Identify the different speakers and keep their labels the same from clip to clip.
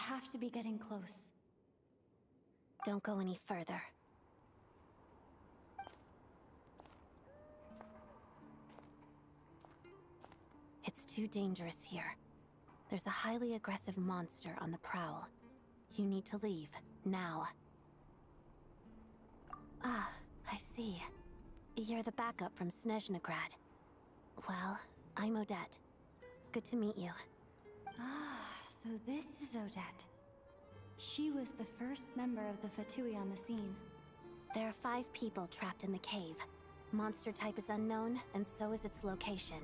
Speaker 1: have to be getting close.
Speaker 2: Don't go any further. It's too dangerous here. There's a highly aggressive monster on the prowl. You need to leave, now. Ah, I see. You're the backup from Snezhnaya. Well, I'm Odette. Good to meet you.
Speaker 1: Ah, so this is Odette. She was the first member of the Fatui on the scene.
Speaker 2: There are 5 people trapped in the cave. Monster type is unknown, and so is its location.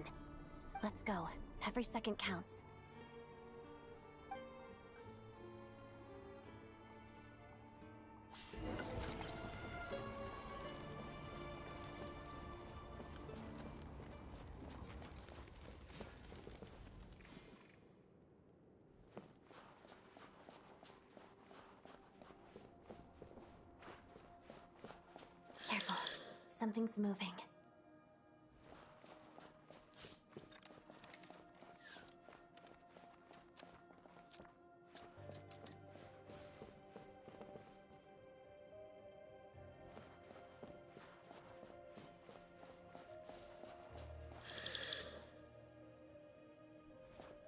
Speaker 2: Let's go. Every second counts. Careful. Something's moving.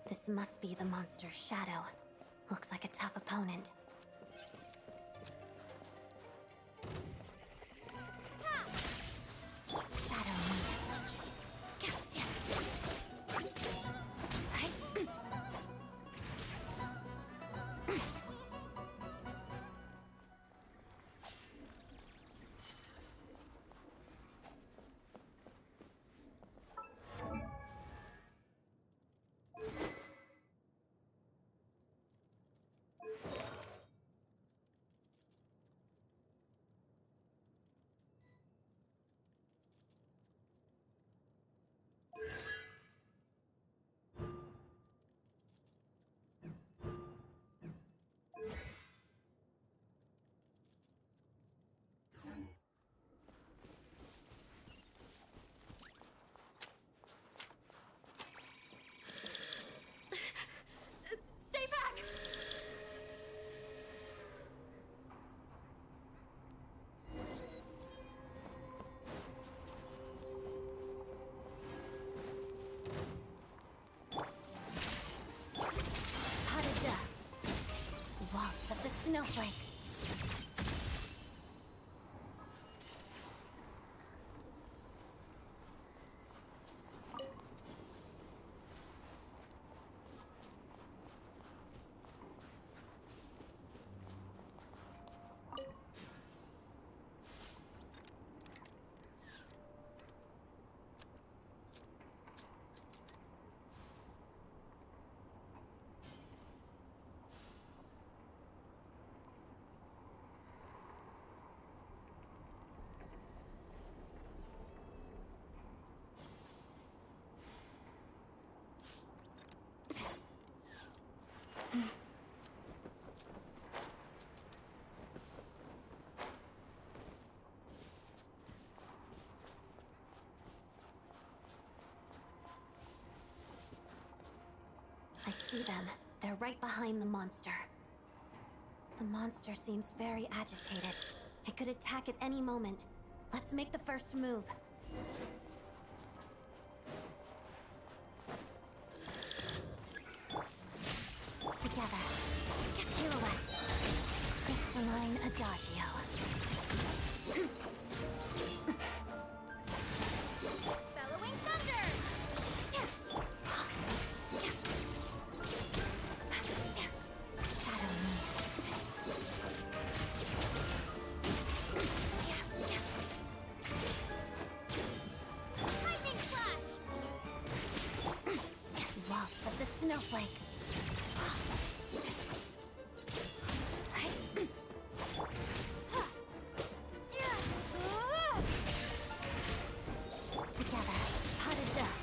Speaker 2: This must be the monster's shadow. Looks like a tough opponent. Shadow me.
Speaker 1: Stay back!
Speaker 2: Odette. Waltz of the snowflakes. I see them. They're right behind the monster. The monster seems very agitated. It could attack at any moment. Let's make the first move. Together. Pirouette. Crystalline Adagio.
Speaker 1: Bellowing thunder!
Speaker 2: Shadow me.
Speaker 1: Lightning flash!
Speaker 2: Waltz of the snowflakes. Together, Odette.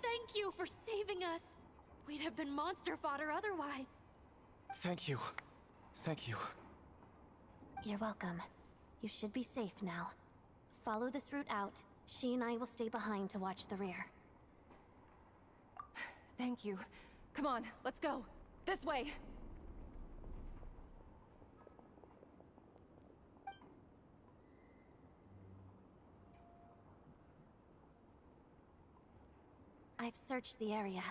Speaker 1: Thank you for saving us. We'd have been monster fodder otherwise.
Speaker 3: Thank you. Thank you.
Speaker 2: You're welcome. You should be safe now. follow this route out. She and I will stay behind to watch the rear.
Speaker 3: Thank you. Come on, let's go. This way!
Speaker 2: I've searched the area.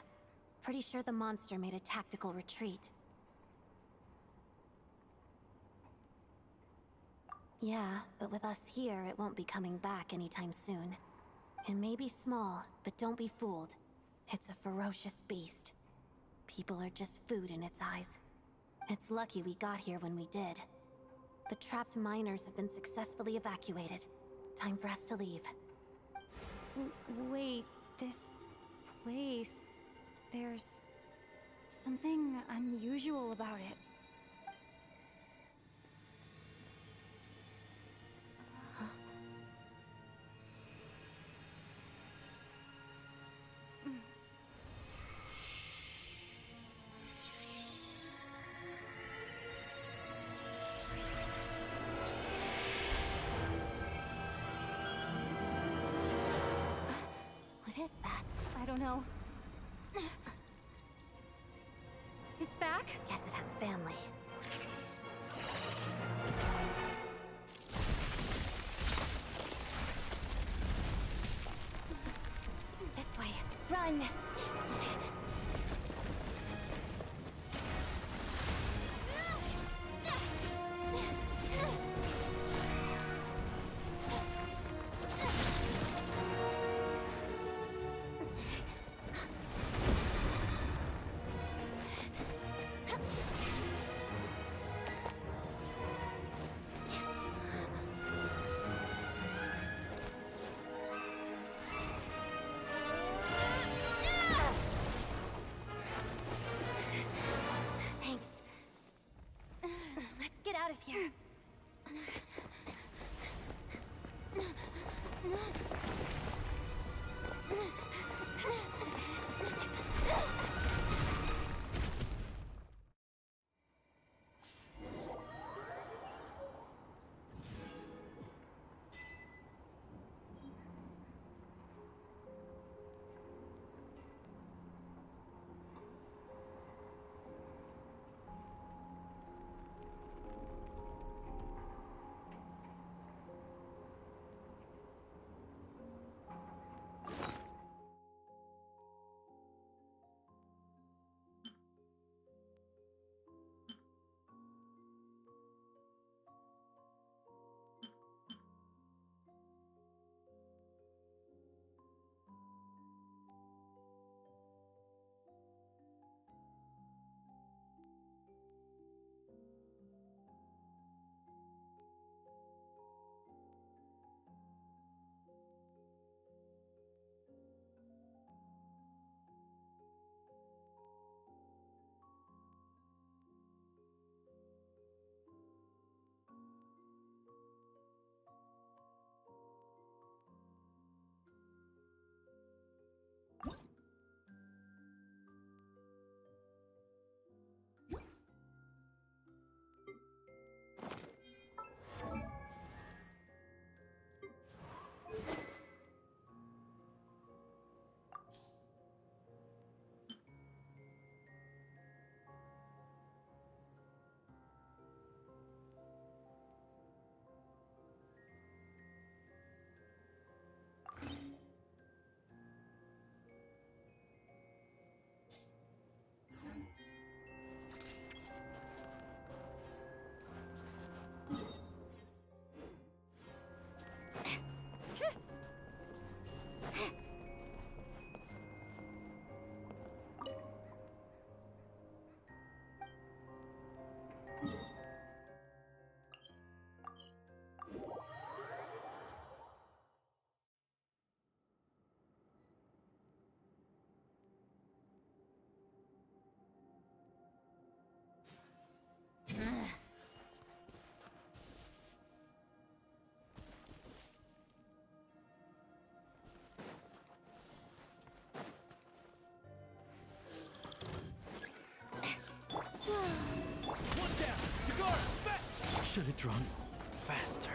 Speaker 2: Pretty sure the monster made a tactical retreat. Yeah, but with us here, it won't be coming back anytime soon. It may be small, but don't be fooled. It's a ferocious beast. People are just food in its eyes. It's lucky we got here when we did. The trapped miners have been successfully evacuated. Time for us to leave.
Speaker 1: Wait, this place... There's... something unusual about it.
Speaker 2: What is that?
Speaker 1: I don't know. It's back?
Speaker 2: Guess it has family. This way. Run! Get out of here.
Speaker 4: One down! Cigar! Fetch!
Speaker 5: Should have drawn faster.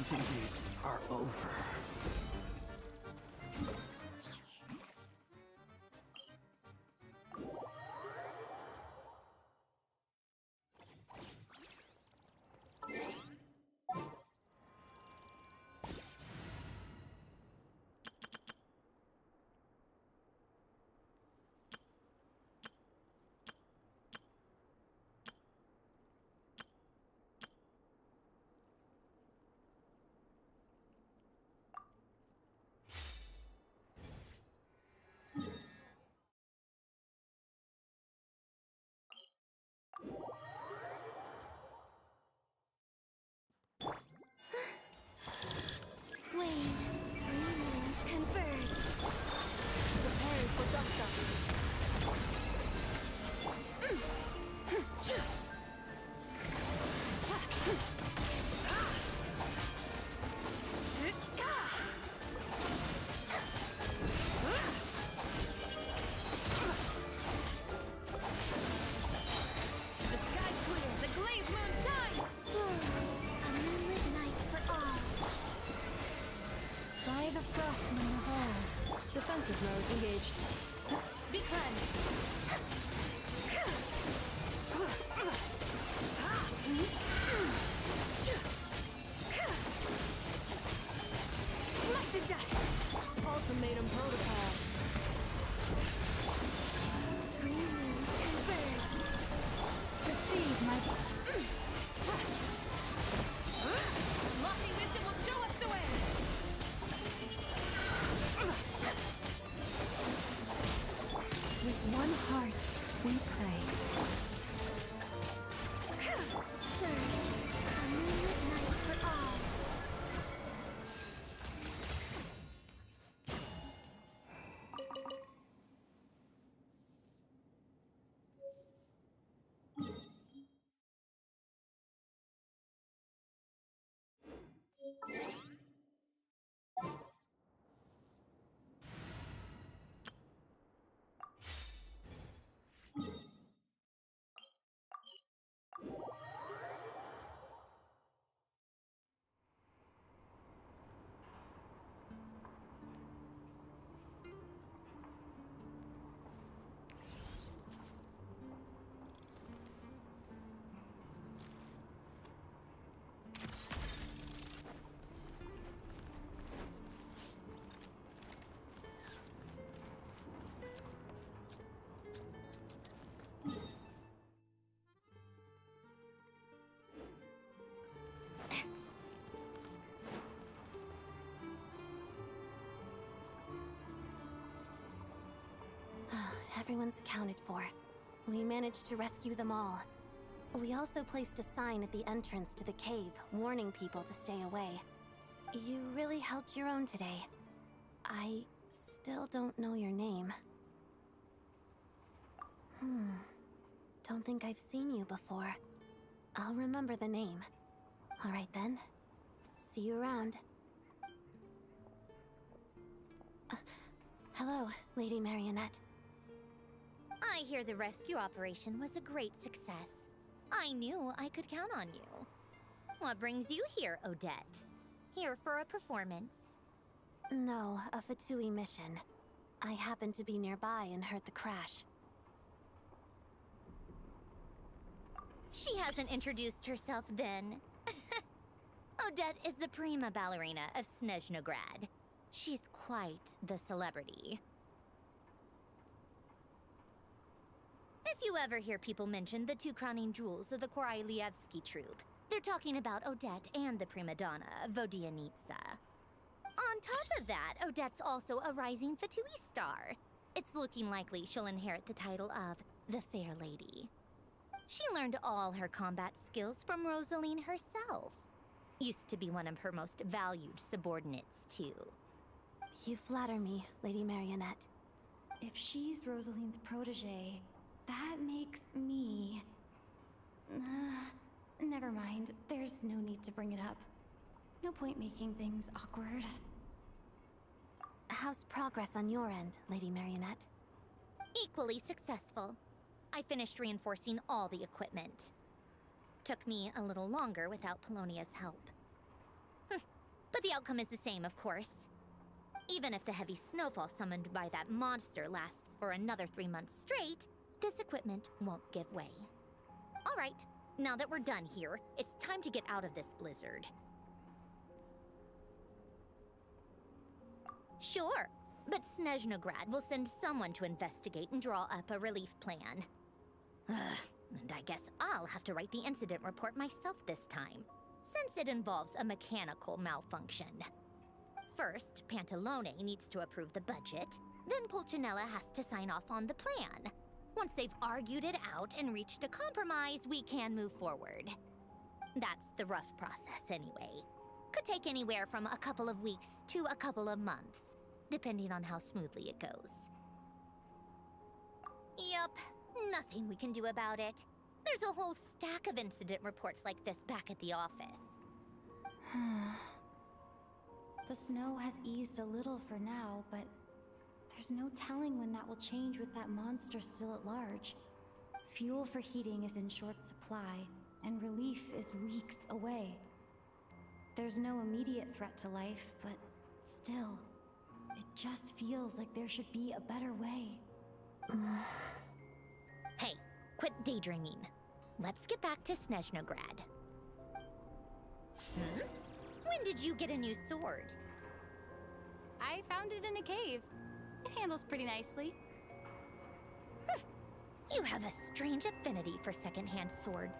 Speaker 4: hunting days are over.
Speaker 2: Wayne, dreams converge.
Speaker 3: Preparing for dust up. The sky's clear, the glazed moon shine!
Speaker 2: A moonlit night for all.
Speaker 1: By the frost moon of all. Defensive mode engaged.
Speaker 3: Be cleansed! Like the dust!
Speaker 1: Ultimatum protocol.
Speaker 2: Three moons converge.
Speaker 1: Receive my...
Speaker 3: Unlocking wisdom will show us the way!
Speaker 1: With one heart, we pray.
Speaker 2: Surge. A moonlit night for all. Everyone's accounted for. We managed to rescue them all. We also placed a sign at the entrance to the cave, warning people to stay away. You really held your own today. I still don't know your name. Don't think I've seen you before. I'll remember the name. All right then. See you around. Hello, Lady Marionette.
Speaker 5: I hear the rescue operation was a great success. I knew I could count on you. What brings you here, Odette? Here for a performance?
Speaker 2: No, a Fatui mission. I happened to be nearby and heard the crash.
Speaker 5: She hasn't introduced herself then. Odette is the prima ballerina of Snezhnaya. She's quite the celebrity. If you ever hear people mention the two crowning jewels of the Korolievsky troupe, they're talking about Odette and the prima donna, Vodyanitsa. On top of that, Odette's also a rising Fatui star. It's looking likely she'll inherit the title of the Fair Lady. She learned all her combat skills from Rosaline herself. Used to be one of her most valued subordinates, too.
Speaker 2: You flatter me, Lady Marionette.
Speaker 1: If she's Rosaline's protege, that makes me... never mind. There's no need to bring it up. No point making things awkward.
Speaker 2: How's progress on your end, Lady Marionette?
Speaker 5: Equally successful. I finished reinforcing all the equipment. Took me a little longer without Polonia's help. But the outcome is the same, of course. Even if the heavy snowfall summoned by that monster lasts for another 3 months straight, this equipment won't give way. All right, now that we're done here, it's time to get out of this blizzard. Sure, but Snezhnograd will send someone to investigate and draw up a relief plan. And I guess I'll have to write the incident report myself this time, since it involves a mechanical malfunction. First, Pantalone needs to approve the budget, then Pulcinella has to sign off on the plan. Once they've argued it out and reached a compromise, we can move forward. That's the rough process anyway. Could take anywhere from a couple of weeks to a couple of months, depending on how smoothly it goes. Yup, nothing we can do about it. There's a whole stack of incident reports like this back at the office.
Speaker 1: The snow has eased a little for now, but there's no telling when that will change with that monster still at large. Fuel for heating is in short supply, and relief is weeks away. There's no immediate threat to life, but still, it just feels like there should be a better way.
Speaker 5: Hey, quit daydreaming. Let's get back to Snezhnograd. When did you get a new sword?
Speaker 6: I found it in a cave. It handles pretty nicely.
Speaker 5: You have a strange affinity for secondhand swords.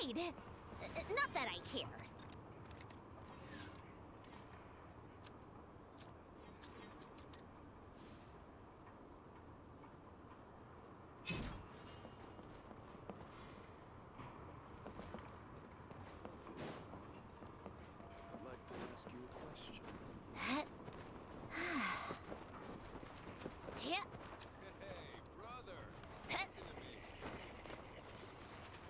Speaker 5: trade. Not that I care.
Speaker 4: I'd like to ask you a question.
Speaker 5: Yeah.
Speaker 4: Hey, brother! Listen to me. I'd like to ask you a question.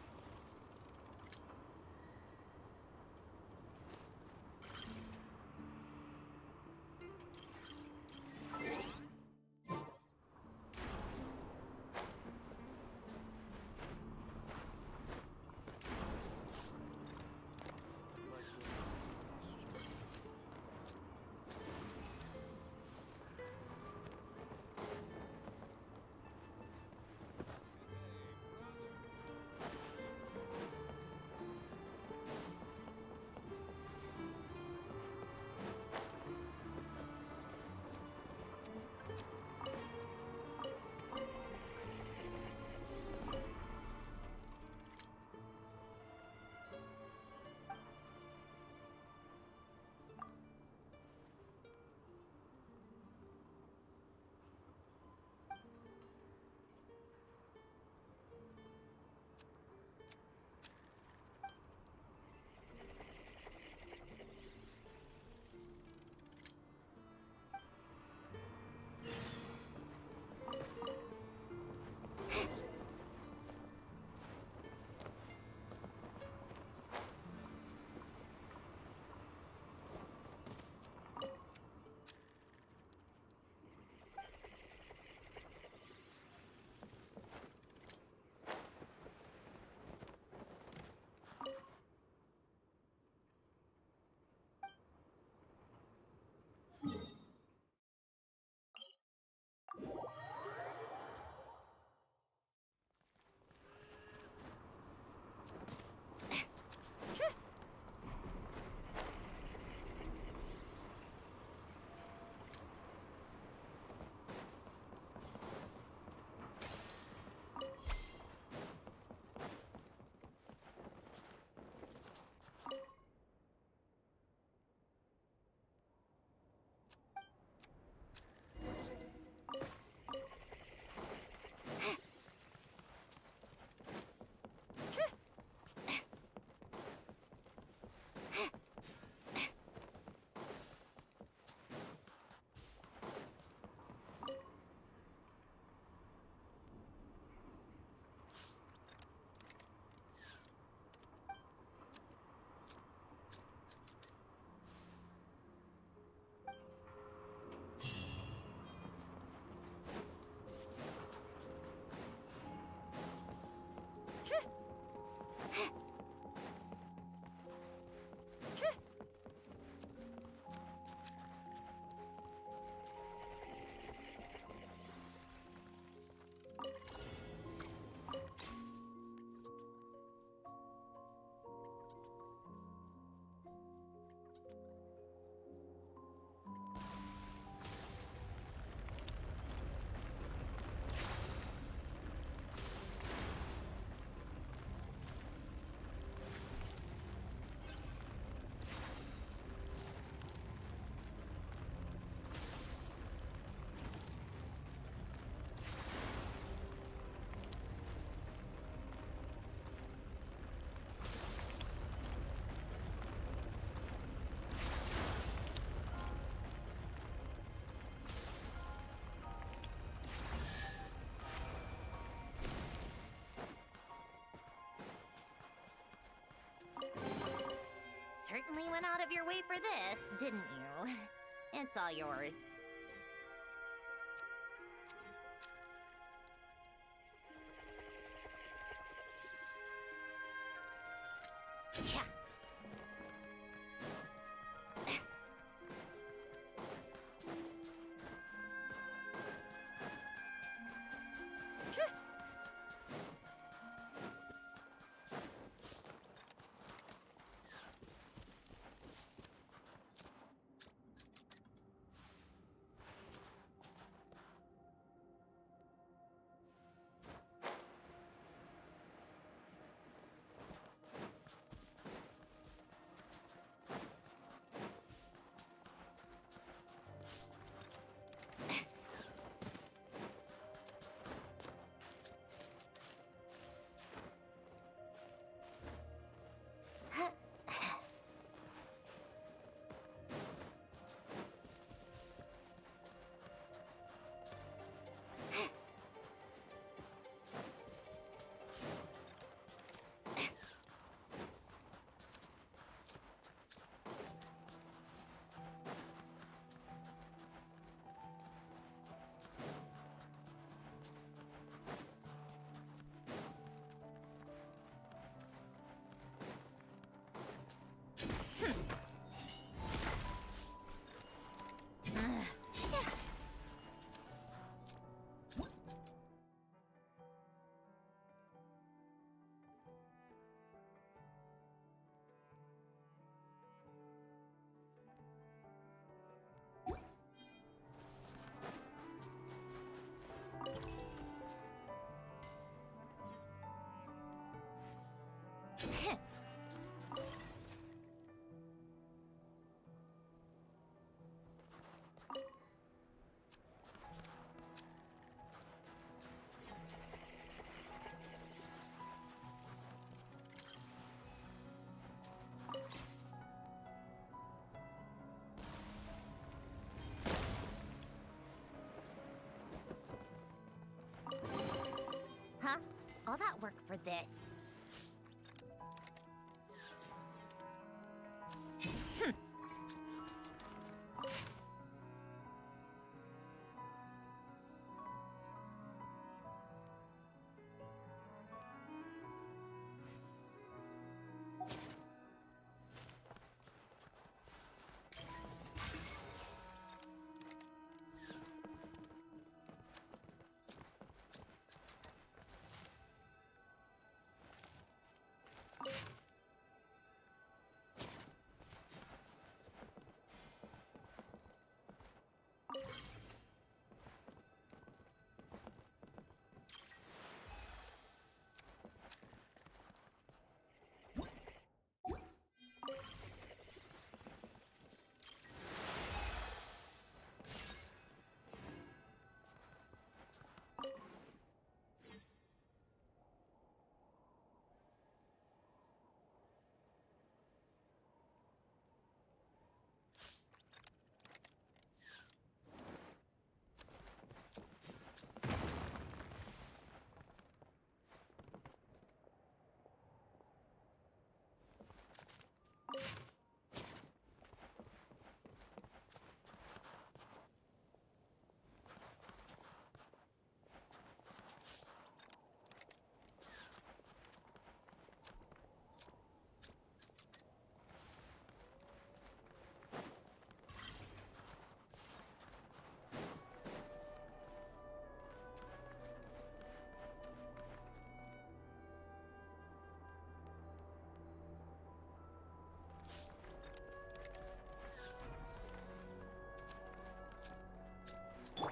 Speaker 5: Certainly went out of your way for this, didn't you? It's all yours. Yeah. work for this.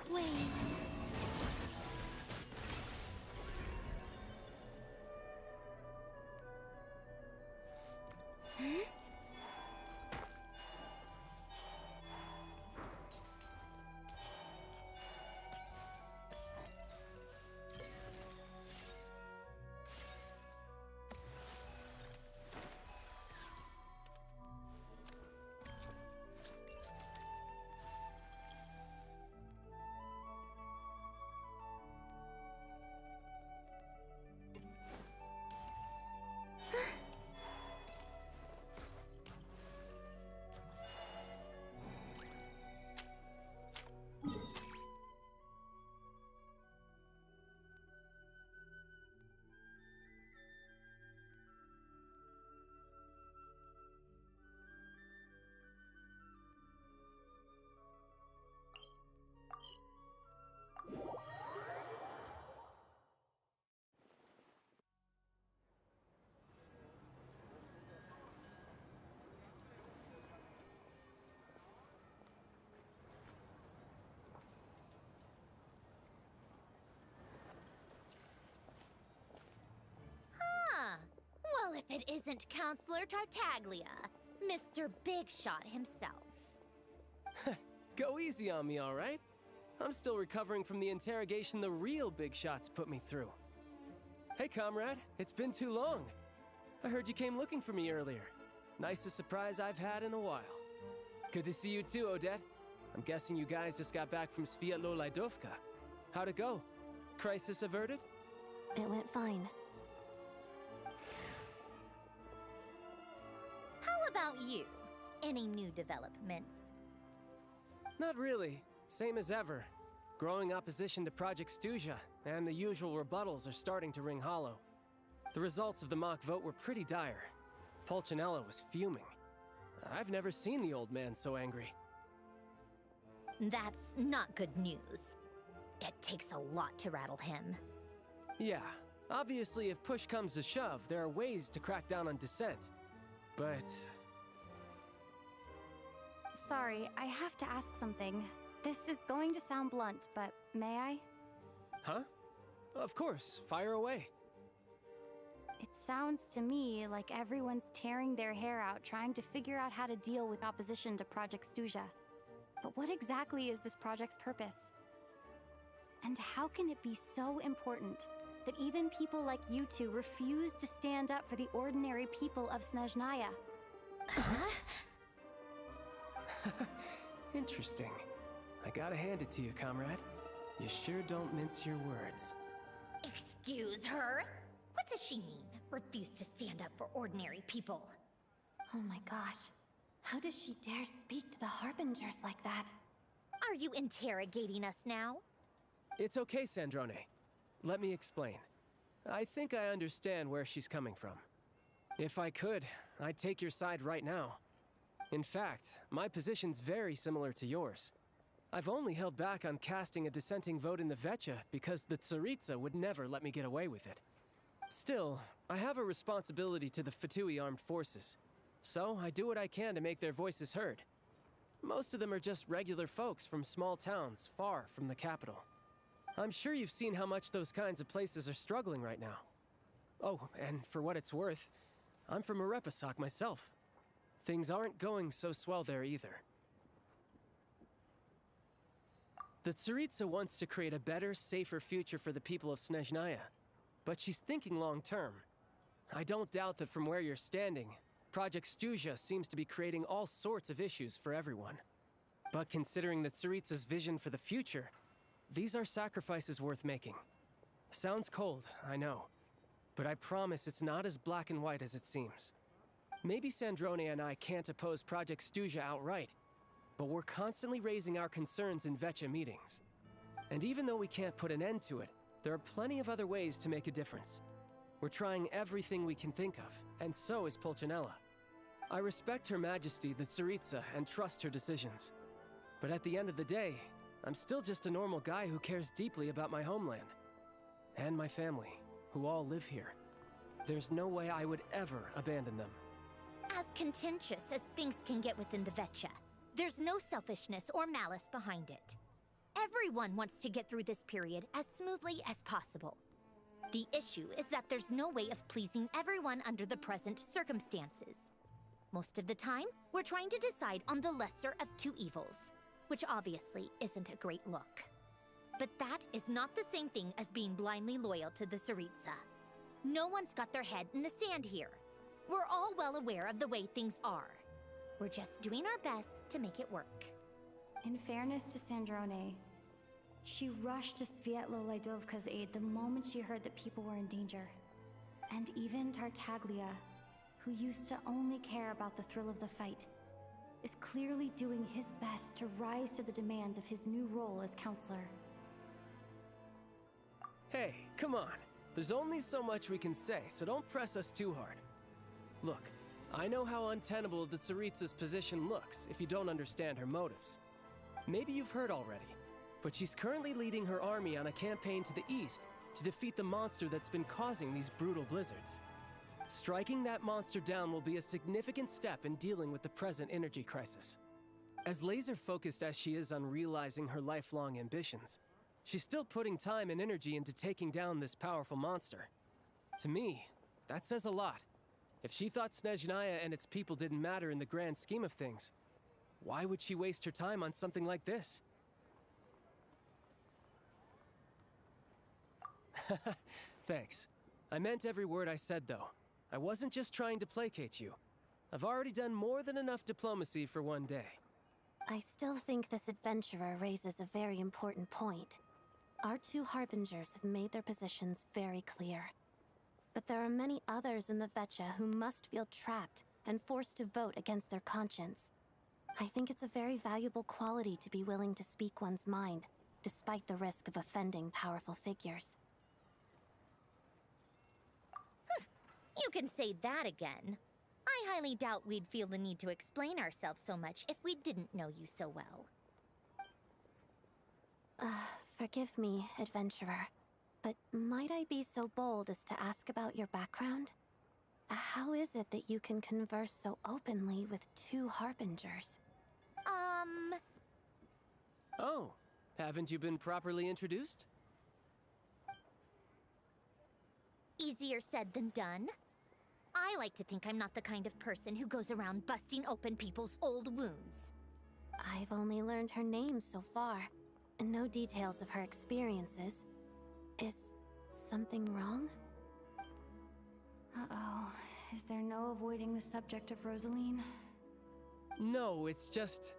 Speaker 2: Wait.
Speaker 5: Well, if it isn't Counselor Tartaglia, Mr. Big Shot himself.
Speaker 7: Go easy on me, all right? I'm still recovering from the interrogation the real big shots put me through. Hey, comrade, it's been too long. I heard you came looking for me earlier. Nicest surprise I've had in a while. Good to see you too, Odette. I'm guessing you guys just got back from Sviatlo Lajdovka. How'd it go? Crisis averted?
Speaker 2: It went fine.
Speaker 5: How about you? Any new developments?
Speaker 7: Not really. Same as ever. Growing opposition to Project Stuzha, and the usual rebuttals are starting to ring hollow. The results of the mock vote were pretty dire. Pulcinella was fuming. I've never seen the old man so angry.
Speaker 5: That's not good news. It takes a lot to rattle him.
Speaker 7: Yeah, obviously if push comes to shove, there are ways to crack down on dissent. But...
Speaker 1: Sorry, I have to ask something. This is going to sound blunt, but may I?
Speaker 7: Huh? Of course, fire away.
Speaker 1: It sounds to me like everyone's tearing their hair out trying to figure out how to deal with opposition to Project Stuzha. But what exactly is this project's purpose? And how can it be so important that even people like you two refuse to stand up for the ordinary people of Snezhnaya?
Speaker 7: Interesting. I gotta hand it to you, comrade. You sure don't mince your words.
Speaker 5: Excuse her? What does she mean? Refuse to stand up for ordinary people?
Speaker 2: Oh my gosh. How does she dare speak to the Harbingers like that?
Speaker 5: Are you interrogating us now?
Speaker 7: It's okay, Sandrone. Let me explain. I think I understand where she's coming from. If I could, I'd take your side right now. In fact, my position's very similar to yours. I've only held back on casting a dissenting vote in the Vetcha because the Tsaritsa would never let me get away with it. Still, I have a responsibility to the Fatui armed forces, so I do what I can to make their voices heard. Most of them are just regular folks from small towns far from the capital. I'm sure you've seen how much those kinds of places are struggling right now. Oh, and for what it's worth, I'm from Erepasak myself. Things aren't going so swell there either. The Tsaritsa wants to create a better, safer future for the people of Snezhnaya, but she's thinking long-term. I don't doubt that from where you're standing, Project Stuzha seems to be creating all sorts of issues for everyone. But considering the Tsaritsa's vision for the future, these are sacrifices worth making. Sounds cold, I know, but I promise it's not as black and white as it seems. Maybe Sandrone and I can't oppose Project Stuzha outright, but we're constantly raising our concerns in Vetcha meetings. And even though we can't put an end to it, there are plenty of other ways to make a difference. We're trying everything we can think of, and so is Pulcinella. I respect Her Majesty, the Tsaritsa, and trust her decisions. But at the end of the day, I'm still just a normal guy who cares deeply about my homeland. And my family, who all live here. There's no way I would ever abandon them.
Speaker 5: As contentious as things can get within the Vetcha, there's no selfishness or malice behind it. Everyone wants to get through this period as smoothly as possible. The issue is that there's no way of pleasing everyone under the present circumstances. Most of the time, we're trying to decide on the lesser of two evils, which obviously isn't a great look. But that is not the same thing as being blindly loyal to the Tsaritsa. No one's got their head in the sand here. We're all well aware of the way things are. We're just doing our best to make it work.
Speaker 1: In fairness to Sandrone, she rushed to Svietlo Laidovka's aid the moment she heard that people were in danger. And even Tartaglia, who used to only care about the thrill of the fight, is clearly doing his best to rise to the demands of his new role as counselor.
Speaker 7: Hey, come on. There's only so much we can say, so don't press us too hard. Look, I know how untenable the Tsaritsa's position looks if you don't understand her motives. Maybe you've heard already, but she's currently leading her army on a campaign to the east to defeat the monster that's been causing these brutal blizzards. Striking that monster down will be a significant step in dealing with the present energy crisis. As laser-focused as she is on realizing her lifelong ambitions, she's still putting time and energy into taking down this powerful monster. To me, that says a lot. If she thought Snezhnaya and its people didn't matter in the grand scheme of things, why would she waste her time on something like this? Thanks. I meant every word I said, though. I wasn't just trying to placate you. I've already done more than enough diplomacy for one day.
Speaker 2: I still think this adventurer raises a very important point. Our two Harbingers have made their positions very clear. But there are many others in the Vetcha who must feel trapped and forced to vote against their conscience. I think it's a very valuable quality to be willing to speak one's mind, despite the risk of offending powerful figures.
Speaker 5: You can say that again. I highly doubt we'd feel the need to explain ourselves so much if we didn't know you so well.
Speaker 2: Forgive me, adventurer, but might I be so bold as to ask about your background? How is it that you can converse so openly with two Harbingers?
Speaker 7: Oh, haven't you been properly introduced?
Speaker 5: Easier said than done. I like to think I'm not the kind of person who goes around busting open people's old wounds.
Speaker 2: I've only learned her name so far, and no details of her experiences. Is something wrong?
Speaker 1: Uh-oh. Is there no avoiding the subject of Rosaline?
Speaker 7: No, it's just...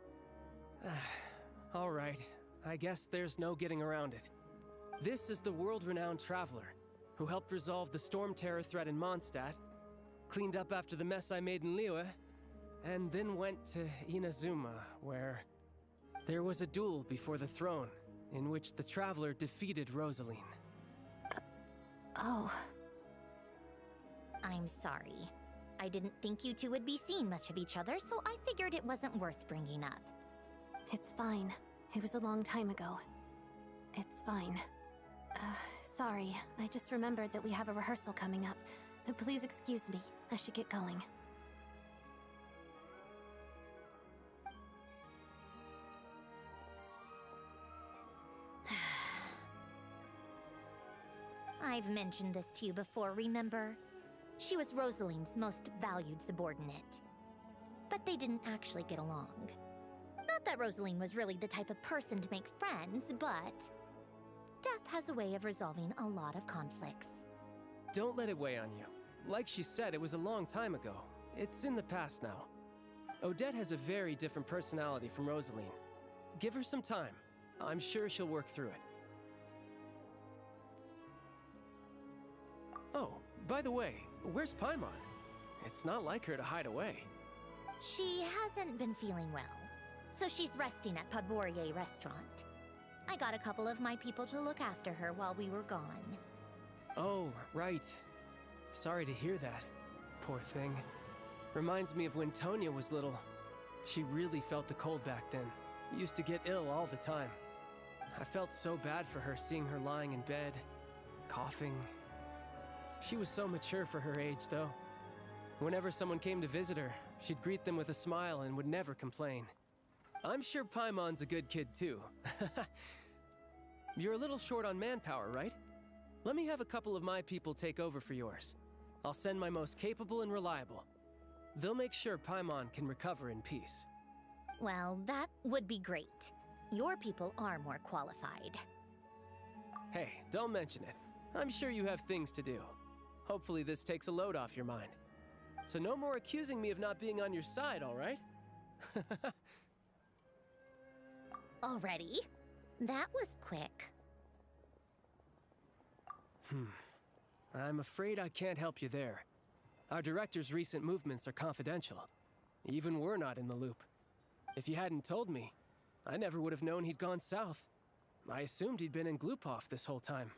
Speaker 7: all right. I guess there's no getting around it. This is the world-renowned traveler, who helped resolve the storm terror threat in Mondstadt, cleaned up after the mess I made in Liyue, and then went to Inazuma, where there was a duel before the throne, in which the Traveler defeated Rosaline.
Speaker 2: Oh.
Speaker 5: I'm sorry. I didn't think you two would be seeing much of each other, so I figured it wasn't worth bringing up.
Speaker 2: It's fine. It was a long time ago. It's fine. Sorry. I just remembered that we have a rehearsal coming up. Please excuse me. I should get going.
Speaker 5: I've mentioned this to you before, remember? She was Rosaline's most valued subordinate. But they didn't actually get along. Not that Rosaline was really the type of person to make friends, but death has a way of resolving a lot of conflicts.
Speaker 7: Don't let it weigh on you. Like she said, it was a long time ago. It's in the past now. Odette has a very different personality from Rosaline. Give her some time. I'm sure she'll work through it. Oh, by the way, where's Paimon? It's not like her to hide away.
Speaker 5: She hasn't been feeling well, so she's resting at Podvorier restaurant. I got a couple of my people to look after her while we were gone.
Speaker 7: Oh, right. Sorry to hear that. Poor thing. Reminds me of when Tonya was little. She really felt the cold back then. Used to get ill all the time. I felt so bad for her seeing her lying in bed, coughing. She was so mature for her age, though. Whenever someone came to visit her, she'd greet them with a smile and would never complain. I'm sure Paimon's a good kid, too. You're a little short on manpower, right? Let me have a couple of my people take over for yours. I'll send my most capable and reliable. They'll make sure Paimon can recover in peace.
Speaker 5: Well, that would be great. Your people are more qualified.
Speaker 7: Hey, don't mention it. I'm sure you have things to do. Hopefully this takes a load off your mind. So no more accusing me of not being on your side, all right?
Speaker 5: Already? That was quick.
Speaker 7: I'm afraid I can't help you there. Our director's recent movements are confidential. Even we're not in the loop. If you hadn't told me, I never would have known he'd gone south. I assumed he'd been in Glupov this whole time.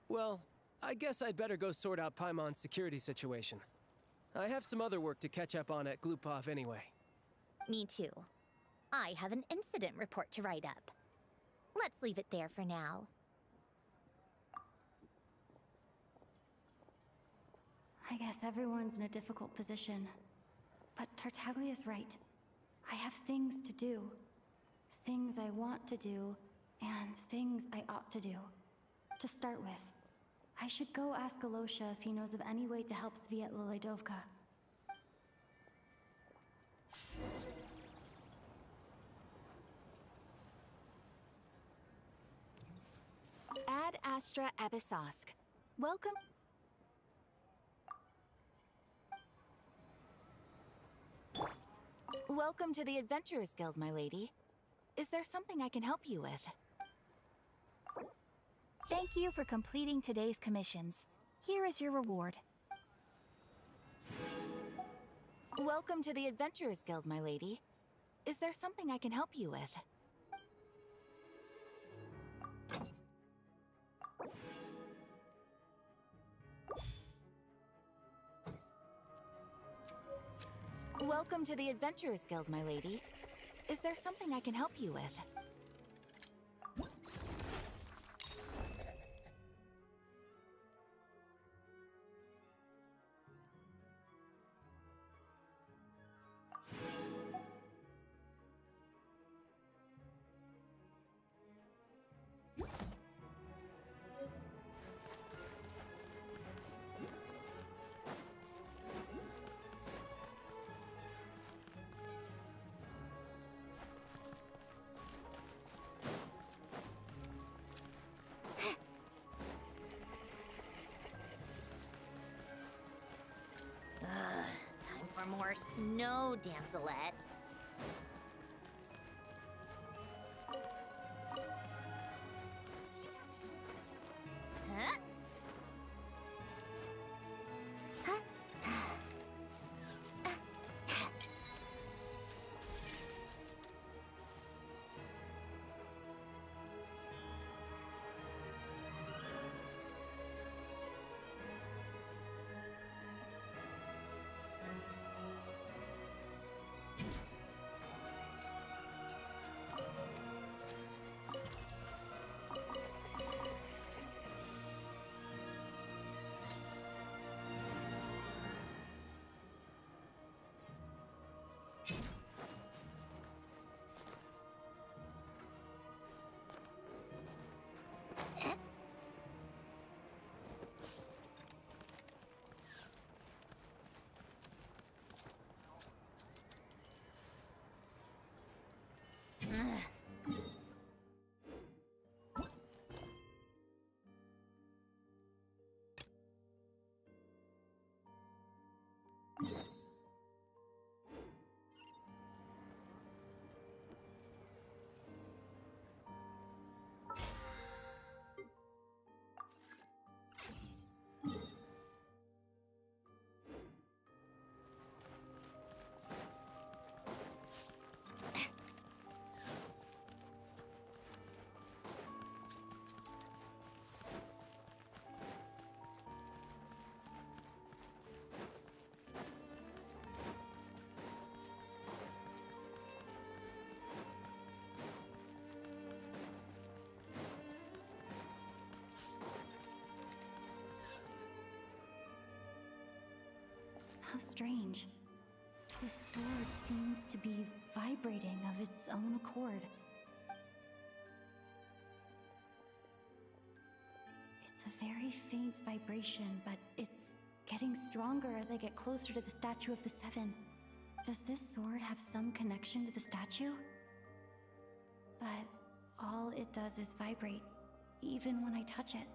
Speaker 7: Well, I guess I'd better go sort out Paimon's security situation. I have some other work to catch up on at Glupov anyway.
Speaker 5: Me too. I have an incident report to write up. Let's leave it there for now.
Speaker 1: I guess everyone's in a difficult position. But Tartaglia's right. I have things to do. Things I want to do, and things I ought to do. To start with, I should go ask Alyosha if he knows of any way to help Sviatliledovka.
Speaker 8: Ad Astra Abyssosque. Welcome. Welcome to the Adventurers Guild, my lady. Is there something I can help you with? Thank you for completing today's commissions. Here is your reward. Welcome to the Adventurers Guild, my lady. Is there something I can help you with? Welcome to the Adventurers Guild, my lady. Is there something I can help you with?
Speaker 5: Time for more snow, damselettes.
Speaker 1: How strange. This sword seems to be vibrating of its own accord. It's a very faint vibration, but it's getting stronger as I get closer to the statue of the Seven. Does this sword have some connection to the statue? But all it does is vibrate, even when I touch it.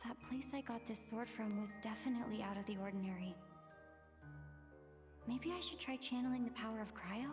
Speaker 1: That place I got this sword from was definitely out of the ordinary. Maybe I should try channeling the power of cryo?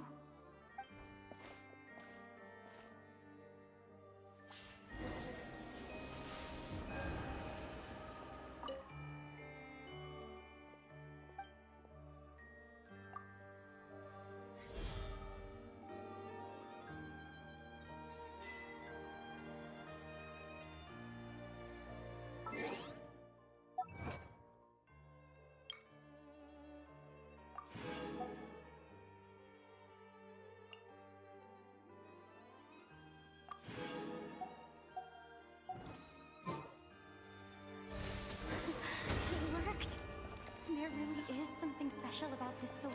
Speaker 1: There really is something special about this sword.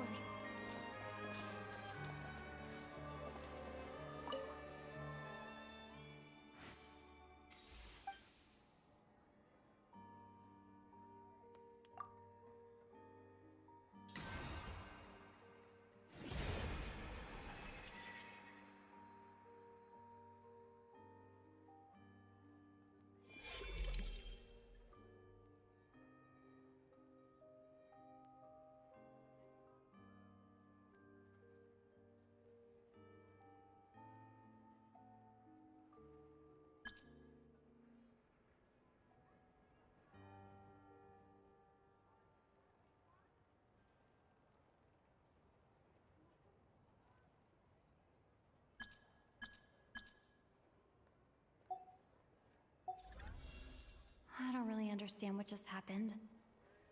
Speaker 1: I don't really understand what just happened,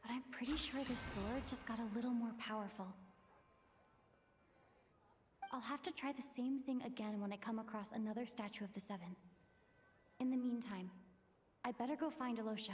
Speaker 1: but I'm pretty sure this sword just got a little more powerful. I'll have to try the same thing again when I come across another statue of the Seven. In the meantime, I better go find Alyosha.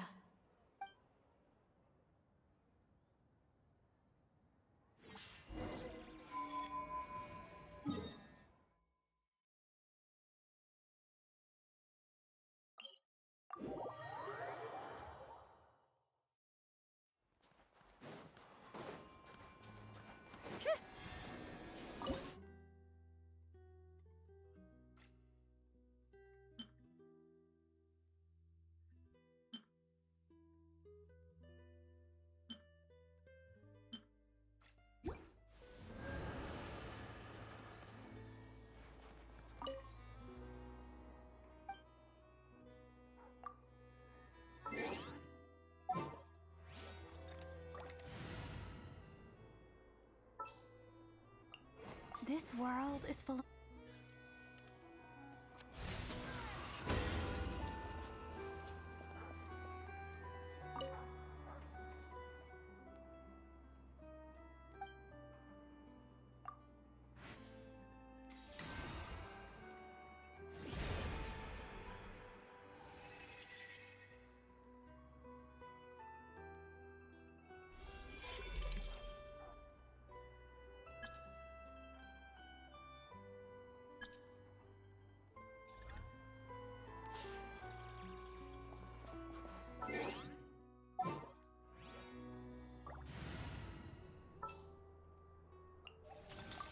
Speaker 1: This world is full of...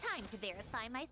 Speaker 5: Time to verify my...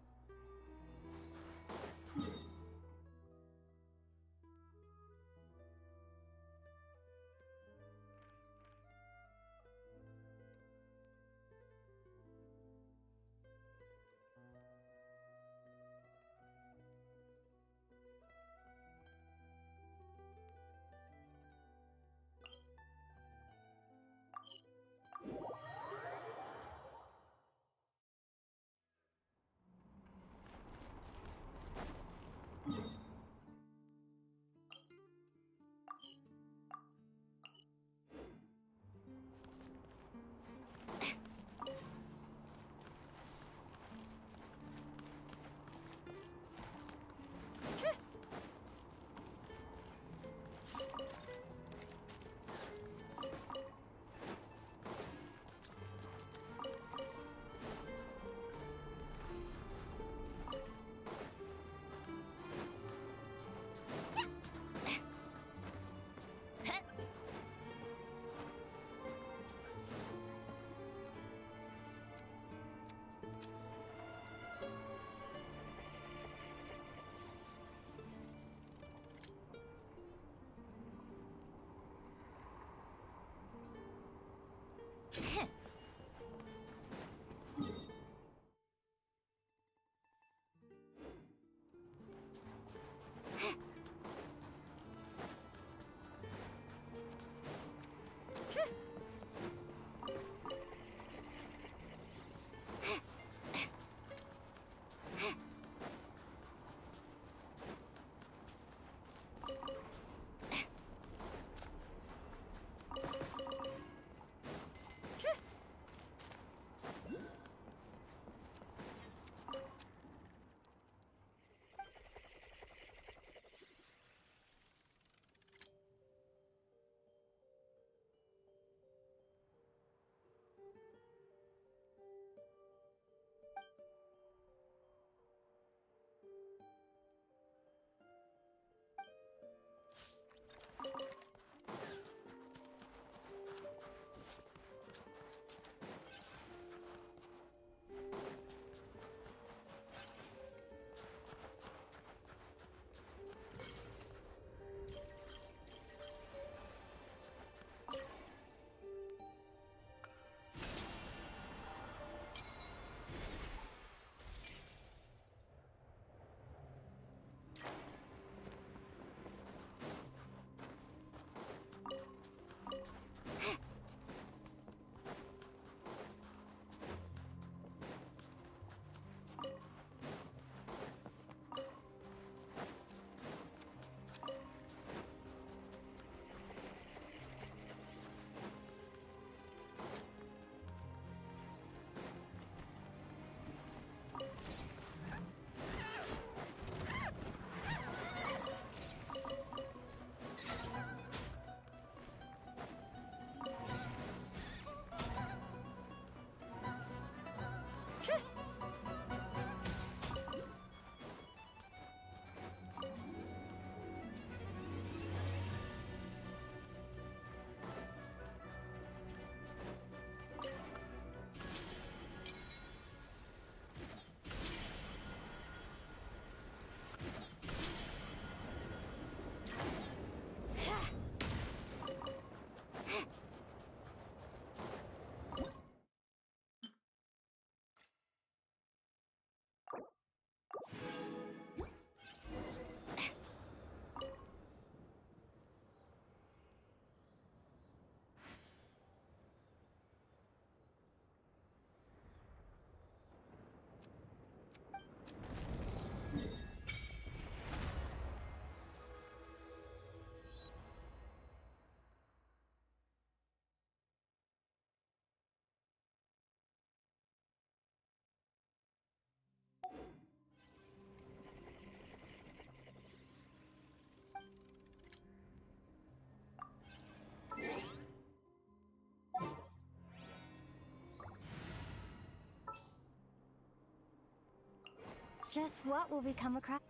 Speaker 1: Just what will we come across?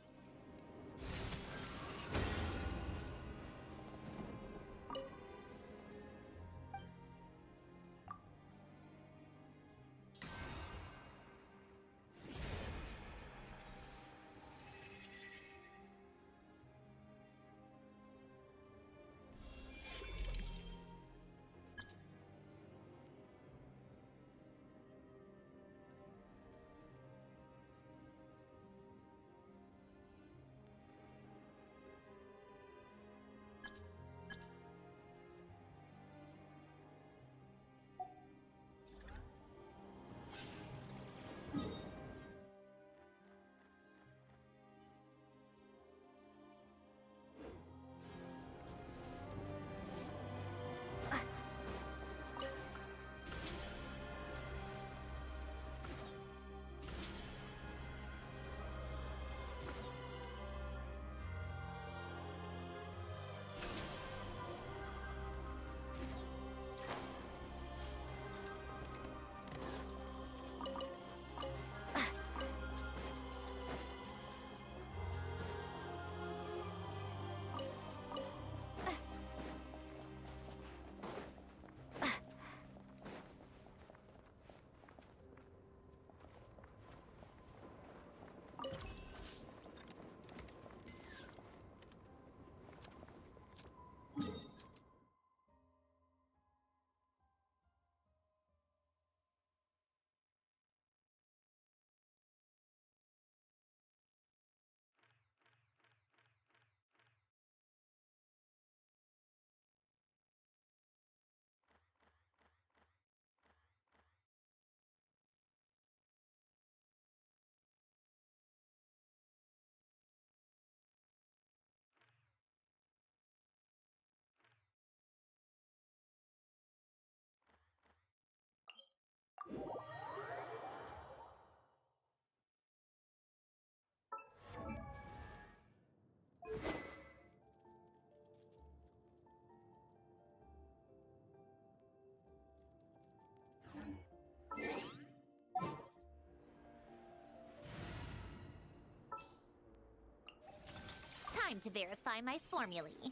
Speaker 5: Time to verify my formulae.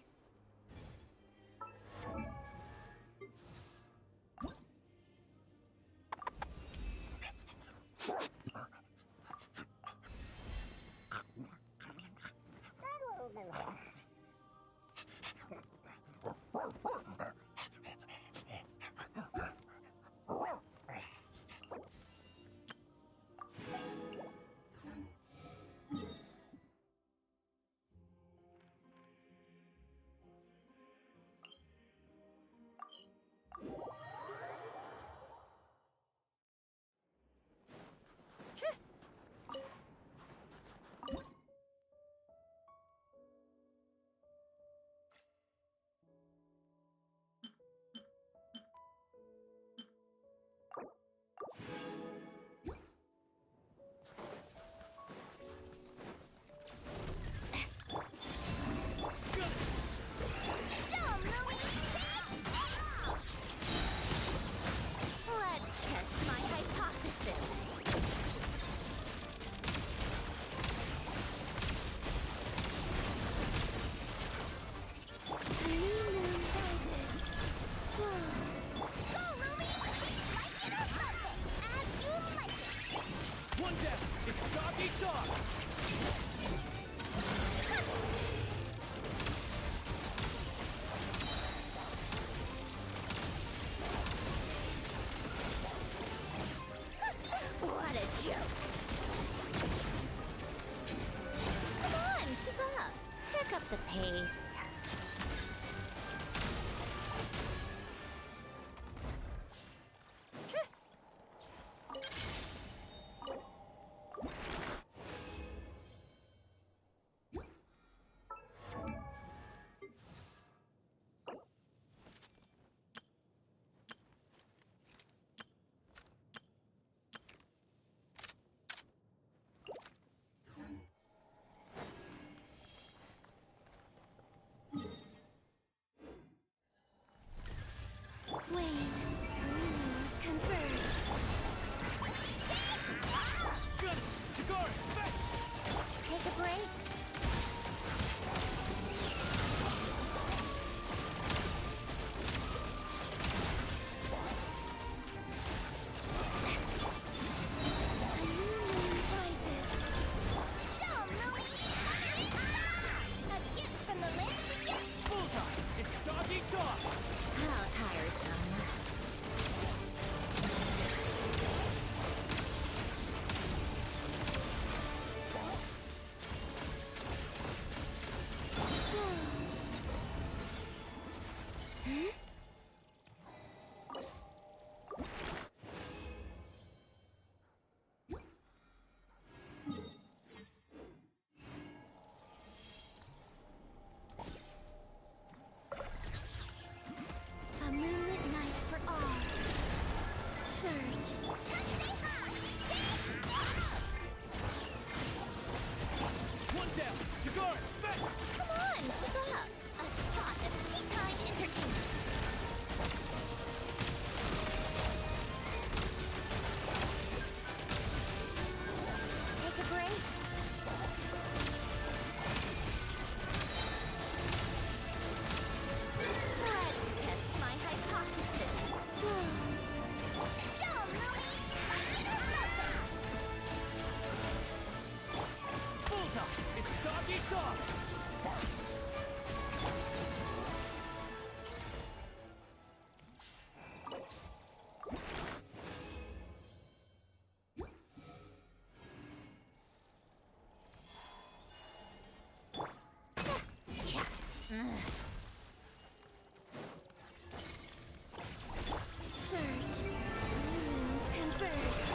Speaker 2: Surge. Means converge.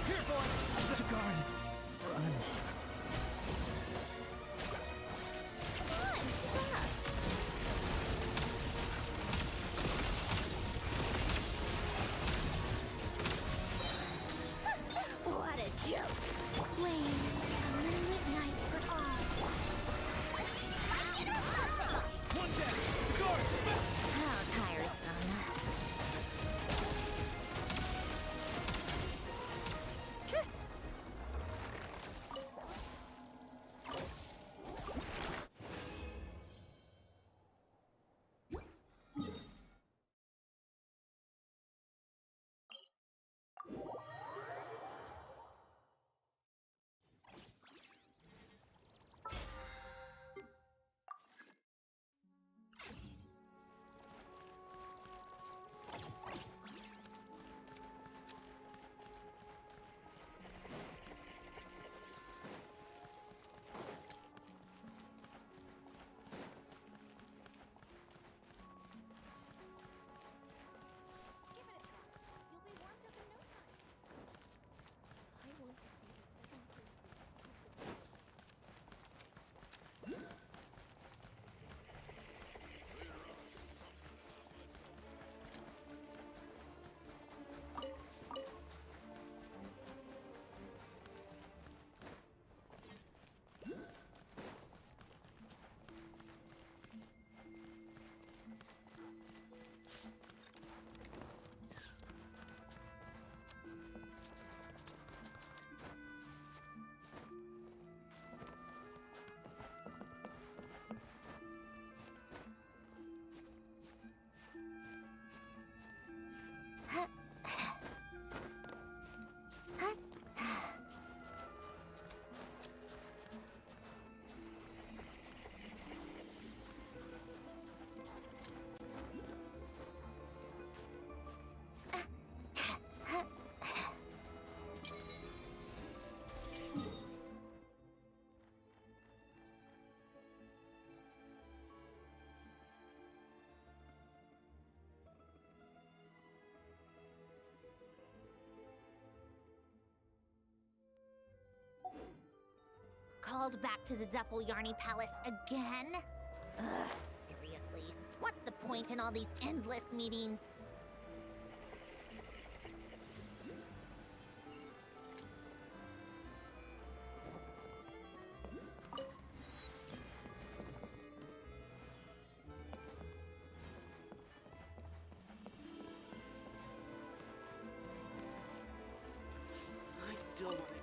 Speaker 7: Here, boys! To guard. Run.
Speaker 2: What a joke! Wayne, a moonlit night for all.
Speaker 7: One deck! To guard!
Speaker 5: How tiresome. Called back to the Zeppel-Yarny Palace again? Ugh, seriously. What's the point in all these endless meetings?
Speaker 4: I still want to get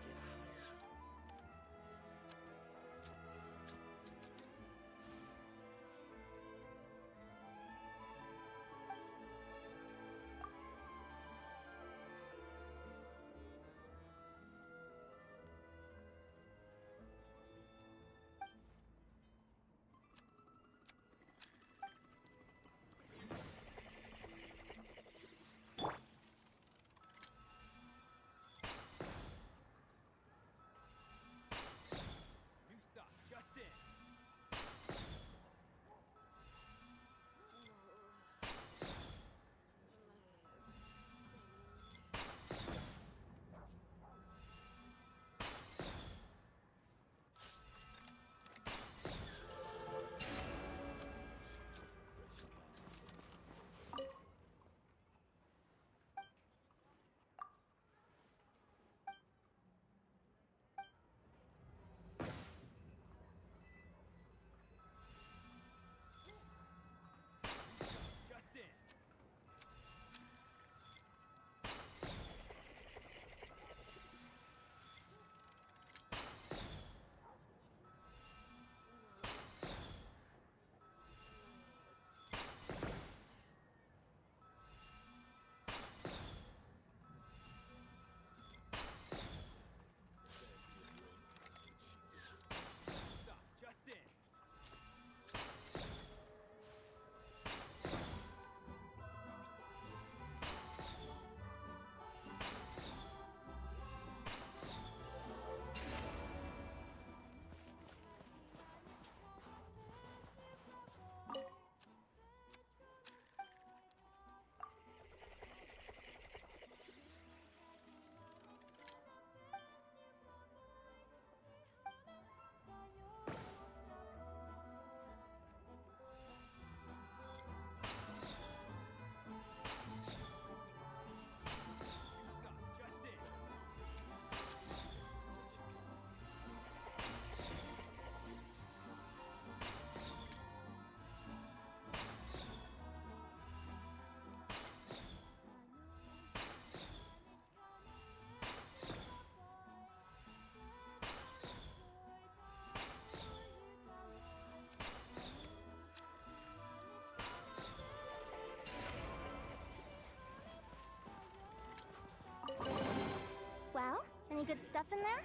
Speaker 5: Any good stuff in there?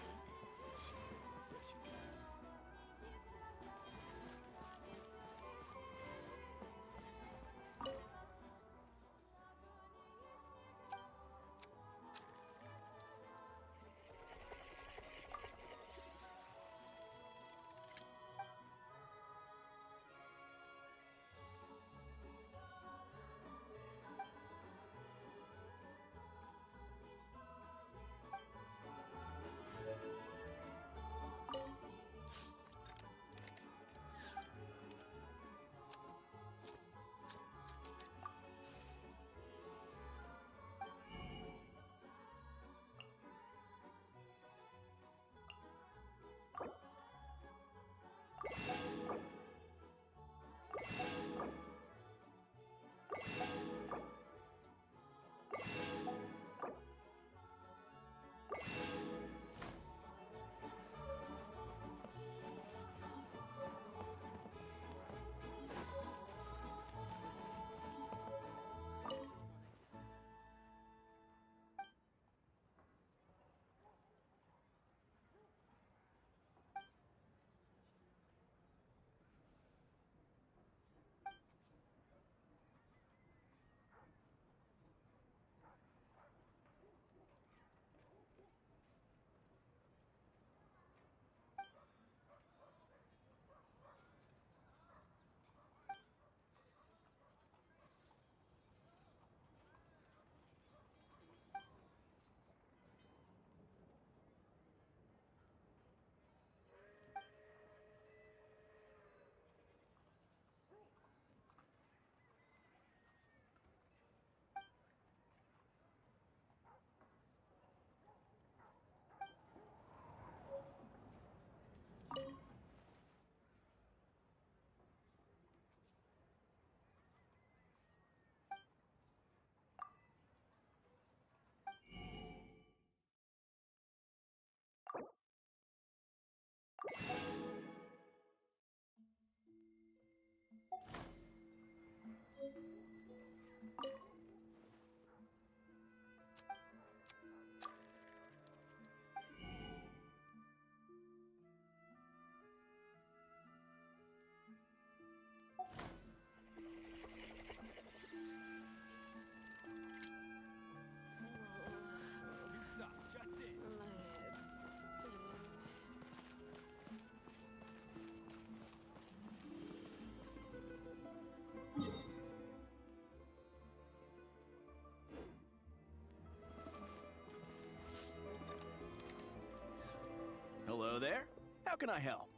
Speaker 9: Hello there. How can I help?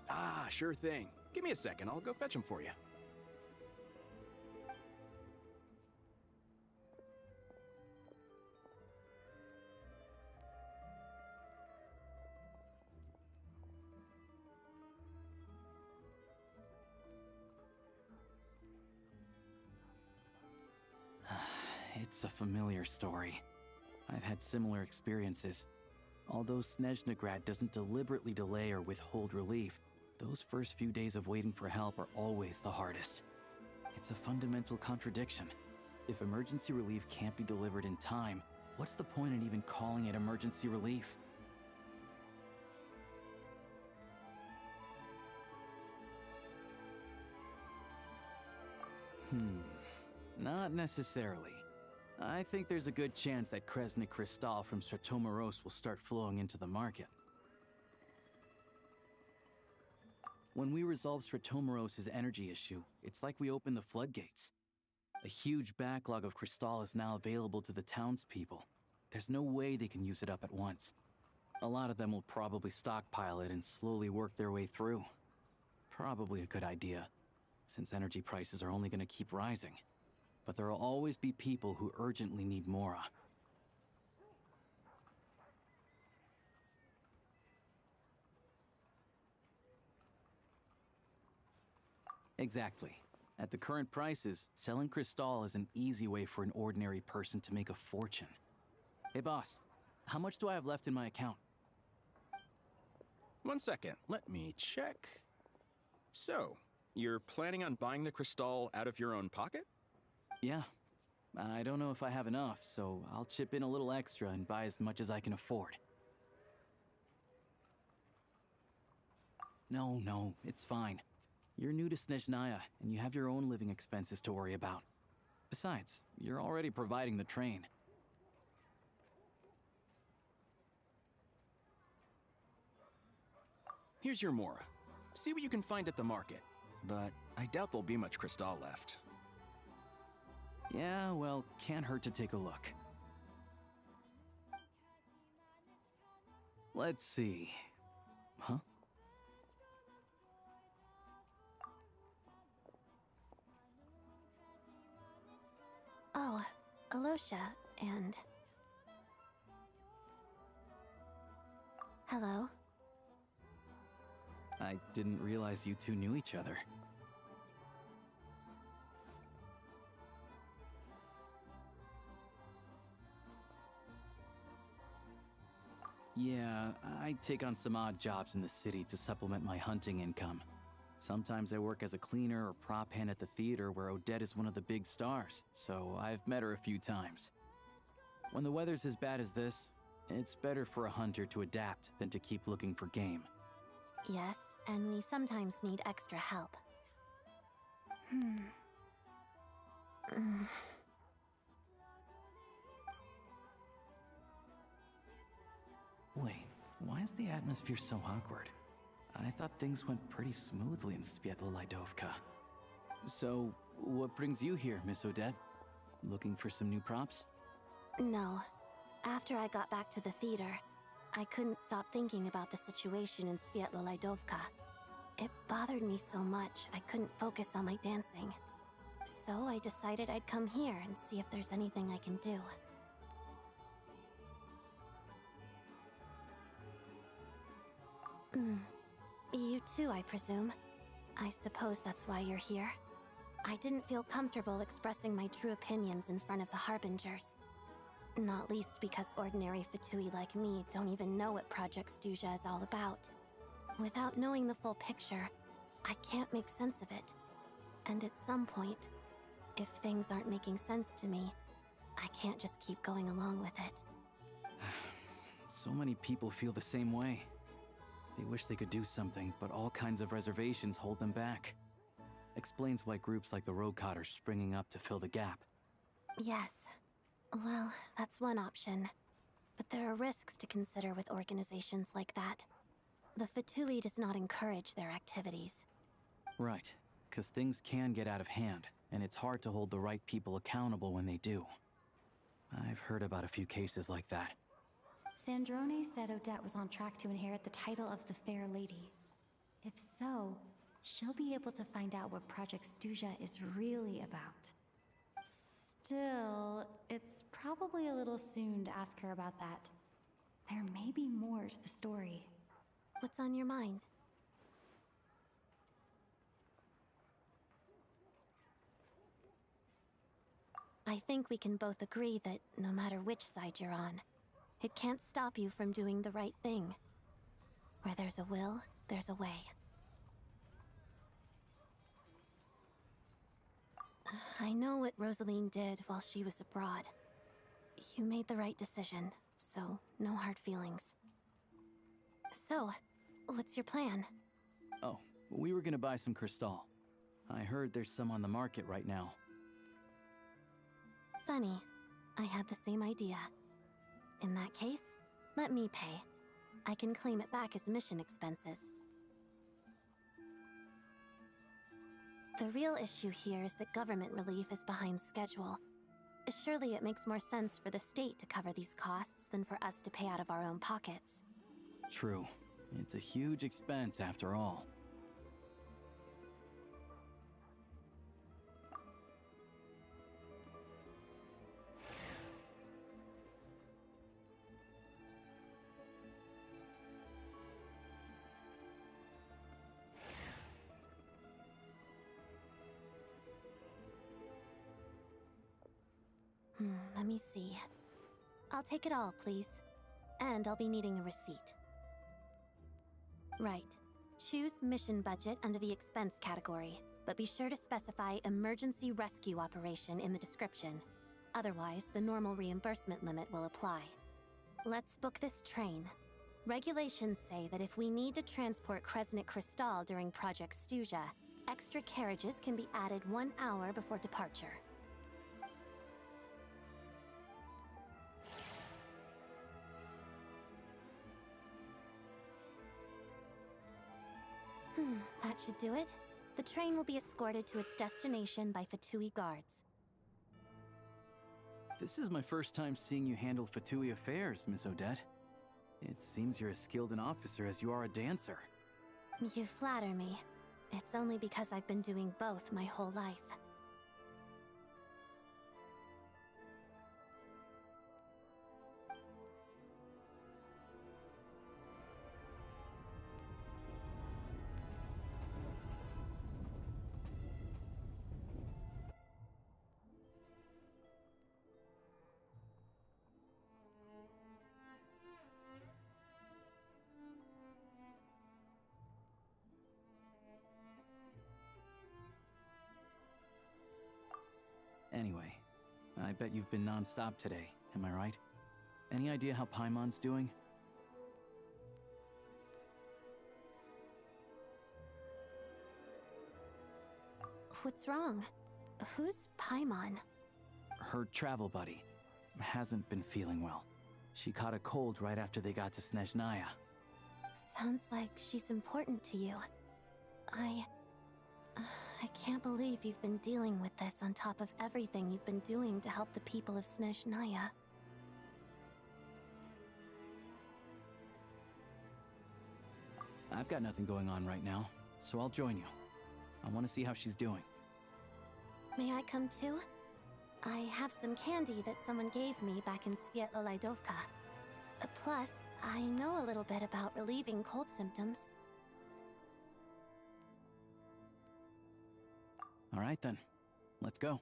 Speaker 9: Ah, sure thing. Give me a second. I'll go fetch them for you.
Speaker 10: It's a familiar story. I've had similar experiences. Although Snezhnaya doesn't deliberately delay or withhold relief, those first few days of waiting for help are always the hardest. It's a fundamental contradiction. If emergency relief can't be delivered in time, what's the point in even calling it emergency relief? Not necessarily. I think there's a good chance that Kresny Crystal from Stratomeros will start flowing into the market. When we resolve Stratomeros' energy issue, it's like we open the floodgates. A huge backlog of crystal is now available to the townspeople. There's no way they can use it up at once. A lot of them will probably stockpile it and slowly work their way through. Probably a good idea, since energy prices are only going to keep rising. But there will always be people who urgently need Mora. Exactly. At the current prices, selling crystal is an easy way for an ordinary person to make a fortune. Hey boss, how much do I have left in my account?
Speaker 9: 1 second, let me check. So, you're planning on buying the crystal out of your own pocket?
Speaker 10: Yeah. I don't know if I have enough, so I'll chip in a little extra and buy as much as I can afford. No, it's fine. You're new to Snezhnaya, and you have your own living expenses to worry about. Besides, you're already providing the train.
Speaker 9: Here's your Mora. See what you can find at the market. But I doubt there'll be much crystal left.
Speaker 10: Yeah, well, can't hurt to take a look. Let's see. Huh?
Speaker 2: Oh, Alyosha, and... Hello?
Speaker 10: I didn't realize you two knew each other. Yeah, I take on some odd jobs in the city to supplement my hunting income. Sometimes I work as a cleaner or prop hand at the theater where Odette is one of the big stars, so I've met her a few times. When the weather's as bad as this, it's better for a hunter to adapt than to keep looking for game.
Speaker 2: Yes, and we sometimes need extra help.
Speaker 10: Wait, why is the atmosphere so awkward? I thought things went pretty smoothly in Svietlolaidovka. So, what brings you here, Miss Odette? Looking for some new props?
Speaker 2: No. After I got back to the theater, I couldn't stop thinking about the situation in Svietlolaidovka. It bothered me so much, I couldn't focus on my dancing. So I decided I'd come here and see if there's anything I can do. You too, I presume. I suppose that's why you're here. I didn't feel comfortable expressing my true opinions in front of the Harbingers. Not least because ordinary Fatui like me don't even know what Project Stuzha is all about. Without knowing the full picture, I can't make sense of it. And at some point, if things aren't making sense to me, I can't just keep going along with it.
Speaker 10: So many people feel the same way. They wish they could do something, but all kinds of reservations hold them back. Explains why groups like the Roadcott are springing up to fill the gap.
Speaker 2: Yes. Well, that's one option. But there are risks to consider with organizations like that. The Fatui does not encourage their activities.
Speaker 10: Right, because things can get out of hand, and it's hard to hold the right people accountable when they do. I've heard about a few cases like that.
Speaker 1: Sandrone said Odette was on track to inherit the title of the Fair Lady. If so, she'll be able to find out what Project Stuzha is really about. Still, it's probably a little soon to ask her about that. There may be more to the story.
Speaker 2: What's on your mind? I think we can both agree that no matter which side you're on, it can't stop you from doing the right thing. Where there's a will, there's a way. I know what Rosaline did while she was abroad. You made the right decision, so no hard feelings. So, what's your plan?
Speaker 10: Oh, we were gonna buy some crystal. I heard there's some on the market right now.
Speaker 2: Funny. I had the same idea. In that case, let me pay. I can claim it back as mission expenses. The real issue here is that government relief is behind schedule. Surely it makes more sense for the state to cover these costs than for us to pay out of our own pockets.
Speaker 10: True. It's a huge expense after all.
Speaker 2: Let me see. I'll take it all, please. And I'll be needing a receipt. Right. Choose mission budget under the expense category, but be sure to specify emergency rescue operation in the description. Otherwise, the normal reimbursement limit will apply. Let's book this train. Regulations say that if we need to transport Kresnik Crystal during Project Stuja, extra carriages can be added 1 hour before departure. That should do it. The train will be escorted to its destination by Fatui guards.
Speaker 10: This is my first time seeing you handle Fatui affairs, Miss Odette. It seems you're as skilled an officer as you are a dancer.
Speaker 2: You flatter me. It's only because I've been doing both my whole life.
Speaker 10: Anyway, I bet you've been non-stop today, am I right? Any idea how Paimon's doing?
Speaker 2: What's wrong? Who's Paimon?
Speaker 10: Her travel buddy hasn't been feeling well. She caught a cold right after they got to Snezhnaya.
Speaker 2: Sounds like she's important to you. I can't believe you've been dealing with this on top of everything you've been doing to help the people of Snezhnaya.
Speaker 10: I've got nothing going on right now, so I'll join you. I want to see how she's doing.
Speaker 2: May I come too? I have some candy that someone gave me back in Svietlolaidovka. Plus, I know a little bit about relieving cold symptoms.
Speaker 10: All right then, let's go.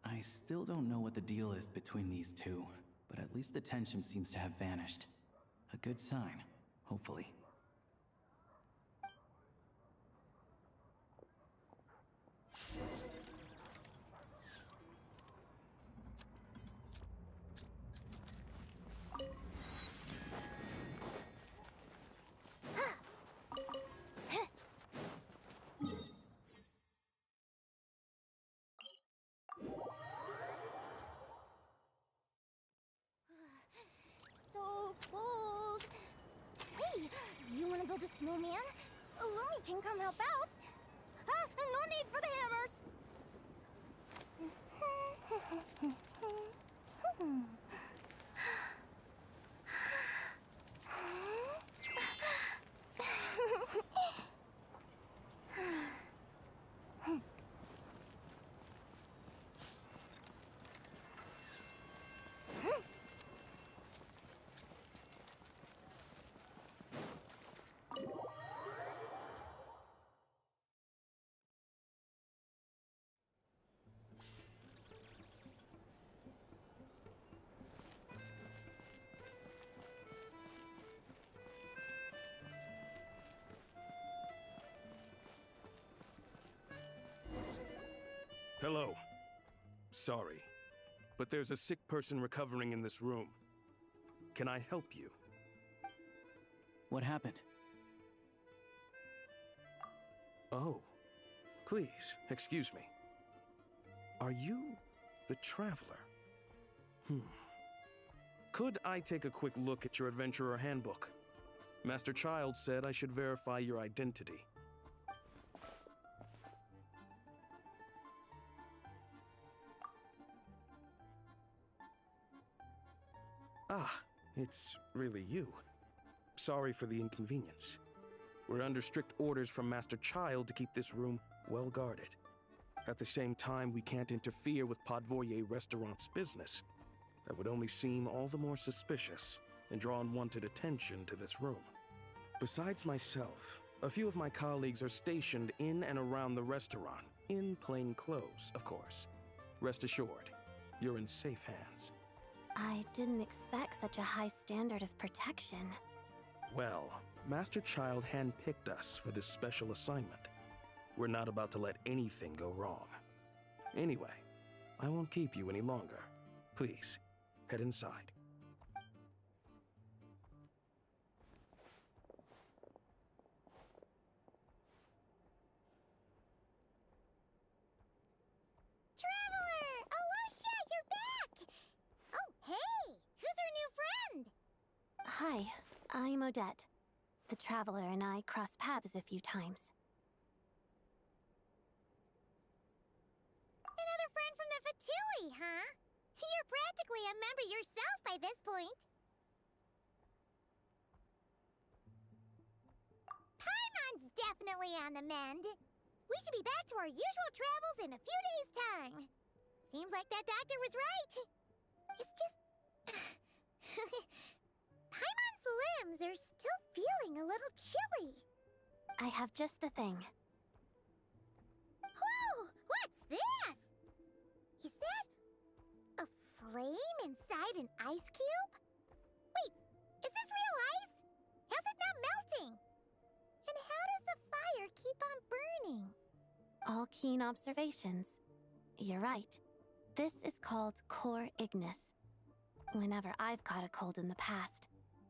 Speaker 10: I still don't know what the deal is between these two, but at least the tension seems to have vanished. A good sign, hopefully.
Speaker 5: So cold. Hey, you want to build a snowman? Lumi can come help out. No need for the hammers.
Speaker 11: Hello. Sorry, but there's a sick person recovering in this room. Can I help you?
Speaker 10: What happened?
Speaker 11: Oh, please, excuse me. Are you the Traveler? Could I take a quick look at your Adventurer Handbook? Master Child said I should verify your identity. Ah, it's really you. Sorry for the inconvenience. We're under strict orders from Master Child to keep this room well guarded. At the same time, we can't interfere with Podvoye Restaurant's business. That would only seem all the more suspicious and draw unwanted attention to this room. Besides myself, a few of my colleagues are stationed in and around the restaurant, in plain clothes, of course. Rest assured, you're in safe hands.
Speaker 2: I didn't expect such a high standard of protection.
Speaker 11: Well, Master Child handpicked us for this special assignment. We're not about to let anything go wrong. Anyway, I won't keep you any longer. Please, head inside.
Speaker 2: Traveler! Alyosha, you're back! Oh, hey! Who's our new friend? Hi, I'm Odette. The Traveler and I crossed paths a few times. Another friend from the Fatui, huh? You're practically a member yourself by this point. Paimon's definitely on the mend. We should be back to our usual travels in a few days' time. Seems like that doctor was right. It's just... Paimon's limbs are still feeling a little chilly. I have just the thing. Whoa! What's this? Is that a flame inside an ice cube? Wait, is this real ice? How's it not melting? And how does the fire keep on burning? All keen observations. You're right. This is called core ignis. Whenever I've caught a cold in the past,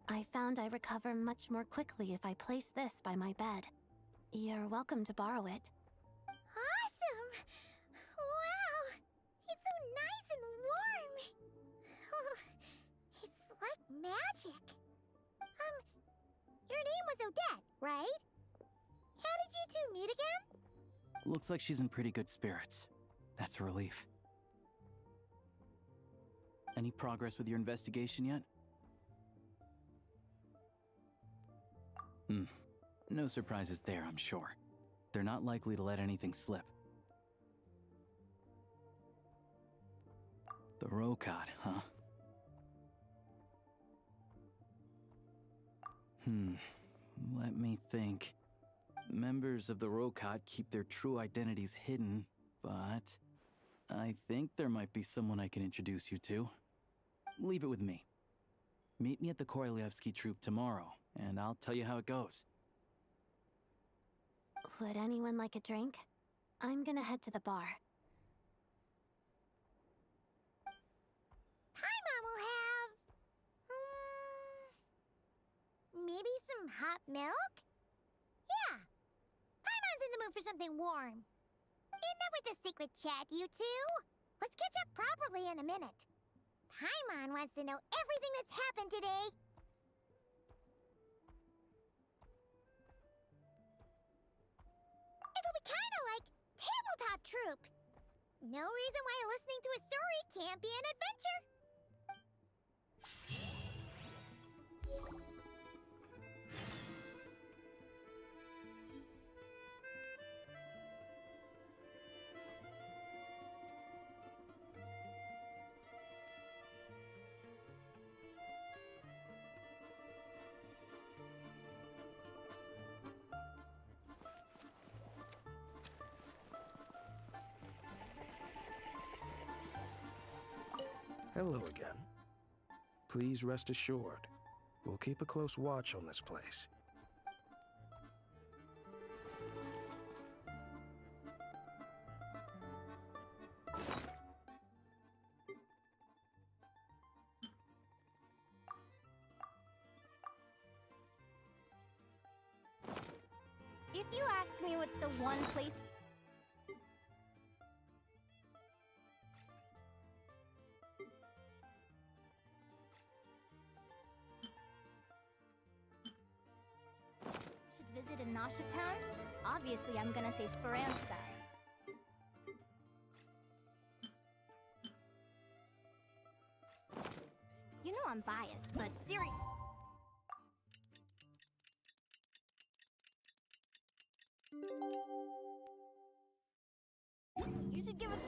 Speaker 2: I found I recover much more quickly if I place this by my bed. You're welcome to borrow it. Awesome! Wow! It's so nice and warm! Oh, it's like magic. Your name was Odette, right? How did you two meet again?
Speaker 10: Looks like she's in pretty good spirits. That's a relief. Any progress with your investigation yet? No surprises there, I'm sure. They're not likely to let anything slip. The Rokad, huh? Let me think. Members of the Rokad keep their true identities hidden, but I think there might be someone I can introduce you to. Leave it with me. Meet me at the Korolievsky troop tomorrow, and I'll tell you how it goes.
Speaker 2: Would anyone like a drink? I'm gonna head to the bar. Paimon will have... maybe some hot milk? Yeah. Paimon's in the mood for something warm. Enough with the secret chat, you two. Let's catch up properly in a minute. Paimon wants to know everything that's happened today. It'll be kinda like tabletop troop. No reason why listening to a story can't be an adventure.
Speaker 11: Hello again. Please rest assured, we'll keep a close watch on this place.
Speaker 6: If you ask me what's the one place... should visit a Nasha town, obviously I'm gonna say Speranza. You know I'm biased, but seriously... You should give it...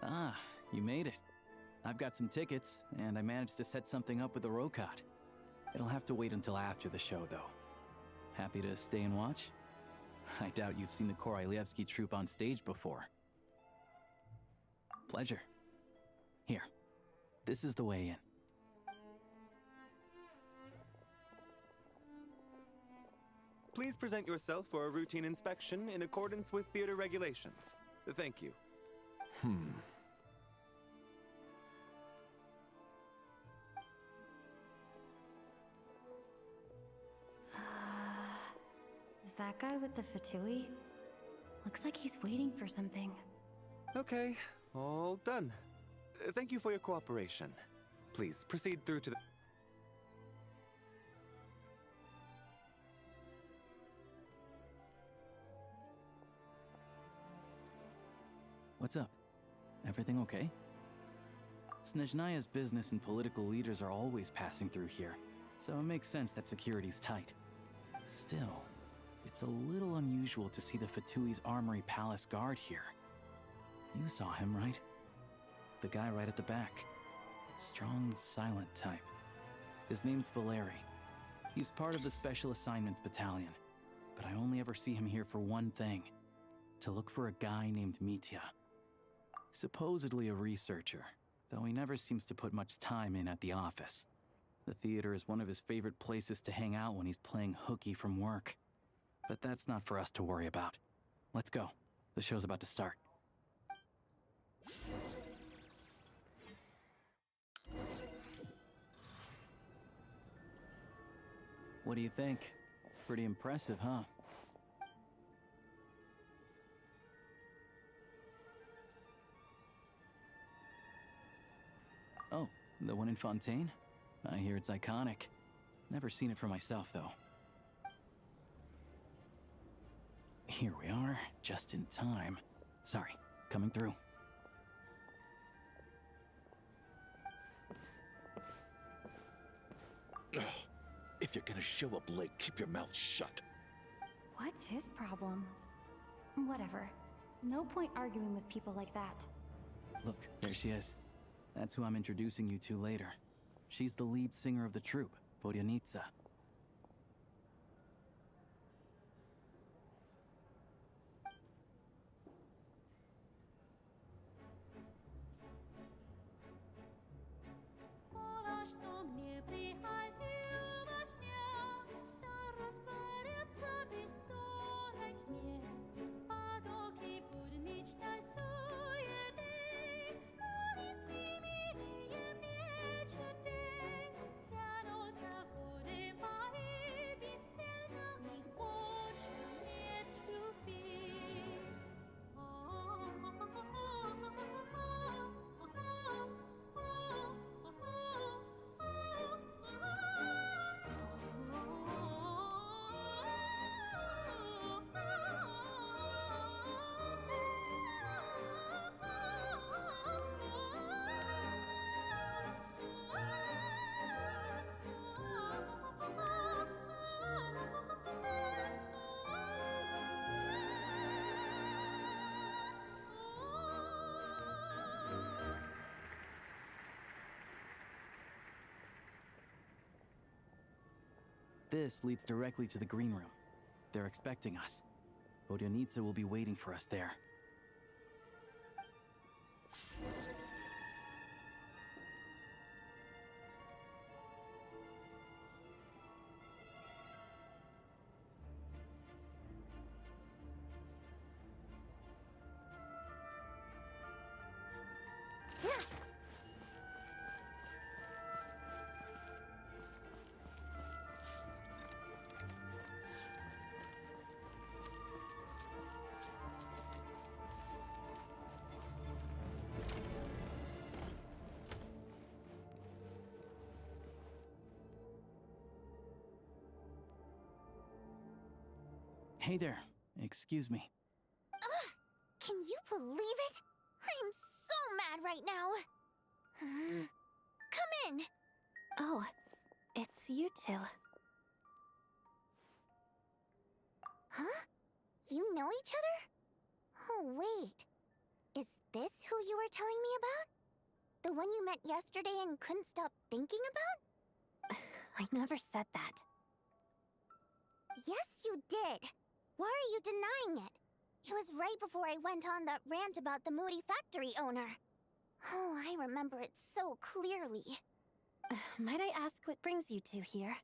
Speaker 10: Ah, you made it. I've got some tickets, and I managed to set something up with the Rokot. It'll have to wait until after the show, though. Happy to stay and watch? I doubt you've seen the Korolyevsky troupe on stage before. Pleasure. Here, this is the way in.
Speaker 12: Please present yourself for a routine inspection in accordance with theater regulations. Thank you.
Speaker 1: that guy with the fatui? Looks like he's waiting for something.
Speaker 12: Okay, all done. Thank you for your cooperation. Please proceed through to the...
Speaker 10: What's up? Everything okay? Snezhnaya's business and political leaders are always passing through here, so it makes sense that security's tight. Still, it's a little unusual to see the Fatui's Armory Palace guard here. You saw him, right? The guy right at the back. Strong, silent type. His name's Valeri. He's part of the Special Assignments Battalion, but I only ever see him here for one thing. To look for a guy named Mitya. Supposedly a researcher, though he never seems to put much time in at the office. The theater is one of his favorite places to hang out when he's playing hooky from work. But that's not for us to worry about. Let's go. The show's about to start. What do you think? Pretty impressive, huh? Oh, the one in Fontaine? I hear it's iconic. Never seen it for myself, though. Here we are, just in time. Sorry, coming through.
Speaker 13: Ugh. If you're gonna show up late, keep your mouth shut.
Speaker 1: What's his problem? Whatever. No point arguing with people like that.
Speaker 10: Look, there she is. That's who I'm introducing you to later. She's the lead singer of the troupe, Vodyanitsa. This leads directly to the green room. They're expecting us. Vodyanitsa will be waiting for us there. Hey there. Excuse me.
Speaker 2: Ugh! Can you believe it? I am so mad right now. Come in. Oh, it's you two. Huh? You know each other? Oh, wait. Is this who you were telling me about? The one you met yesterday and couldn't stop thinking about? I never said that. Yes, you did. Why are you denying it? It was right before I went on that rant about the moody factory owner. Oh, I remember it so clearly. Might I ask what brings you two here?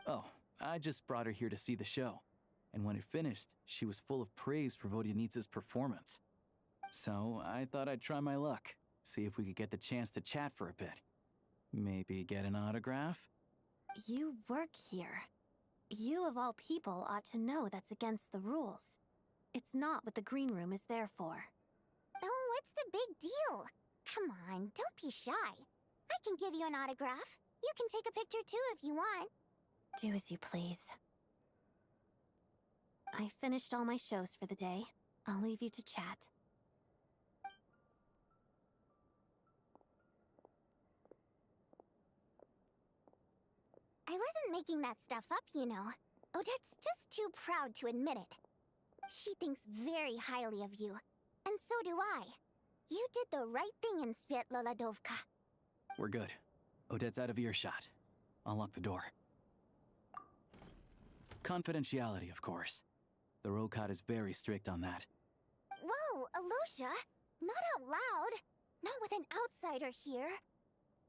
Speaker 10: Oh, I just brought her here to see the show. And when it finished, she was full of praise for Vodyanitsa's performance. So I thought I'd try my luck, see if we could get the chance to chat for a bit. Maybe get an autograph?
Speaker 2: You work here. You of all people ought to know that's against the rules. It's not what the green room is there for.
Speaker 14: Oh, what's the big deal? Come on, don't be shy. I can give you an autograph. You can take a picture too if you want.
Speaker 2: Do as you please. I finished all my shows for the day. I'll leave you to chat.
Speaker 14: I wasn't making that stuff up, you know. Odette's just too proud to admit it. She thinks very highly of you, and so do I. You did the right thing in Svietloladovka.
Speaker 10: We're good. Odette's out of earshot. I'll lock the door. Confidentiality, of course. The Rokot is very strict on that.
Speaker 14: Whoa, Alyosha! Not out loud! Not with an outsider here!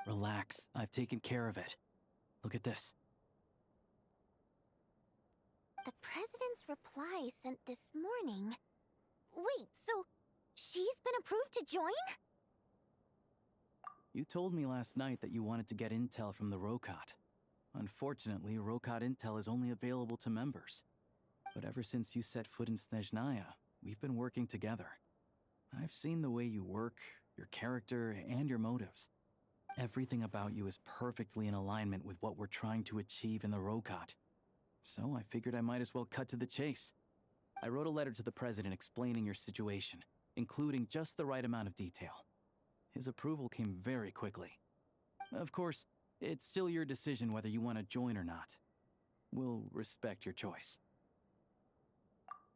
Speaker 10: Relax, I've taken care of it. Look at this.
Speaker 14: The President's reply sent this morning. Wait, so she's been approved to join?
Speaker 10: You told me last night that you wanted to get intel from the Rokot. Unfortunately, Rokot intel is only available to members. But ever since you set foot in Snezhnaya, we've been working together. I've seen the way you work, your character, and your motives. Everything about you is perfectly in alignment with what we're trying to achieve in the Rokot. So I figured I might as well cut to the chase. I wrote a letter to the President explaining your situation, including just the right amount of detail. His approval came very quickly. Of course, it's still your decision whether you want to join or not. We'll respect your choice.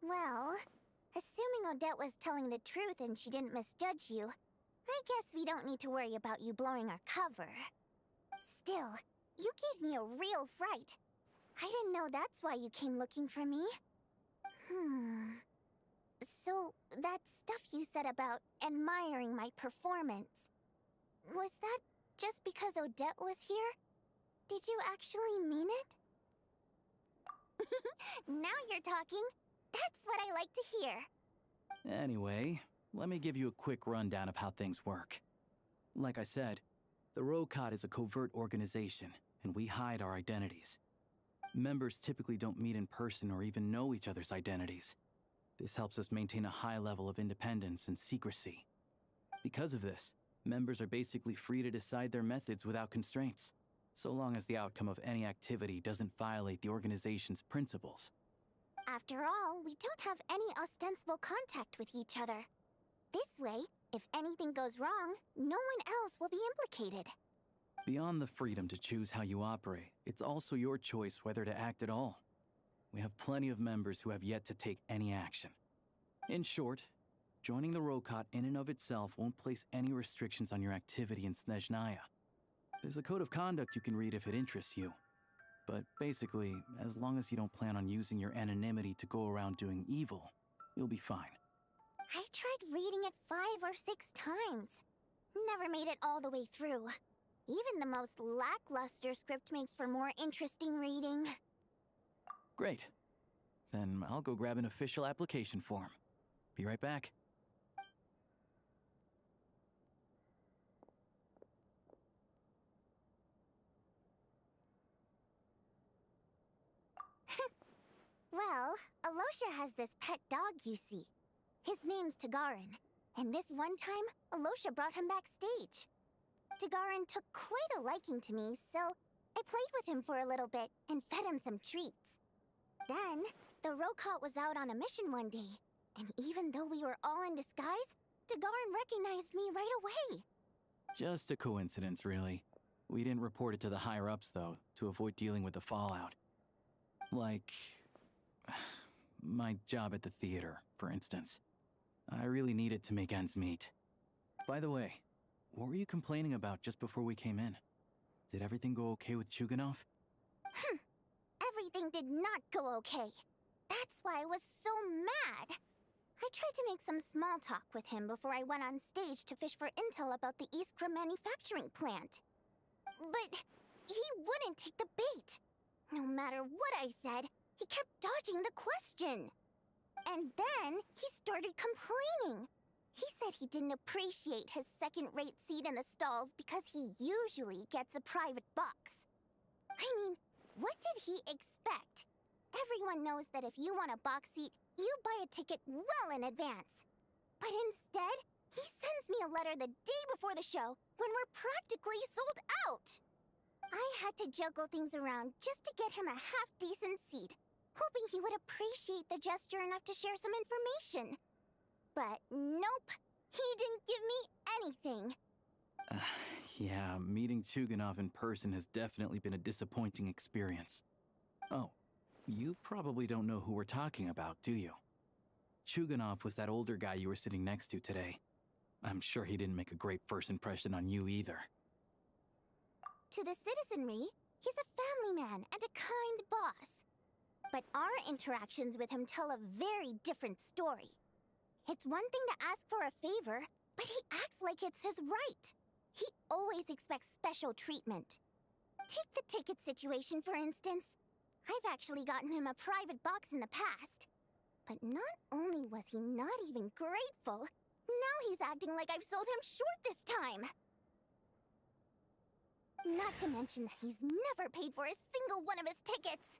Speaker 14: Well, assuming Odette was telling the truth and she didn't misjudge you, I guess we don't need to worry about you blowing our cover. Still, you gave me a real fright. I didn't know that's why you came looking for me. So, that stuff you said about admiring my performance, was that just because Odette was here? Did you actually mean it? Now you're talking. That's what I like to hear.
Speaker 10: Anyway, let me give you a quick rundown of how things work. Like I said, the Rokot is a covert organization, and we hide our identities. Members typically don't meet in person or even know each other's identities. This helps us maintain a high level of independence and secrecy. Because of this, members are basically free to decide their methods without constraints, so long as the outcome of any activity doesn't violate the organization's principles.
Speaker 14: After all, we don't have any ostensible contact with each other. This way, if anything goes wrong, no one else will be implicated.
Speaker 10: Beyond the freedom to choose how you operate, it's also your choice whether to act at all. We have plenty of members who have yet to take any action. In short, joining the Rokot in and of itself won't place any restrictions on your activity in Snezhnaya. There's a code of conduct you can read if it interests you. But basically, as long as you don't plan on using your anonymity to go around doing evil, you'll be fine.
Speaker 14: I tried reading it 5 or 6 times. Never made it all the way through. Even the most lackluster script makes for more interesting reading.
Speaker 10: Great. Then I'll go grab an official application form. Be right back.
Speaker 14: Well, Alyosha has this pet dog, you see. His name's Tagarin, and this one time, Alyosha brought him backstage. Tagarin took quite a liking to me, so I played with him for a little bit and fed him some treats. Then, the Rokot was out on a mission one day, and even though we were all in disguise, Tagarin recognized me right away.
Speaker 10: Just a coincidence, really. We didn't report it to the higher-ups, though, to avoid dealing with the fallout. Like my job at the theater, for instance. I really need it to make ends meet. By the way, what were you complaining about just before we came in? Did everything go okay with Chuganov?
Speaker 14: Everything did not go okay. That's why I was so mad. I tried to make some small talk with him before I went on stage to fish for intel about the Iskra manufacturing plant. But he wouldn't take the bait. No matter what I said, he kept dodging the question. And then he started complaining. He said he didn't appreciate his second-rate seat in the stalls because he usually gets a private box. I mean, what did he expect? Everyone knows that if you want a box seat, you buy a ticket well in advance. But instead, he sends me a letter the day before the show when we're practically sold out. I had to juggle things around just to get him a half-decent seat, hoping he would appreciate the gesture enough to share some information. But nope, he didn't give me anything.
Speaker 10: Yeah, meeting Chuganov in person has definitely been a disappointing experience. Oh, you probably don't know who we're talking about, do you? Chuganov was that older guy you were sitting next to today. I'm sure he didn't make a great first impression on you either.
Speaker 14: To the citizenry, he's a family man and a kind boss. But our interactions with him tell a very different story. It's one thing to ask for a favor, but he acts like it's his right. He always expects special treatment. Take the ticket situation, for instance. I've actually gotten him a private box in the past. But not only was he not even grateful, now he's acting like I've sold him short this time. Not to mention that he's never paid for a single one of his tickets.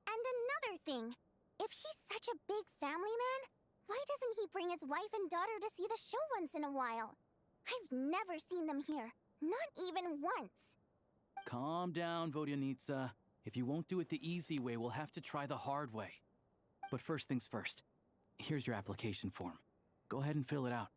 Speaker 14: And another thing, if he's such a big family man, why doesn't he bring his wife and daughter to see the show once in a while? I've never seen them here, not even once.
Speaker 10: Calm down, Vodyanitsa. If you won't do it the easy way, we'll have to try the hard way. But first things first. Here's your application form. Go ahead and fill it out.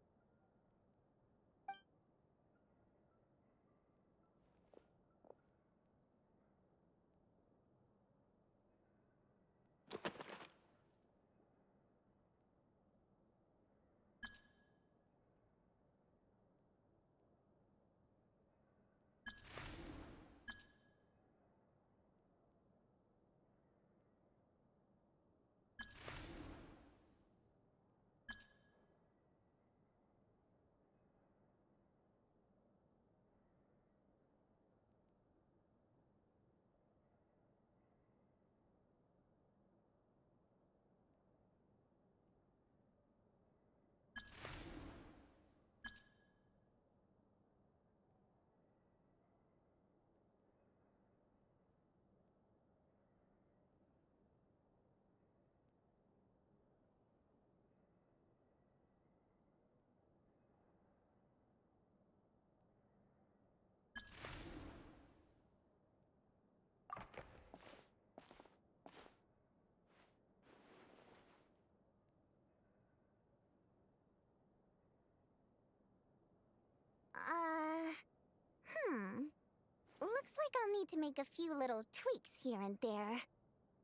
Speaker 14: Looks like I'll need to make a few little tweaks here and there.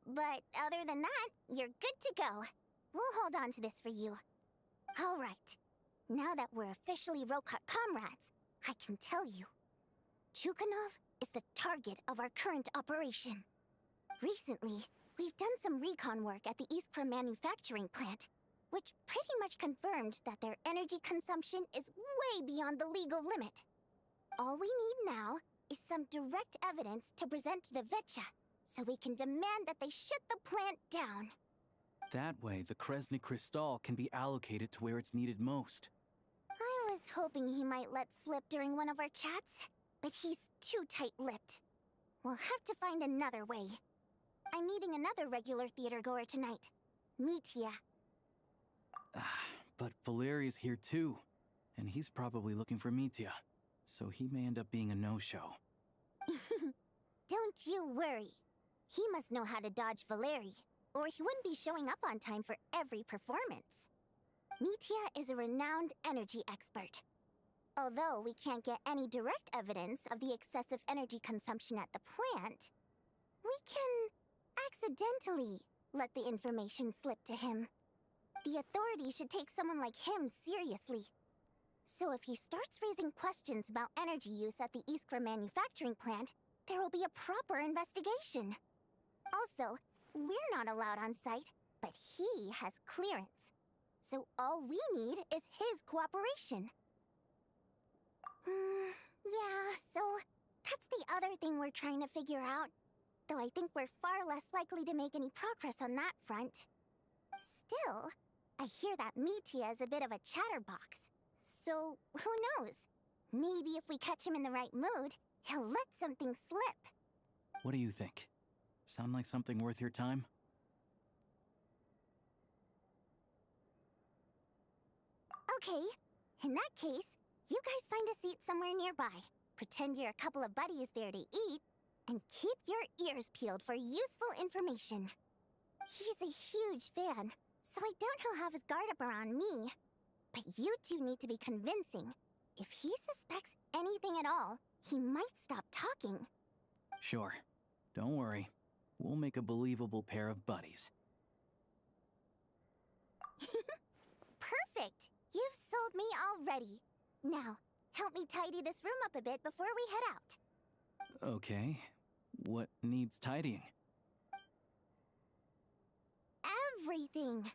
Speaker 14: But other than that, you're good to go. We'll hold on to this for you. All right. Now that we're officially Rokart comrades, I can tell you. Chuganov is the target of our current operation. Recently, we've done some recon work at the Iskra manufacturing plant, which pretty much confirmed that their energy consumption is way beyond the legal limit. All we need now is some direct evidence to present to the Vetcha, so we can demand that they shut the plant down.
Speaker 10: That way, the Kresny Crystal can be allocated to where it's needed most.
Speaker 14: I was hoping he might let slip during one of our chats, but he's too tight-lipped. We'll have to find another way. I'm meeting another regular theater-goer tonight, Mitya.
Speaker 10: But Valeria's here too, and he's probably looking for Mitya, so he may end up being a no-show.
Speaker 14: Don't you worry. He must know how to dodge Valeri, or he wouldn't be showing up on time for every performance. Mitya is a renowned energy expert. Although we can't get any direct evidence of the excessive energy consumption at the plant, we can accidentally let the information slip to him. The authorities should take someone like him seriously. So if he starts raising questions about energy use at the Iskra manufacturing plant, there will be a proper investigation. Also, we're not allowed on site, but he has clearance. So all we need is his cooperation. Yeah, so that's the other thing we're trying to figure out. Though I think we're far less likely to make any progress on that front. Still, I hear that Mitya is a bit of a chatterbox. So, who knows? Maybe if we catch him in the right mood, he'll let something slip.
Speaker 10: What do you think? Sound like something worth your time?
Speaker 14: Okay, in that case, you guys find a seat somewhere nearby. Pretend you're a couple of buddies there to eat, and keep your ears peeled for useful information. He's a huge fan, so I doubt he'll have his guard up around me. But you two need to be convincing. If he suspects anything at all, he might stop talking.
Speaker 10: Sure. Don't worry. We'll make a believable pair of buddies.
Speaker 14: Perfect! You've sold me already. Now, help me tidy this room up a bit before we head out.
Speaker 10: Okay. What needs tidying?
Speaker 14: Everything!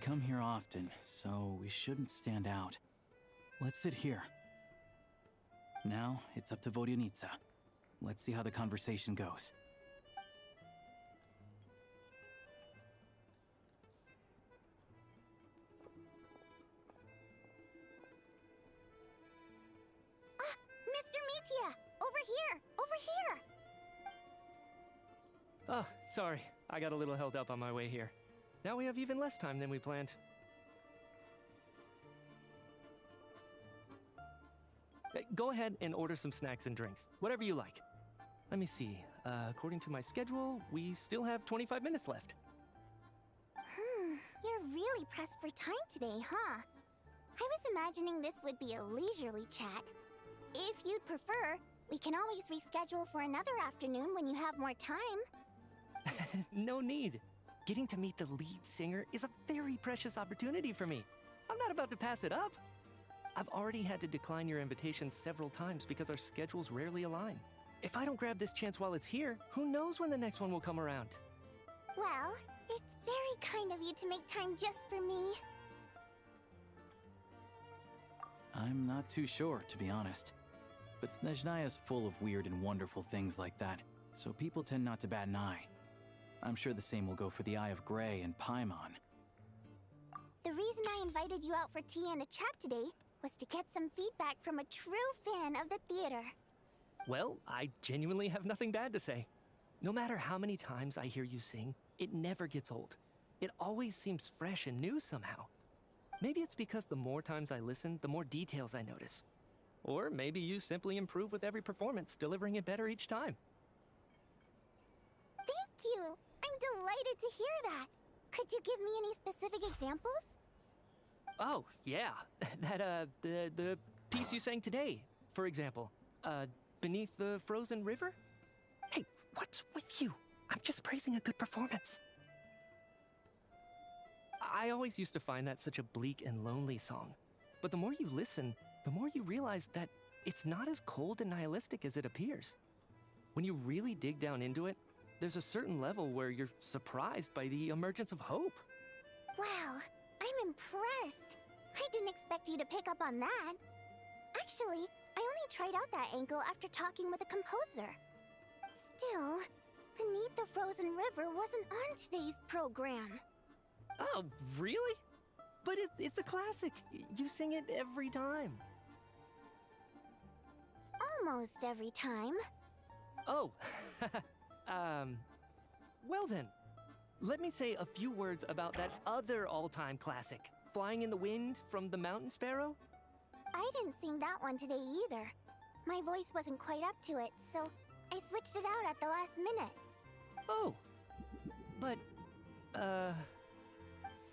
Speaker 10: come here often, so we shouldn't stand out. Let's sit here. Now, it's up to Vodyanitsa. Let's see how the conversation goes.
Speaker 14: Mr. Metia! Over here! Over here!
Speaker 15: Oh, sorry. I got a little held up on my way here. Now we have even less time than we planned. Go ahead and order some snacks and drinks. Whatever you like. Let me see. According to my schedule, we still have 25 minutes left.
Speaker 14: You're really pressed for time today, huh? I was imagining this would be a leisurely chat. If you'd prefer, we can always reschedule for another afternoon when you have more time.
Speaker 15: No need. Getting to meet the lead singer is a very precious opportunity for me. I'm not about to pass it up. I've already had to decline your invitation several times because our schedules rarely align. If I don't grab this chance while it's here, who knows when the next one will come around?
Speaker 14: Well, it's very kind of you to make time just for me.
Speaker 10: I'm not too sure, to be honest. But Snezhnaya's full of weird and wonderful things like that, so people tend not to bat an eye. I'm sure the same will go for the Eye of Grey and Paimon.
Speaker 14: The reason I invited you out for tea and a chat today was to get some feedback from a true fan of the theater.
Speaker 15: Well, I genuinely have nothing bad to say. No matter how many times I hear you sing, it never gets old. It always seems fresh and new somehow. Maybe it's because the more times I listen, the more details I notice. Or maybe you simply improve with every performance, delivering it better each time.
Speaker 14: Thank you! I'm delighted to hear that. Could you give me any specific examples?
Speaker 15: Oh, yeah. The piece you sang today, for example. Beneath the Frozen River? Hey, what's with you? I'm just praising a good performance. I always used to find that such a bleak and lonely song. But the more you listen, the more you realize that it's not as cold and nihilistic as it appears. When you really dig down into it, there's a certain level where you're surprised by the emergence of hope.
Speaker 14: Wow, I'm impressed. I didn't expect you to pick up on that. Actually, I only tried out that angle after talking with a composer. Still, Beneath the Frozen River wasn't on today's program.
Speaker 15: Oh, really? But it's a classic. You sing it every time.
Speaker 14: Almost every time.
Speaker 15: Oh, well then. Let me say a few words about that other all-time classic, Flying in the Wind from the Mountain Sparrow.
Speaker 14: I didn't sing that one today either. My voice wasn't quite up to it, so I switched it out at the last minute.
Speaker 15: Oh, but,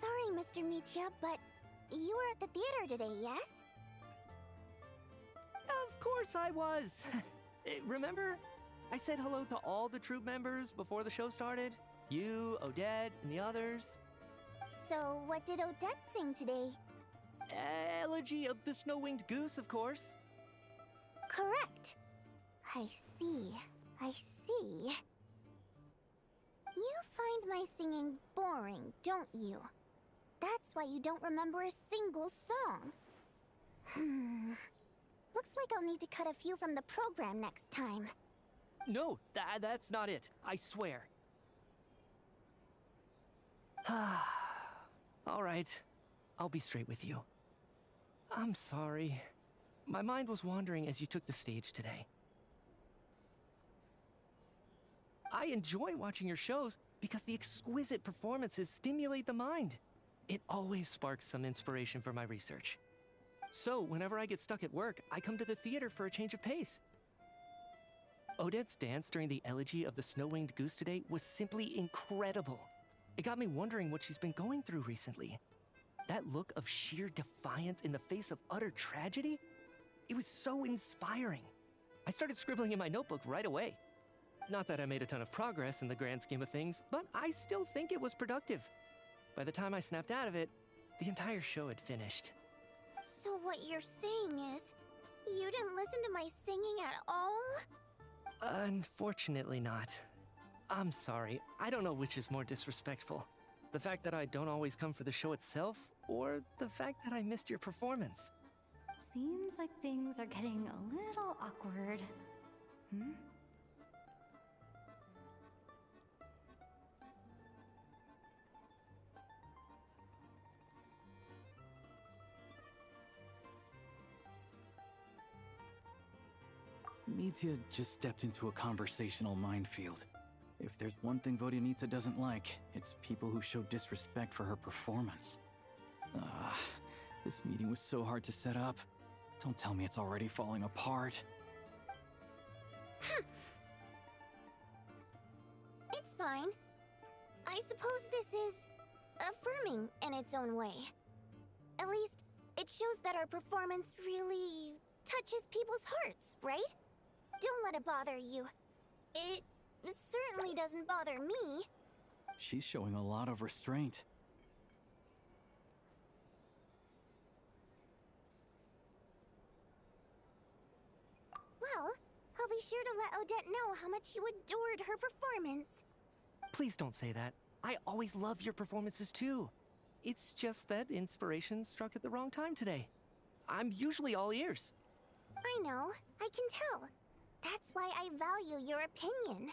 Speaker 14: Sorry, Mr. Mitya, but you were at the theater today, yes?
Speaker 15: Of course I was. Remember? I said hello to all the troupe members before the show started. You, Odette, and the others.
Speaker 14: So, what did Odette sing today?
Speaker 15: Elegy of the Snow-Winged Goose, of course.
Speaker 14: Correct. I see. I see. You find my singing boring, don't you? That's why you don't remember a single song. Looks like I'll need to cut a few from the program next time.
Speaker 15: No, that's not it. I swear. All right. I'll be straight with you. I'm sorry. My mind was wandering as you took the stage today. I enjoy watching your shows because the exquisite performances stimulate the mind. It always sparks some inspiration for my research. So, whenever I get stuck at work, I come to the theater for a change of pace. Odette's dance during the elegy of the Snow-Winged Goose today was simply incredible. It got me wondering what she's been going through recently. That look of sheer defiance in the face of utter tragedy? It was so inspiring. I started scribbling in my notebook right away. Not that I made a ton of progress in the grand scheme of things, but I still think it was productive. By the time I snapped out of it, the entire show had finished.
Speaker 14: So what you're saying is, you didn't listen to my singing at all?
Speaker 15: Unfortunately not. I'm sorry. I don't know which is more disrespectful. The fact that I don't always come for the show itself, or the fact that I missed your performance?
Speaker 1: Seems like things are getting a little awkward. Hmm?
Speaker 10: Nitya just stepped into a conversational minefield. If there's one thing Vodyanitsa doesn't like, it's people who show disrespect for her performance. This meeting was so hard to set up. Don't tell me it's already falling apart.
Speaker 14: It's fine. I suppose this is affirming in its own way. At least, it shows that our performance really touches people's hearts, right? Don't let it bother you. It certainly doesn't bother me.
Speaker 10: She's showing a lot of restraint.
Speaker 14: Well, I'll be sure to let Odette know how much you adored her performance.
Speaker 15: Please don't say that. I always love your performances too. It's just that inspiration struck at the wrong time today. I'm usually all ears.
Speaker 14: I know, I can tell. That's why I value your opinion.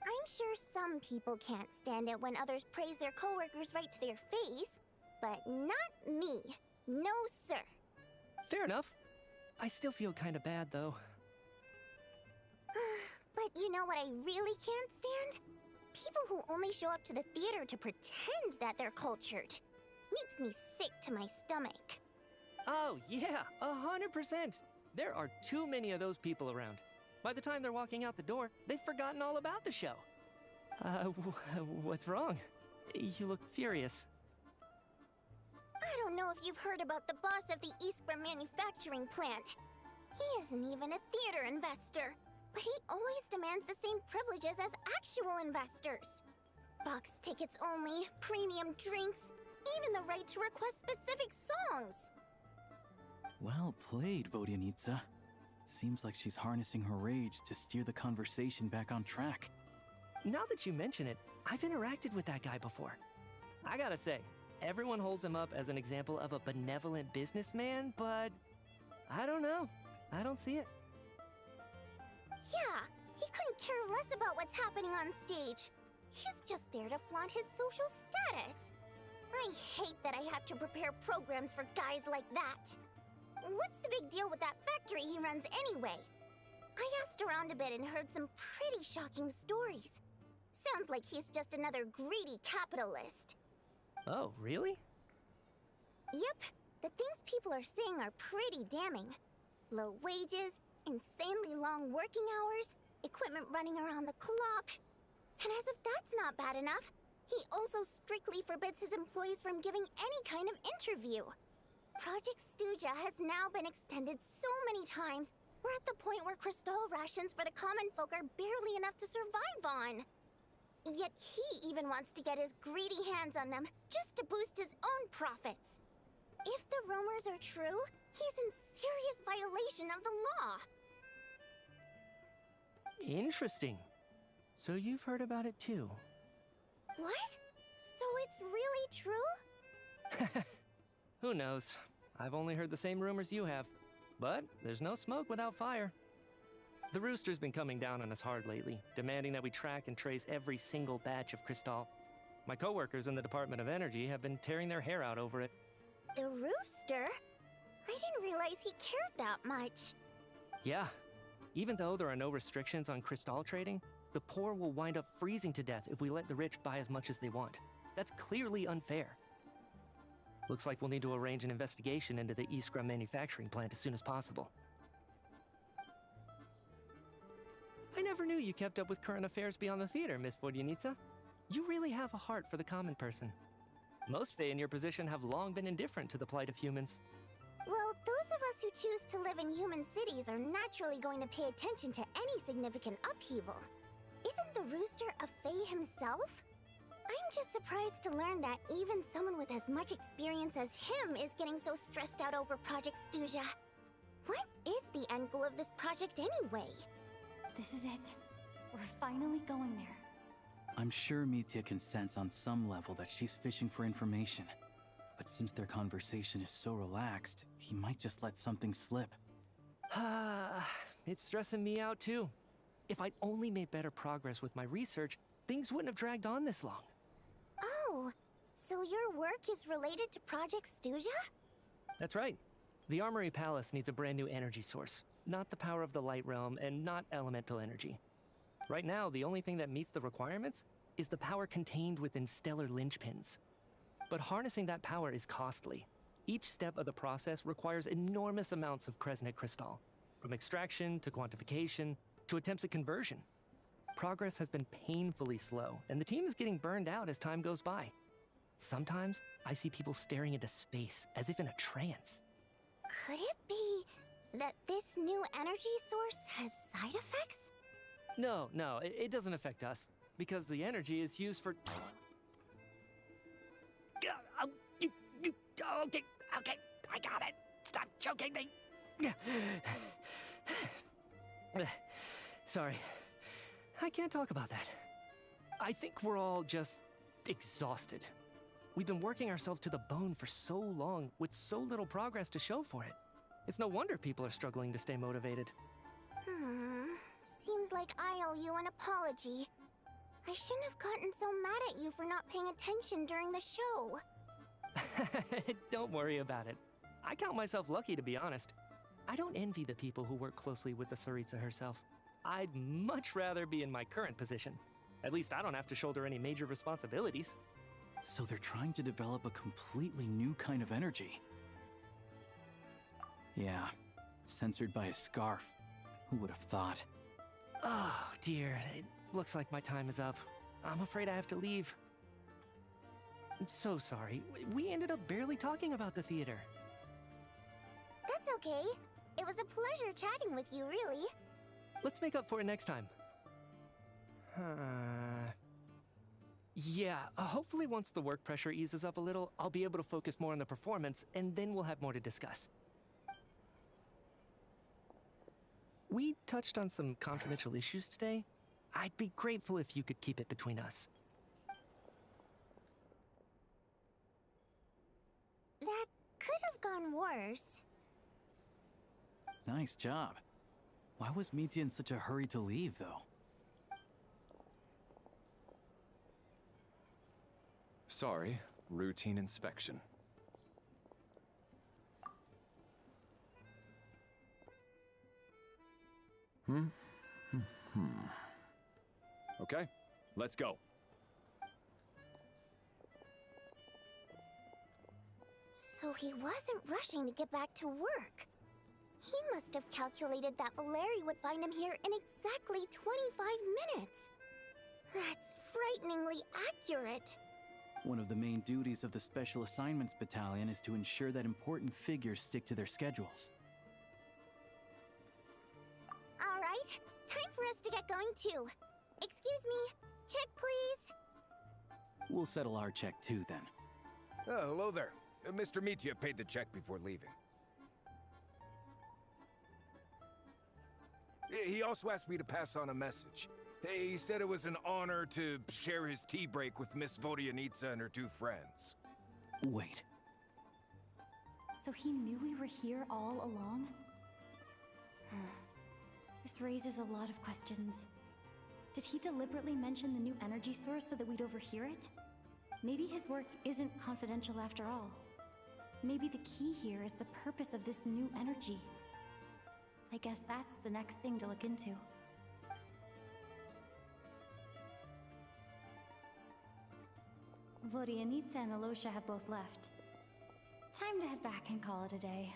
Speaker 14: I'm sure some people can't stand it when others praise their coworkers right to their face, but not me. No, sir.
Speaker 15: Fair enough. I still feel kinda bad though.
Speaker 14: But you know what I really can't stand? People who only show up to the theater to pretend that they're cultured. Makes me sick to my stomach.
Speaker 15: Oh yeah, 100%. There are too many of those people around. By the time they're walking out the door, they've forgotten all about the show. What's wrong? You look furious.
Speaker 14: I don't know if you've heard about the boss of the Iskra manufacturing plant. He isn't even a theater investor, but he always demands the same privileges as actual investors. Box tickets only, premium drinks, even the right to request specific songs.
Speaker 10: Well played, Vodyanitsa. Seems like she's harnessing her rage to steer the conversation back on track.
Speaker 15: Now that you mention it, I've interacted with that guy before. I gotta say, everyone holds him up as an example of a benevolent businessman, but I don't know. I don't see it.
Speaker 14: Yeah, he couldn't care less about what's happening on stage. He's just there to flaunt his social status. I hate that I have to prepare programs for guys like that. What's the big deal with that factory he runs anyway? I asked around a bit and heard some pretty shocking stories. Sounds like he's just another greedy capitalist.
Speaker 15: Oh, really?
Speaker 14: Yep, the things people are saying are pretty damning. Low wages, insanely long working hours, equipment running around the clock. And as if that's not bad enough, he also strictly forbids his employees from giving any kind of interview. Project Stuja has now been extended so many times, we're at the point where crystal rations for the common folk are barely enough to survive on. Yet he even wants to get his greedy hands on them just to boost his own profits. If the rumors are true, he's in serious violation of the law.
Speaker 15: Interesting. So you've heard about it too?
Speaker 14: What? So it's really true?
Speaker 15: Who knows? I've only heard the same rumors you have. But there's no smoke without fire. The Rooster's been coming down on us hard lately, demanding that we track and trace every single batch of Crystal. My coworkers in the Department of Energy have been tearing their hair out over it.
Speaker 14: The Rooster? I didn't realize he cared that much.
Speaker 15: Yeah. Even though there are no restrictions on Crystal trading, the poor will wind up freezing to death if we let the rich buy as much as they want. That's clearly unfair. Looks like we'll need to arrange an investigation into the Iskra manufacturing plant as soon as possible. I never knew you kept up with current affairs beyond the theater, Miss Vodyanitsa. You really have a heart for the common person. Most Fae in your position have long been indifferent to the plight of humans.
Speaker 14: Well, those of us who choose to live in human cities are naturally going to pay attention to any significant upheaval. Isn't the Rooster a Fae himself? I'm just surprised to learn that even someone with as much experience as him is getting so stressed out over Project Stuja. What is the end goal of this project anyway?
Speaker 1: This is it. We're finally going there.
Speaker 10: I'm sure Mitya can sense on some level that she's fishing for information. But since their conversation is so relaxed, he might just let something slip.
Speaker 15: It's stressing me out too. If I'd only made better progress with my research, things wouldn't have dragged on this long.
Speaker 14: Oh, so your work is related to Project Stuzha?
Speaker 15: That's right. The Armory Palace needs a brand new energy source. Not the power of the Light Realm, and not elemental energy. Right now, the only thing that meets the requirements is the power contained within stellar linchpins. But harnessing that power is costly. Each step of the process requires enormous amounts of Kresnet crystal, from extraction to quantification to attempts at conversion. Progress has been painfully slow, and the team is getting burned out as time goes by. Sometimes, I see people staring into space as if in a trance.
Speaker 14: Could it be that this new energy source has side effects?
Speaker 15: No, it doesn't affect us, because the energy is used for... Okay, I got it. Stop choking me. Sorry, I can't talk about that. I think we're all just exhausted. We've been working ourselves to the bone for so long with so little progress to show for it. It's no wonder people are struggling to stay motivated.
Speaker 14: Seems like I owe you an apology. I shouldn't have gotten so mad at you for not paying attention during the show.
Speaker 15: Don't worry about it. I count myself lucky, to be honest. I don't envy the people who work closely with the Tsaritsa herself. I'd much rather be in my current position. At least I don't have to shoulder any major responsibilities.
Speaker 10: So they're trying to develop a completely new kind of energy. Yeah, censored by a scarf. Who would have thought?
Speaker 15: Oh, dear. It looks like my time is up. I'm afraid I have to leave. I'm so sorry. We ended up barely talking about the theater.
Speaker 14: That's okay. It was a pleasure chatting with you, really.
Speaker 15: Let's make up for it next time. Yeah, hopefully once the work pressure eases up a little, I'll be able to focus more on the performance, and then we'll have more to discuss. We touched on some confidential issues today. I'd be grateful if you could keep it between us.
Speaker 14: That could have gone worse.
Speaker 10: Nice job. Why was Mitya in such a hurry to leave, though?
Speaker 12: Sorry, routine inspection. Okay, let's go.
Speaker 14: So he wasn't rushing to get back to work. He must have calculated that Valeri would find him here in exactly 25 minutes. That's frighteningly accurate.
Speaker 10: One of the main duties of the Special Assignments Battalion is to ensure that important figures stick to their schedules.
Speaker 14: All right, time for us to get going too. Excuse me, check please.
Speaker 10: We'll settle our check too, then.
Speaker 16: Oh, hello there. Mr. Mitya paid the check before leaving. He also asked me to pass on a message. He said it was an honor to share his tea break with Miss Vodyanitsa and her two friends.
Speaker 10: Wait.
Speaker 1: So he knew we were here all along? This raises a lot of questions. Did he deliberately mention the new energy source so that we'd overhear it? Maybe his work isn't confidential after all. Maybe the key here is the purpose of this new energy. I guess that's the next thing to look into. Vodyanitsa and Alyosha have both left. Time to head back and call it a day.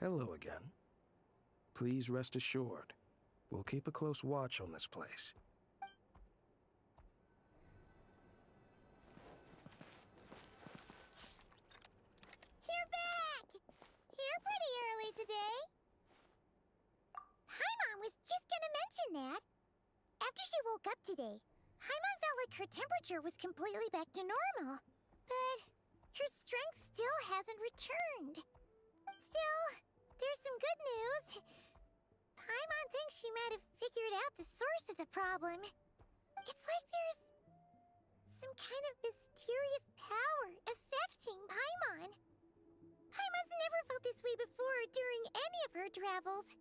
Speaker 11: Hello again. Please rest assured, we'll keep a close watch on this place.
Speaker 14: You're back! Here pretty early today. Paimon was just gonna mention that. After she woke up today, Paimon felt like her temperature was completely back to normal. But Her strength still hasn't returned. Still, there's some good news. Paimon thinks she might have figured out the source of the problem. It's like there's some kind of mysterious power affecting Paimon. Paimon's never felt this way before during any of her travels.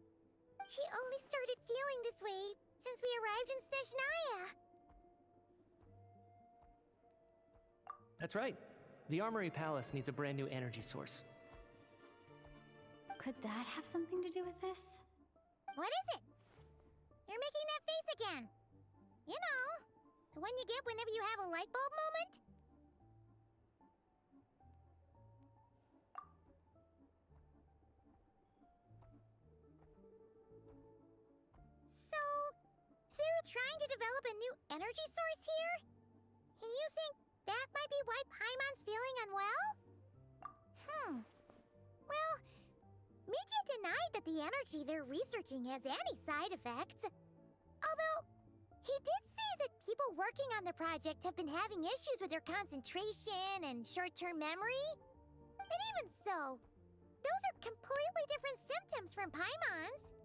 Speaker 14: She only started feeling this way since we arrived in Snezhnaya.
Speaker 15: That's right. The Armory Palace needs a brand new energy source.
Speaker 1: Could that have something to do with this?
Speaker 14: What is it? You're making that face again. You know, the one you get whenever you have a light bulb moment? So, they're trying to develop a new energy source here? And you think that might be why Paimon's feeling unwell? Well, Media denied that the energy they're researching has any side effects. Although, he did say that people working on the project have been having issues with their concentration and short-term memory. And even so, those are completely different symptoms from Paimon's.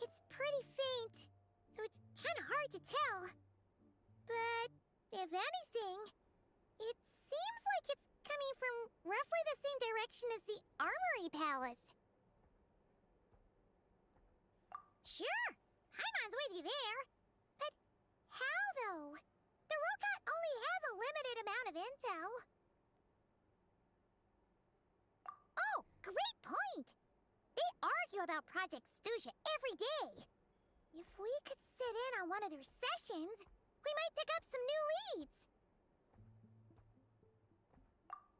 Speaker 14: It's pretty faint, so it's kind of hard to tell. But if anything, it seems like it's coming from roughly the same direction as the Armory Palace. Sure, Paimon's with you there. But how, though? The Rokot only has a limited amount of intel. Oh, great point! They argue about Project Stuja every day. If we could sit in on one of their sessions, we might pick up some new leads.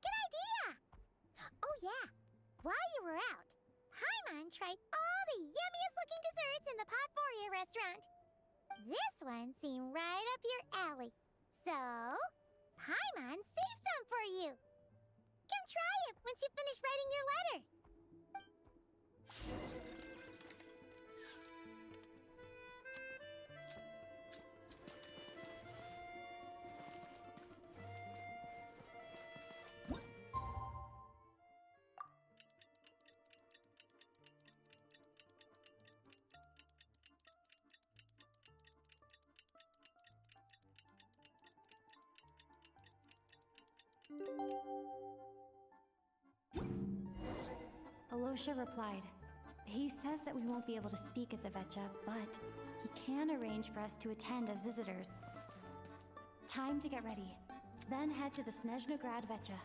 Speaker 14: Good idea! Oh yeah, while you were out, Paimon tried all the yummiest looking desserts in the Potpourri restaurant. This one seemed right up your alley. So, Paimon saved some for you. Come try it once you finish writing your letter.
Speaker 1: Alyosha replied. He says that we won't be able to speak at the Vetcha, but he can arrange for us to attend as visitors. Time to get ready. Then head to the Snezhnaya Vetcha.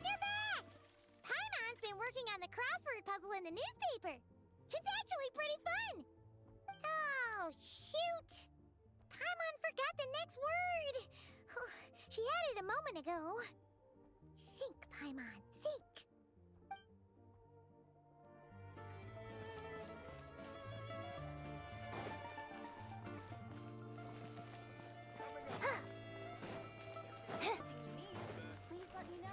Speaker 14: You're back! Paimon's been working on the crossword puzzle in the newspaper. It's actually pretty fun. Oh, shoot! Paimon forgot the next word. Oh, she had it a moment ago. Think, Paimon, think.
Speaker 1: Please let me know.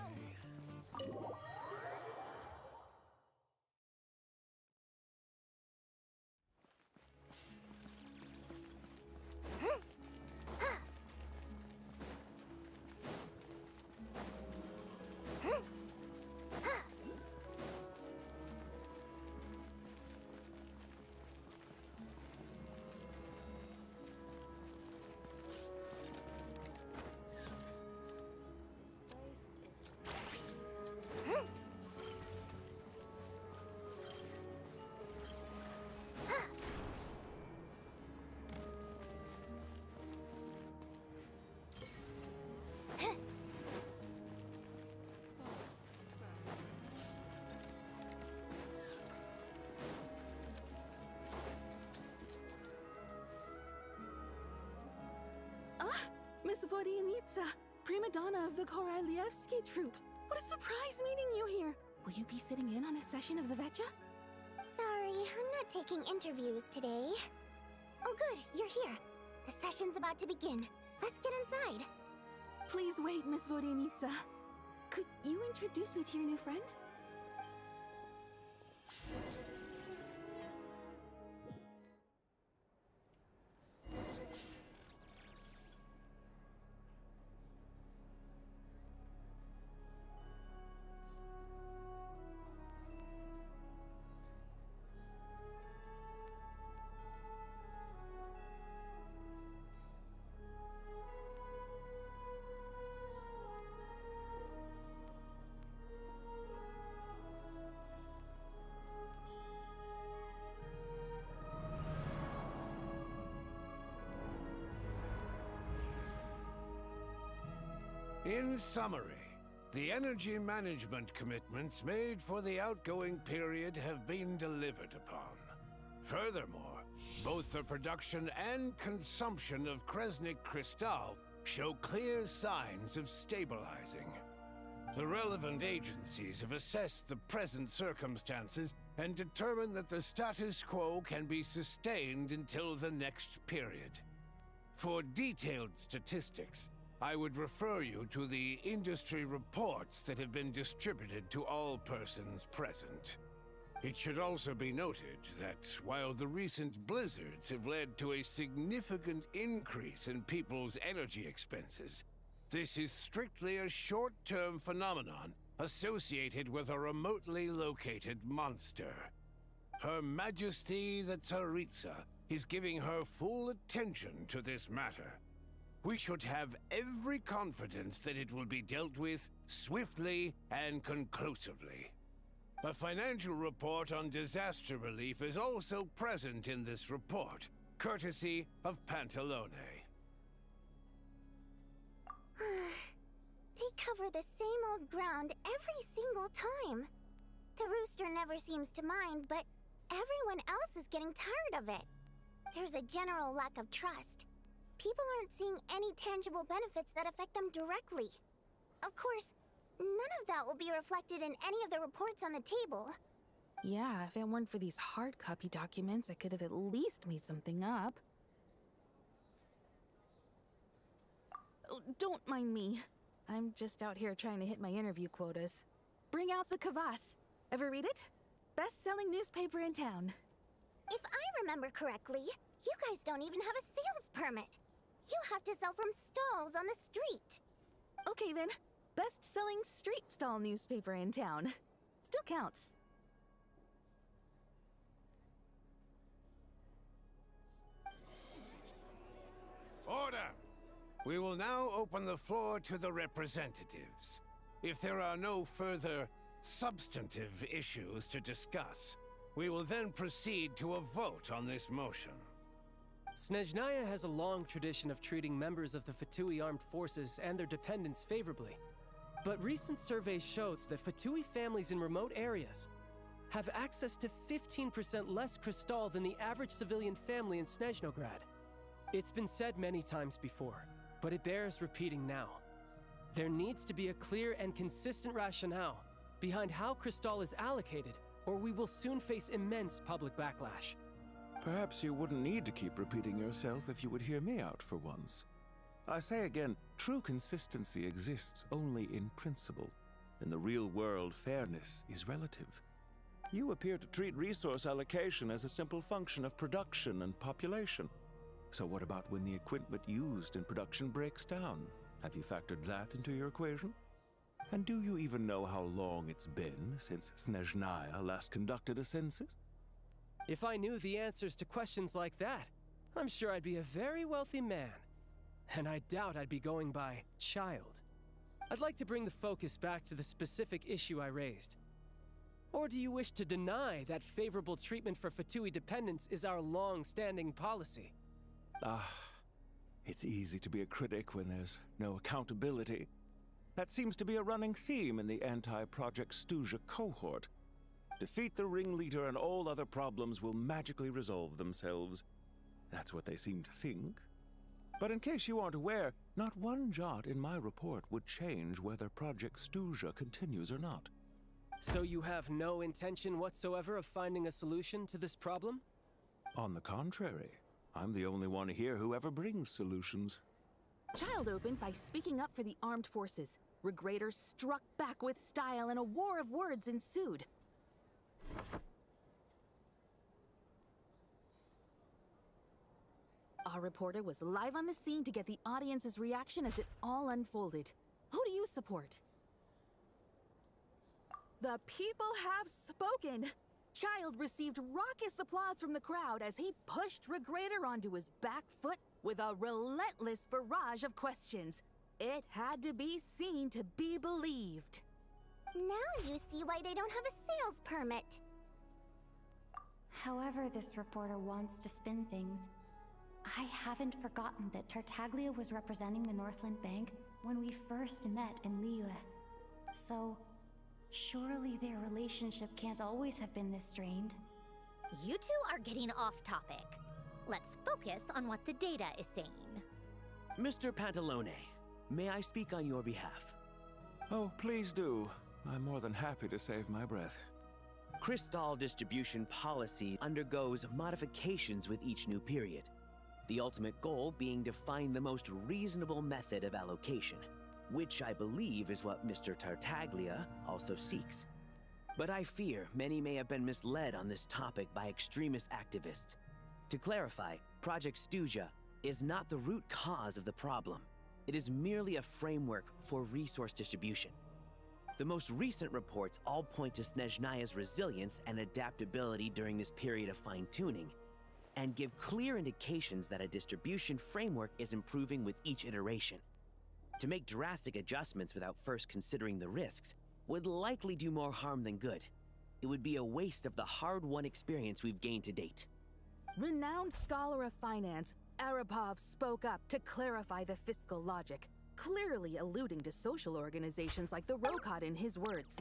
Speaker 17: Miss Vodyanitsa, prima donna of the Koralievsky troupe. What a surprise meeting you here. Will you be sitting in on a session of the Vetcha?
Speaker 14: Sorry, I'm not taking interviews today. Oh good, you're here. The session's about to begin. Let's get inside.
Speaker 17: Please wait, Miss Vodyanitsa. Could you introduce me to your new friend?
Speaker 18: In summary, the energy management commitments made for the outgoing period have been delivered upon. Furthermore, both the production and consumption of Kresnik Crystal show clear signs of stabilizing. The relevant agencies have assessed the present circumstances and determined that the status quo can be sustained until the next period. For detailed statistics, I would refer you to the industry reports that have been distributed to all persons present. It should also be noted that while the recent blizzards have led to a significant increase in people's energy expenses, this is strictly a short-term phenomenon associated with a remotely located monster. Her Majesty the Tsaritsa is giving her full attention to this matter. We should have every confidence that it will be dealt with swiftly and conclusively. A financial report on disaster relief is also present in this report, courtesy of Pantalone.
Speaker 14: They cover the same old ground every single time. The rooster never seems to mind, but everyone else is getting tired of it. There's a general lack of trust. People aren't seeing any tangible benefits that affect them directly. Of course, none of that will be reflected in any of the reports on the table.
Speaker 17: Yeah, if it weren't for these hard copy documents, I could have at least made something up. Oh, don't mind me. I'm just out here trying to hit my interview quotas. Bring out the kvass. Ever read it? Best-selling newspaper in town.
Speaker 14: If I remember correctly, you guys don't even have a sales permit. You have to sell from stalls on the street.
Speaker 17: Okay then, best-selling street stall newspaper in town. Still counts.
Speaker 18: Order! We will now open the floor to the representatives. If there are no further substantive issues to discuss, we will then proceed to a vote on this motion.
Speaker 7: Snezhnaya has a long tradition of treating members of the Fatui armed forces and their dependents favorably. But recent surveys shows that Fatui families in remote areas have access to 15% less crystal than the average civilian family in Snezhnograd. It's been said many times before, but it bears repeating now. There needs to be a clear and consistent rationale behind how crystal is allocated, or we will soon face immense public backlash.
Speaker 11: Perhaps you wouldn't need to keep repeating yourself if you would hear me out for once. I say again, true consistency exists only in principle. In the real world, fairness is relative. You appear to treat resource allocation as a simple function of production and population. So what about when the equipment used in production breaks down? Have you factored that into your equation? And do you even know how long it's been since Snezhnaya last conducted a census?
Speaker 7: If I knew the answers to questions like that, I'm sure I'd be a very wealthy man. And I doubt I'd be going by child. I'd like to bring the focus back to the specific issue I raised. Or do you wish to deny that favorable treatment for Fatui dependents is our long-standing policy?
Speaker 11: It's easy to be a critic when there's no accountability. That seems to be a running theme in the anti-Project Stuja cohort. Defeat the ringleader and all other problems will magically resolve themselves. That's what they seem to think. But in case you aren't aware, not one jot in my report would change whether Project Stuja continues or not.
Speaker 7: So you have no intention whatsoever of finding a solution to this problem?
Speaker 11: On the contrary, I'm the only one here who ever brings solutions.
Speaker 17: Child opened by speaking up for the armed forces. Regraders struck back with style and a war of words ensued. Our reporter was live on the scene to get the audience's reaction as it all unfolded. Who do you support? The people have spoken! Child received raucous applause from the crowd as he pushed Regrader onto his back foot with a relentless barrage of questions. It had to be seen to be believed.
Speaker 14: Now you see why they don't have a sales permit.
Speaker 1: However this reporter wants to spin things, I haven't forgotten that Tartaglia was representing the Northland Bank when we first met in Liyue. So, surely their relationship can't always have been this strained.
Speaker 5: You two are getting off topic. Let's focus on what the data is saying.
Speaker 19: Mr. Pantalone, may I speak on your behalf?
Speaker 12: Oh, please do. I'm more than happy to save my breath.
Speaker 19: Crystal distribution policy undergoes modifications with each new period. The ultimate goal being to find the most reasonable method of allocation, which I believe is what Mr. Tartaglia also seeks. But I fear many may have been misled on this topic by extremist activists. To clarify, Project Stuja is not the root cause of the problem. It is merely a framework for resource distribution. The most recent reports all point to Snezhnaya's resilience and adaptability during this period of fine-tuning, and give clear indications that a distribution framework is improving with each iteration. To make drastic adjustments without first considering the risks would likely do more harm than good. It would be a waste of the hard-won experience we've gained to date.
Speaker 17: Renowned scholar of finance, Arapov spoke up to clarify the fiscal logic, clearly alluding to social organizations like the Rokot in his words.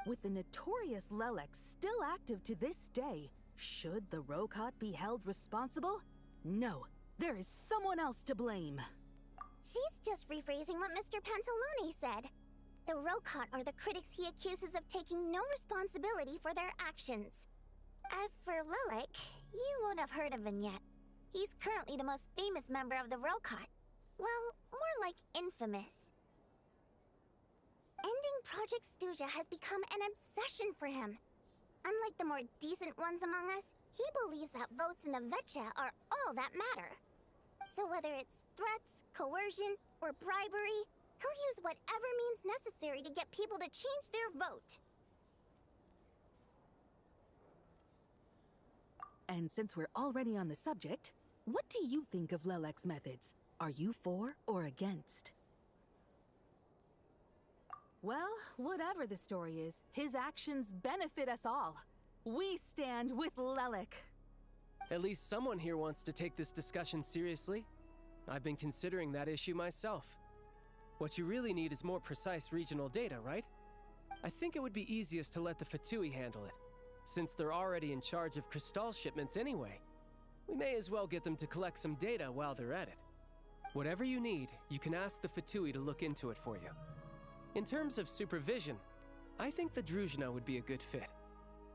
Speaker 17: With the notorious Lelex still active to this day, should the Rokot be held responsible? No, there is someone else to blame.
Speaker 14: She's just rephrasing what Mr. Pantalone said. The Rokot are the critics he accuses of taking no responsibility for their actions. As for Lilik, you won't have heard of him yet. He's currently the most famous member of the Rokot. Well, more like infamous. Ending Project Stuja has become an obsession for him. Unlike the more decent ones among us, he believes that votes in the Vetcha are all that matter. So whether it's threats, coercion, or bribery, he'll use whatever means necessary to get people to change their vote.
Speaker 17: And since we're already on the subject, what do you think of Lelek's methods? Are you for or against? Well, whatever the story is, his actions benefit us all. We stand with Lelek.
Speaker 7: At least someone here wants to take this discussion seriously. I've been considering that issue myself. What you really need is more precise regional data, right? I think it would be easiest to let the Fatui handle it, since they're already in charge of Crystal shipments anyway. We may as well get them to collect some data while they're at it. Whatever you need, you can ask the Fatui to look into it for you. In terms of supervision, I think the Druzhna would be a good fit.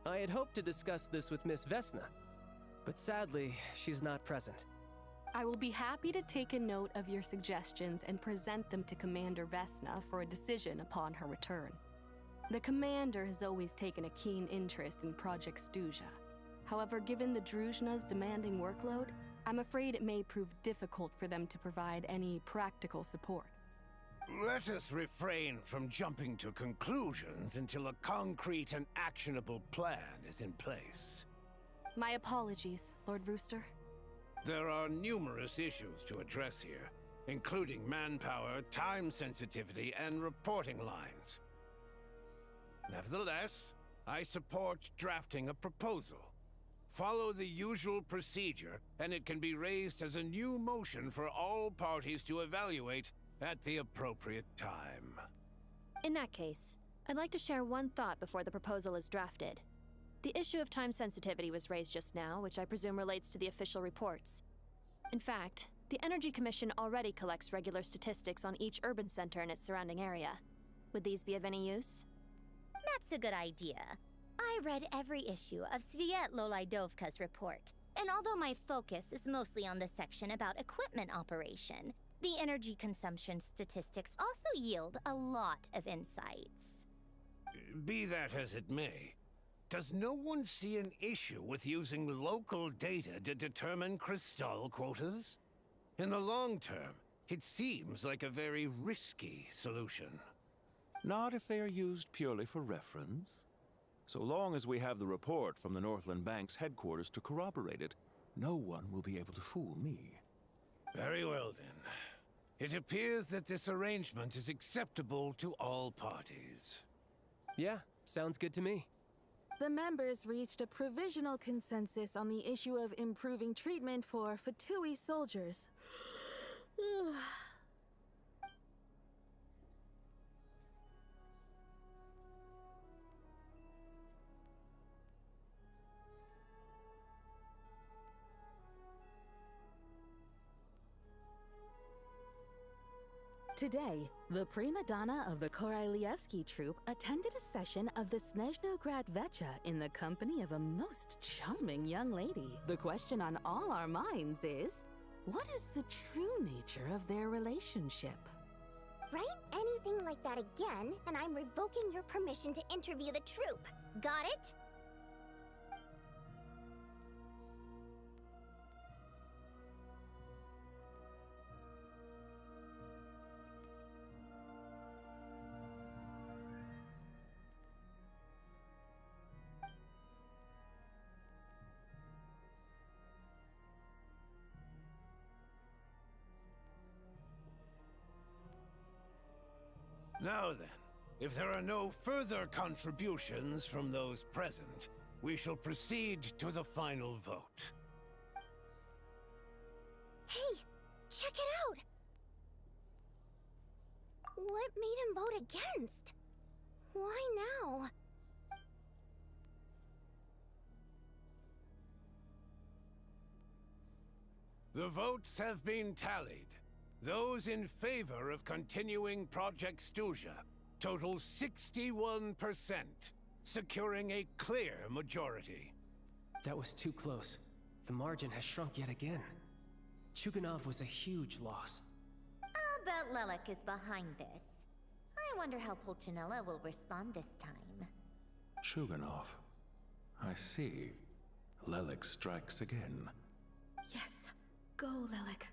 Speaker 7: I had hoped to discuss this with Miss Vesna, but sadly, she's not present.
Speaker 20: I will be happy to take a note of your suggestions and present them to Commander Vesna for a decision upon her return. The Commander has always taken a keen interest in Project Stuja. However, given the Druzhna's demanding workload, I'm afraid it may prove difficult for them to provide any practical support.
Speaker 18: Let us refrain from jumping to conclusions until a concrete and actionable plan is in place.
Speaker 20: My apologies, Lord Rooster.
Speaker 18: There are numerous issues to address here, including manpower, time sensitivity, and reporting lines. Nevertheless, I support drafting a proposal. Follow the usual procedure, and it can be raised as a new motion for all parties to evaluate at the appropriate time.
Speaker 6: In that case, I'd like to share one thought before the proposal is drafted. The issue of time sensitivity was raised just now, which I presume relates to the official reports. In fact, the Energy Commission already collects regular statistics on each urban center and its surrounding area. Would these be of any use?
Speaker 5: That's a good idea. I read every issue of Sviet Lolaidovka's report, and although my focus is mostly on the section about equipment operation, the energy consumption statistics also yield a lot of insights.
Speaker 18: Be that as it may, does no one see an issue with using local data to determine Crystal quotas? In the long term, it seems like a very risky solution.
Speaker 12: Not if they are used purely for reference. So long as we have the report from the Northland Bank's headquarters to corroborate it, no one will be able to fool me.
Speaker 18: Very well then. It appears that this arrangement is acceptable to all parties.
Speaker 7: Yeah, sounds good to me.
Speaker 17: The members reached a provisional consensus on the issue of improving treatment for Fatui soldiers. Today, the prima donna of the Korailievsky troupe attended a session of the Snezhnograd Vecha in the company of a most charming young lady. The question on all our minds is, what is the true nature of their relationship?
Speaker 14: Write anything like that again, and I'm revoking your permission to interview the troupe. Got it?
Speaker 18: Now then, if there are no further contributions from those present, we shall proceed to the final vote.
Speaker 14: Hey, check it out! What made him vote against? Why now?
Speaker 18: The votes have been tallied. Those in favor of continuing Project Stuzha total 61%, securing a clear majority.
Speaker 7: That was too close. The margin has shrunk yet again. Chuganov was a huge loss.
Speaker 5: I'll bet Lelek is behind this. I wonder how Pulcinella will respond this time.
Speaker 12: Chuganov. I see. Lelek strikes again.
Speaker 17: Yes, go, Lelek.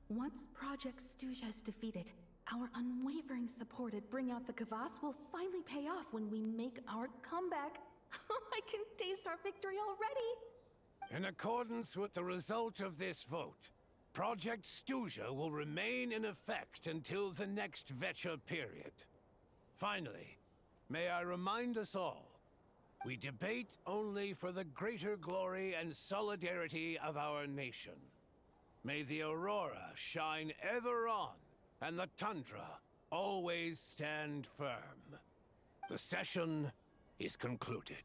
Speaker 17: Once Project Stuzha is defeated, our unwavering support at Bring Out the Kvass will finally pay off when we make our comeback. I can taste our victory already!
Speaker 18: In accordance with the result of this vote, Project Stuzha will remain in effect until the next Vecha period. Finally, may I remind us all, we debate only for the greater glory and solidarity of our nation. May the Aurora shine ever on, and the Tundra always stand firm. The session is concluded.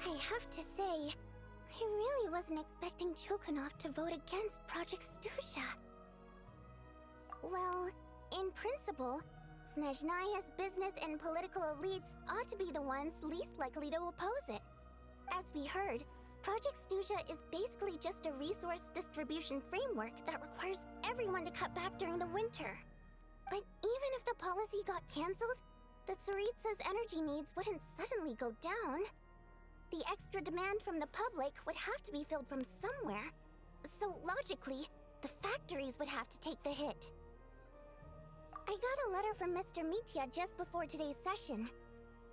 Speaker 14: I have to say, I really wasn't expecting Chuganov to vote against Project Stuzha. Well, in principle, Snezhnaya's business and political elites ought to be the ones least likely to oppose it. As we heard, Project Stuzha is basically just a resource distribution framework that requires everyone to cut back during the winter. But even if the policy got cancelled, the Tsaritsa's energy needs wouldn't suddenly go down. The extra demand from the public would have to be filled from somewhere. So logically, the factories would have to take the hit. I got a letter from Mr. Mitya just before today's session.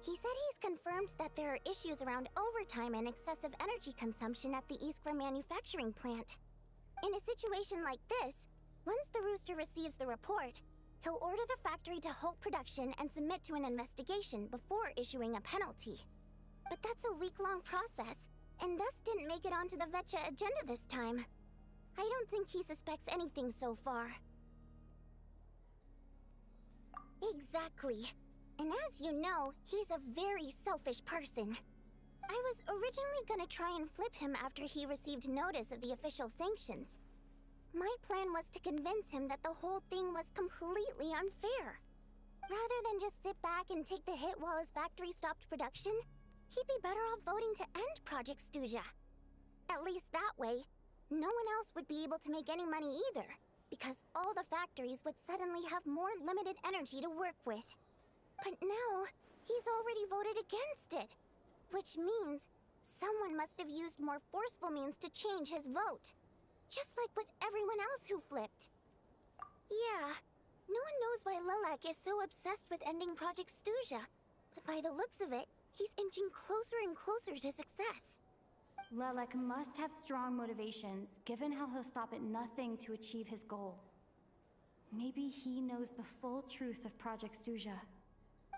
Speaker 14: He said he's confirmed that there are issues around overtime and excessive energy consumption at the Iskra manufacturing plant. In a situation like this, once the Rooster receives the report, he'll order the factory to halt production and submit to an investigation before issuing a penalty. But that's a week-long process, and thus didn't make it onto the Vecha agenda this time. I don't think he suspects anything so far. Exactly. And as you know, he's a very selfish person. I was originally gonna try and flip him after he received notice of the official sanctions. My plan was to convince him that the whole thing was completely unfair. Rather than just sit back and take the hit while his factory stopped production, he'd be better off voting to end Project Stuzha. At least that way, no one else would be able to make any money either, because all the factories would suddenly have more limited energy to work with. But now, he's already voted against it, which means someone must have used more forceful means to change his vote, just like with everyone else who flipped. Yeah, no one knows why Lelek is so obsessed with ending Project Stuzha, but by the looks of it, he's inching closer and closer to success.
Speaker 1: Lelek must have strong motivations, given how he'll stop at nothing to achieve his goal. Maybe he knows the full truth of Project Stuzha.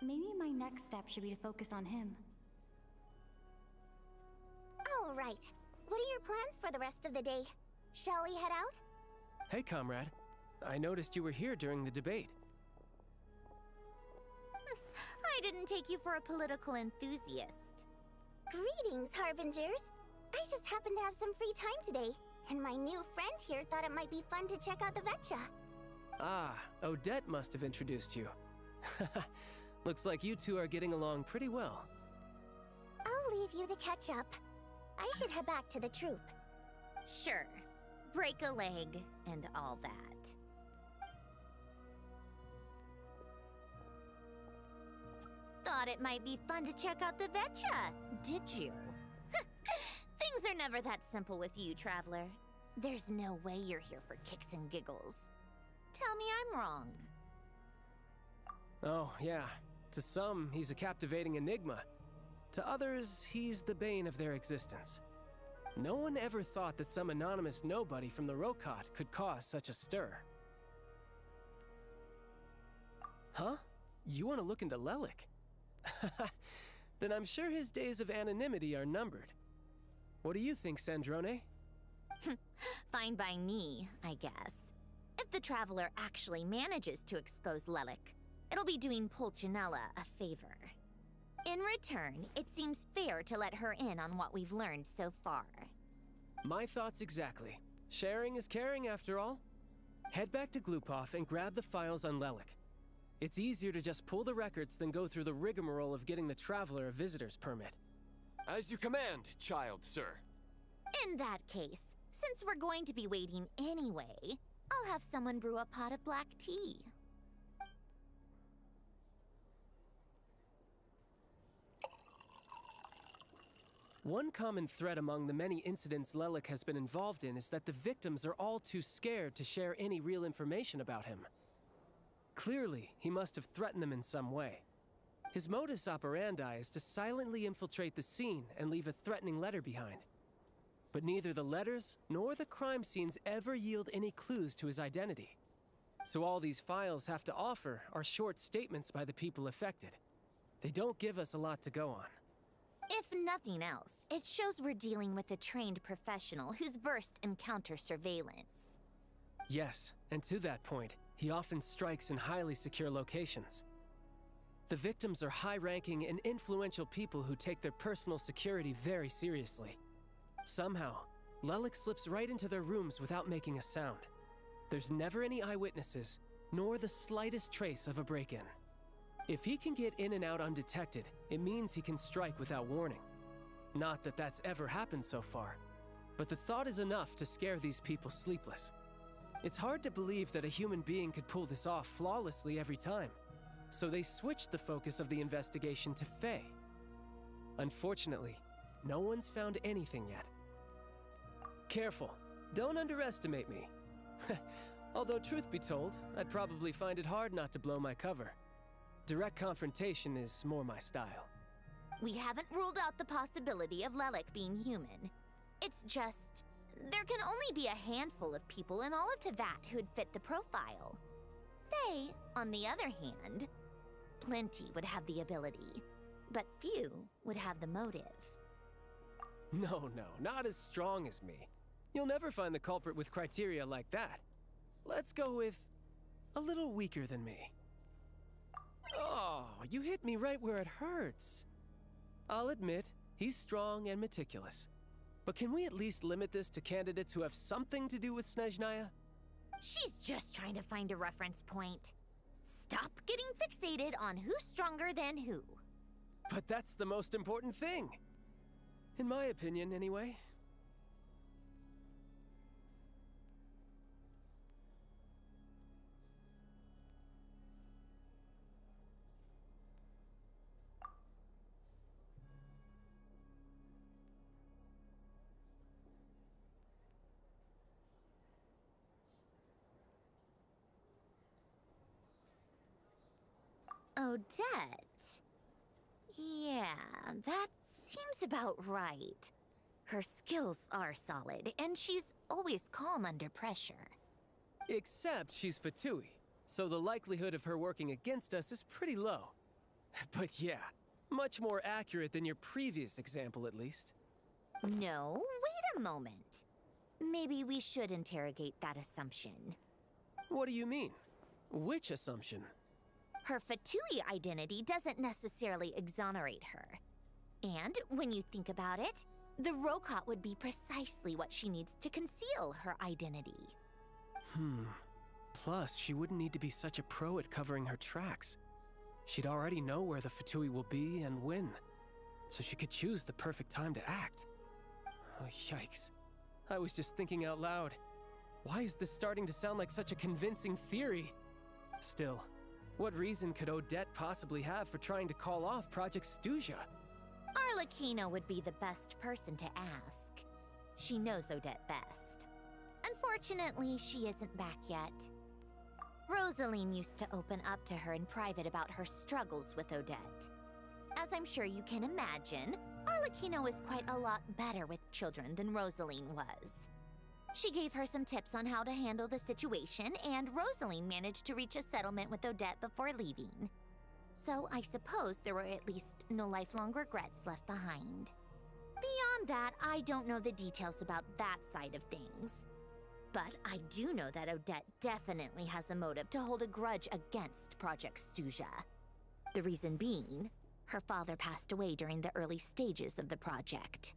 Speaker 1: Maybe my next step should be to focus on him.
Speaker 14: Oh, right. What are your plans for the rest of the day? Shall we head out?
Speaker 7: Hey, comrade. I noticed you were here during the debate.
Speaker 5: I didn't take you for a political enthusiast.
Speaker 14: Greetings, Harbingers. I just happened to have some free time today, and my new friend here thought it might be fun to check out the Vetcha.
Speaker 7: Ah, Odette must have introduced you. Looks like you two are getting along pretty well.
Speaker 14: I'll leave you to catch up. I should head back to the troop.
Speaker 5: Sure. Break a leg and all that. Thought it might be fun to check out the Vetcha, did you? Things are never that simple with you, Traveler. There's no way you're here for kicks and giggles. Tell me I'm wrong.
Speaker 7: Oh, yeah. To some, he's a captivating enigma. To others, he's the bane of their existence. No one ever thought that some anonymous nobody from the Rokot could cause such a stir. Huh? You want to look into Lelik? Then I'm sure his days of anonymity are numbered. What do you think, Sandrone?
Speaker 5: Fine by me, I guess. If the Traveler actually manages to expose Lelik, it'll be doing Pulcinella a favor. In return, it seems fair to let her in on what we've learned so far.
Speaker 7: My thoughts exactly. Sharing is caring, after all. Head back to Glupov and grab the files on Lelik. It's easier to just pull the records than go through the rigmarole of getting the Traveler a visitor's permit.
Speaker 4: As you command, child, sir.
Speaker 5: In that case, since we're going to be waiting anyway, I'll have someone brew a pot of black tea.
Speaker 7: One common thread among the many incidents Lelik has been involved in is that the victims are all too scared to share any real information about him. Clearly, he must have threatened them in some way. His modus operandi is to silently infiltrate the scene and leave a threatening letter behind. But neither the letters nor the crime scenes ever yield any clues to his identity. So all these files have to offer are short statements by the people affected. They don't give us a lot to go on.
Speaker 5: If nothing else, it shows we're dealing with a trained professional who's versed in counter surveillance.
Speaker 7: Yes, and to that point, he often strikes in highly secure locations. The victims are high-ranking and influential people who take their personal security very seriously. Somehow, Lelik slips right into their rooms without making a sound. There's never any eyewitnesses, nor the slightest trace of a break-in. If he can get in and out undetected, it means he can strike without warning. Not that that's ever happened so far, but the thought is enough to scare these people sleepless. It's hard to believe that a human being could pull this off flawlessly every time, so they switched the focus of the investigation to Faye. Unfortunately, no one's found anything yet. Careful, don't underestimate me. Although truth be told, I'd probably find it hard not to blow my cover. Direct confrontation is more my style.
Speaker 5: We haven't ruled out the possibility of Lelik being human. It's just, there can only be a handful of people in all of Teyvat who'd fit the profile. Faye, on the other hand, plenty would have the ability, but few would have the motive.
Speaker 7: No, not as strong as me. You'll never find the culprit with criteria like that. Let's go with a little weaker than me. Oh, you hit me right where it hurts. I'll admit, he's strong and meticulous. But can we at least limit this to candidates who have something to do with Snezhnaya?
Speaker 5: She's just trying to find a reference point. Stop getting fixated on who's stronger than who.
Speaker 7: But that's the most important thing. In my opinion, anyway.
Speaker 5: Odette? Yeah, that seems about right. Her skills are solid, and she's always calm under pressure.
Speaker 7: Except she's Fatui, so the likelihood of her working against us is pretty low. But yeah, much more accurate than your previous example, at least.
Speaker 5: No, wait a moment. Maybe we should interrogate that assumption.
Speaker 7: What do you mean? Which assumption?
Speaker 5: Her Fatui identity doesn't necessarily exonerate her. And when you think about it, the Rokot would be precisely what she needs to conceal her identity.
Speaker 7: Plus, she wouldn't need to be such a pro at covering her tracks. She'd already know where the Fatui will be and when, so she could choose the perfect time to act. Oh, yikes. I was just thinking out loud. Why is this starting to sound like such a convincing theory? Still, what reason could Odette possibly have for trying to call off Project Snezhnaya?
Speaker 5: Arlecchino would be the best person to ask. She knows Odette best. Unfortunately, she isn't back yet. Rosaline used to open up to her in private about her struggles with Odette. As I'm sure you can imagine, Arlecchino is quite a lot better with children than Rosaline was. She gave her some tips on how to handle the situation, and Rosaline managed to reach a settlement with Odette before leaving. So I suppose there were at least no lifelong regrets left behind. Beyond that, I don't know the details about that side of things. But I do know that Odette definitely has a motive to hold a grudge against Project Snezhnaya. The reason being, her father passed away during the early stages of the project.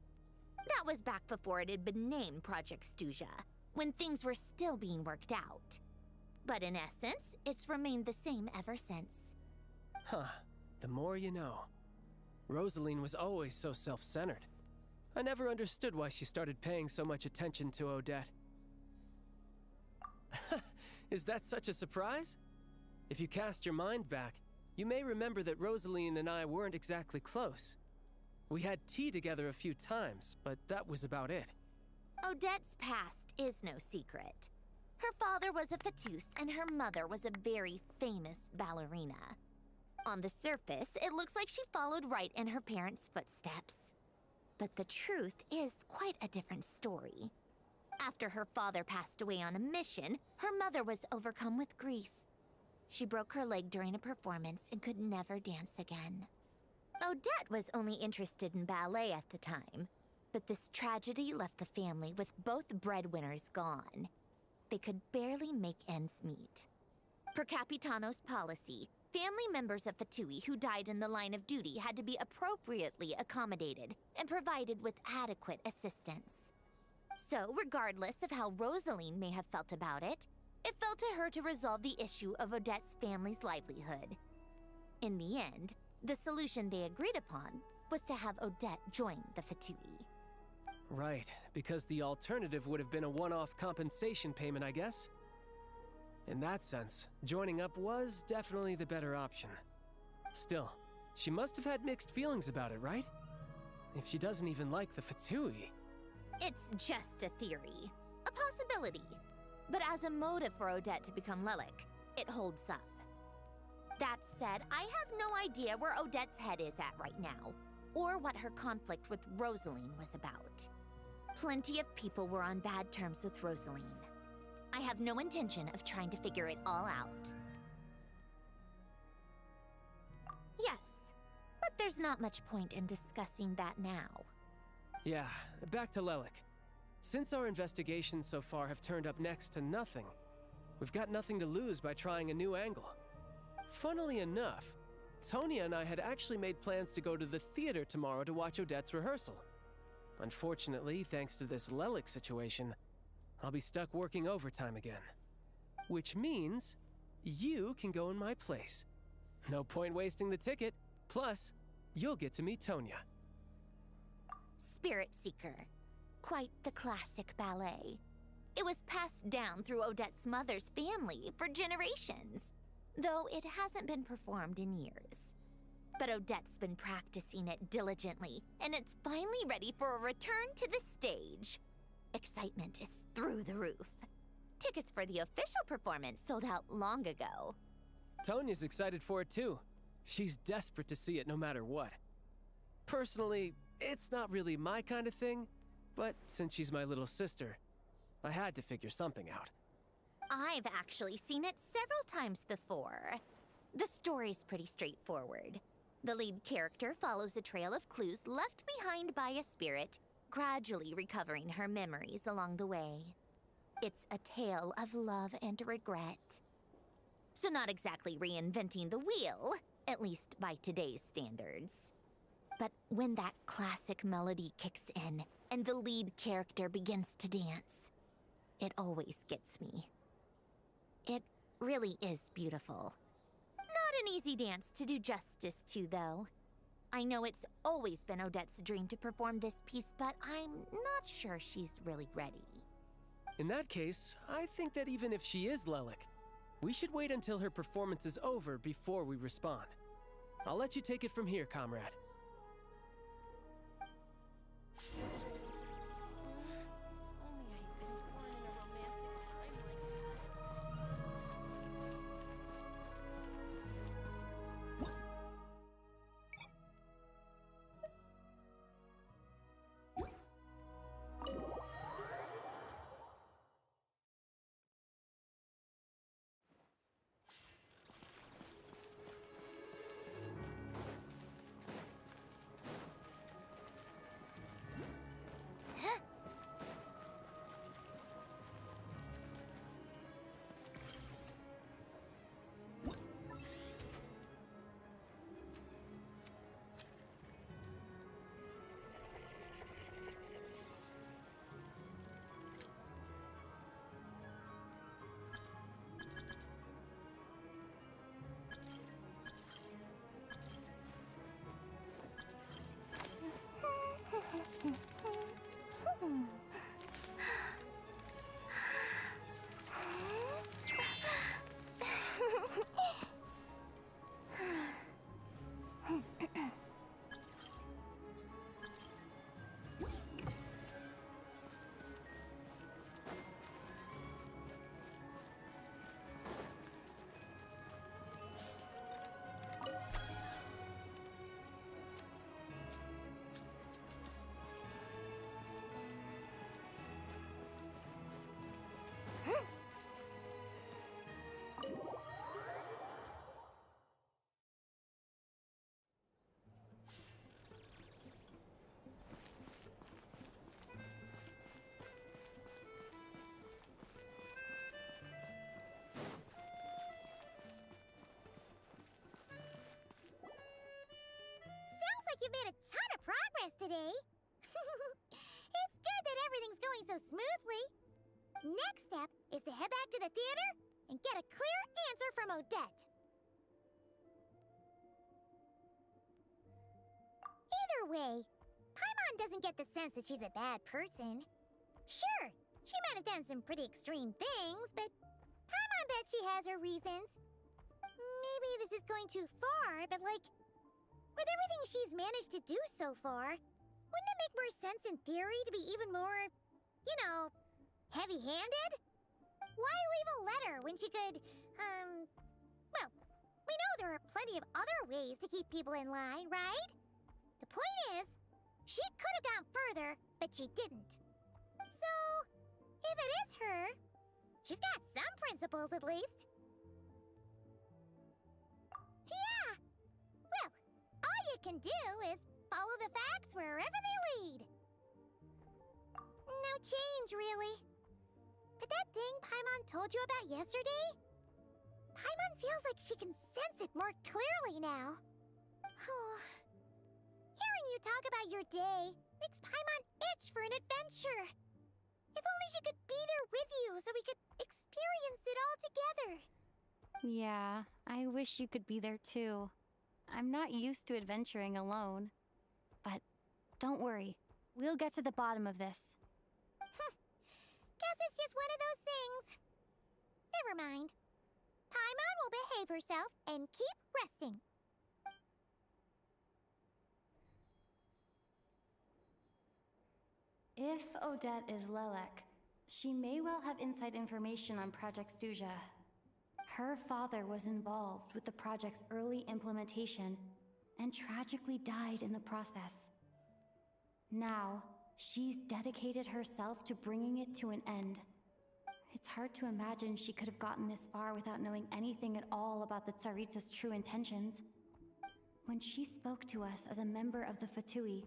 Speaker 5: That was back before it had been named Project Snezhnaya, when things were still being worked out. But in essence, it's remained the same ever since.
Speaker 7: Huh. The more you know. Rosaline was always so self-centered. I never understood why she started paying so much attention to Odette. Is that such a surprise? If you cast your mind back, you may remember that Rosaline and I weren't exactly close. We had tea together a few times, but that was about it.
Speaker 5: Odette's past is no secret. Her father was a Fatus and her mother was a very famous ballerina. On the surface, it looks like she followed right in her parents' footsteps. But the truth is quite a different story. After her father passed away on a mission, her mother was overcome with grief. She broke her leg during a performance and could never dance again. Odette was only interested in ballet at the time, but this tragedy left the family with both breadwinners gone. They could barely make ends meet. Per Capitano's policy, family members of Fatui who died in the line of duty had to be appropriately accommodated and provided with adequate assistance. So, regardless of how Rosaline may have felt about it, it fell to her to resolve the issue of Odette's family's livelihood. In the end, the solution they agreed upon was to have Odette join the Fatui.
Speaker 7: Right, because the alternative would have been a one-off compensation payment, I guess. In that sense, joining up was definitely the better option. Still, she must have had mixed feelings about it, right? If she doesn't even like the Fatui.
Speaker 5: It's just a theory, a possibility. But as a motive for Odette to become Lelik, it holds up. That said, I have no idea where Odette's head is at right now, or what her conflict with Rosaline was about. Plenty of people were on bad terms with Rosaline. I have no intention of trying to figure it all out. Yes, but there's not much point in discussing that now.
Speaker 7: Yeah, back to Lelik. Since our investigations so far have turned up next to nothing, we've got nothing to lose by trying a new angle. Funnily enough, Tonya and I had actually made plans to go to the theater tomorrow to watch Odette's rehearsal. Unfortunately, thanks to this Lelik situation, I'll be stuck working overtime again. Which means you can go in my place. No point wasting the ticket. Plus, you'll get to meet Tonya.
Speaker 5: Spirit Seeker. Quite the classic ballet. It was passed down through Odette's mother's family for generations, though it hasn't been performed in years. But Odette's been practicing it diligently, and it's finally ready for a return to the stage. Excitement is through the roof. Tickets for the official performance sold out long ago.
Speaker 7: Tonya's excited for it too. She's desperate to see it no matter what. Personally, it's not really my kind of thing, but since she's my little sister, I had to figure something out.
Speaker 5: I've actually seen it several times before. The story's pretty straightforward. The lead character follows a trail of clues left behind by a spirit, gradually recovering her memories along the way. It's a tale of love and regret. So not exactly reinventing the wheel, at least by today's standards. But when that classic melody kicks in and the lead character begins to dance, it always gets me. It really is beautiful. Not an easy dance to do justice to, though. I know it's always been Odette's dream to perform this piece, but I'm not sure she's really ready.
Speaker 7: In that case, I think that even if she is Lelik, we should wait until her performance is over before we respond. I'll let you take it from here, comrade.
Speaker 14: Like you've made a ton of progress today. It's good that everything's going so smoothly. Next step is to head back to the theater and get a clear answer from Odette. Either way, Paimon doesn't get the sense that she's a bad person. Sure, she might have done some pretty extreme things, but Paimon bets she has her reasons. Maybe this is going too far, but like, with everything she's managed to do so far, wouldn't it make more sense in theory to be even more, you know, heavy-handed? Why leave a letter when she could, well, we know there are plenty of other ways to keep people in line, right? The point is, she could have gone further, but she didn't. So, if it is her, she's got some principles at least. Yeah! Well, all you can do is follow the facts wherever they lead. No change, really. But that thing Paimon told you about yesterday? Paimon feels like she can sense it more clearly now. Hearing you talk about your day makes Paimon itch for an adventure. If only she could be there with you so we could experience it all together.
Speaker 1: Yeah, I wish you could be there too. I'm not used to adventuring alone. But don't worry, we'll get to the bottom of this.
Speaker 14: Guess it's just one of those things. Never mind. Paimon will behave herself and keep resting.
Speaker 1: If Odette is Lelek, she may well have inside information on Project Stuja. Her father was involved with the project's early implementation and tragically died in the process. Now, she's dedicated herself to bringing it to an end. It's hard to imagine she could have gotten this far without knowing anything at all about the Tsaritsa's true intentions. When she spoke to us as a member of the Fatui,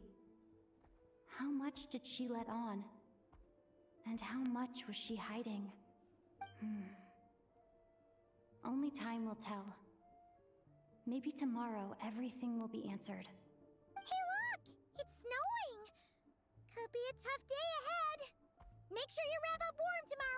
Speaker 1: how much did she let on? And how much was she hiding? Only time will tell. Maybe tomorrow everything will be answered.
Speaker 14: Hey look! It's snowing! Could be a tough day ahead. Make sure you wrap up warm tomorrow.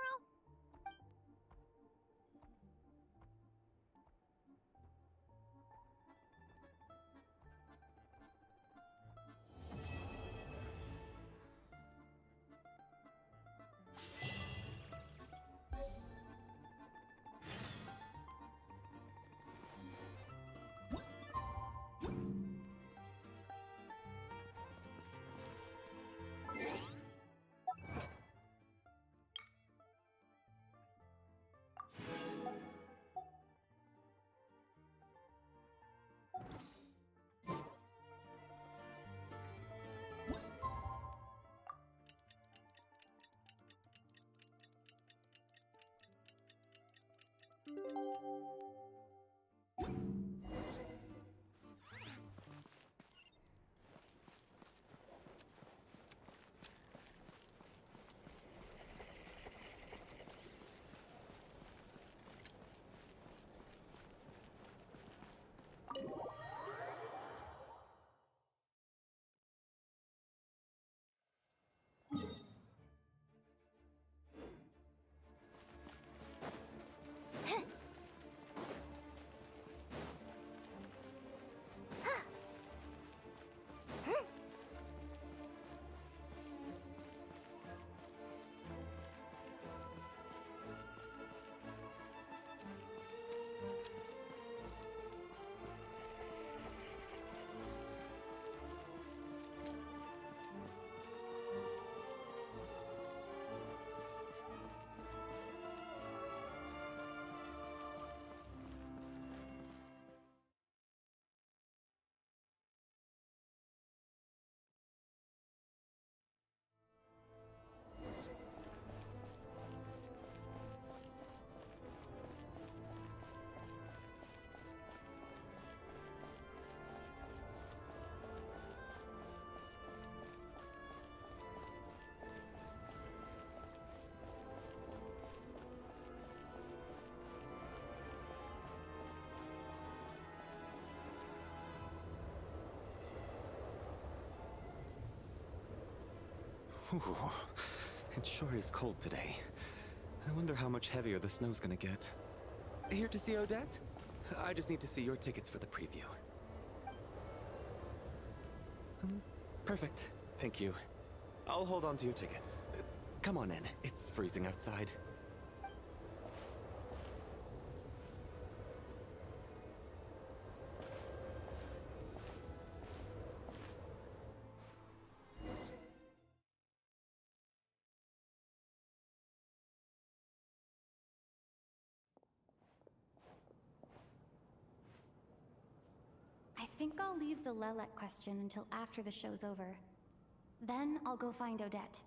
Speaker 15: Ooh, it sure is cold today. I wonder how much heavier the snow's gonna get. Here to see Odette? I just need to see your tickets for the preview. Perfect. Thank you. I'll hold on to your tickets. Come on in. It's freezing outside.
Speaker 1: I think I'll leave the Lelek question until after the show's over. Then I'll go find Odette.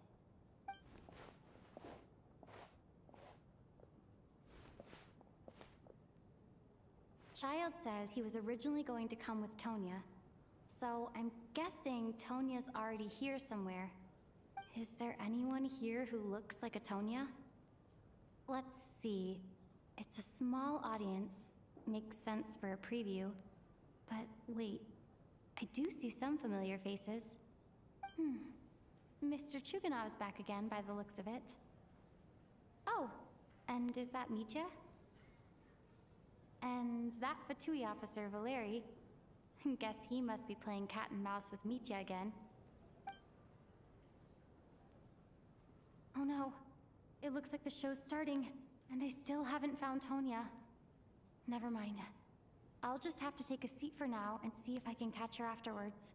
Speaker 1: Child said he was originally going to come with Tonya, so I'm guessing Tonya's already here somewhere. Is there anyone here who looks like a Tonya? Let's see. It's a small audience. Makes sense for a preview. But wait, I do see some familiar faces. Mr. Chuganov's back again by the looks of it. Oh, and is that Mitya? And that Fatui officer, Valeri. Guess he must be playing cat and mouse with Mitya again. Oh no, it looks like the show's starting, and I still haven't found Tonya. Never mind. I'll just have to take a seat for now and see if I can catch her afterwards.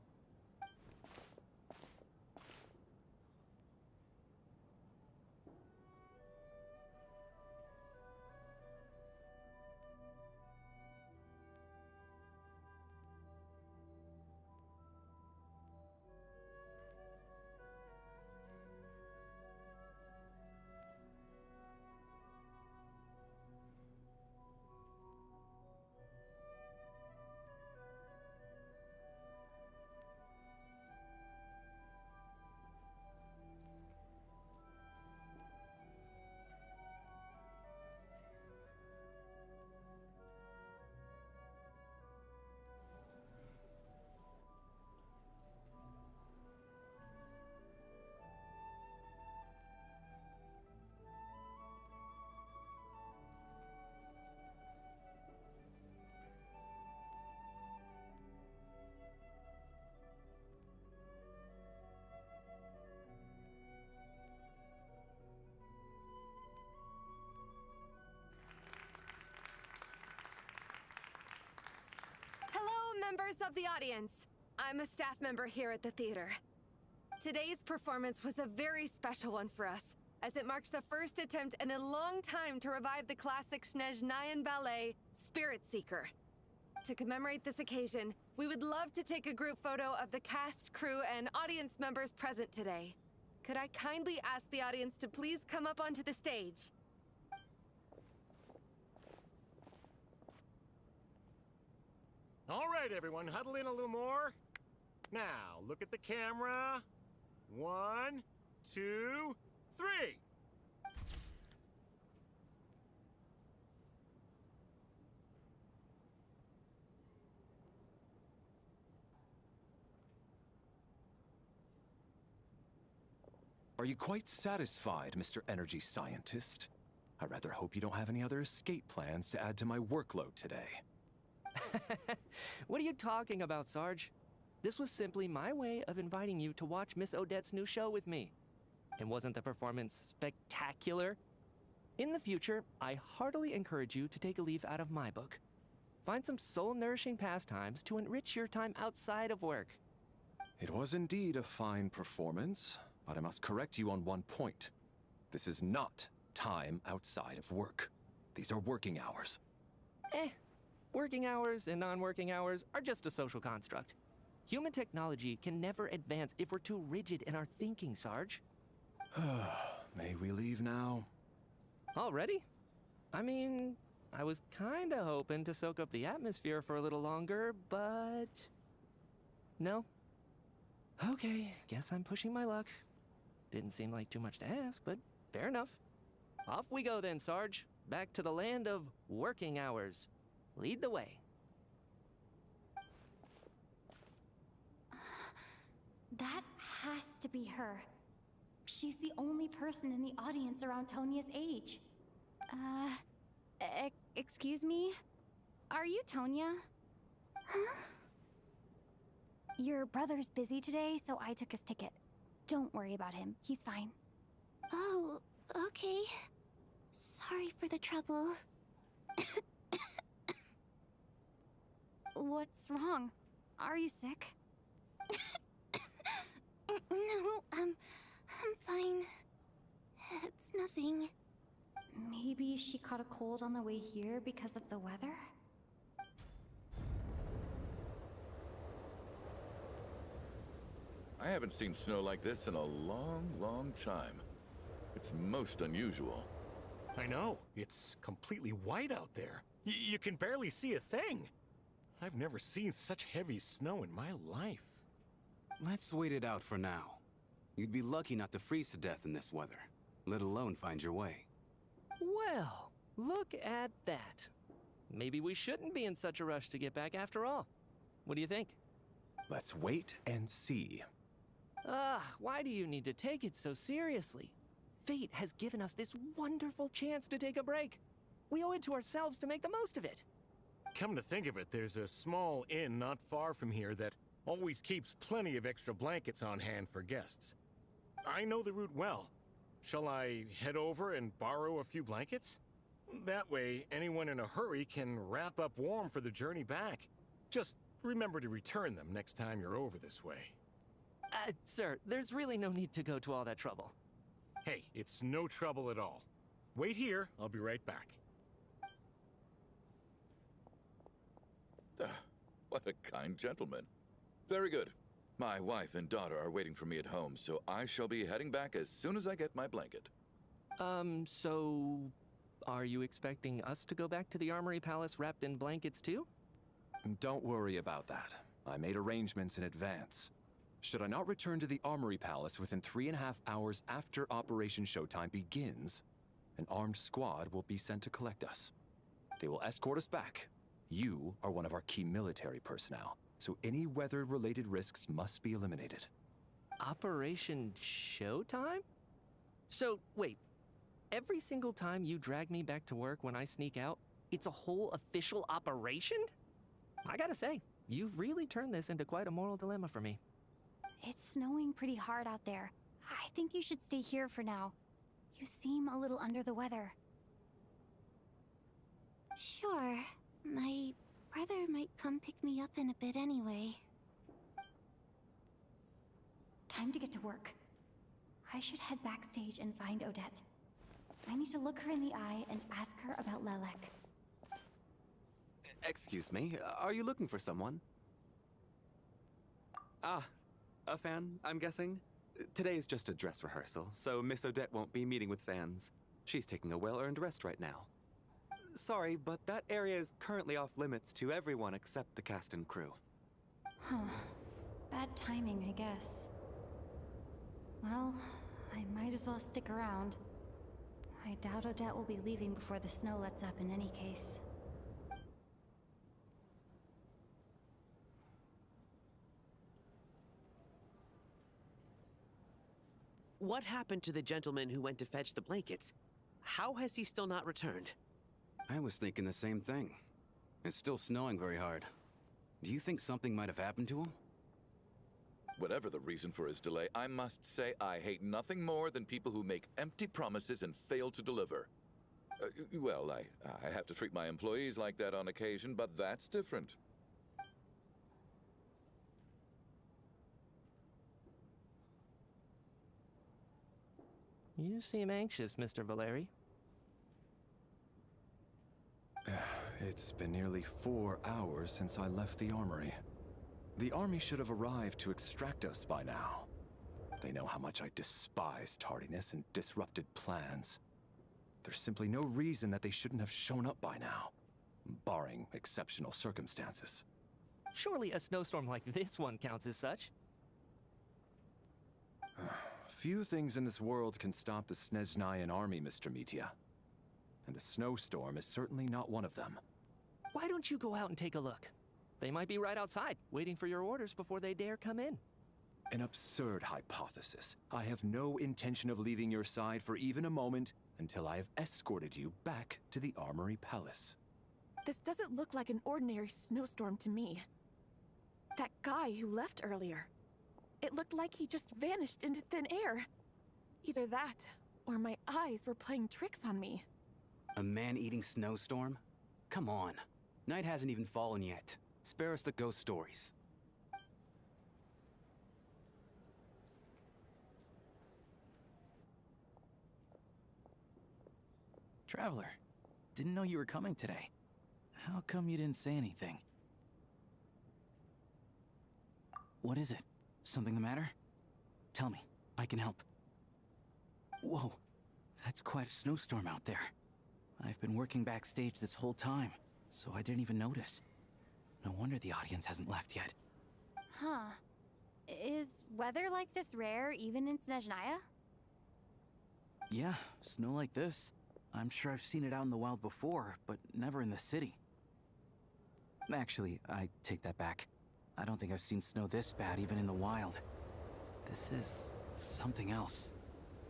Speaker 21: of the audience. I'm a staff member here at the theater. Today's performance was a very special one for us, as it marks the first attempt in a long time to revive the classic Snezhnayan ballet, Spirit Seeker. To commemorate this occasion, we would love to take a group photo of the cast, crew, and audience members present today. Could I kindly ask the audience to please come up onto the stage?
Speaker 22: All right, everyone, huddle in a little more. Now, look at the camera. 1, 2, 3.
Speaker 23: Are you quite satisfied, Mr. Energy Scientist? I rather hope you don't have any other escape plans to add to my workload today.
Speaker 15: What are you talking about, Sarge? This was simply my way of inviting you to watch Miss Odette's new show with me. And wasn't the performance spectacular? In the future, I heartily encourage you to take a leaf out of my book. Find some soul-nourishing pastimes to enrich your time outside of work.
Speaker 23: It was indeed a fine performance, but I must correct you on one point. This is not time outside of work. These are working hours.
Speaker 15: Working hours and non-working hours are just a social construct. Human technology can never advance if we're too rigid in our thinking, Sarge.
Speaker 23: May we leave now?
Speaker 15: Already? I mean, I was kinda hoping to soak up the atmosphere for a little longer, but... no? Okay, guess I'm pushing my luck. Didn't seem like too much to ask, but fair enough. Off we go then, Sarge. Back to the land of working hours. Lead the way.
Speaker 1: That has to be her. She's the only person in the audience around Tonia's age. Excuse me? Are you Tonia?
Speaker 14: Huh?
Speaker 1: Your brother's busy today, so I took his ticket. Don't worry about him. He's fine.
Speaker 14: Oh, okay. Sorry for the trouble.
Speaker 1: What's wrong? Are you sick?
Speaker 14: No, I'm fine. It's nothing.
Speaker 1: Maybe she caught a cold on the way here because of the weather?
Speaker 13: I haven't seen snow like this in a long, long time. It's most unusual.
Speaker 22: I know. It's completely white out there. You can barely see a thing. I've never seen such heavy snow in my life.
Speaker 10: Let's wait it out for now. You'd be lucky not to freeze to death in this weather, let alone find your way.
Speaker 15: Well, look at that. Maybe we shouldn't be in such a rush to get back after all. What do you think?
Speaker 23: Let's wait and see.
Speaker 15: Why do you need to take it so seriously? Fate has given us this wonderful chance to take a break. We owe it to ourselves to make the most of it.
Speaker 22: Come to think of it, there's a small inn not far from here that always keeps plenty of extra blankets on hand for guests. I know the route well. Shall I head over and borrow a few blankets? That way, anyone in a hurry can wrap up warm for the journey back. Just remember to return them next time you're over this way.
Speaker 15: Sir, there's really no need to go to all that trouble.
Speaker 22: Hey, it's no trouble at all. Wait here, I'll be right back.
Speaker 13: What a kind gentleman. Very good. My wife and daughter are waiting for me at home, so I shall be heading back as soon as I get my blanket.
Speaker 15: So... are you expecting us to go back to the Armory Palace wrapped in blankets too?
Speaker 23: Don't worry about that. I made arrangements in advance. Should I not return to the Armory Palace within 3.5 hours after Operation Showtime begins, an armed squad will be sent to collect us. They will escort us back. You are one of our key military personnel, so any weather-related risks must be eliminated.
Speaker 15: Operation Showtime? So, wait. Every single time you drag me back to work when I sneak out, it's a whole official operation? I gotta say, you've really turned this into quite a moral dilemma for me.
Speaker 1: It's snowing pretty hard out there. I think you should stay here for now. You seem a little under the weather.
Speaker 14: Sure. My
Speaker 2: Brother might come pick me up in a bit anyway.
Speaker 1: Time to get to work. I should head backstage and find Odette. I need to look her in the eye and ask her about Lelek.
Speaker 3: Excuse me, are you looking for someone? Ah, a fan, I'm guessing? Today is just a dress rehearsal, so Miss Odette won't be meeting with fans. She's taking a well-earned rest right now. Sorry, but that area is currently off limits to everyone except the cast and crew.
Speaker 1: Huh. Bad timing, I guess. Well, I might as well stick around. I doubt Odette will be leaving before the snow lets up in any case.
Speaker 19: What happened to the gentleman who went to fetch the blankets? How has he still not returned?
Speaker 10: I was thinking the same thing. It's still snowing very hard. Do you think something might have happened to him?
Speaker 13: Whatever the reason for his delay, I must say I hate nothing more than people who make empty promises and fail to deliver. Well, I have to treat my employees like that on occasion, but that's different.
Speaker 15: You seem anxious, Mr. Valeri.
Speaker 23: It's been nearly 4 hours since I left the armory. The army should have arrived to extract us by now. They know how much I despise tardiness and disrupted plans. There's simply no reason that they shouldn't have shown up by now, barring exceptional circumstances.
Speaker 15: Surely a snowstorm like this one counts as such.
Speaker 23: Few things in this world can stop the Snezhnayan army, Mr. Mitya. And a snowstorm is certainly not one of them.
Speaker 15: Why don't you go out and take a look? They might be right outside, waiting for your orders before they dare come in.
Speaker 23: An absurd hypothesis. I have no intention of leaving your side for even a moment until I have escorted you back to the Armory Palace.
Speaker 8: This doesn't look like an ordinary snowstorm to me. That guy who left earlier. It looked like he just vanished into thin air. Either that, or my eyes were playing tricks on me.
Speaker 10: A man-eating snowstorm? Come on. Night hasn't even fallen yet. Spare us the ghost stories. Traveler, didn't know you were coming today. How come you didn't say anything? What is it? Something the matter? Tell me, I can help. Whoa, that's quite a snowstorm out there. I've been working backstage this whole time, so I didn't even notice. No wonder the audience hasn't left yet.
Speaker 1: Huh. Is weather like this rare even in Snezhnaya?
Speaker 10: Yeah, snow like this. I'm sure I've seen it out in the wild before, but never in the city. Actually, I take that back. I don't think I've seen snow this bad even in the wild. This is something else.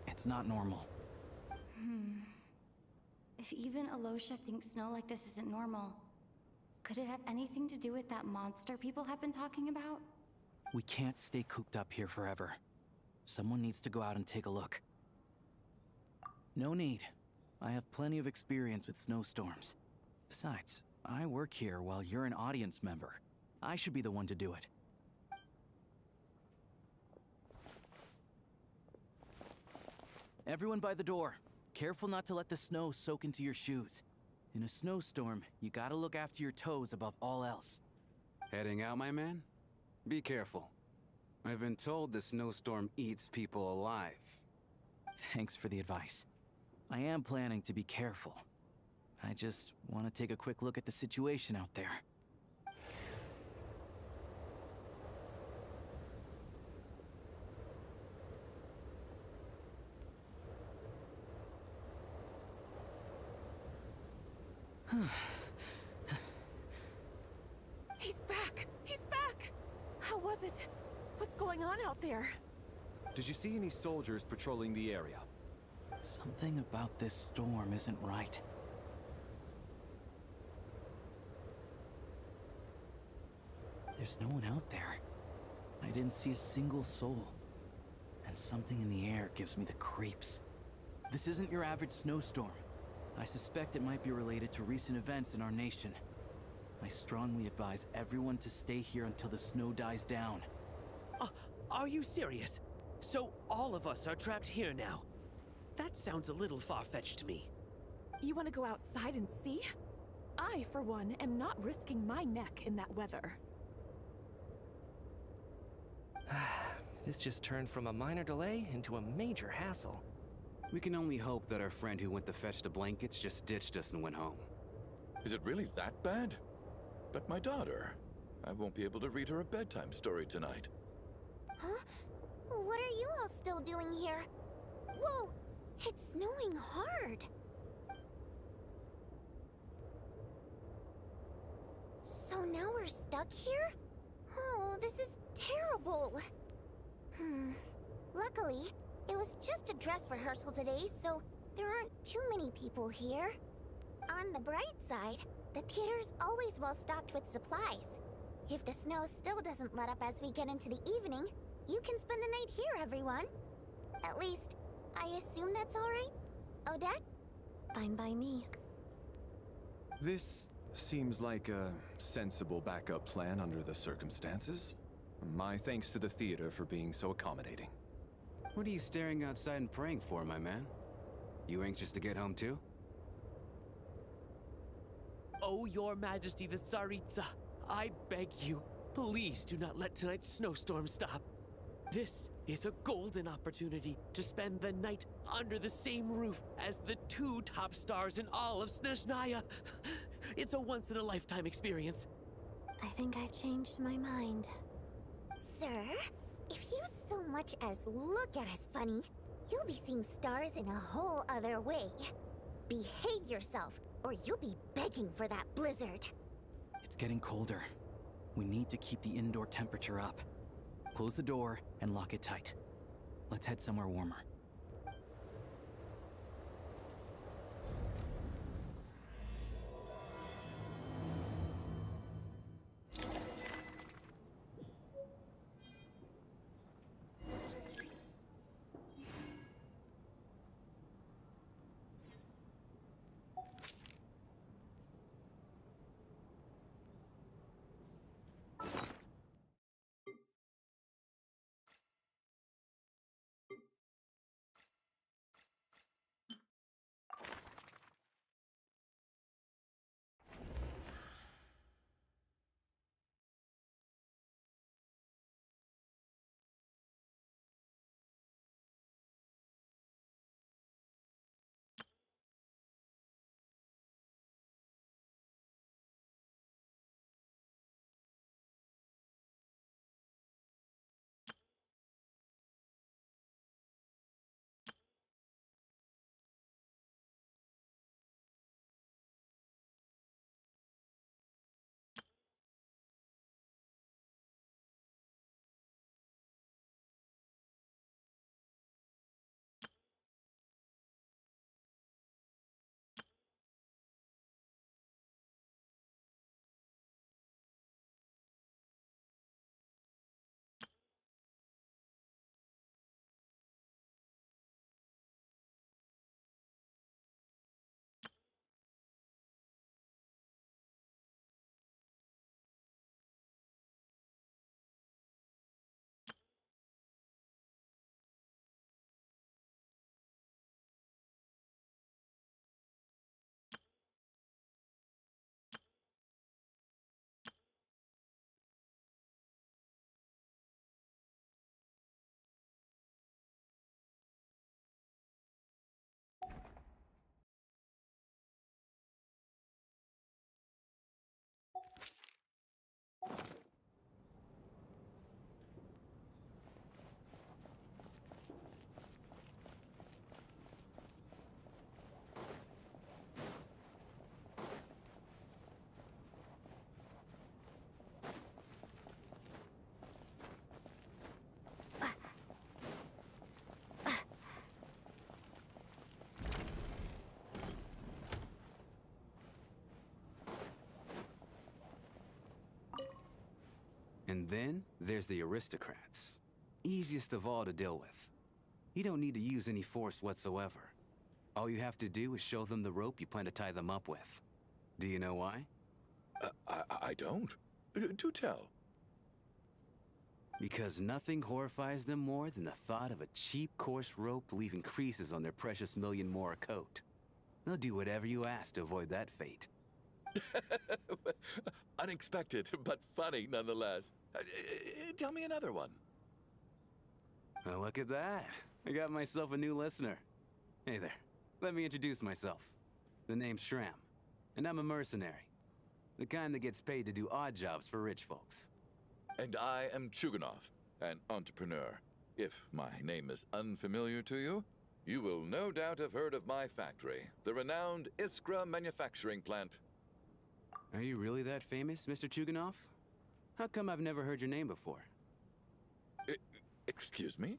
Speaker 10: It's not normal.
Speaker 1: If even Alyosha thinks snow like this isn't normal, could it have anything to do with that monster people have been talking about?
Speaker 10: We can't stay cooped up here forever. Someone needs to go out and take a look. No need. I have plenty of experience with snowstorms. Besides, I work here while you're an audience member. I should be the one to do it. Everyone by the door. Careful not to let the snow soak into your shoes. In a snowstorm, you gotta look after your toes above all else. Heading out, my man? Be careful. I've been told the snowstorm eats people alive. Thanks for the advice. I am planning to be careful. I just want to take a quick look at the situation out there.
Speaker 8: He's back! He's back! How was it? What's going on out there?
Speaker 23: Did you see any soldiers patrolling the area?
Speaker 10: Something about this storm isn't right. There's no one out there. I didn't see a single soul. And something in the air gives me the creeps. This isn't your average snowstorm. I suspect it might be related to recent events in our nation. I strongly advise everyone to stay here until the snow dies down.
Speaker 9: Are you serious? So all of us are trapped here now? That sounds a little far-fetched to me.
Speaker 8: You want to go outside and see? I, for one, am not risking my neck in that weather.
Speaker 15: This just turned from a minor delay into a major hassle.
Speaker 10: We can only hope that our friend who went to fetch the blankets just ditched us and went home.
Speaker 13: Is it really that bad? But my daughter, I won't be able to read her a bedtime story tonight.
Speaker 14: Huh? What are you all still doing here? Whoa! It's snowing hard! So now we're stuck here? Oh, this is terrible! Luckily, it was just a dress rehearsal today, so there aren't too many people here. On the bright side, the theater's always well stocked with supplies. If the snow still doesn't let up as we get into the evening, you can spend the night here, everyone. At least, I assume that's all right? Odette?
Speaker 2: Fine by me.
Speaker 23: This seems like a sensible backup plan under the circumstances. My thanks to the theater for being so accommodating.
Speaker 10: What are you staring outside and praying for, my man? You anxious to get home too?
Speaker 9: Oh, Your Majesty the Tsaritsa, I beg you, please do not let tonight's snowstorm stop. This is a golden opportunity to spend the night under the same roof as the two top stars in all of Snezhnaya. It's a once-in-a-lifetime experience.
Speaker 2: I think I've changed my mind.
Speaker 14: Sir, if you so much as look at us funny, you'll be seeing stars in a whole other way. Behave yourself, or you'll be begging for that blizzard.
Speaker 10: It's getting colder. We need to keep the indoor temperature up. Close the door and lock it tight. Let's head somewhere warmer. And then there's the aristocrats. Easiest of all to deal with. You don't need to use any force whatsoever. All you have to do is show them the rope you plan to tie them up with. Do you know why?
Speaker 13: I don't. Do tell.
Speaker 10: Because nothing horrifies them more than the thought of a cheap, coarse rope leaving creases on their precious million more coat. They'll do whatever you ask to avoid that fate.
Speaker 13: Unexpected, but funny nonetheless. Tell me another one.
Speaker 10: Well, look at that. I got myself a new listener. Hey there. Let me introduce myself. The name's Shram, and I'm a mercenary. The kind that gets paid to do odd jobs for rich folks.
Speaker 13: And I am Chuganov, an entrepreneur. If my name is unfamiliar to you, you will no doubt have heard of my factory, the renowned Iskra manufacturing plant.
Speaker 10: Are you really that famous, Mr. Chuganov? How come I've never heard your name before?
Speaker 13: Excuse me?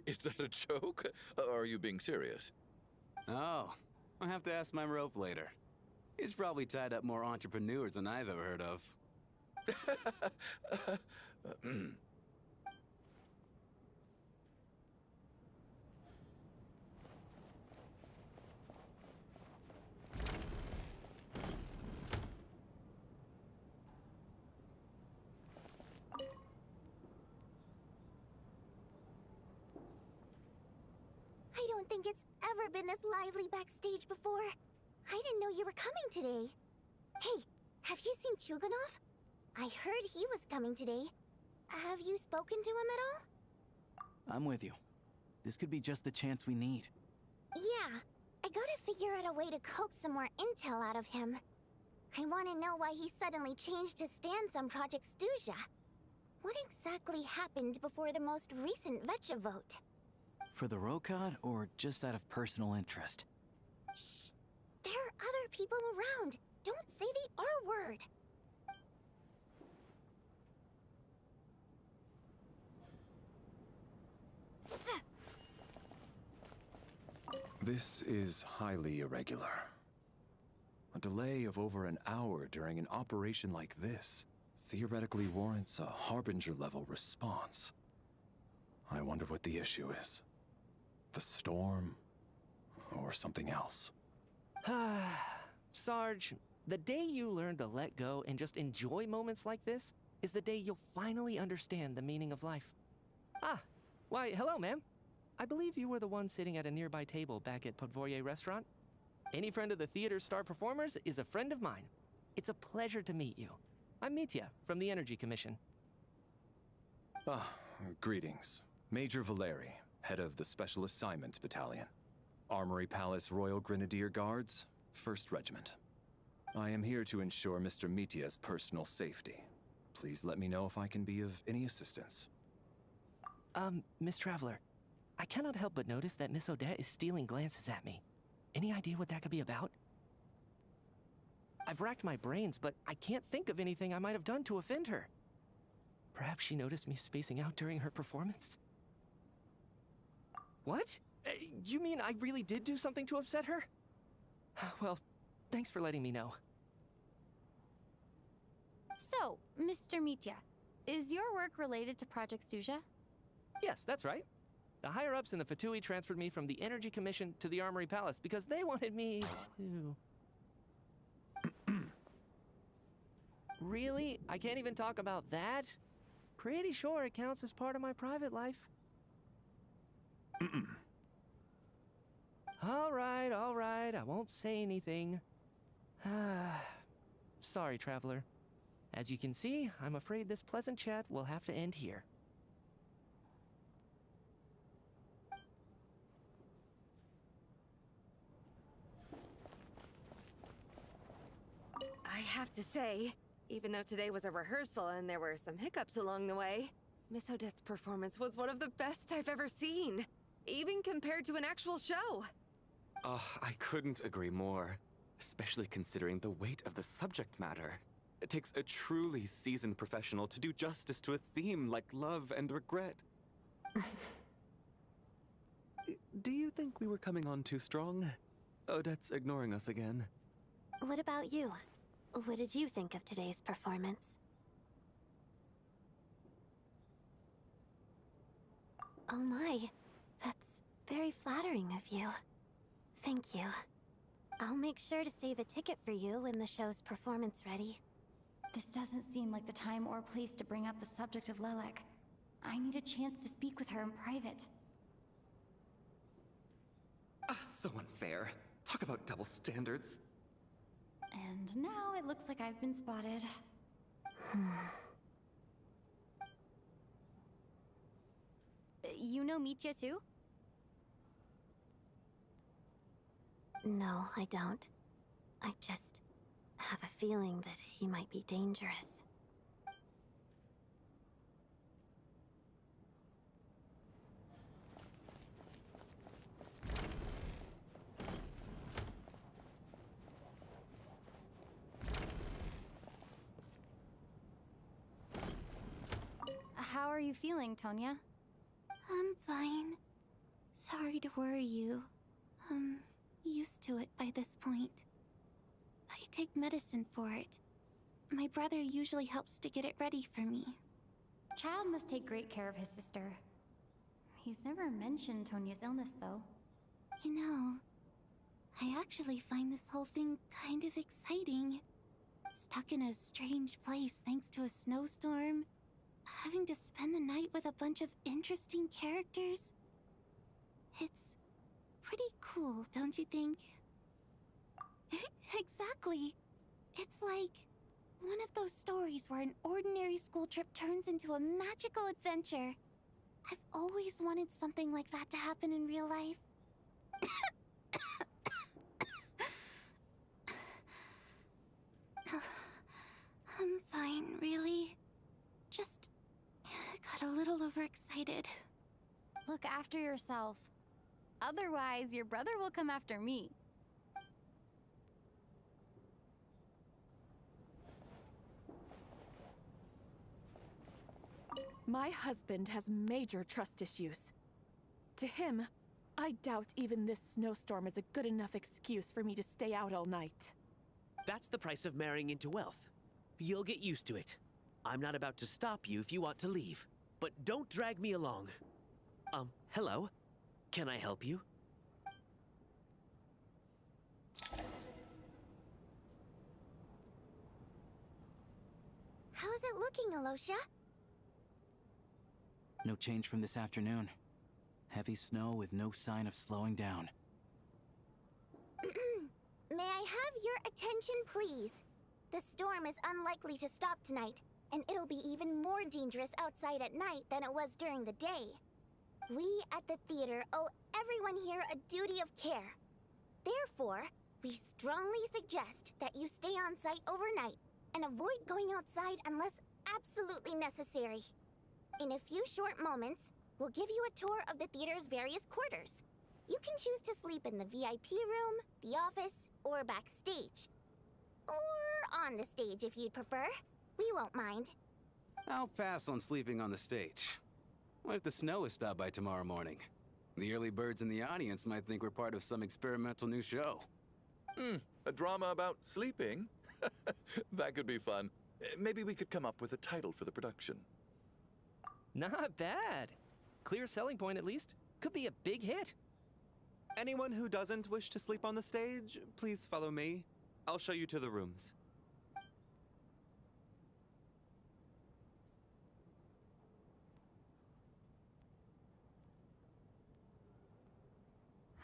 Speaker 13: Is that a joke? Or are you being serious?
Speaker 10: Oh, I'll have to ask my rope later. He's probably tied up more entrepreneurs than I've ever heard of.
Speaker 14: I don't think it's ever been this lively backstage before. I didn't know you were coming today. Hey, have you seen Chuganov? I heard he was coming today. Have you spoken to him at all?
Speaker 10: I'm with you. This could be just the chance we need.
Speaker 14: Yeah, I gotta figure out a way to coax some more intel out of him. I want to know why he suddenly changed his stance on Project Stuzha. What exactly happened before the most recent Vetcha vote?
Speaker 10: For the Rokad, or just out of personal interest?
Speaker 14: Shh! There are other people around. Don't say the R word.
Speaker 23: This is highly irregular. A delay of over an hour during an operation like this theoretically warrants a Harbinger-level response. I wonder what the issue is. The storm, or something else.
Speaker 15: Sarge, the day you learn to let go and just enjoy moments like this is the day you'll finally understand the meaning of life. Ah, why, hello, ma'am. I believe you were the one sitting at a nearby table back at Podvorye restaurant. Any friend of the theater's star performers is a friend of mine. It's a pleasure to meet you. I'm Mitya, from the Energy Commission.
Speaker 23: Greetings. Major Valeri, head of the Special Assignments Battalion. Armory Palace Royal Grenadier Guards, 1st Regiment. I am here to ensure Mr. Mitya's personal safety. Please let me know if I can be of any assistance.
Speaker 15: Miss Traveler, I cannot help but notice that Miss Odette is stealing glances at me. Any idea what that could be about? I've racked my brains, but I can't think of anything I might have done to offend her. Perhaps she noticed me spacing out during her performance? What? You mean I really did do something to upset her? Well, thanks for letting me know.
Speaker 1: So, Mr. Mitya, is your work related to Project Stuzha?
Speaker 15: Yes, that's right. The higher-ups in the Fatui transferred me from the Energy Commission to the Armory Palace because they wanted me to... Really? I can't even talk about that? Pretty sure it counts as part of my private life. All right, I won't say anything. Sorry, Traveler. As you can see, I'm afraid this pleasant chat will have to end here.
Speaker 21: I have to say, even though today was a rehearsal and there were some hiccups along the way, Miss Odette's performance was one of the best I've ever seen, even compared to an actual show.
Speaker 3: I couldn't agree more, especially considering the weight of the subject matter. It takes a truly seasoned professional to do justice to a theme like love and regret. Do you think we were coming on too strong? Odette's ignoring us again.
Speaker 2: What about you? What did you think of today's performance? Oh my, that's very flattering of you. Thank you. I'll make sure to save a ticket for you when the show's performance ready.
Speaker 1: This doesn't seem like the time or place to bring up the subject of Lelek. I need a chance to speak with her in private.
Speaker 3: So unfair. Talk about double standards.
Speaker 1: And now it looks like I've been spotted. You know Mitya too?
Speaker 2: No, I don't. I just have a feeling that he might be dangerous.
Speaker 1: How are you feeling, Tonya?
Speaker 2: I'm fine. Sorry to worry you. I'm used to it by this point. I take medicine for it. My brother usually helps to get it ready for me.
Speaker 1: Child must take great care of his sister. He's never mentioned Tonya's illness, though.
Speaker 2: You know, I actually find this whole thing kind of exciting. Stuck in a strange place thanks to a snowstorm. Having to spend the night with a bunch of interesting characters. It's pretty cool, don't you think? Exactly. It's like one of those stories where an ordinary school trip turns into a magical adventure. I've always wanted something like that to happen in real life. I'm fine, really. Just got a little overexcited.
Speaker 1: Look after yourself. Otherwise, your brother will come after me.
Speaker 8: My husband has major trust issues. To him, I doubt even this snowstorm is a good enough excuse for me to stay out all night.
Speaker 9: That's the price of marrying into wealth. You'll get used to it. I'm not about to stop you if you want to leave. But don't drag me along. Hello? Can I help you?
Speaker 14: How's it looking, Alyosha?
Speaker 10: No change from this afternoon. Heavy snow with no sign of slowing down.
Speaker 14: May I have your attention, please? The storm is unlikely to stop tonight, and it'll be even more dangerous outside at night than it was during the day. We at the theater owe everyone here a duty of care. Therefore, we strongly suggest that you stay on site overnight and avoid going outside unless absolutely necessary. In a few short moments, we'll give you a tour of the theater's various quarters. You can choose to sleep in the VIP room, the office, or backstage. Or on the stage if you'd prefer. We won't mind.
Speaker 10: I'll pass on sleeping on the stage. What if the snow is stopped by tomorrow morning? The early birds in the audience might think we're part of some experimental new show.
Speaker 13: A drama about sleeping? That could be fun. Maybe we could come up with a title for the production.
Speaker 15: Not bad. Clear selling point, at least. Could be a big hit.
Speaker 3: Anyone who doesn't wish to sleep on the stage, please follow me. I'll show you to the rooms.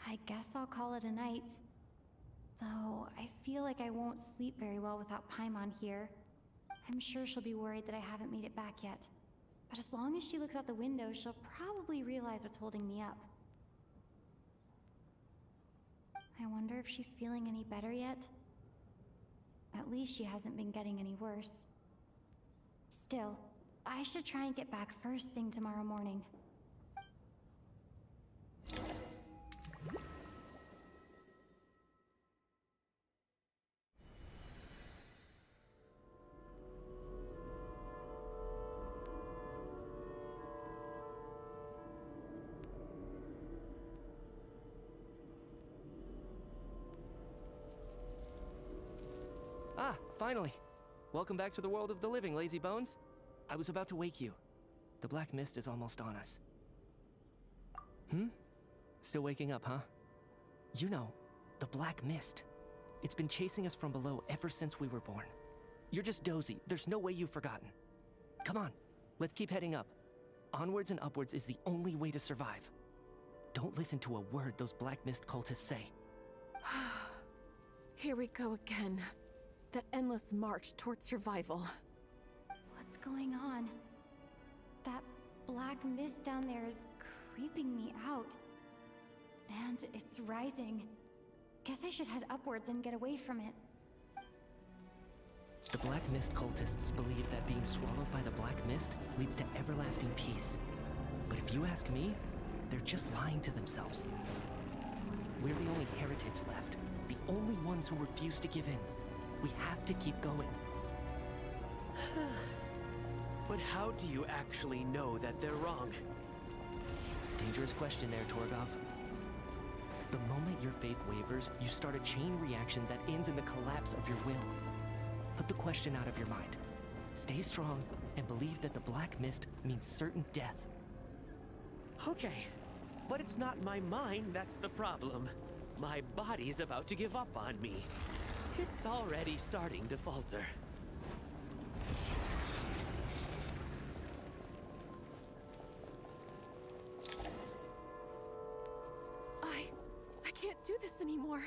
Speaker 1: I guess I'll call it a night. Though, I feel like I won't sleep very well without Paimon here. I'm sure she'll be worried that I haven't made it back yet. But as long as she looks out the window, she'll probably realize what's holding me up. I wonder if she's feeling any better yet? At least she hasn't been getting any worse. Still, I should try and get back first thing tomorrow morning.
Speaker 15: Ah, finally. Welcome back to the world of the living, lazy bones. I was about to wake you. The black mist is almost on us. Still waking up, huh? You know, the black mist. It's been chasing us from below ever since we were born. You're just dozy. There's no way you've forgotten. Come on, let's keep heading up. Onwards and upwards is the only way to survive. Don't listen to a word those Black Mist cultists say.
Speaker 8: Here we go again. The endless march toward survival.
Speaker 1: What's going on? That black mist down there is creeping me out. And it's rising. Guess I should head upwards and get away from it.
Speaker 15: The Black Mist cultists believe that being swallowed by the Black Mist leads to everlasting peace. But if you ask me, they're just lying to themselves. We're the only heretics left. The only ones who refuse to give in. We have to keep going.
Speaker 9: But how do you actually know that they're wrong?
Speaker 15: Dangerous question there, Torgov. The moment your faith wavers, you start a chain reaction that ends in the collapse of your will. Put the question out of your mind. Stay strong and believe that the Black Mist means certain death.
Speaker 9: Okay, but it's not my mind that's the problem. My body's about to give up on me. It's already starting to falter.
Speaker 8: I can't do this anymore.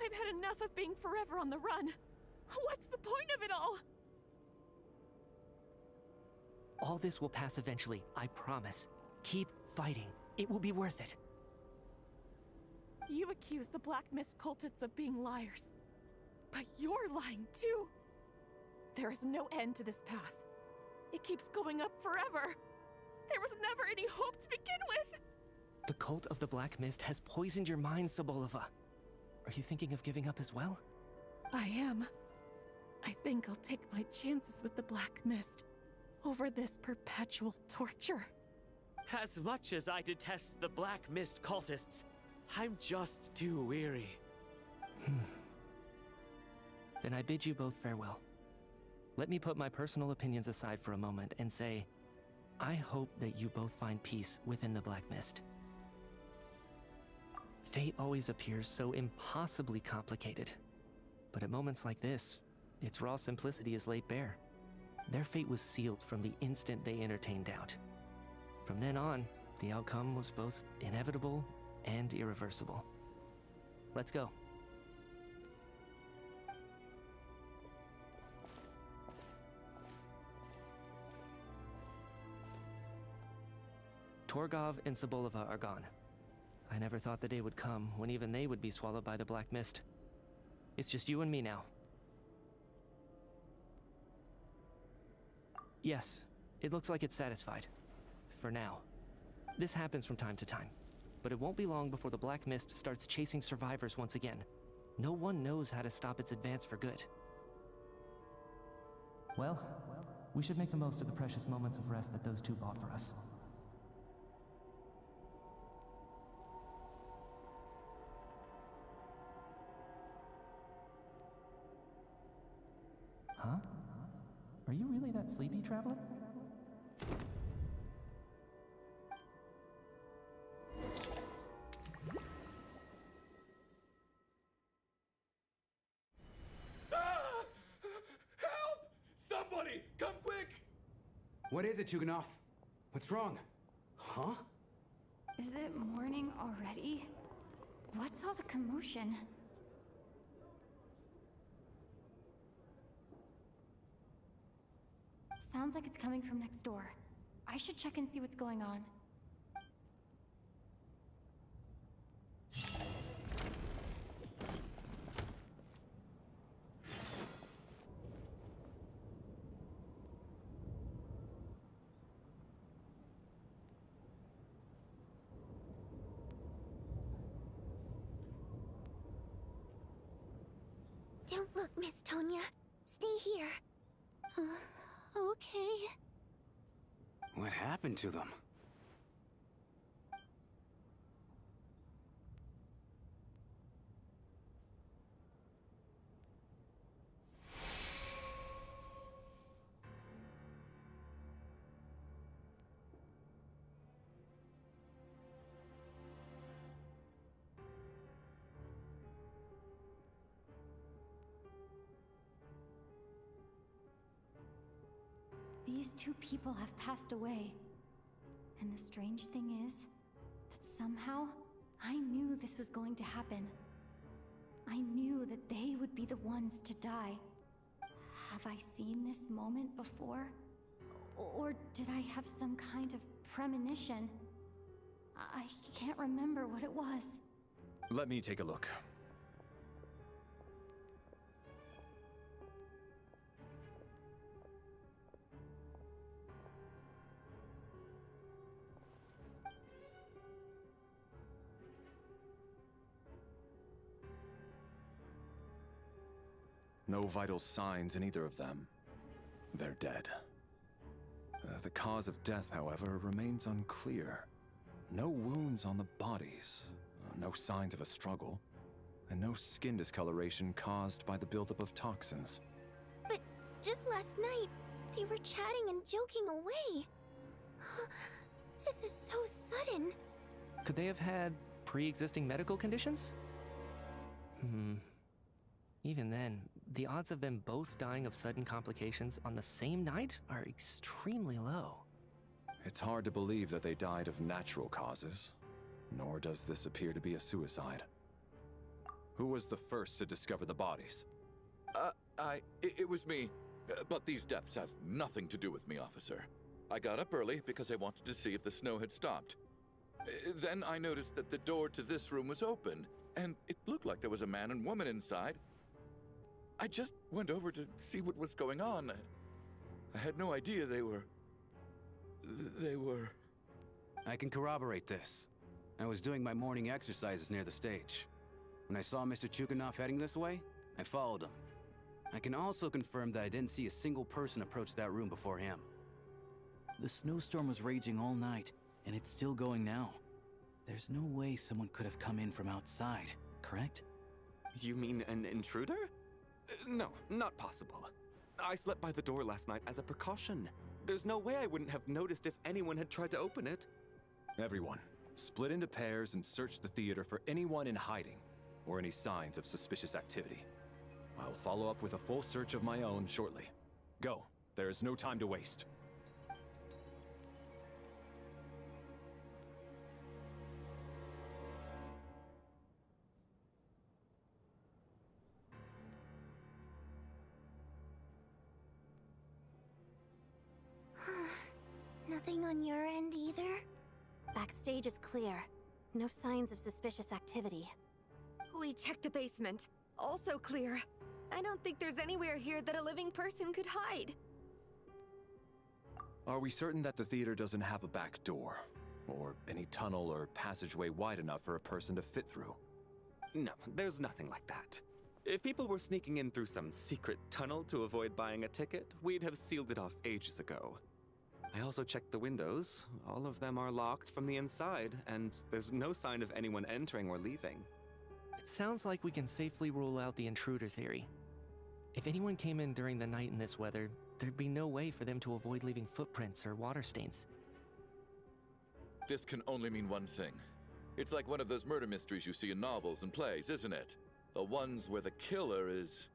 Speaker 8: I've had enough of being forever on the run. What's the point of it all?
Speaker 15: All this will pass eventually, I promise. Keep fighting. It will be worth it.
Speaker 8: You accuse the Black Mist cultists of being liars. But you're lying too. There is no end to this path. It keeps going up forever. There was never any hope to begin with.
Speaker 15: The cult of the Black Mist has poisoned your mind, Sobolova. Are you thinking of giving up as well?
Speaker 8: I am. I think I'll take my chances with the Black Mist over this perpetual torture.
Speaker 9: As much as I detest the Black Mist cultists, I'm just too weary.
Speaker 15: Then I bid you both farewell. Let me put my personal opinions aside for a moment and say, I hope that you both find peace within the Black Mist. Fate always appears so impossibly complicated. But at moments like this, its raw simplicity is laid bare. Their fate was sealed from the instant they entertained doubt. From then on, the outcome was both inevitable and irreversible. Let's go. Torgov and Sobolova are gone. I never thought the day would come when even they would be swallowed by the Black Mist. It's just you and me now. Yes, it looks like it's satisfied. For now. This happens from time to time, but it won't be long before the Black Mist starts chasing survivors once again. No one knows how to stop its advance for good. Well, we should make the most of the precious moments of rest that those two bought for us. Huh? Are you really that sleepy, traveler?
Speaker 11: Help! Somebody, come quick! What is it, Tuganov? What's wrong? Huh?
Speaker 1: Is it morning already? What's all the commotion? Sounds like it's coming from next door. I should check and see what's going on.
Speaker 14: Don't look, Miss Tonya. Stay here. Okay.
Speaker 16: What happened to them?
Speaker 1: two people have passed away. And the strange thing is that somehow I knew this was going to happen. I knew that they would be the ones to die. Have I seen this moment before? Or did I have some kind of premonition? I can't remember what it was.
Speaker 23: Let me take a look. No vital signs in either of them. They're dead. The cause of death, however, remains unclear. No wounds on the bodies, no signs of a struggle, and no skin discoloration caused by the buildup of toxins.
Speaker 14: But just last night, they were chatting and joking away. This is so sudden.
Speaker 15: Could they have had pre-existing medical conditions? Even then, the odds of them both dying of sudden complications on the same night are extremely low.
Speaker 23: It's hard to believe that they died of natural causes, nor does this appear to be a suicide. Who was the first to discover the bodies?
Speaker 13: It was me. But these deaths have nothing to do with me, officer. I got up early because I wanted to see if the snow had stopped. Then I noticed that the door to this room was open, and it looked like there was a man and woman inside. I just went over to see what was going on. I had no idea they were...
Speaker 16: I can corroborate this. I was doing my morning exercises near the stage. When I saw Mr. Chuganov heading this way, I followed him. I can also confirm that I didn't see a single person approach that room before him.
Speaker 10: The snowstorm was raging all night, and it's still going now. There's no way someone could have come in from outside, correct?
Speaker 3: You mean an intruder? No, not possible. I slept by the door last night as a precaution. There's no way I wouldn't have noticed if anyone had tried to open it.
Speaker 23: Everyone, split into pairs and search the theater for anyone in hiding, or any signs of suspicious activity. I'll follow up with a full search of my own shortly. Go. There is no time to waste.
Speaker 14: Nothing on your end either?
Speaker 2: Backstage is clear. No signs of suspicious activity.
Speaker 21: We checked the basement. Also clear. I don't think there's anywhere here that a living person could hide.
Speaker 23: Are we certain that the theater doesn't have a back door? Or any tunnel or passageway wide enough for a person to fit through?
Speaker 3: No, there's nothing like that. If people were sneaking in through some secret tunnel to avoid buying a ticket, we'd have sealed it off ages ago. I also checked the windows. All of them are locked from the inside, and there's no sign of anyone entering or leaving.
Speaker 15: It sounds like we can safely rule out the intruder theory. If anyone came in during the night in this weather, there'd be no way for them to avoid leaving footprints or water stains.
Speaker 13: This can only mean one thing. It's like one of those murder mysteries you see in novels and plays, isn't it? The ones where the killer is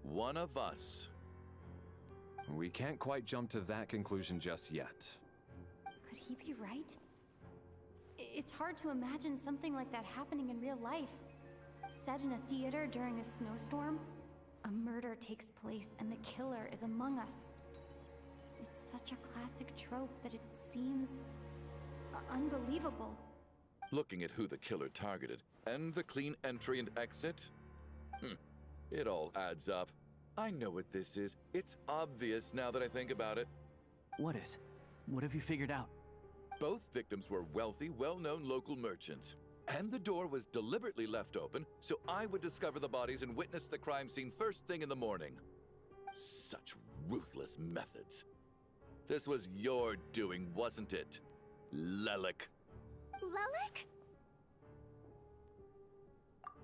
Speaker 13: one of us.
Speaker 23: We can't quite jump to that conclusion just yet.
Speaker 1: Could he be right? It's hard to imagine something like that happening in real life. Set in a theater during a snowstorm, a murder takes place and the killer is among us. It's such a classic trope that it seems unbelievable.
Speaker 13: Looking at who the killer targeted and the clean entry and exit, it all adds up. I know what this is. It's obvious now that I think about it.
Speaker 10: What is? What have you figured out?
Speaker 13: Both victims were wealthy, well-known local merchants. And the door was deliberately left open so I would discover the bodies and witness the crime scene first thing in the morning. Such ruthless methods. This was your doing, wasn't it, Lelik?
Speaker 14: Lelik?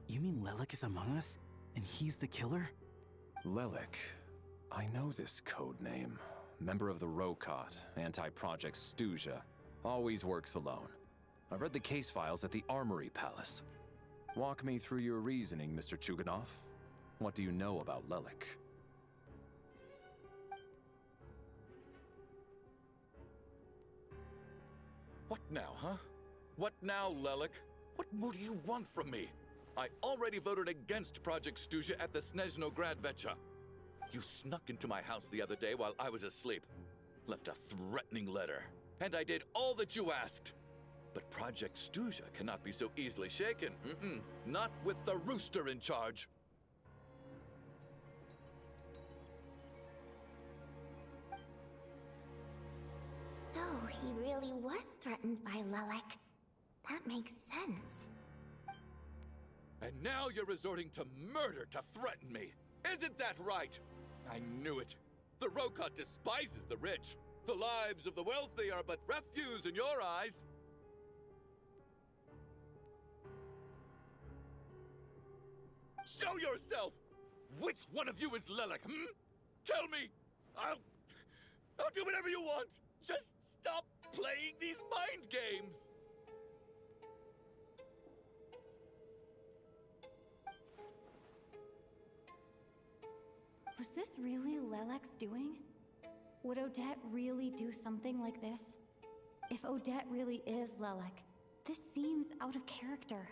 Speaker 10: You mean Lelik is among us? And he's the killer?
Speaker 23: Lelik. I know this code name. Member of the Rokot, anti-Project Stuzha. Always works alone. I've read the case files at the Armory Palace. Walk me through your reasoning, Mr. Chuganov. What do you know about Lelik?
Speaker 13: What now, huh? What now, Lelik? What more do you want from me? I already voted against Project Stuzha at the Snezhnaya Vecha. You snuck into my house the other day while I was asleep. Left a threatening letter. And I did all that you asked. But Project Stuzha cannot be so easily shaken. Not with the rooster in charge.
Speaker 14: So, he really was threatened by Lelik. That makes sense.
Speaker 13: And now you're resorting to murder to threaten me. Isn't that right? I knew it. The Rokot despises the rich. The lives of the wealthy are but refuse in your eyes. Show yourself! Which one of you is Lelik, Tell me! I'll do whatever you want! Just stop playing these mind games!
Speaker 1: Was this really Lelek's doing? Would Odette really do something like this? If Odette really is Lelek, this seems out of character.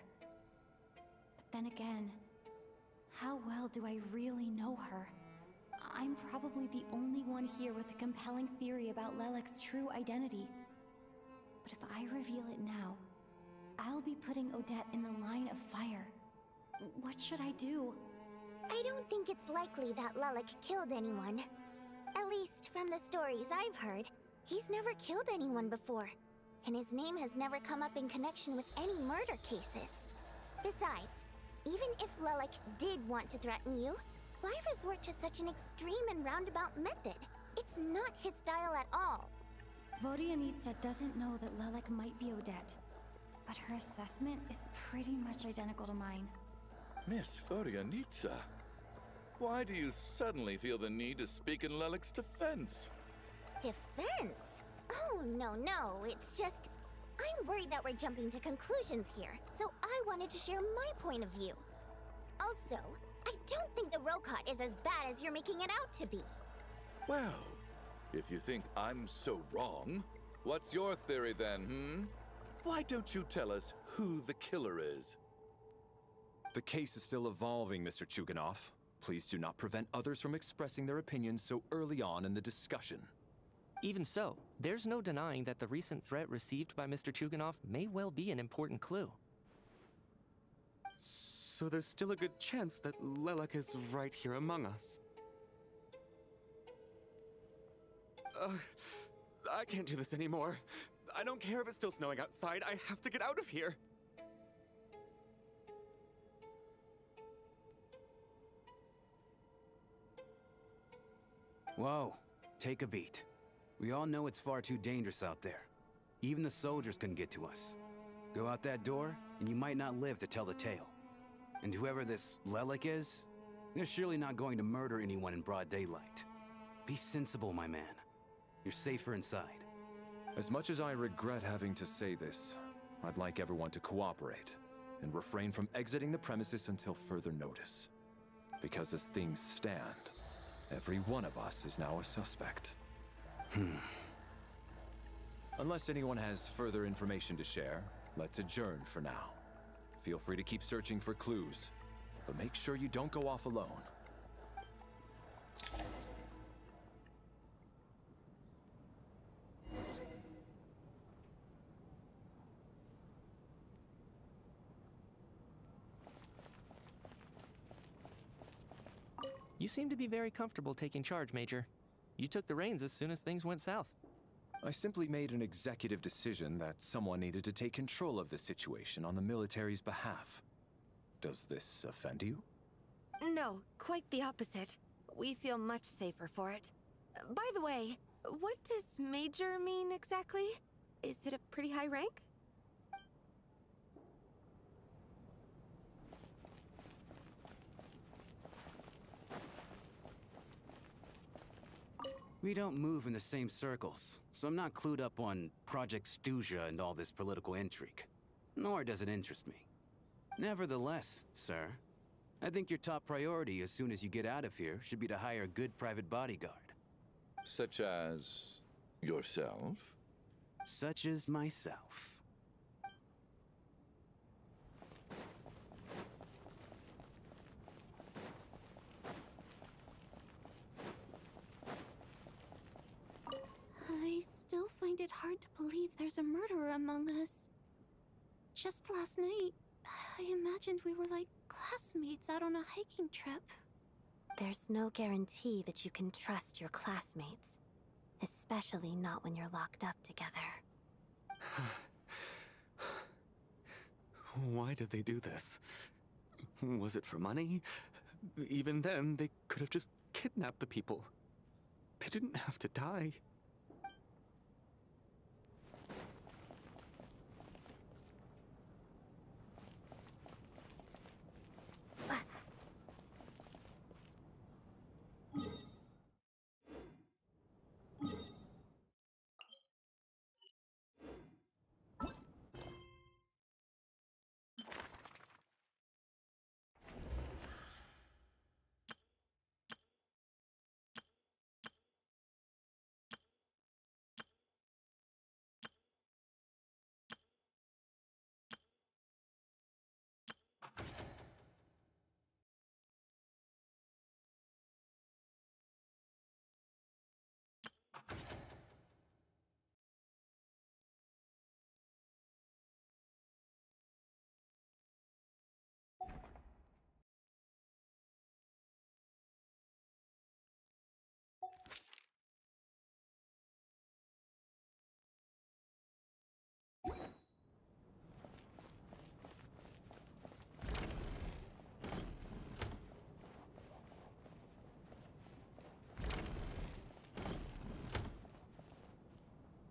Speaker 1: But then again, how well do I really know her? I'm probably the only one here with a compelling theory about Lelek's true identity. But if I reveal it now, I'll be putting Odette in the line of fire. What should I do?
Speaker 14: I don't think it's likely that Lelik killed anyone. At least from the stories I've heard, he's never killed anyone before. And his name has never come up in connection with any murder cases. Besides, even if Lelik did want to threaten you, why resort to such an extreme and roundabout method? It's not his style at all.
Speaker 1: WraithNWhimsy doesn't know that Lelik might be Odette, but her assessment is pretty much identical to mine.
Speaker 13: Miss WraithNWhimsy, why do you suddenly feel the need to speak in Lelik's defense?
Speaker 14: Defense? Oh, no, it's just... I'm worried that we're jumping to conclusions here, so I wanted to share my point of view. Also, I don't think the Rokot is as bad as you're making it out to be.
Speaker 13: Well, if you think I'm so wrong, what's your theory then, Why don't you tell us who the killer is?
Speaker 23: The case is still evolving, Mr. Chuganov. Please do not prevent others from expressing their opinions so early on in the discussion.
Speaker 15: Even so, there's no denying that the recent threat received by Mr. Chuganov may well be an important clue.
Speaker 3: So there's still a good chance that Lelik is right here among us. I can't do this anymore. I don't care if it's still snowing outside. I have to get out of here.
Speaker 16: Whoa, take a beat. We all know it's far too dangerous out there. Even the soldiers couldn't get to us. Go out that door, and you might not live to tell the tale. And whoever this Lelik is, they're surely not going to murder anyone in broad daylight. Be sensible, my man. You're safer inside.
Speaker 23: As much as I regret having to say this, I'd like everyone to cooperate and refrain from exiting the premises until further notice. Because as things stand, every one of us is now a suspect. Unless anyone has further information to share, let's adjourn for now. Feel free to keep searching for clues, but make sure you don't go off alone.
Speaker 15: You seem to be very comfortable taking charge, Major. You took the reins as soon as things went south.
Speaker 23: I simply made an executive decision that someone needed to take control of the situation on the military's behalf. Does this offend you?
Speaker 21: No, quite the opposite. We feel much safer for it. By the way, what does Major mean exactly? Is it a pretty high rank?
Speaker 16: We don't move in the same circles, so I'm not clued up on Project Stuzha and all this political intrigue. Nor does it interest me. Nevertheless, sir, I think your top priority as soon as you get out of here should be to hire a good private bodyguard.
Speaker 13: Such as yourself?
Speaker 16: such as myself.
Speaker 2: I still find it hard to believe there's a murderer among us. Just last night, I imagined we were like classmates out on a hiking trip. There's no guarantee that you can trust your classmates, especially not when you're locked up together.
Speaker 3: Why did they do this? Was it for money? Even then, they could have just kidnapped the people. They didn't have to die.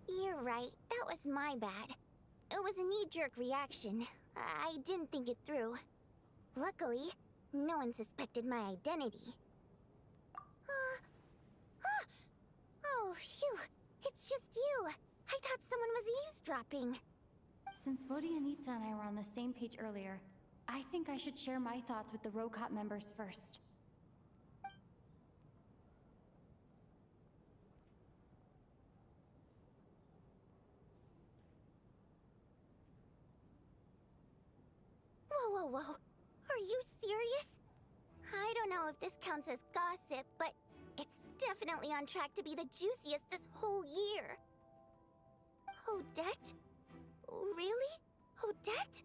Speaker 14: You're right, that was my bad. It was a knee-jerk reaction. I didn't think it through. Luckily, no one suspected my identity. Oh, phew. It's just you. I thought someone was eavesdropping.
Speaker 1: Since Vodyanitsa and I were on the same page earlier, I think I should share my thoughts with the Rokot members first.
Speaker 14: Whoa. Are you serious? I don't know if this counts as gossip, but it's definitely on track to be the juiciest this whole year. Odette? Really? Odette?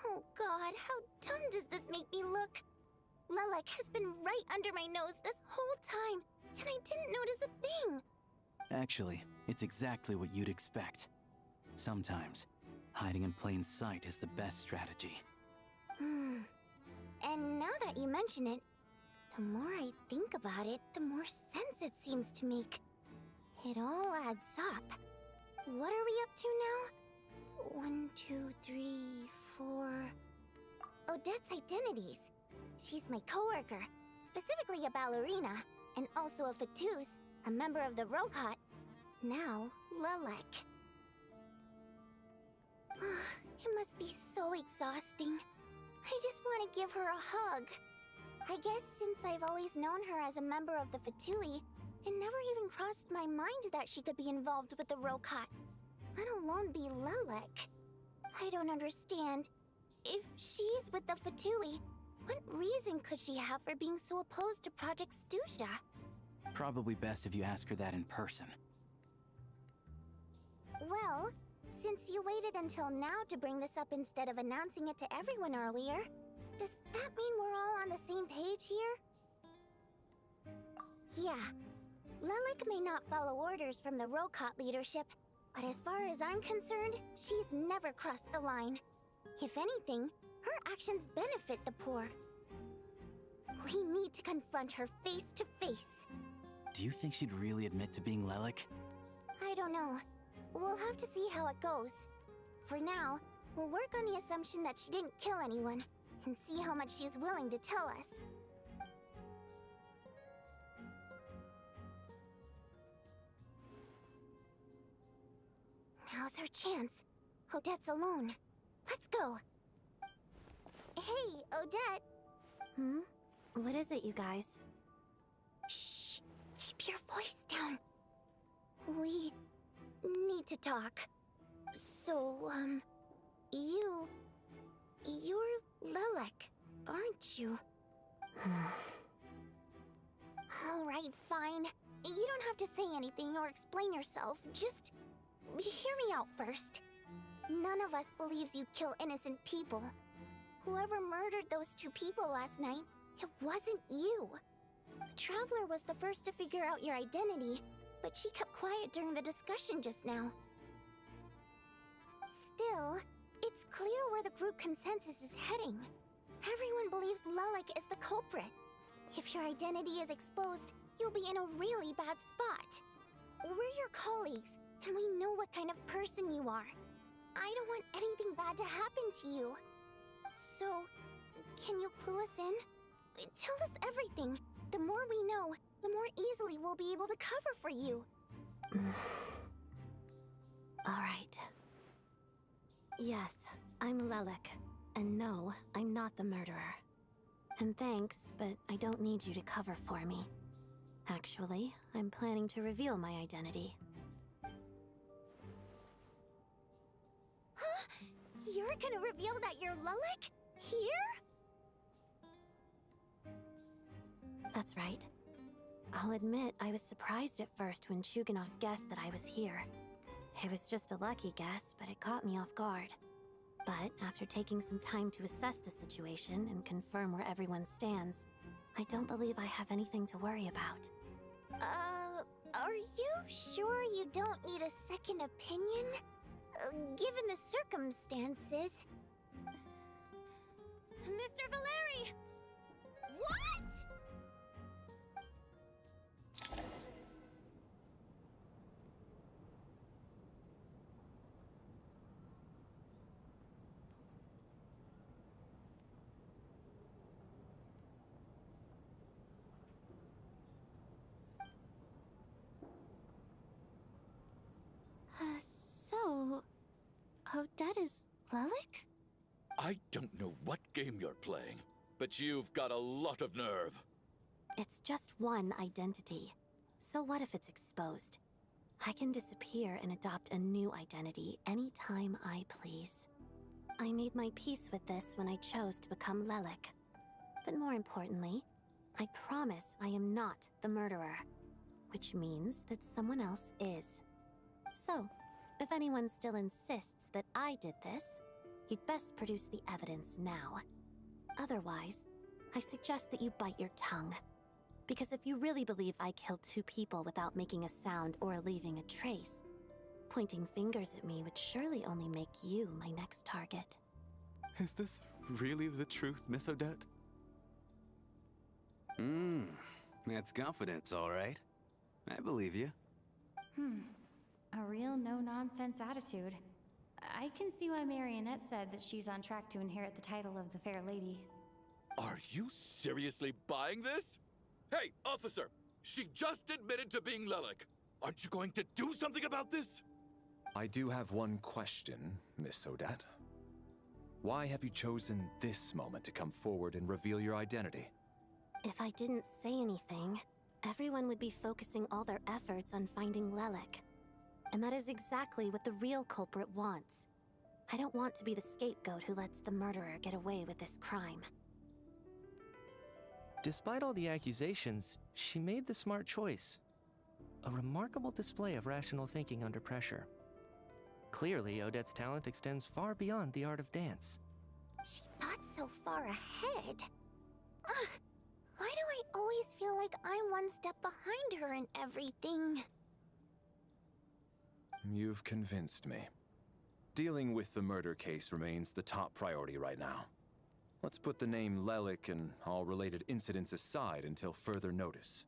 Speaker 14: Oh god, how dumb does this make me look? Lelek has been right under my nose this whole time, and I didn't notice a thing.
Speaker 10: Actually, it's exactly what you'd expect. Sometimes, hiding in plain sight is the best strategy.
Speaker 14: And now that you mention it, the more I think about it, the more sense it seems to make. It all adds up. What are we up to now? 1, 2, 3, 4... Odette's identities. She's my coworker, specifically a ballerina, and also a Fatuz, a member of the Rokot. Now, Lelek. It must be so exhausting. I just want to give her a hug. I guess since I've always known her as a member of the Fatui, it never even crossed my mind that she could be involved with the Rokot, let alone be Lelek. I don't understand. If she's with the Fatui, what reason could she have for being so opposed to Project Stusha?
Speaker 10: Probably best if you ask her that in person.
Speaker 14: Well, since you waited until now to bring this up instead of announcing it to everyone earlier, does that mean we're all on the same page here? Yeah. Lelek may not follow orders from the Rokot leadership, but as far as I'm concerned, she's never crossed the line. If anything, her actions benefit the poor. We need to confront her face to face.
Speaker 10: Do you think she'd really admit to being Lelek?
Speaker 14: I don't know. We'll have to see how it goes. For now, we'll work on the assumption that she didn't kill anyone, and see how much she's willing to tell us. Now's her chance. Odette's alone. Let's go. Hey, Odette.
Speaker 2: What is it, you guys?
Speaker 14: Shh. Keep your voice down. We need to talk. So, you're Lilac, aren't you? Alright, fine. You don't have to say anything or explain yourself. Just hear me out first. None of us believes you'd kill innocent people. Whoever murdered those 2 people last night, it wasn't you. Traveler was the first to figure out your identity, but she kept quiet during the discussion just now. Still, it's clear where the group consensus is heading. Everyone believes Lilac is the culprit. If your identity is exposed, you'll be in a really bad spot. We're your colleagues, and we know what kind of person you are. I don't want anything bad to happen to you. So, can you clue us in? Tell us everything. The more we know, the more easily we'll be able to cover for you.
Speaker 2: Alright. Yes, I'm Lilac. And no, I'm not the murderer. And thanks, but I don't need you to cover for me. Actually, I'm planning to reveal my identity.
Speaker 14: Huh? You're gonna reveal that you're Lilac? Here?
Speaker 2: That's right. I'll admit I was surprised at first when Chuganov guessed that I was here. It was just a lucky guess, but it caught me off guard. But after taking some time to assess the situation and confirm where everyone stands, I don't believe I have anything to worry about.
Speaker 14: Are you sure you don't need a second opinion? Given the circumstances...
Speaker 2: Mr. Valeri!
Speaker 14: What?!
Speaker 2: So... Odette is Lilac?
Speaker 13: I don't know what game you're playing, but you've got a lot of nerve.
Speaker 2: It's just one identity. So what if it's exposed? I can disappear and adopt a new identity anytime I please. I made my peace with this when I chose to become Lilac. But more importantly, I promise I am not the murderer, which means that someone else is. So, if anyone still insists that I did this, you'd best produce the evidence now. Otherwise, I suggest that you bite your tongue. Because if you really believe I killed 2 people without making a sound or leaving a trace, pointing fingers at me would surely only make you my next target.
Speaker 3: Is this really the truth, Miss Odette?
Speaker 16: That's confidence, all right. I believe you.
Speaker 1: A real no-nonsense attitude. I can see why Marionette said that she's on track to inherit the title of the Fair Lady.
Speaker 13: Are you seriously buying this? Hey, officer! She just admitted to being Lilac. Aren't you going to do something about this?
Speaker 23: I do have one question, Miss Odette. Why have you chosen this moment to come forward and reveal your identity?
Speaker 2: If I didn't say anything, everyone would be focusing all their efforts on finding Lilac. And that is exactly what the real culprit wants. I don't want to be the scapegoat who lets the murderer get away with this crime.
Speaker 15: Despite all the accusations, she made the smart choice. A remarkable display of rational thinking under pressure. Clearly, Odette's talent extends far beyond the art of dance.
Speaker 14: She thought so far ahead. Why do I always feel like I'm one step behind her in everything?
Speaker 23: You've convinced me. Dealing with the murder case remains the top priority right now. Let's put the name Lilac and all related incidents aside until further notice.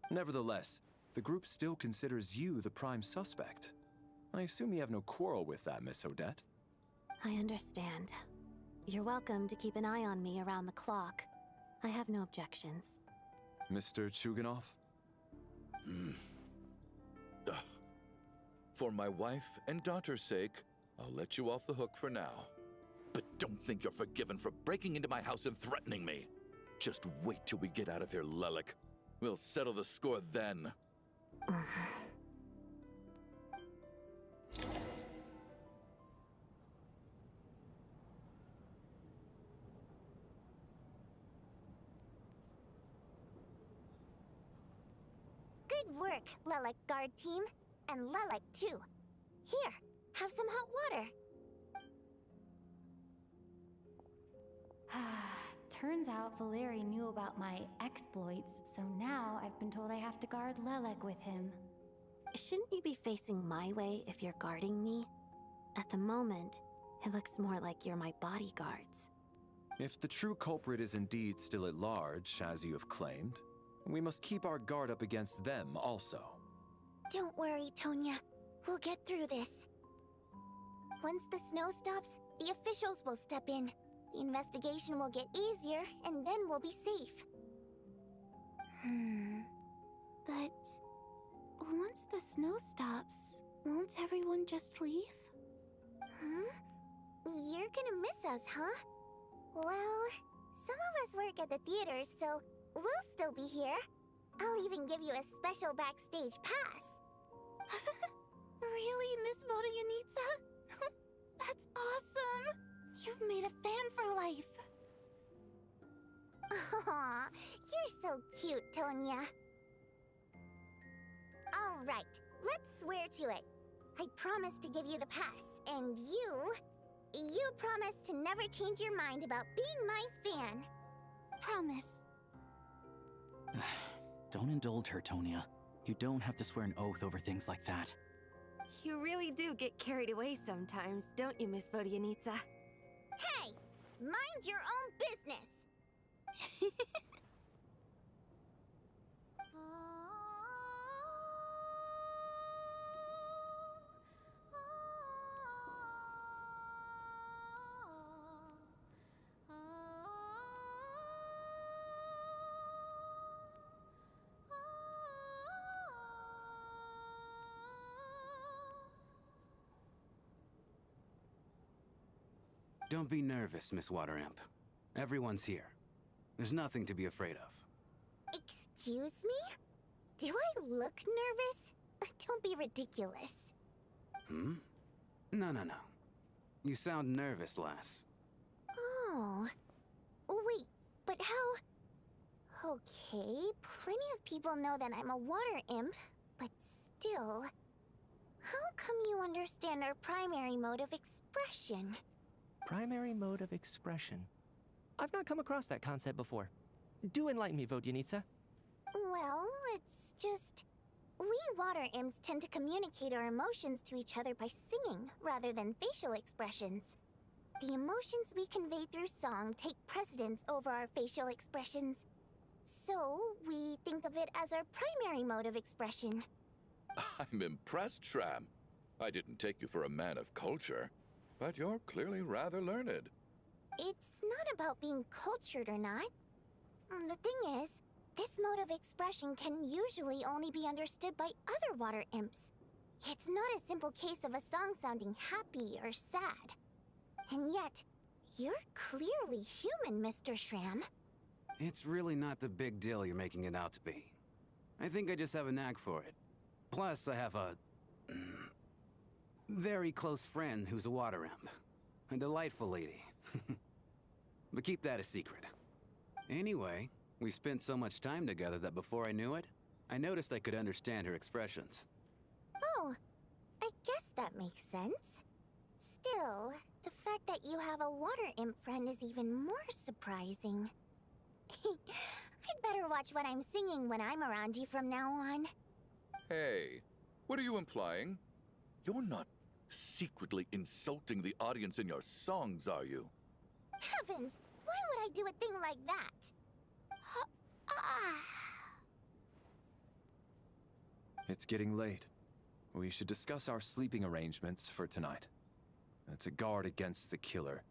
Speaker 23: Nevertheless, the group still considers you the prime suspect. I assume you have no quarrel with that, Miss Odette?
Speaker 2: I understand. You're welcome to keep an eye on me around the clock. I have no objections.
Speaker 23: Mr. Chuganov?
Speaker 13: For my wife and daughter's sake, I'll let you off the hook for now. But don't think you're forgiven for breaking into my house and threatening me. Just wait till we get out of here, Lilac. We'll settle the score then.
Speaker 14: Good work, Lelek guard team. And Lelek too. Here, have some hot water.
Speaker 1: Turns out Valeri knew about my exploits, so now I've been told I have to guard Lelek with him.
Speaker 2: Shouldn't you be facing my way if you're guarding me? At the moment, it looks more like you're my bodyguards.
Speaker 23: If the true culprit is indeed still at large, as you have claimed, we must keep our guard up against them also.
Speaker 14: Don't worry, Tonya. We'll get through this. Once the snow stops, the officials will step in. The investigation will get easier, and then we'll be safe.
Speaker 2: But once the snow stops, won't everyone just leave?
Speaker 14: You're gonna miss us, huh? Well, some of us work at the theaters, so we'll still be here. I'll even give you a special backstage pass.
Speaker 2: Really, Miss Vodyanitsa? That's awesome! You've made a fan for life.
Speaker 14: Aw, you're so cute, Tonya. All right, let's swear to it. I promise to give you the pass, and you promise to never change your mind about being my fan.
Speaker 2: Promise.
Speaker 10: Don't indulge her, Tonya. You don't have to swear an oath over things like that.
Speaker 21: You really do get carried away sometimes, don't you, Miss Vodyanitsa?
Speaker 14: Hey! Mind your own business!
Speaker 16: Don't be nervous, Miss Water Imp. Everyone's here. There's nothing to be afraid of.
Speaker 14: Excuse me? Do I look nervous? Don't be ridiculous.
Speaker 16: No. You sound nervous, lass.
Speaker 14: Oh. Wait, but how... Okay, plenty of people know that I'm a water imp, but still... How come you understand our primary mode of expression?
Speaker 15: Primary mode of expression. I've not come across that concept before. Do enlighten me, Vodyanitsa.
Speaker 14: Well, it's just... We water imps tend to communicate our emotions to each other by singing, rather than facial expressions. The emotions we convey through song take precedence over our facial expressions. So, we think of it as our primary mode of expression.
Speaker 13: I'm impressed, Shram. I didn't take you for a man of culture, but you're clearly rather learned.
Speaker 14: It's not about being cultured or not. The thing is, this mode of expression can usually only be understood by other water imps. It's not a simple case of a song sounding happy or sad. And yet, you're clearly human, Mr. Shram.
Speaker 16: It's really not the big deal you're making it out to be. I think I just have a knack for it. Plus, I have a... very close friend who's a water imp. A delightful lady. But keep that a secret. Anyway, we spent so much time together that before I knew it, I noticed I could understand her expressions.
Speaker 14: Oh, I guess that makes sense. Still, the fact that you have a water imp friend is even more surprising. I'd better watch what I'm singing when I'm around you from now on.
Speaker 13: Hey, what are you implying? You're not secretly insulting the audience in your songs, are you?
Speaker 14: Heavens! Why would I do a thing like that?
Speaker 23: It's getting late. We should discuss our sleeping arrangements for tonight. It's a guard against the killer.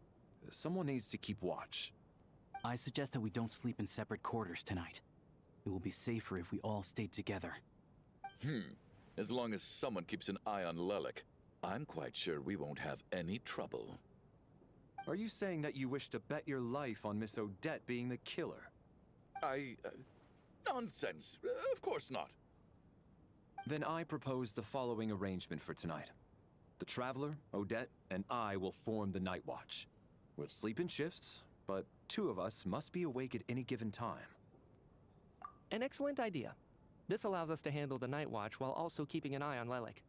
Speaker 23: Someone needs to keep watch.
Speaker 10: I suggest that we don't sleep in separate quarters tonight. It will be safer if we all stayed together.
Speaker 13: As long as someone keeps an eye on Lelek, I'm quite sure we won't have any trouble.
Speaker 23: Are you saying that you wish to bet your life on Miss Odette being the killer?
Speaker 13: Nonsense. Of course not.
Speaker 23: Then I propose the following arrangement for tonight. The Traveler, Odette, and I will form the Night Watch. We'll sleep in shifts, but 2 of us must be awake at any given time.
Speaker 15: An excellent idea. This allows us to handle the Night Watch while also keeping an eye on Lelik.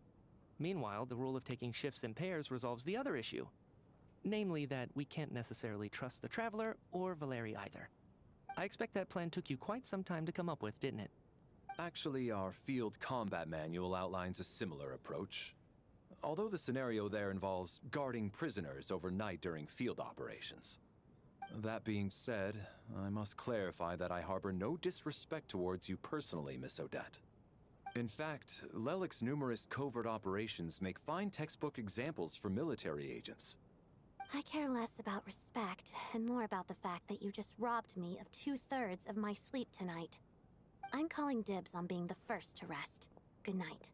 Speaker 15: Meanwhile, the rule of taking shifts in pairs resolves the other issue. Namely that we can't necessarily trust the Traveler or Valeri either. I expect that plan took you quite some time to come up with, didn't it?
Speaker 23: Actually, our field combat manual outlines a similar approach. Although the scenario there involves guarding prisoners overnight during field operations. That being said, I must clarify that I harbor no disrespect towards you personally, Miss Odette. In fact, Lelik's numerous covert operations make fine textbook examples for military agents.
Speaker 2: I care less about respect and more about the fact that you just robbed me of 2/3 of my sleep tonight. I'm calling dibs on being the first to rest. Good night.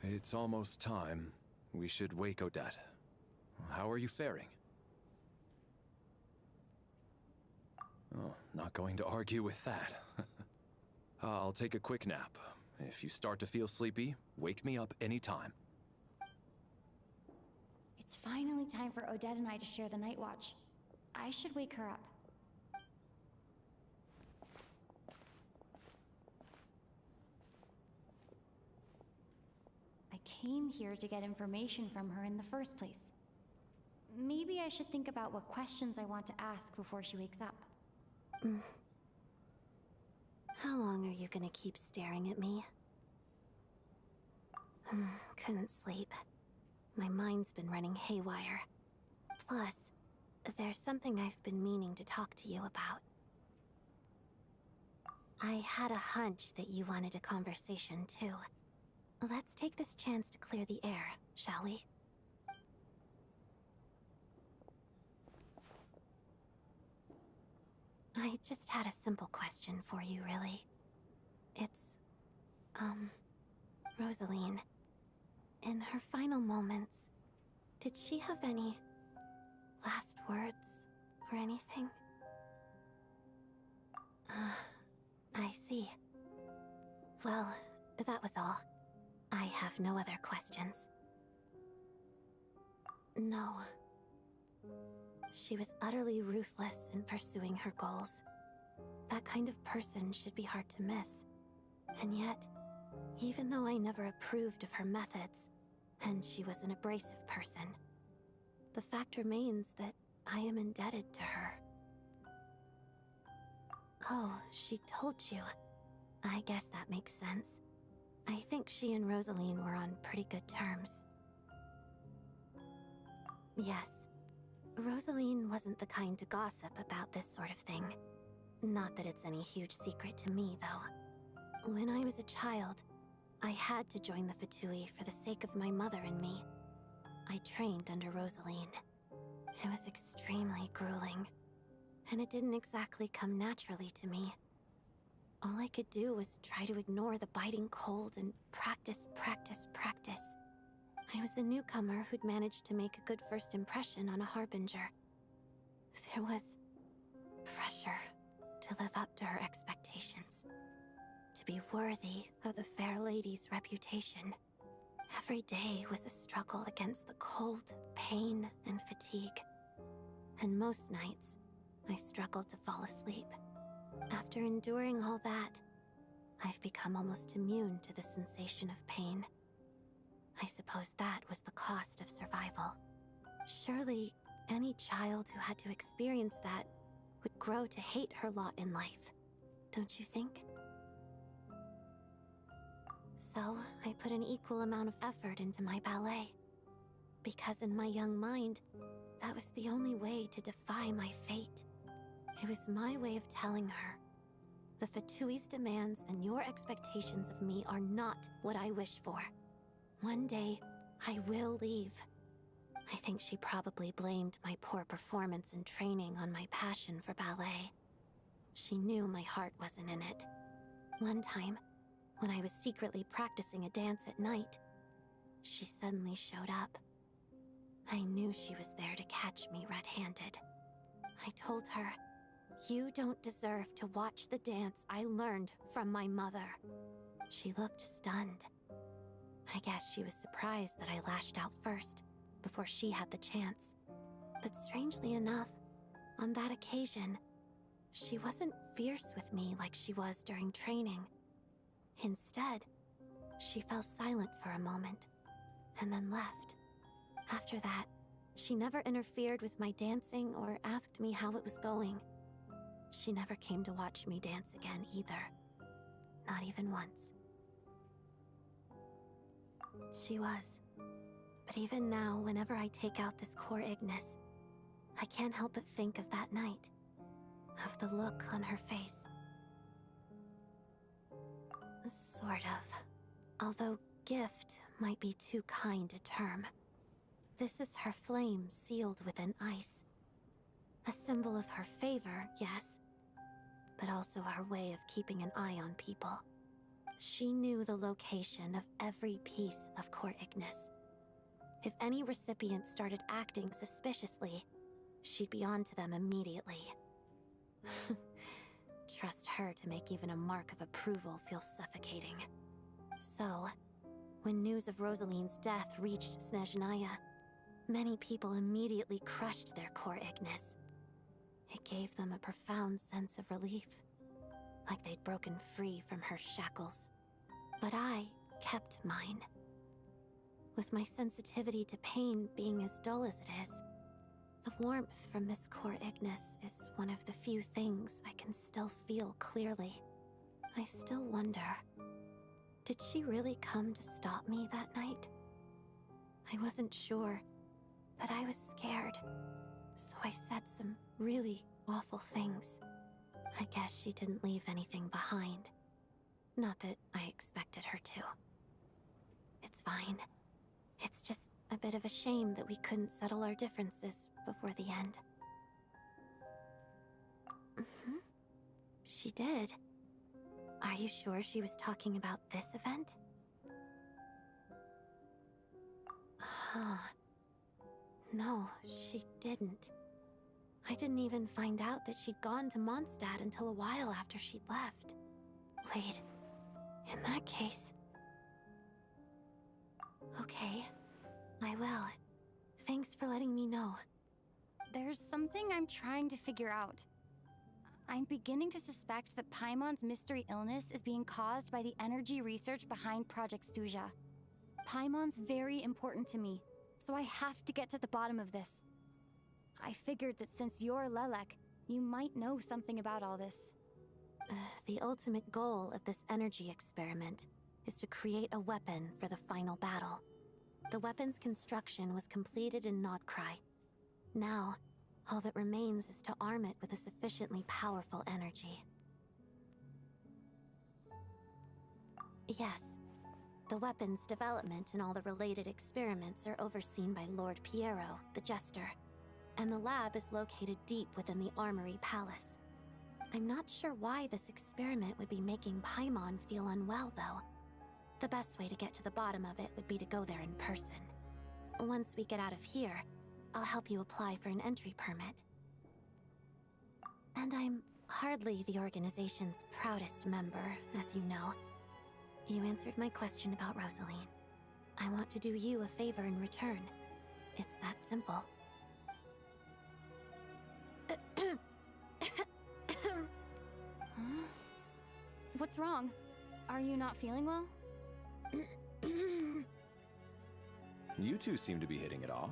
Speaker 23: It's almost time. We should wake Odette. How are you faring? Oh, not going to argue with that. I'll take a quick nap. If you start to feel sleepy, wake me up anytime.
Speaker 1: It's finally time for Odette and I to share the Night Watch. I should wake her up. I came here to get information from her in the first place. Maybe I should think about what questions I want to ask before she wakes up.
Speaker 2: How long are you gonna keep staring at me? Couldn't sleep. My mind's been running haywire. Plus, there's something I've been meaning to talk to you about. I had a hunch that you wanted a conversation, too. Let's take this chance to clear the air, shall we? I just had a simple question for you, really. It's, Rosaline. In her final moments, did she have any last words or anything? I see. Well, that was all. I have no other questions. No. She was utterly ruthless in pursuing her goals. That kind of person should be hard to miss. And yet, even though I never approved of her methods, and she was an abrasive person, the fact remains that I am indebted to her. Oh, she told you. I guess that makes sense. I think she and Rosaline were on pretty good terms. Yes. Rosaline wasn't the kind to gossip about this sort of thing. Not that it's any huge secret to me, though. When I was a child, I had to join the Fatui for the sake of my mother and me. I trained under Rosaline. It was extremely grueling, and it didn't exactly come naturally to me. All I could do was try to ignore the biting cold and practice. I was a newcomer who'd managed to make a good first impression on a Harbinger. There was pressure to live up to her expectations, to be worthy of the fair lady's reputation. Every day was a struggle against the cold, pain, and fatigue. And most nights, I struggled to fall asleep. After enduring all that, I've become almost immune to the sensation of pain. I suppose that was the cost of survival. Surely, any child who had to experience that would grow to hate her lot in life, don't you think? So, I put an equal amount of effort into my ballet. Because in my young mind, that was the only way to defy my fate. It was my way of telling her, the Fatui's demands and your expectations of me are not what I wish for. One day, I will leave. I think she probably blamed my poor performance in training on my passion for ballet. She knew my heart wasn't in it. One time, when I was secretly practicing a dance at night, she suddenly showed up. I knew she was there to catch me red-handed. I told her, "You don't deserve to watch the dance I learned from my mother." She looked stunned. I guess she was surprised that I lashed out first, before she had the chance. But strangely enough, on that occasion, she wasn't fierce with me like she was during training. Instead, she fell silent for a moment, and then left. After that, she never interfered with my dancing or asked me how it was going. She never came to watch me dance again either. Not even once. She was. But even now, whenever I take out this core Ignis, I can't help but think of that night. Of the look on her face. Sort of. Although gift might be too kind a term. This is her flame sealed within ice. A symbol of her favor, yes, but also her way of keeping an eye on people. She knew the location of every piece of core Ignis. If any recipient started acting suspiciously, she'd be on to them immediately. Trust her to make even a mark of approval feel suffocating. So, when news of Rosaline's death reached Snezhnaya, many people immediately crushed their core Ignis. It gave them a profound sense of relief, like they'd broken free from her shackles. But I kept mine. With my sensitivity to pain being as dull as it is, the warmth from this core Ignis is one of the few things I can still feel clearly. I still wonder, did she really come to stop me that night? I wasn't sure, but I was scared, so I said some really awful things. I guess she didn't leave anything behind. Not that I expected her to. It's fine. It's just a bit of a shame that we couldn't settle our differences before the end. She did. Are you sure she was talking about this event? Huh. No, she didn't. I didn't even find out that she'd gone to Mondstadt until a while after she'd left. Wait, in that case... Okay, I will. Thanks for letting me know.
Speaker 1: There's something I'm trying to figure out. I'm beginning to suspect that Paimon's mystery illness is being caused by the energy research behind Project Stuja. Paimon's very important to me, so I have to get to the bottom of this. I figured that since you're Lelek, you might know something about all this.
Speaker 2: The ultimate goal of this energy experiment is to create a weapon for the final battle. The weapon's construction was completed in Nocturne. Now, all that remains is to arm it with a sufficiently powerful energy. Yes, the weapon's development and all the related experiments are overseen by Lord Piero, the Jester, and the lab is located deep within the Armory Palace. I'm not sure why this experiment would be making Paimon feel unwell, though. The best way to get to the bottom of it would be to go there in person. Once we get out of here, I'll help you apply for an entry permit. And I'm hardly the organization's proudest member, as you know. You answered my question about Rosaline. I want to do you a favor in return. It's that simple.
Speaker 1: Huh? What's wrong? Are you not feeling well?
Speaker 23: You two seem to be hitting it off.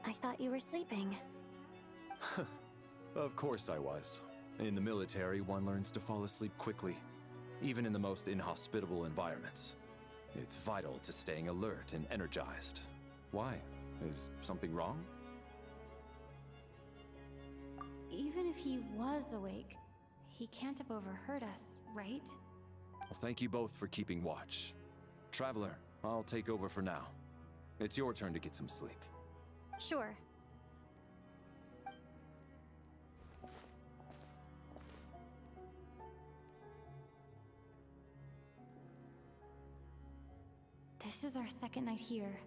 Speaker 2: I thought you were sleeping.
Speaker 23: Of course I was. In the military, one learns to fall asleep quickly, even in the most inhospitable environments. It's vital to staying alert and energized. Why? Is something wrong?
Speaker 1: Even if he was awake, he can't have overheard us, right?
Speaker 23: Well, thank you both for keeping watch. Traveler, I'll take over for now. It's your turn to get some sleep.
Speaker 1: Sure. This This is our second night here,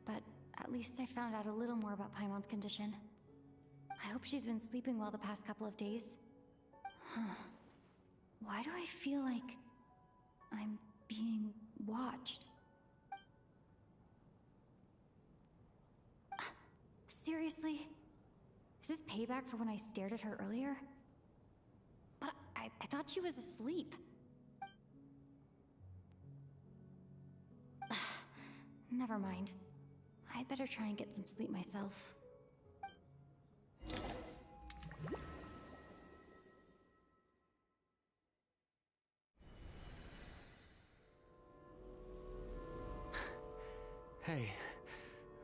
Speaker 1: but at least I found out a little more about Paimon's condition. I hope she's been sleeping well the past couple of days. Huh. Why do I feel like I'm being watched? Seriously? Is this payback for when I stared at her earlier? But I thought she was asleep. Never mind. I'd better try and get some sleep myself.
Speaker 3: Hey,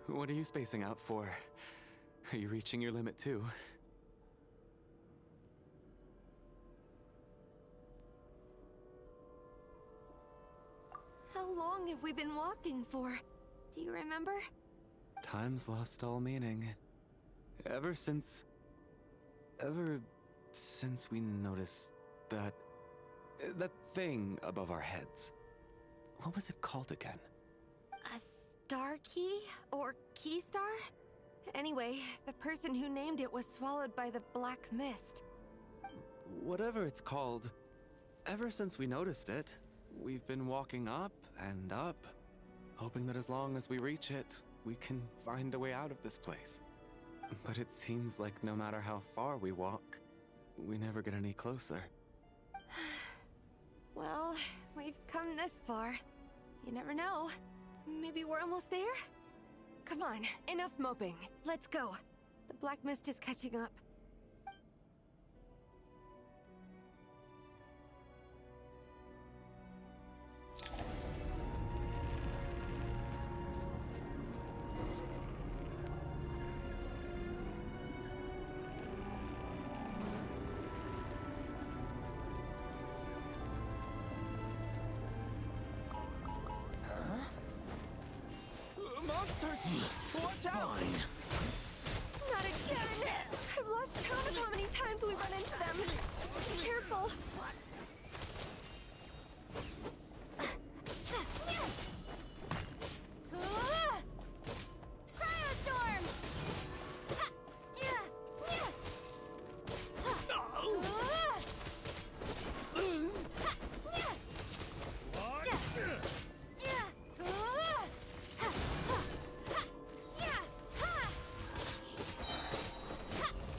Speaker 3: what are you spacing out for? Are you reaching your limit too?
Speaker 21: How long have we been walking for? Do you remember?
Speaker 3: Time's lost all meaning. Ever since we noticed that thing above our heads. What was it called again?
Speaker 21: A star key? Or key star? Anyway, the person who named it was swallowed by the black mist.
Speaker 3: Whatever it's called, ever since we noticed it, we've been walking up and up, hoping that as long as we reach it, we can find a way out of this place. But it seems like no matter how far we walk, we never get any closer.
Speaker 21: Well, we've come this far. You never know. Maybe we're almost there? Come on, enough moping. Let's go. The black mist is catching up.
Speaker 9: Watch out!
Speaker 21: Not again! I've lost count of how many times we run into them. Be careful.
Speaker 14: Cryostorm!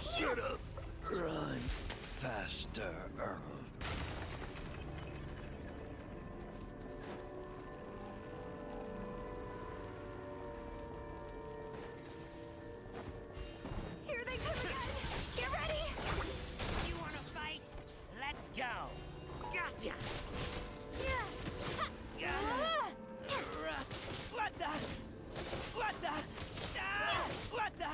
Speaker 9: Shut up! Run faster.
Speaker 21: Here they come again! Get ready!
Speaker 6: You wanna fight? Let's go! Gotcha! What the? What the? What the?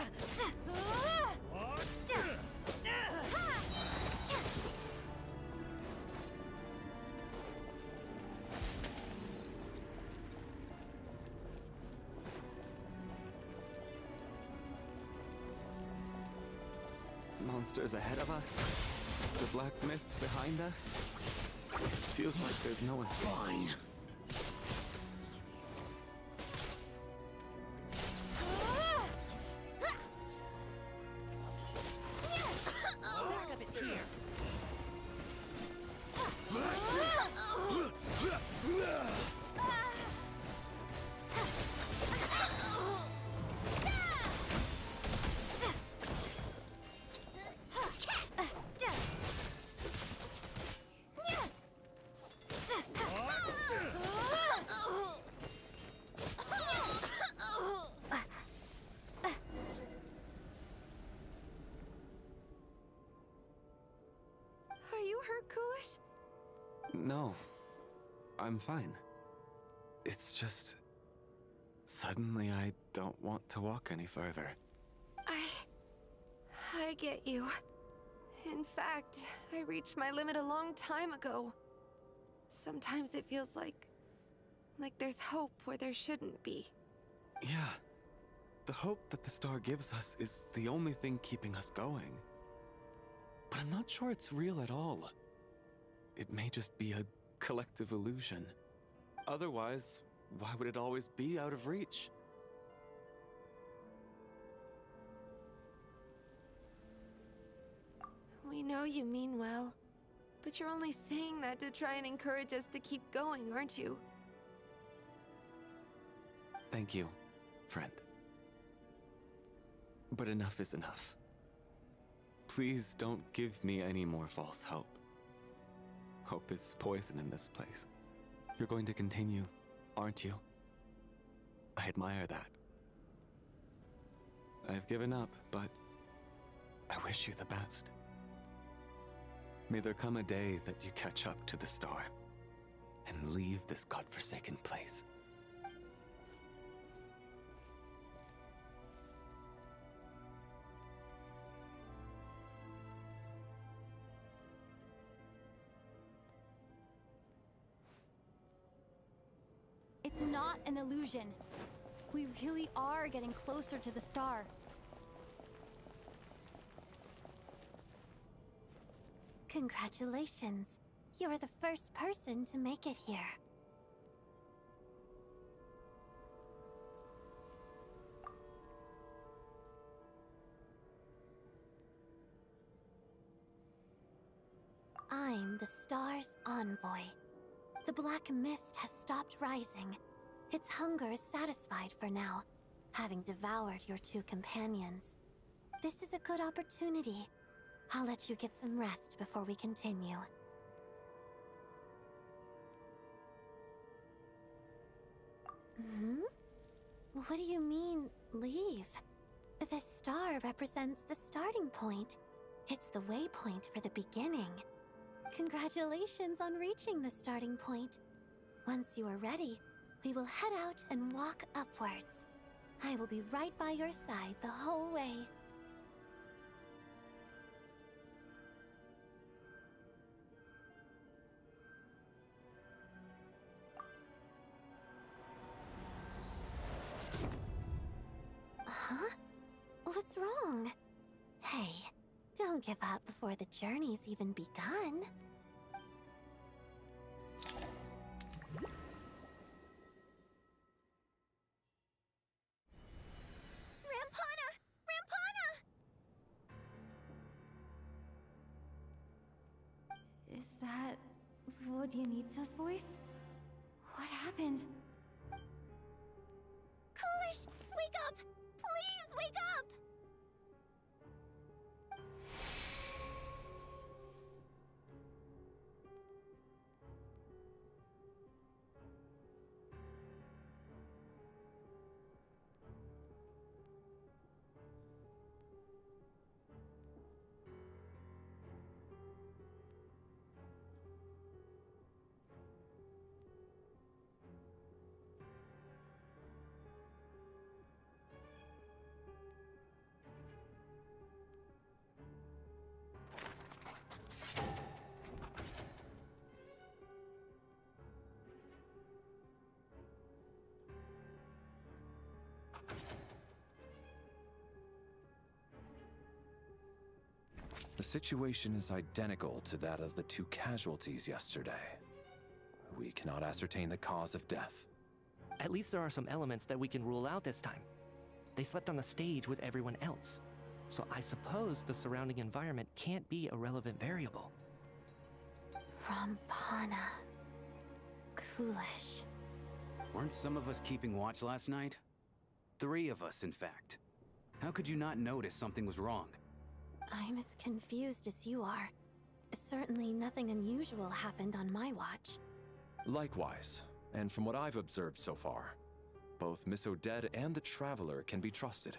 Speaker 3: Monsters ahead of us, the black mist behind us. Feels like there's no escape.
Speaker 9: Fine.
Speaker 6: Backup is here.
Speaker 21: Are you hurt, Coolish?
Speaker 3: No, I'm fine. It's just... suddenly I don't want to walk any further.
Speaker 21: I get you. In fact, I reached my limit a long time ago. Sometimes it feels like there's hope where there shouldn't be.
Speaker 3: Yeah. The hope that the star gives us is the only thing keeping us going. But I'm not sure it's real at all. It may just be a collective illusion. Otherwise, why would it always be out of reach?
Speaker 21: We know you mean well, but you're only saying that to try and encourage us to keep going, aren't you?
Speaker 3: Thank you, friend. But enough is enough. Please don't give me any more false hope. Hope is poison in this place. You're going to continue, aren't you? I admire that. I've given up, but I wish you the best. May there come a day that you catch up to the star and leave this godforsaken place.
Speaker 1: It's not an illusion. We really are getting closer to the star.
Speaker 2: Congratulations. You're the first person to make it here. I'm the star's envoy. The black mist has stopped rising. Its hunger is satisfied for now, having devoured your two companions. This is a good opportunity. I'll let you get some rest before we continue. What do you mean, leave? The star represents the starting point. It's the waypoint for the beginning. Congratulations on reaching the starting point. Once you are ready, we will head out and walk upwards. I will be right by your side the whole way. Huh? What's wrong? Hey, don't give up before the journey's even begun.
Speaker 14: Rampana! Rampana!
Speaker 1: Is that Vodyanitsa's voice? What happened?
Speaker 14: Coolish! Wake up! Please wake up!
Speaker 23: The situation is identical to that of the two casualties yesterday. We cannot ascertain the cause of death.
Speaker 15: At least there are some elements that we can rule out this time. They slept on the stage with everyone else. So I suppose the surrounding environment can't be a relevant variable.
Speaker 2: Rampana. Coolish.
Speaker 16: Weren't some of us keeping watch last night? 3 of us, in fact. How could you not notice something was wrong?
Speaker 2: I'm as confused as you are. Certainly nothing unusual happened on my watch.
Speaker 23: Likewise, and from what I've observed so far, both Miss Odette and the Traveler can be trusted.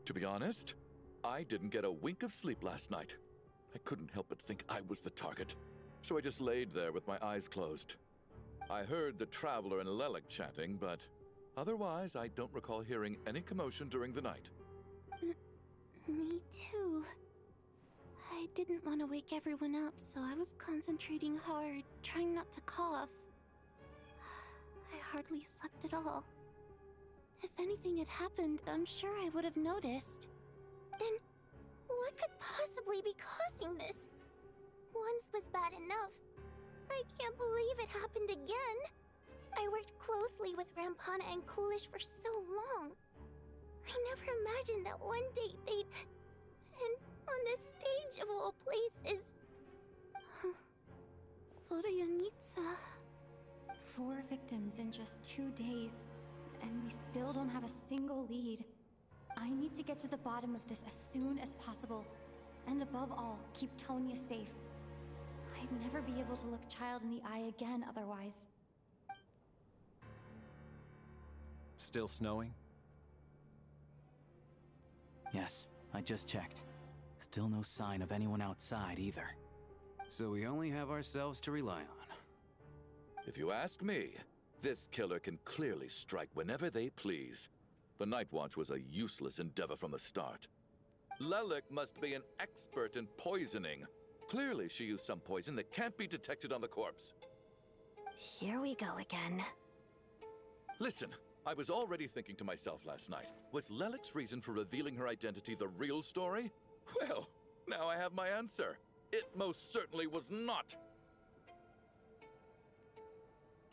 Speaker 13: To be honest, I didn't get a wink of sleep last night. I couldn't help but think I was the target, so I just laid there with my eyes closed. I heard the Traveler and Lelik chatting, but otherwise I don't recall hearing any commotion during the night.
Speaker 2: Me too. I didn't want to wake everyone up, so I was concentrating hard, trying not to cough. I hardly slept at all. If anything had happened, I'm sure I would have noticed.
Speaker 14: Then, what could possibly be causing this? Once was bad enough. I can't believe it happened again. I worked closely with Rampana and Coolish for so long. I never imagined that one day they'd... And on this stage of all places...
Speaker 1: Wraith. 4 victims in just 2 days, and we still don't have a single lead. I need to get to the bottom of this as soon as possible. And above all, keep Tonya safe. I'd never be able to look Child in the eye again otherwise.
Speaker 23: Still snowing?
Speaker 10: Yes, I just checked. Still no sign of anyone outside either.
Speaker 16: So we only have ourselves to rely on.
Speaker 13: If you ask me, this killer can clearly strike whenever they please. The Night Watch was a useless endeavor from the start. Lelik must be an expert in poisoning. Clearly she used some poison that can't be detected on the corpse.
Speaker 2: Here we go again.
Speaker 13: Listen, I was already thinking to myself last night, was Lelik's reason for revealing her identity the real story? Well, now I have my answer. It most certainly was not.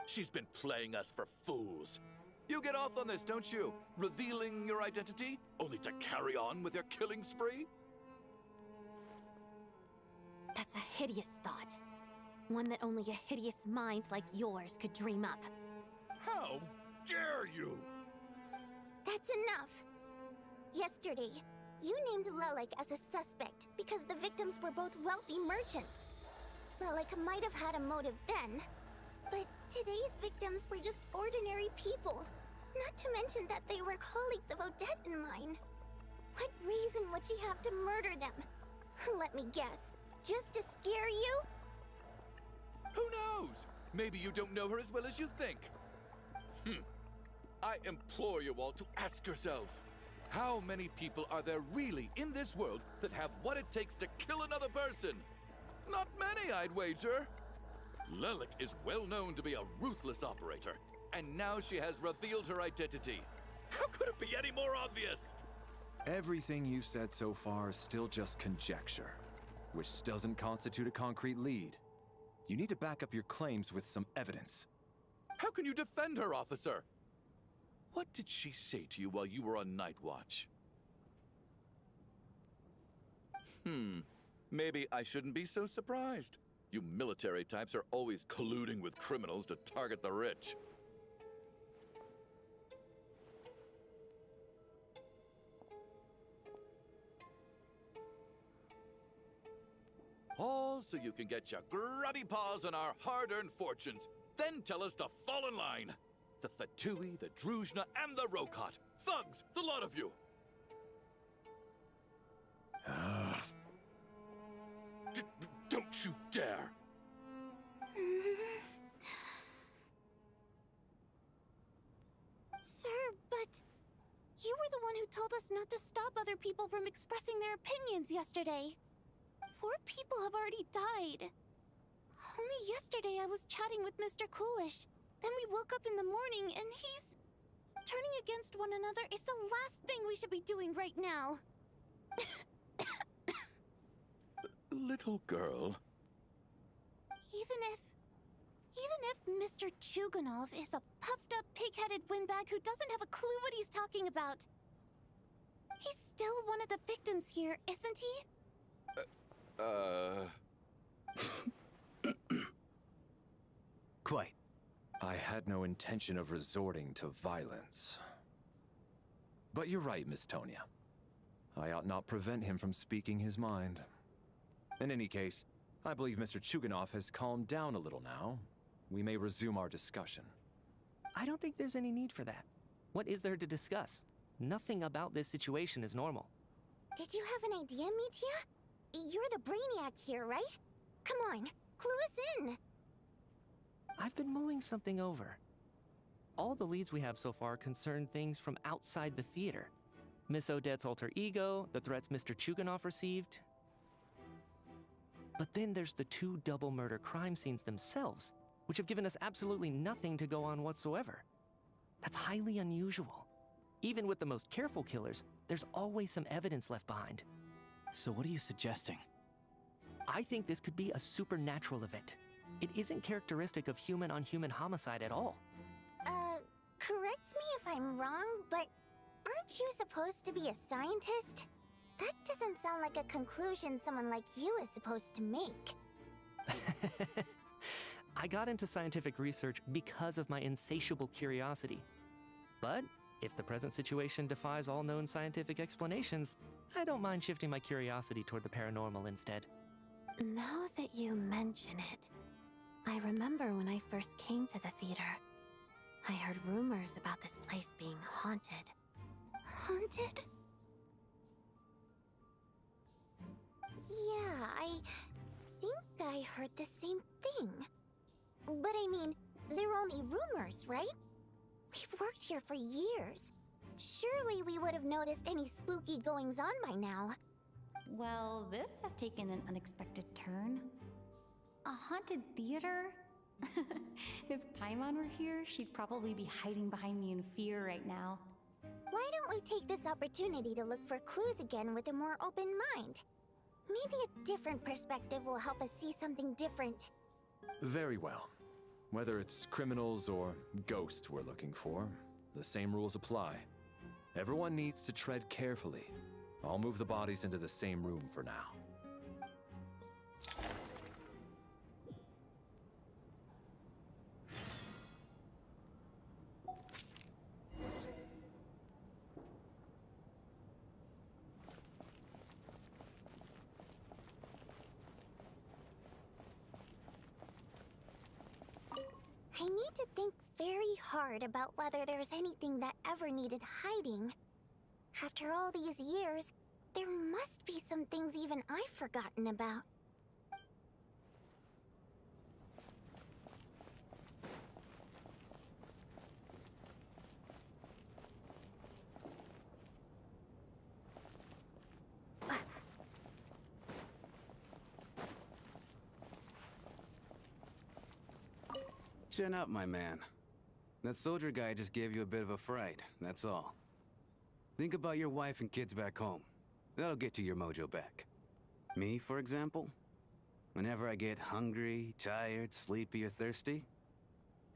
Speaker 13: She's been playing us for fools. You get off on this, don't you? Revealing your identity, only to carry on with your killing spree?
Speaker 2: That's a hideous thought. One that only a hideous mind like yours could dream up.
Speaker 13: How dare you?
Speaker 14: That's enough! Yesterday, you named Lelik as a suspect because the victims were both wealthy merchants. Lelik might have had a motive then, but today's victims were just ordinary people. Not to mention that they were colleagues of Odette and mine. What reason would she have to murder them? Let me guess, just to scare you?
Speaker 13: Who knows? Maybe you don't know her as well as you think. I implore you all to ask yourselves, how many people are there really in this world that have what it takes to kill another person? Not many, I'd wager. Lelik is well known to be a ruthless operator, and now she has revealed her identity. How could it be any more obvious?
Speaker 23: Everything you've said so far is still just conjecture, which doesn't constitute a concrete lead. You need to back up your claims with some evidence.
Speaker 13: How can you defend her, officer? What did she say to you while you were on Night Watch? Maybe I shouldn't be so surprised. You military types are always colluding with criminals to target the rich. All so you can get your grubby paws on our hard-earned fortunes, then tell us to fall in line. The Fatui, the Druzhna, and the Rokot. Thugs, the lot of you! Don't you dare!
Speaker 2: Sir, but... you were the one who told us not to stop other people from expressing their opinions yesterday. 4 people have already died. Only yesterday I was chatting with Mr. Coolish. Then we woke up in the morning and he's... turning against one another is the last thing we should be doing right now.
Speaker 13: Little girl.
Speaker 2: Even if Mr. Chuganov is a puffed-up, pig-headed windbag who doesn't have a clue what he's talking about, he's still one of the victims here, isn't he?
Speaker 16: Quite.
Speaker 23: I had no intention of resorting to violence. But you're right, Miss Tonya. I ought not prevent him from speaking his mind. In any case, I believe Mr. Chuganov has calmed down a little now. We may resume our discussion.
Speaker 15: I don't think there's any need for that. What is there to discuss? Nothing about this situation is normal.
Speaker 14: Did you have an idea, Mitya? You're the brainiac here, right? Come on, clue us in!
Speaker 15: I've been mulling something over. All the leads we have so far concern things from outside the theater. Miss Odette's alter ego, the threats Mr. Chuganov received. But then there's the 2 double murder crime scenes themselves, which have given us absolutely nothing to go on whatsoever. That's highly unusual. Even with the most careful killers, there's always some evidence left behind.
Speaker 10: So what are you suggesting?
Speaker 15: I think this could be a supernatural event. It isn't characteristic of human-on-human homicide at all.
Speaker 14: Correct me if I'm wrong, but aren't you supposed to be a scientist? That doesn't sound like a conclusion someone like you is supposed to make.
Speaker 15: I got into scientific research because of my insatiable curiosity. But if the present situation defies all known scientific explanations, I don't mind shifting my curiosity toward the paranormal instead.
Speaker 2: Now that you mention it, I remember when I first came to the theater. I heard rumors about this place being haunted. Haunted?
Speaker 14: Yeah, I think I heard the same thing. But I mean, they're only rumors, right? We've worked here for years. Surely we would have noticed any spooky goings-on by now.
Speaker 1: Well, this has taken an unexpected turn. A haunted theater? If Paimon were here, she'd probably be hiding behind me in fear right now.
Speaker 14: Why don't we take this opportunity to look for clues again with a more open mind? Maybe a different perspective will help us see something different.
Speaker 23: Very well. Whether it's criminals or ghosts we're looking for, the same rules apply. Everyone needs to tread carefully. I'll move the bodies into the same room for now.
Speaker 14: I need to think very hard about whether there's anything that ever needed hiding. After all these years, there must be some things even I've forgotten about.
Speaker 16: Chin up, my man. That soldier guy just gave you a bit of a fright, that's all. Think about your wife and kids back home. That'll get you your mojo back. Me, for example? Whenever I get hungry, tired, sleepy, or thirsty,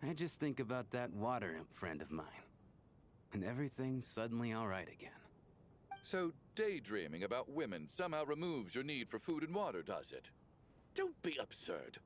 Speaker 16: I just think about that water imp friend of mine. And everything's suddenly alright again.
Speaker 13: So daydreaming about women somehow removes your need for food and water, does it? Don't be absurd.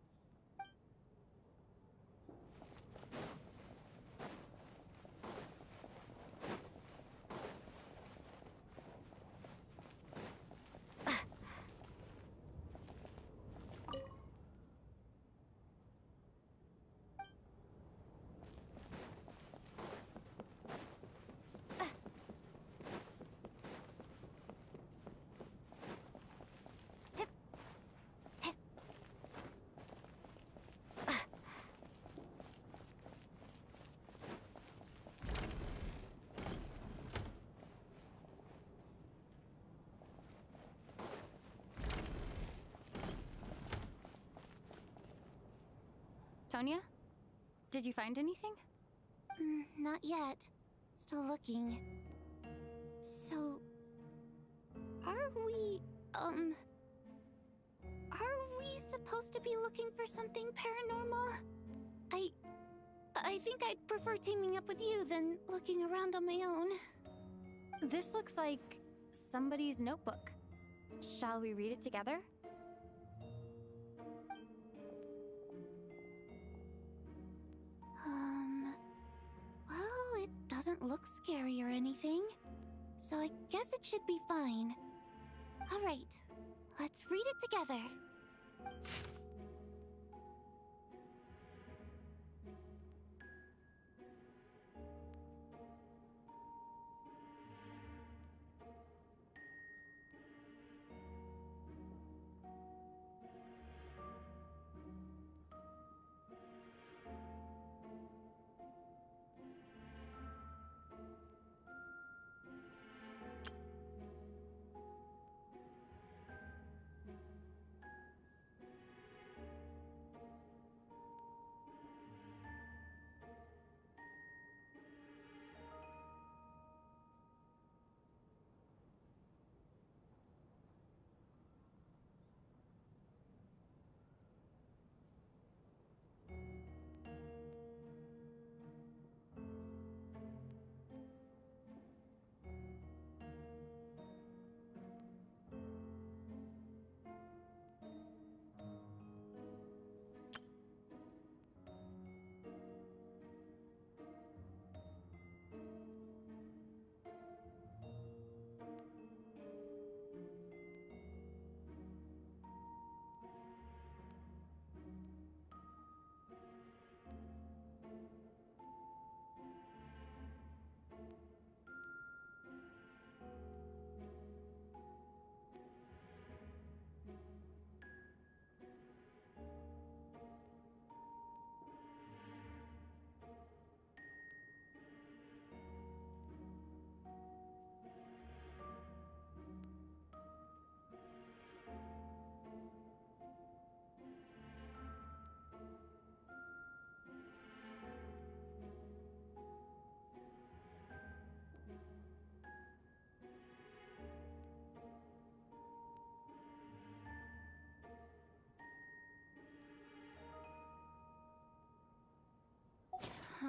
Speaker 1: Tonya? Did you find anything?
Speaker 2: Not yet. Still looking. So... Are we supposed to be looking for something paranormal? I think I'd prefer teaming up with you than looking around on my own.
Speaker 1: This looks like somebody's notebook. Shall we read it together?
Speaker 2: Well, it doesn't look scary or anything, so I guess it should be fine. All right, let's read it together.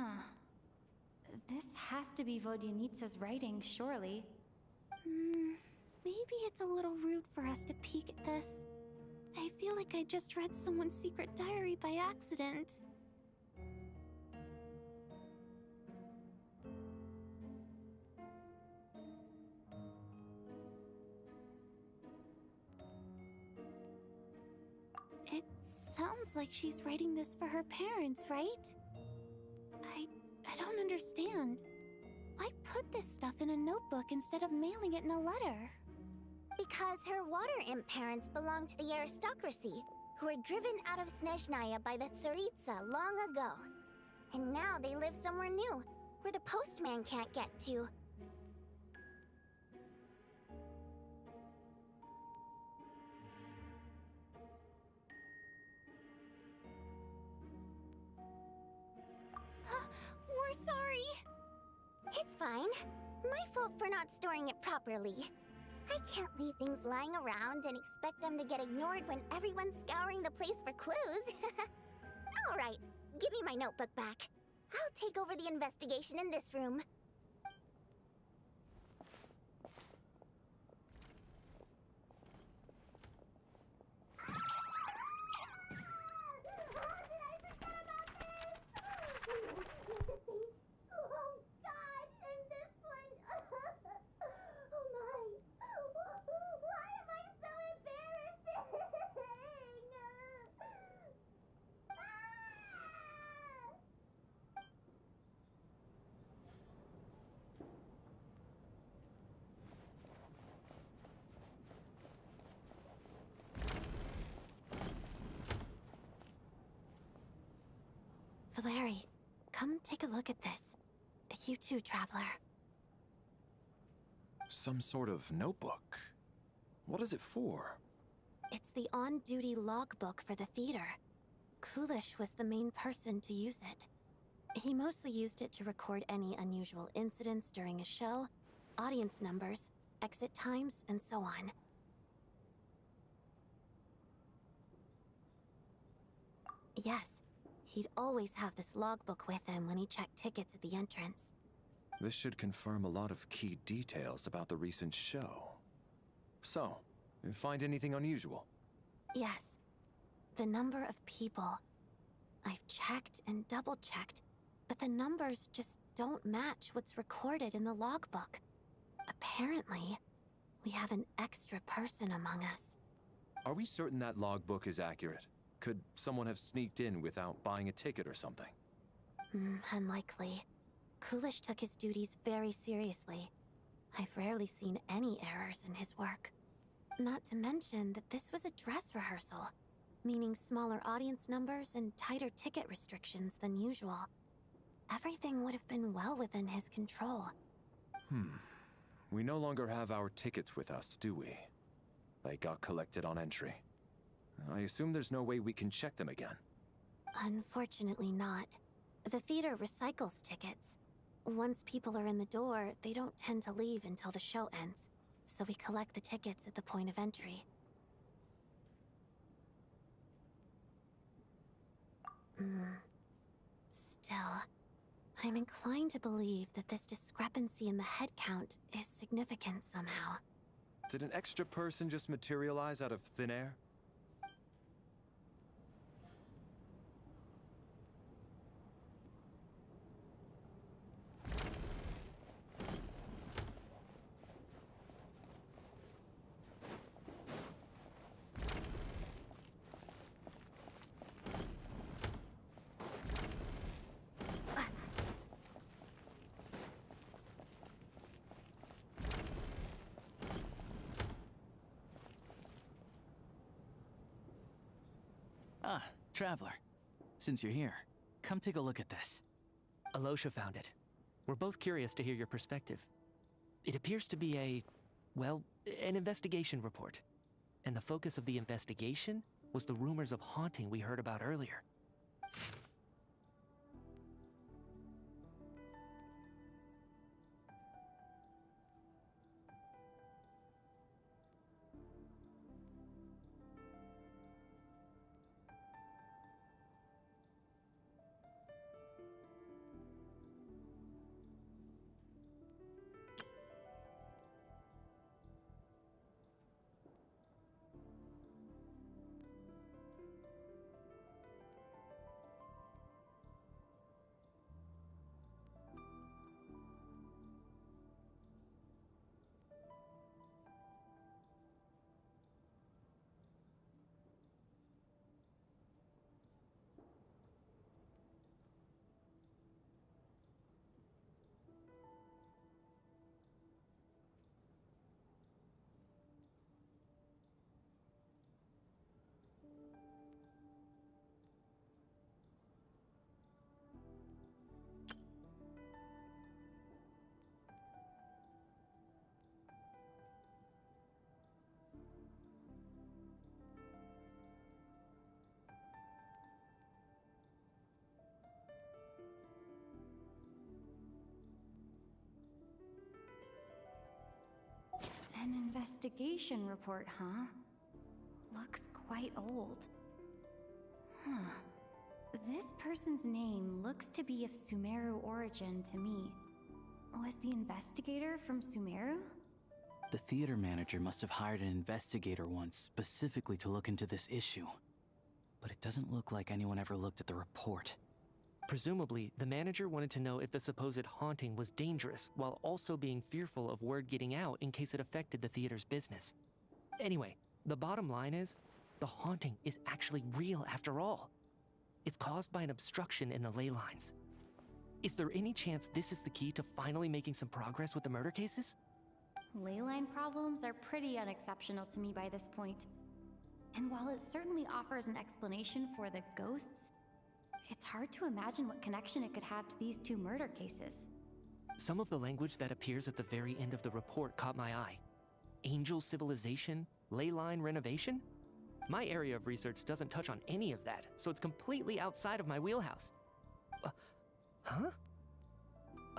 Speaker 1: Huh. This has to be Vodyanitsa's writing, surely.
Speaker 2: Maybe it's a little rude for us to peek at this. I feel like I just read someone's secret diary by accident. It sounds like she's writing this for her parents, right? I don't understand. Why put this stuff in a notebook instead of mailing it in a letter?
Speaker 14: Because her water imp parents belonged to the aristocracy, who were driven out of Snezhnaya by the Tsaritsa long ago. And now they live somewhere new, where the postman can't get to.
Speaker 2: We're sorry!
Speaker 14: It's fine. My fault for not storing it properly. I can't leave things lying around and expect them to get ignored when everyone's scouring the place for clues. Alright, give me my notebook back. I'll take over the investigation in this room.
Speaker 2: Valeri, come take a look at this. You too, Traveler.
Speaker 23: Some sort of notebook. What is it for?
Speaker 2: It's the on-duty logbook for the theater. Kulish was the main person to use it. He mostly used it to record any unusual incidents during a show, audience numbers, exit times, and so on. Yes, he'd always have this logbook with him when he checked tickets at the entrance.
Speaker 23: This should confirm a lot of key details about the recent show. So, you find anything unusual?
Speaker 2: Yes. The number of people. I've checked and double-checked, but the numbers just don't match what's recorded in the logbook. Apparently, we have an extra person among us.
Speaker 23: Are we certain that logbook is accurate? Could someone have sneaked in without buying a ticket or something?
Speaker 2: Unlikely. Kulish took his duties very seriously. I've rarely seen any errors in his work. Not to mention that this was a dress rehearsal, meaning smaller audience numbers and tighter ticket restrictions than usual. Everything would have been well within his control.
Speaker 23: We no longer have our tickets with us, do we? They got collected on entry. I assume there's no way we can check them again.
Speaker 2: Unfortunately not. The theater recycles tickets. Once people are in the door, they don't tend to leave until the show ends, so we collect the tickets at the point of entry. Still, I'm inclined to believe that this discrepancy in the head count is significant somehow.
Speaker 23: Did an extra person just materialize out of thin air?
Speaker 10: Ah, Traveler. Since you're here, come take a look at this.
Speaker 15: Alyosha found it. We're both curious to hear your perspective. It appears to be an investigation report. And the focus of the investigation was the rumors of haunting we heard about earlier.
Speaker 1: An investigation report, huh? Looks quite old. Huh. This person's name looks to be of Sumeru origin to me. Was the investigator from Sumeru?
Speaker 10: The theater manager must have hired an investigator once specifically to look into this issue. But it doesn't look like anyone ever looked at the report.
Speaker 15: Presumably, the manager wanted to know if the supposed haunting was dangerous, while also being fearful of word getting out in case it affected the theater's business. Anyway, the bottom line is, the haunting is actually real after all. It's caused by an obstruction in the ley lines. Is there any chance this is the key to finally making some progress with the murder cases?
Speaker 1: Ley line problems are pretty unexceptional to me by this point. And while it certainly offers an explanation for the ghosts, it's hard to imagine what connection it could have to these two murder cases.
Speaker 15: Some of the language that appears at the very end of the report caught my eye. Angel civilization, ley line renovation? My area of research doesn't touch on any of that, so it's completely outside of my wheelhouse. Huh?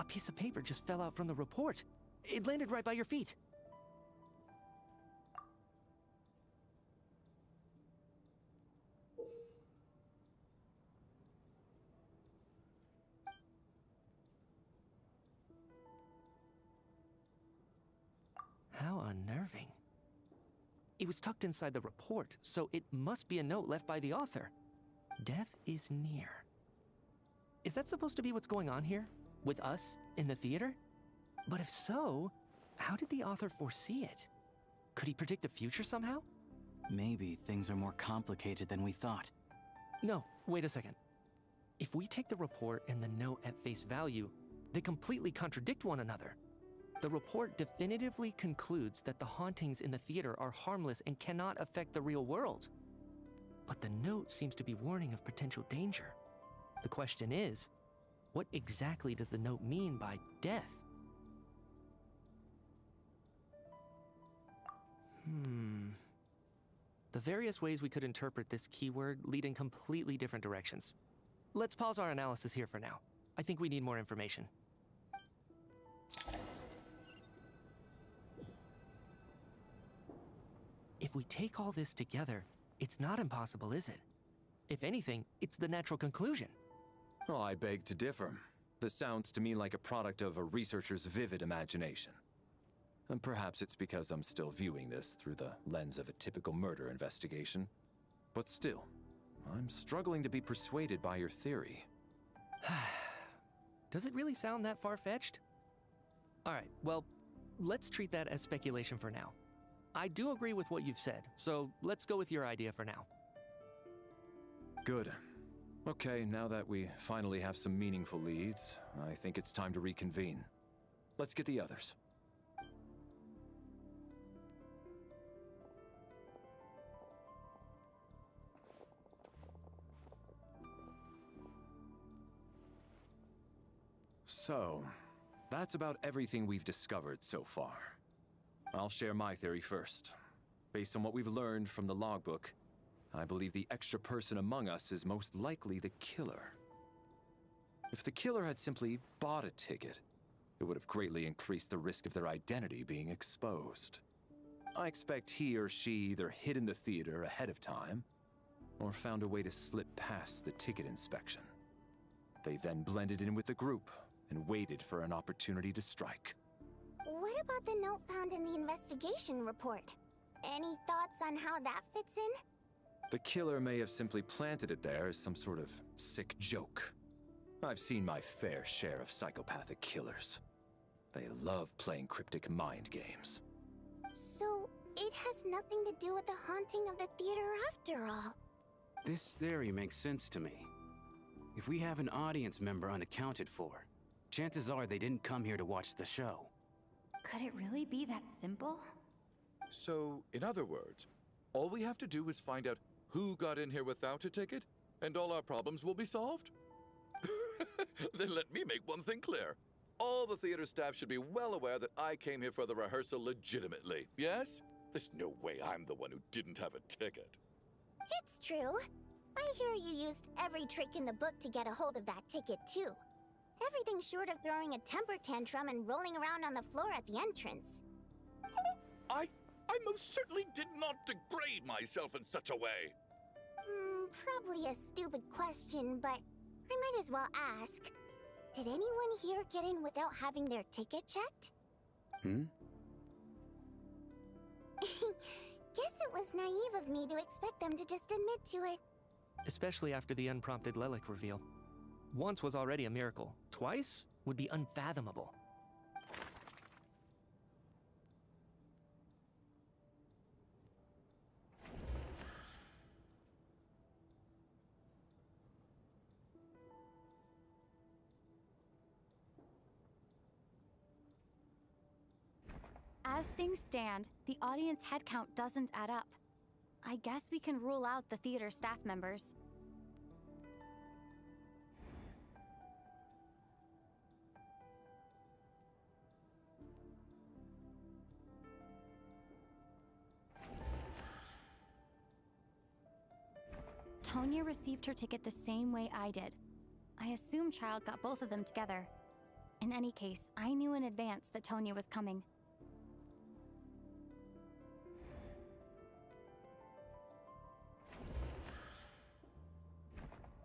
Speaker 15: A piece of paper just fell out from the report. It landed right by your feet. How unnerving. It was tucked inside the report, so it must be a note left by the author. Death is near. Is that supposed to be what's going on here? With us in the theater? But if so, how did the author foresee it? Could he predict the future somehow?
Speaker 10: Maybe things are more complicated than we thought.
Speaker 15: No, wait a second. If we take the report and the note at face value, they completely contradict one another. The report definitively concludes that the hauntings in the theater are harmless and cannot affect the real world. But the note seems to be warning of potential danger. The question is, what exactly does the note mean by death? The various ways we could interpret this keyword lead in completely different directions. Let's pause our analysis here for now. I think we need more information. If we take all this together, it's not impossible, is it? If anything, it's the natural conclusion.
Speaker 23: Oh, I beg to differ. This sounds to me like a product of a researcher's vivid imagination. And perhaps it's because I'm still viewing this through the lens of a typical murder investigation. But still, I'm struggling to be persuaded by your theory.
Speaker 15: Does it really sound that far-fetched? Alright, well, let's treat that as speculation for now. I do agree with what you've said, so let's go with your idea for now.
Speaker 23: Good. Okay, now that we finally have some meaningful leads, I think it's time to reconvene. Let's get the others. So, that's about everything we've discovered so far. I'll share my theory first. Based on what we've learned from the logbook, I believe the extra person among us is most likely the killer. If the killer had simply bought a ticket, it would have greatly increased the risk of their identity being exposed. I expect he or she either hid in the theater ahead of time, or found a way to slip past the ticket inspection. They then blended in with the group and waited for an opportunity to strike.
Speaker 14: What about the note found in the investigation report? Any thoughts on how that fits in?
Speaker 23: The killer may have simply planted it there as some sort of sick joke. I've seen my fair share of psychopathic killers. They love playing cryptic mind games.
Speaker 14: So, it has nothing to do with the haunting of the theater after all.
Speaker 16: This theory makes sense to me. If we have an audience member unaccounted for, chances are they didn't come here to watch the show.
Speaker 1: Could it really be that simple?
Speaker 13: So, in other words, all we have to do is find out who got in here without a ticket, and all our problems will be solved? Then let me make one thing clear. All the theater staff should be well aware that I came here for the rehearsal legitimately, yes? There's no way I'm the one who didn't have a ticket.
Speaker 14: It's true. I hear you used every trick in the book to get a hold of that ticket, too. Everything short of throwing a temper tantrum and rolling around on the floor at the entrance.
Speaker 13: I I most certainly did not degrade myself in such a way.
Speaker 14: Probably a stupid question, but I might as well ask. Did anyone here get in without having their ticket checked? Guess it was naive of me to expect them to just admit to it.
Speaker 15: Especially after the unprompted Lelik reveal. Once was already a miracle. Twice would be unfathomable.
Speaker 1: As things stand, the audience headcount doesn't add up. I guess we can rule out the theater staff members. Tonya received her ticket the same way I did. I assume Child got both of them together. In any case, I knew in advance that Tonya was coming.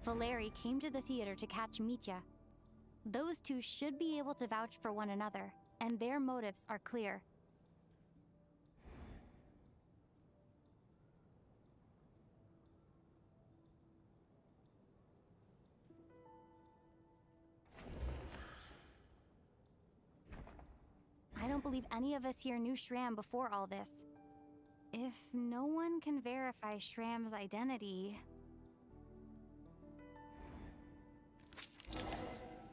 Speaker 1: Valeri came to the theater to catch Mitya. Those two should be able to vouch for one another, and their motives are clear. I don't believe any of us here knew Shram before all this. If no one can verify Shram's identity...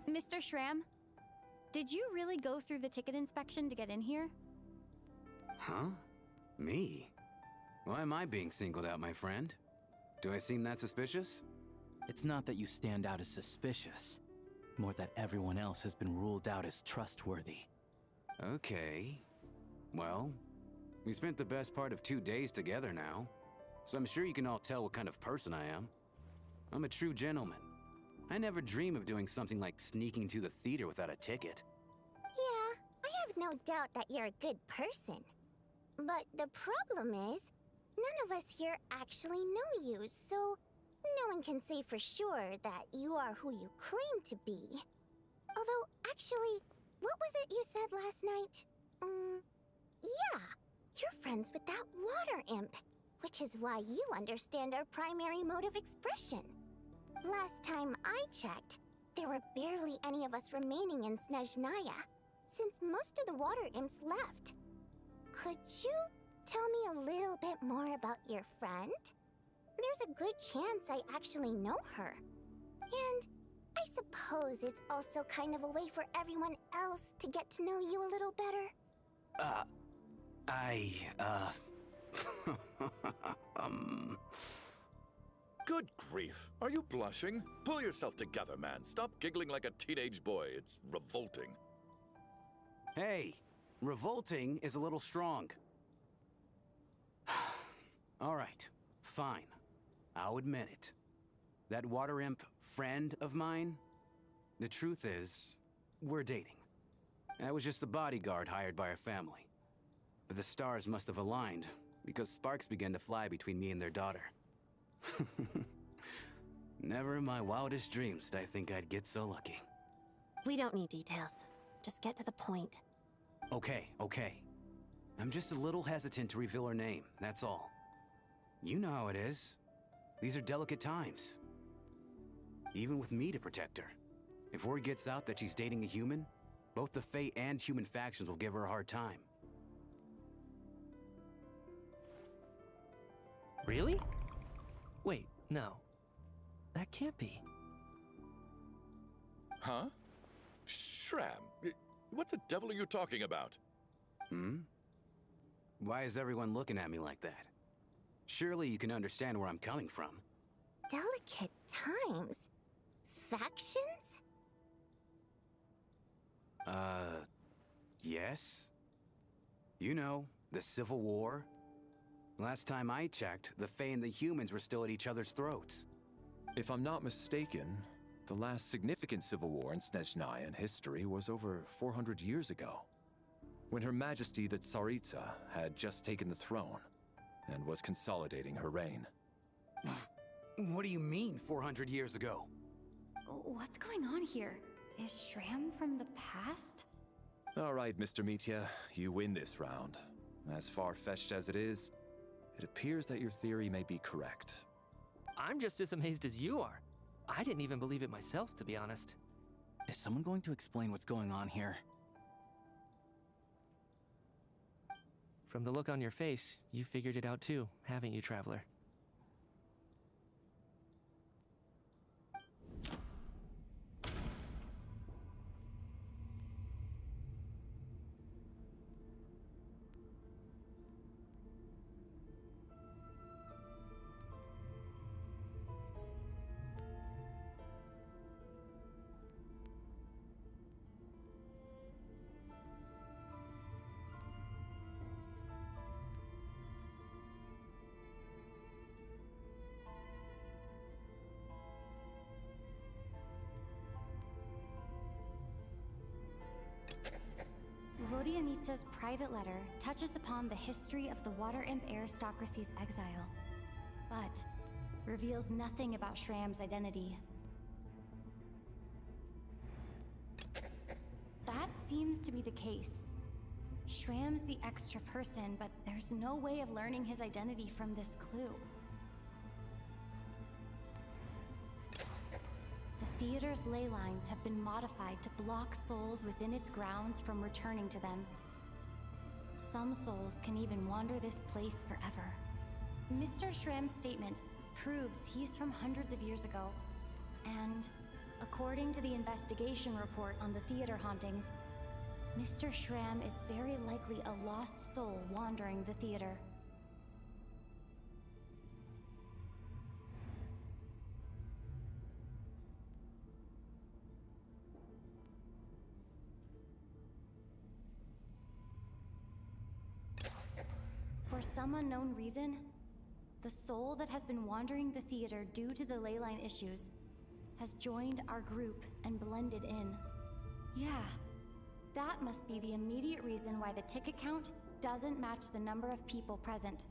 Speaker 1: Mr. Shram, did you really go through the ticket inspection to get in here?
Speaker 16: Huh? Me? Why am I being singled out, my friend? Do I seem that suspicious?
Speaker 10: It's not that you stand out as suspicious, more that everyone else has been ruled out as trustworthy.
Speaker 16: Okay. Well, we spent the best part of 2 days together now, so I'm sure you can all tell what kind of person I am. I'm a true gentleman. I never dream of doing something like sneaking to the theater without a ticket.
Speaker 14: Yeah, I have no doubt that you're a good person. But the problem is, none of us here actually know you, so no one can say for sure that you are who you claim to be. Although, actually, what was it you said last night? Yeah, you're friends with that water imp, which is why you understand our primary mode of expression. Last time I checked, there were barely any of us remaining in Snezhnaya, since most of the water imps left. Could you tell me a little bit more about your friend? There's a good chance I actually know her. And I suppose it's also kind of a way for everyone else to get to know you a little better.
Speaker 13: Good grief. Are you blushing? Pull yourself together, man. Stop giggling like a teenage boy. It's revolting.
Speaker 16: Hey, revolting is a little strong. All right, fine. I'll admit it. That water imp friend of mine, the truth is, we're dating. I was just the bodyguard hired by our family. But the stars must have aligned, because sparks began to fly between me and their daughter. Never in my wildest dreams did I think I'd get so lucky.
Speaker 2: We don't need details. Just get to the point.
Speaker 16: Okay. I'm just a little hesitant to reveal her name, that's all. You know how it is. These are delicate times. Even with me to protect her. If word gets out that she's dating a human, both the Fae and human factions will give her a hard time.
Speaker 15: Really? Wait, no. That can't be.
Speaker 13: Huh? Shram, what the devil are you talking about?
Speaker 16: Why is everyone looking at me like that? Surely you can understand where I'm coming from.
Speaker 14: Delicate times? Factions?
Speaker 16: Yes? You know, the Civil War? Last time I checked, the Fae and the humans were still at each other's throats.
Speaker 23: If I'm not mistaken, the last significant civil war in Snezhnaya history was over 400 years ago. when Her Majesty the Tsaritsa had just taken the throne and was consolidating her reign.
Speaker 16: What do you mean, 400 years ago?
Speaker 1: What's going on here? Is Shram from the past?
Speaker 23: All right, Mr. Mitya, you win this round. As far-fetched as it is, it appears that your theory may be correct.
Speaker 15: I'm just as amazed as you are. I didn't even believe it myself, to be honest.
Speaker 10: Is someone going to explain what's going on here?
Speaker 15: From the look on your face, you figured it out too, haven't you, Traveler?
Speaker 1: Vodyanitsa's private letter touches upon the history of the Water Imp aristocracy's exile, but reveals nothing about Shram's identity. That seems to be the case. Shram's the extra person, but there's no way of learning his identity from this clue. The theater's ley lines have been modified to block souls within its grounds from returning to them. Some souls can even wander this place forever. Mr. Shram's statement proves he's from hundreds of years ago, and according to the investigation report on the theater hauntings, Mr. Shram is very likely a lost soul wandering the theater. For some unknown reason, the soul that has been wandering the theater due to the leyline issues has joined our group and blended in. Yeah, that must be the immediate reason why the ticket count doesn't match the number of people present.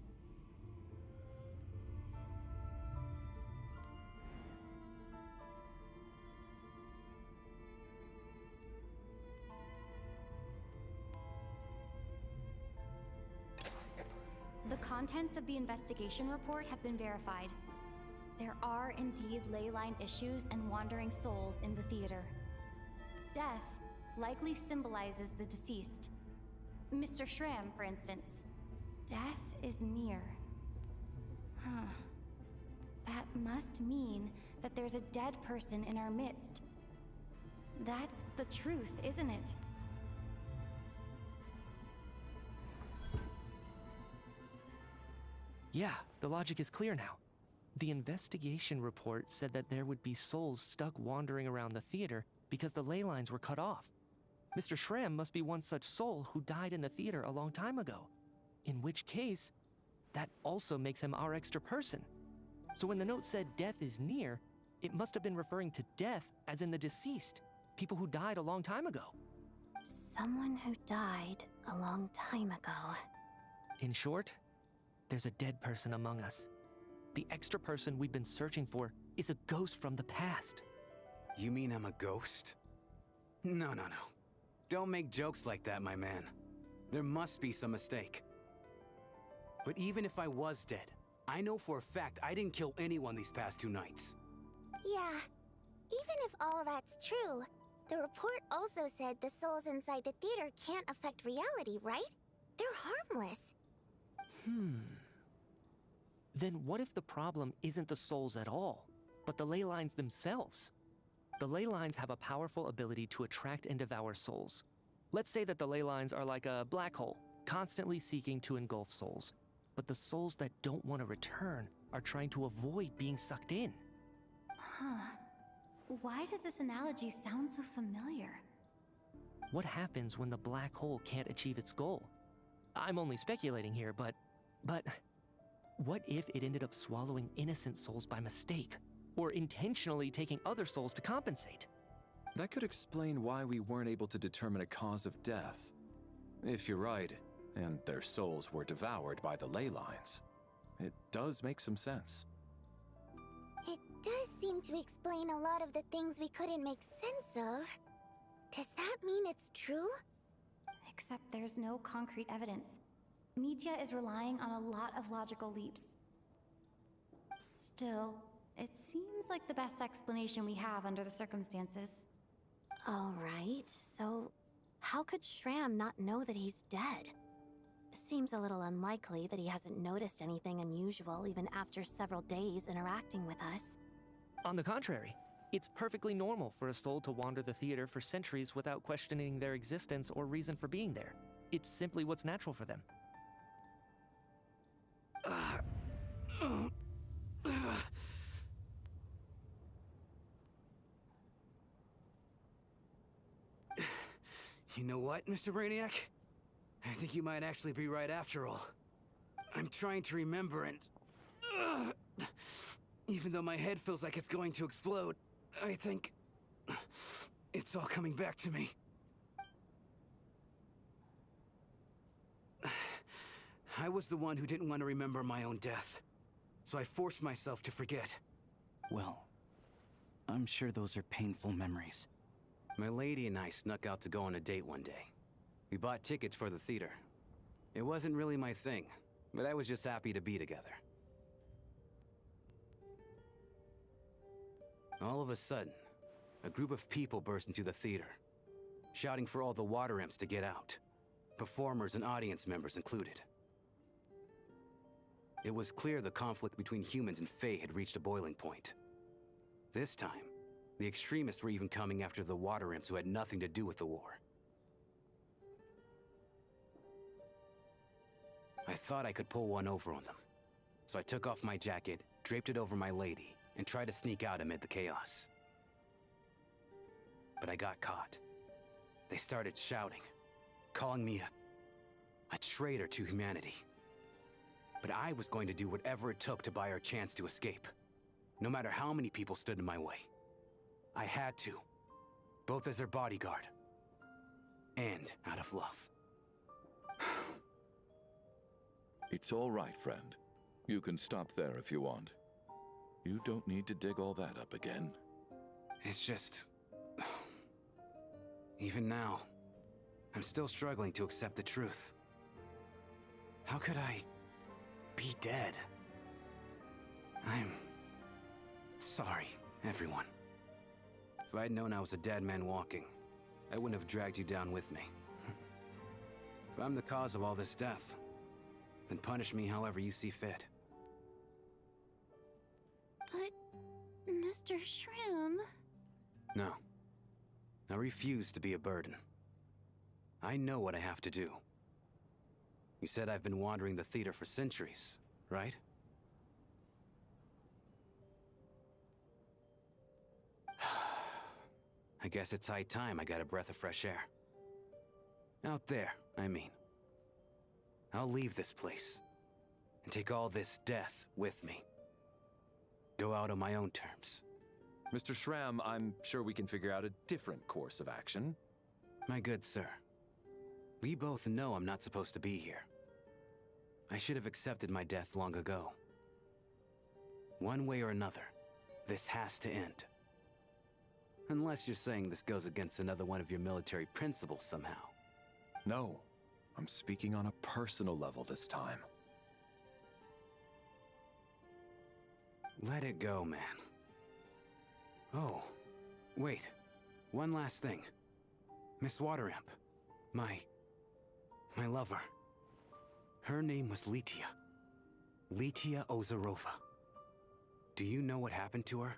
Speaker 1: The contents of the investigation report have been verified. There are indeed leyline issues and wandering souls in the theater. Death likely symbolizes the deceased. Mr. Shram, for instance. Death is near. Huh. That must mean that there's a dead person in our midst. That's the truth, isn't it?
Speaker 15: Yeah, the logic is clear now. The investigation report said that there would be souls stuck wandering around the theater because the ley lines were cut off. Mr. Shram must be one such soul who died in the theater a long time ago. In which case, that also makes him our extra person. So when the note said death is near, it must have been referring to death as in the deceased, people who died a long time ago.
Speaker 2: Someone who died a long time ago.
Speaker 15: In short, there's a dead person among us. The extra person we've been searching for is a ghost from the past.
Speaker 16: You mean I'm a ghost? No. Don't make jokes like that, my man. There must be some mistake. But even if I was dead, I know for a fact I didn't kill anyone these past 2 nights.
Speaker 14: Yeah, even if all that's true, the report also said the souls inside the theater can't affect reality, right? They're harmless.
Speaker 15: Then what if the problem isn't the souls at all, but the ley lines themselves? The ley lines have a powerful ability to attract and devour souls. Let's say that the ley lines are like a black hole, constantly seeking to engulf souls. But the souls that don't want to return are trying to avoid being sucked in.
Speaker 1: Huh. Why does this analogy sound so familiar?
Speaker 15: What happens when the black hole can't achieve its goal? I'm only speculating here, but what if it ended up swallowing innocent souls by mistake, or intentionally taking other souls to compensate?
Speaker 23: That could explain why we weren't able to determine a cause of death. If you're right, and their souls were devoured by the ley lines, it does make some sense.
Speaker 14: It does seem to explain a lot of the things we couldn't make sense of. Does that mean it's true?
Speaker 1: Except there's no concrete evidence. Media is relying on a lot of logical leaps. Still, it seems like the best explanation we have under the circumstances.
Speaker 2: All right, so how could Shram not know that he's dead? Seems a little unlikely that he hasn't noticed anything unusual even after several days interacting with us.
Speaker 15: On the contrary, it's perfectly normal for a soul to wander the theater for centuries without questioning their existence or reason for being there. It's simply what's natural for them.
Speaker 16: You know what, Mr. Brainiac? I think you might actually be right after all. I'm trying to remember and... even though my head feels like it's going to explode, I think... it's all coming back to me. I was the one who didn't want to remember my own death, so I forced myself to forget.
Speaker 10: Well, I'm sure those are painful memories.
Speaker 16: My lady and I snuck out to go on a date one day. We bought tickets for the theater. It wasn't really my thing, but I was just happy to be together. All of a sudden, a group of people burst into the theater, shouting for all the water imps to get out, performers and audience members included. It was clear the conflict between humans and Fae had reached a boiling point. This time, the extremists were even coming after the water imps who had nothing to do with the war. I thought I could pull one over on them, so I took off my jacket, draped it over my lady, and tried to sneak out amid the chaos. But I got caught. They started shouting, calling me a traitor to humanity. But I was going to do whatever it took to buy our chance to escape, no matter how many people stood in my way. I had to, both as their bodyguard and out of love.
Speaker 13: It's all right, friend. You can stop there if you want. You don't need to dig all that up again.
Speaker 16: It's just... even now, I'm still struggling to accept the truth. How could I be dead? I'm sorry, everyone. If I'd known I was a dead man walking, I wouldn't have dragged you down with me. If I'm the cause of all this death, then punish me however you see fit.
Speaker 2: But, Mr. Shram...
Speaker 16: No. I refuse to be a burden. I know what I have to do. You said I've been wandering the theater for centuries, right? I guess it's high time I got a breath of fresh air. Out there, I mean. I'll leave this place, and take all this death with me. Go out on my own terms.
Speaker 23: Mr. Shram, I'm sure we can figure out a different course of action.
Speaker 16: My good sir, we both know I'm not supposed to be here. I should have accepted my death long ago. One way or another, this has to end. Unless you're saying this goes against another one of your military principles somehow.
Speaker 23: No, I'm speaking on a personal level this time.
Speaker 16: Let it go, man. Oh, wait. One last thing. Miss Water Imp. My lover. Her name was Letia. Letia Ozarova. Do you know what happened to her?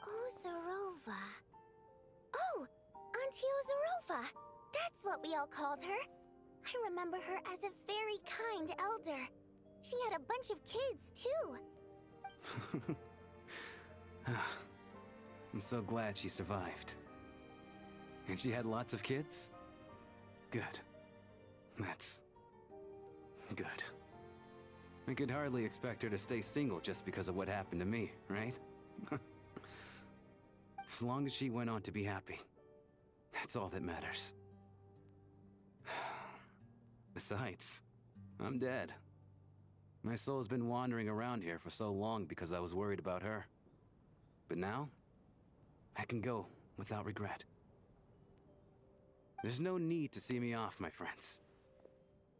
Speaker 14: Ozarova. Oh, Auntie Ozarova. That's what we all called her. I remember her as a very kind elder. She had a bunch of kids, too.
Speaker 16: I'm so glad she survived. And she had lots of kids? Good. That's... good. I could hardly expect her to stay single just because of what happened to me, right? As long as she went on to be happy, that's all that matters. Besides, I'm dead. My soul's been wandering around here for so long because I was worried about her. But now, I can go without regret. There's no need to see me off, my friends.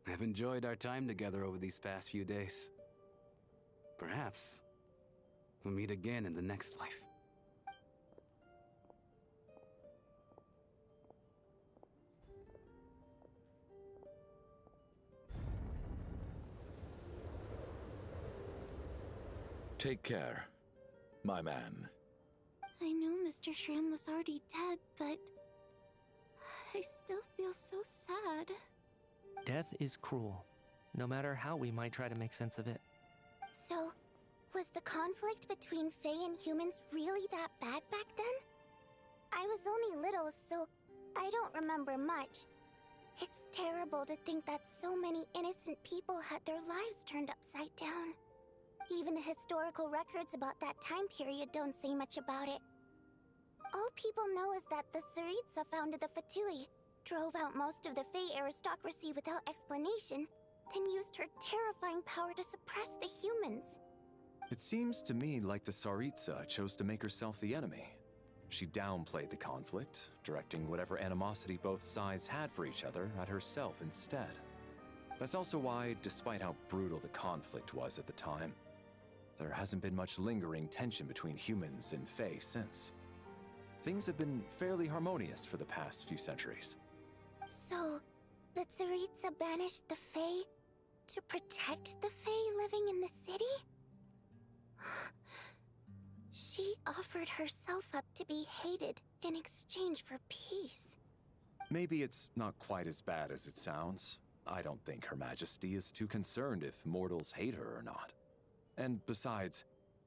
Speaker 16: I've enjoyed our time together over these past few days. Perhaps we'll meet again in the next life.
Speaker 13: Take care, my man.
Speaker 2: I knew Mr. Shram was already dead, but I still feel so sad.
Speaker 15: Death is cruel, no matter how we might try to make sense of it.
Speaker 14: So, was the conflict between Fae and humans really that bad back then? I was only little, so I don't remember much. It's terrible to think that so many innocent people had their lives turned upside down. Even the historical records about that time period don't say much about it. All people know is that the Tsaritsa founded the Fatui, drove out most of the Fae aristocracy without explanation, then used her terrifying power to suppress the humans.
Speaker 23: It seems to me like the Tsaritsa chose to make herself the enemy. She downplayed the conflict, directing whatever animosity both sides had for each other at herself instead. That's also why, despite how brutal the conflict was at the time, there hasn't been much lingering tension between humans and Fae since. Things have been fairly harmonious for the past few centuries.
Speaker 14: So, the Tsaritsa banished the Fae to protect the Fae living in the city? She offered herself up to be hated in exchange for peace.
Speaker 23: Maybe it's not quite as bad as it sounds. I don't think Her Majesty is too concerned if mortals hate her or not. And besides,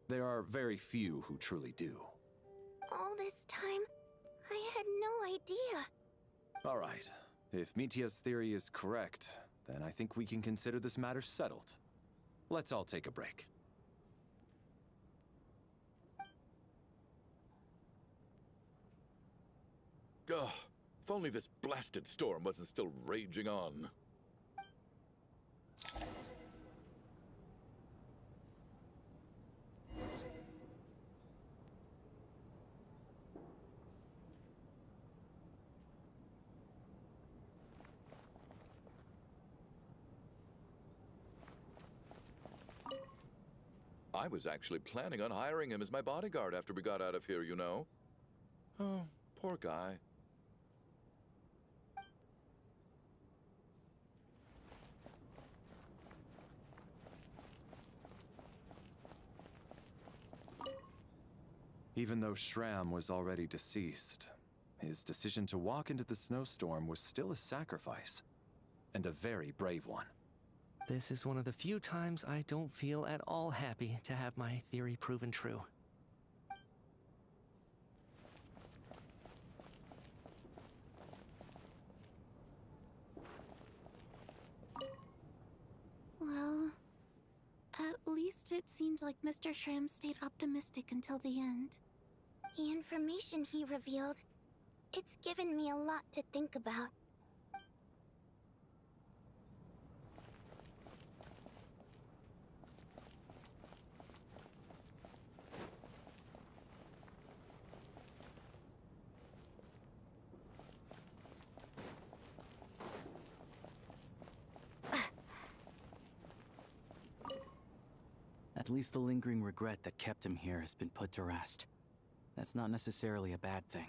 Speaker 23: there are very few who truly do.
Speaker 14: All this time, I had no idea.
Speaker 23: All right. If Mitia's theory is correct, then I think we can consider this matter settled. Let's all take a break.
Speaker 13: Ugh, if only this blasted storm wasn't still raging on. I was actually planning on hiring him as my bodyguard after we got out of here, you know. Oh, poor guy.
Speaker 23: Even though Shram was already deceased, his decision to walk into the snowstorm was still a sacrifice, and a very brave one.
Speaker 15: This is one of the few times I don't feel at all happy to have my theory proven true.
Speaker 2: Well, at least it seems like Mr. Shram stayed optimistic until the end.
Speaker 14: The information he revealed, it's given me a lot to think about.
Speaker 10: At least the lingering regret that kept him here has been put to rest. That's not necessarily a bad thing.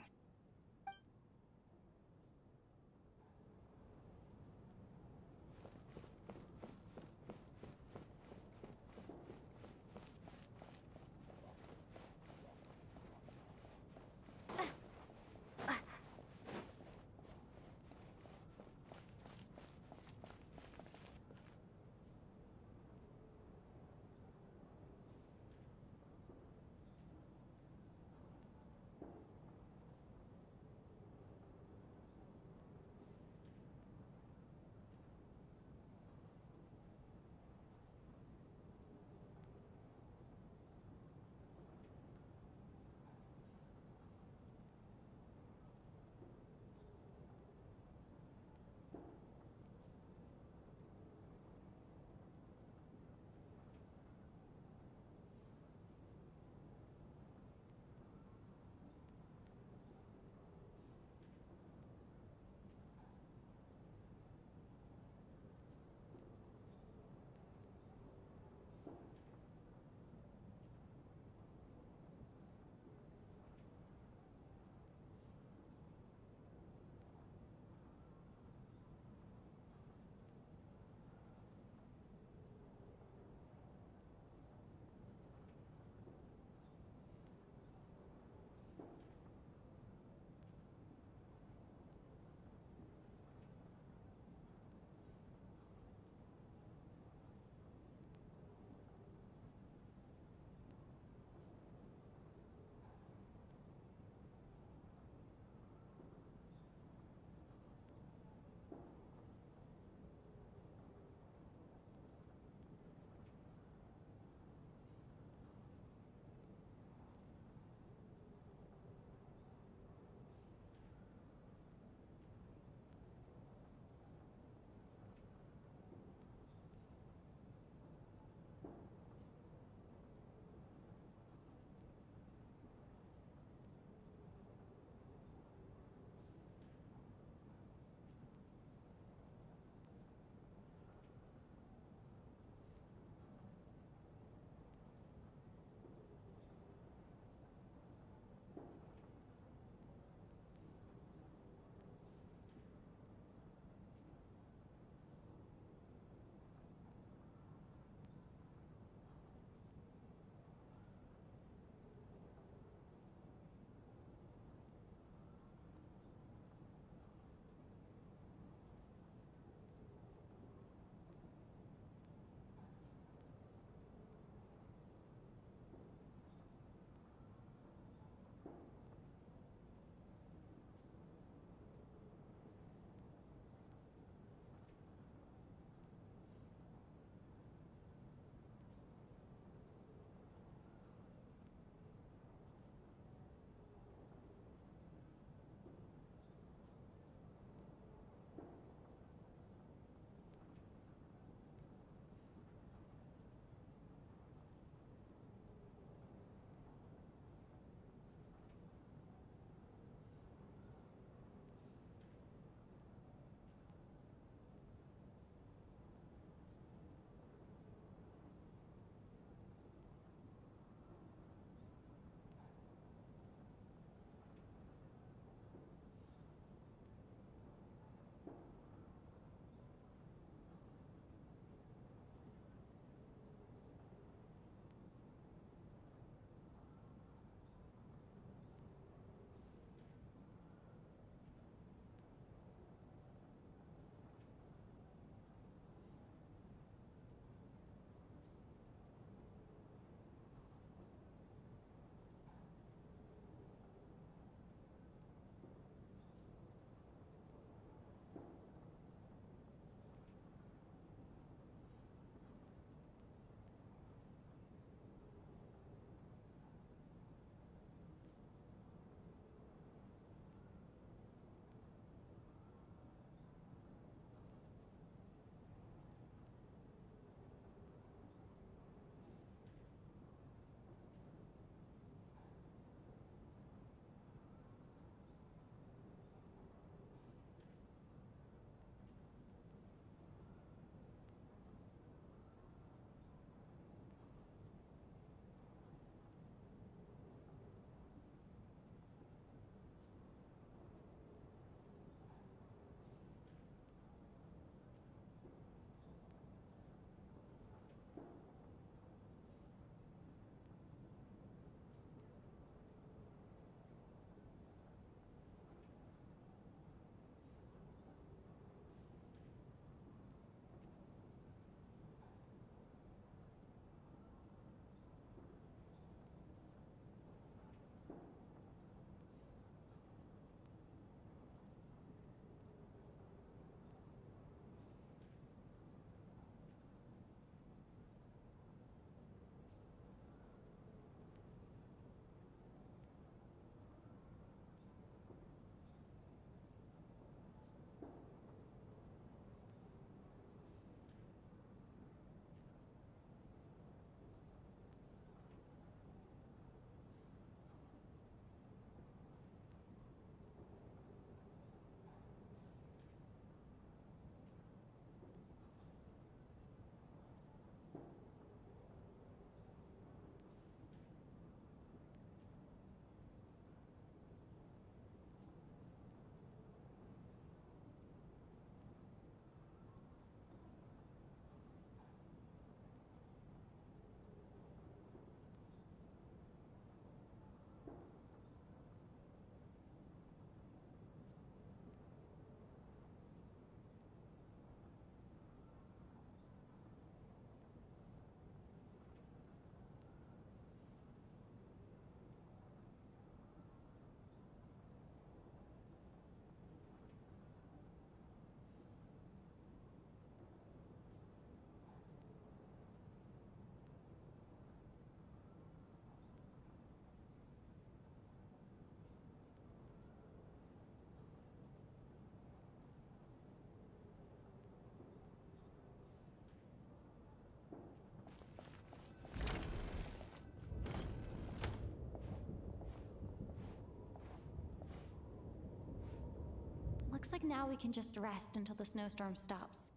Speaker 1: Looks like now we can just rest until the snowstorm stops.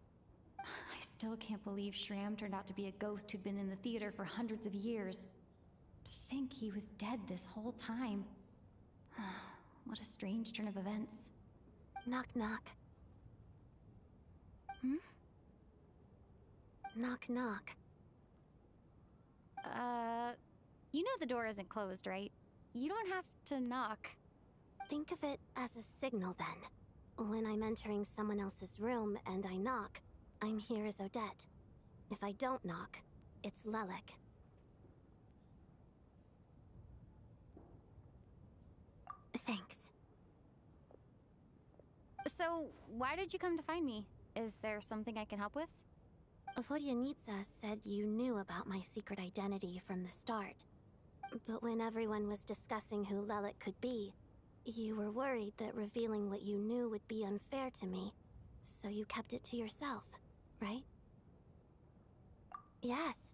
Speaker 1: I still can't believe Shram turned out to be a ghost who'd been in the theater for hundreds of years. To think he was dead this whole time. What a strange turn of events.
Speaker 2: Knock, knock.
Speaker 1: Hmm?
Speaker 2: Knock, knock.
Speaker 1: You know the door isn't closed, right? You don't have to knock.
Speaker 2: Think of it as a signal, then. When I'm entering someone else's room and I knock, I'm here as Odette. If I don't knock, it's Lelek. Thanks.
Speaker 1: So, why did you come to find me? Is there something I can help with?
Speaker 2: Vodyanitsa said you knew about my secret identity from the start. But when everyone was discussing who Lelek could be, you were worried that revealing what you knew would be unfair to me, so you kept it to yourself, right? Yes,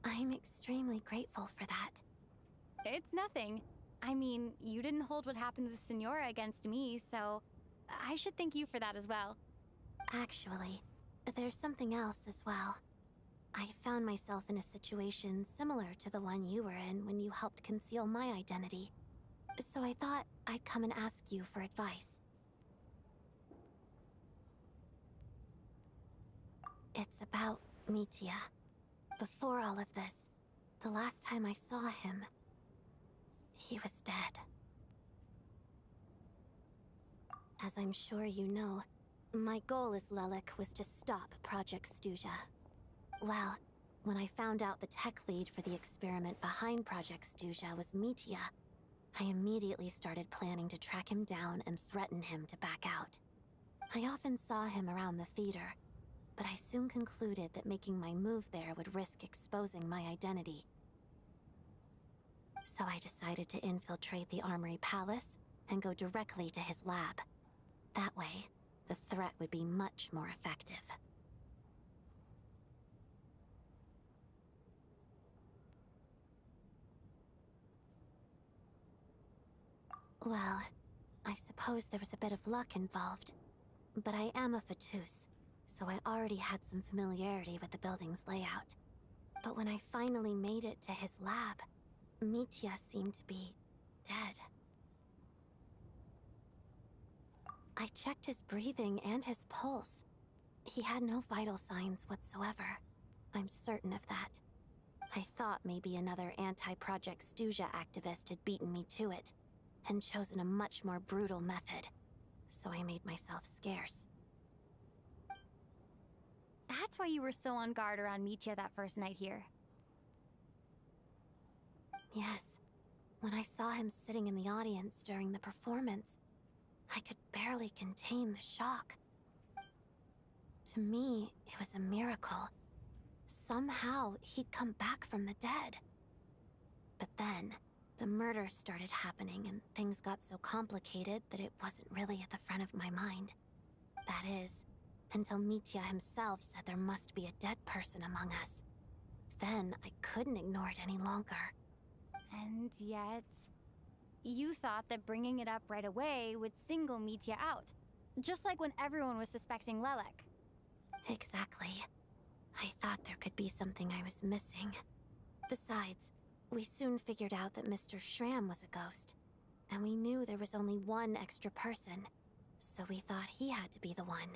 Speaker 2: I'm extremely grateful for that.
Speaker 1: It's nothing. I mean, you didn't hold what happened with Senora against me, so I should thank you for that as well.
Speaker 2: Actually, there's something else as well. I found myself in a situation similar to the one you were in when you helped conceal my identity. So I thought I'd come and ask you for advice. It's about Mitya. Before all of this, the last time I saw him, he was dead. As I'm sure you know, my goal as Lelek was to stop Project Stuzha. Well, when I found out the tech lead for the experiment behind Project Stuzha was Mitya, I immediately started planning to track him down and threaten him to back out. I often saw him around the theater, but I soon concluded that making my move there would risk exposing my identity. So I decided to infiltrate the Armory Palace and go directly to his lab. That way, the threat would be much more effective. Well, I suppose there was a bit of luck involved. But I am a Fatus, so I already had some familiarity with the building's layout. But when I finally made it to his lab, Mitya seemed to be dead. I checked his breathing and his pulse. He had no vital signs whatsoever. I'm certain of that. I thought maybe another anti-Project Stuzha activist had beaten me to it, and chosen a much more brutal method. So I made myself scarce.
Speaker 1: That's why you were so on guard around Mitya that first night here.
Speaker 2: Yes. When I saw him sitting in the audience during the performance, I could barely contain the shock. To me, it was a miracle. Somehow, he'd come back from the dead. But then, the murders started happening and things got so complicated that it wasn't really at the front of my mind. That is, until Mitya himself said there must be a dead person among us. Then, I couldn't ignore it any longer.
Speaker 1: And yet, you thought that bringing it up right away would single Mitya out. Just like when everyone was suspecting Lelek.
Speaker 2: Exactly. I thought there could be something I was missing. Besides, we soon figured out that Mr. Shram was a ghost. And we knew there was only one extra person. So we thought he had to be the one.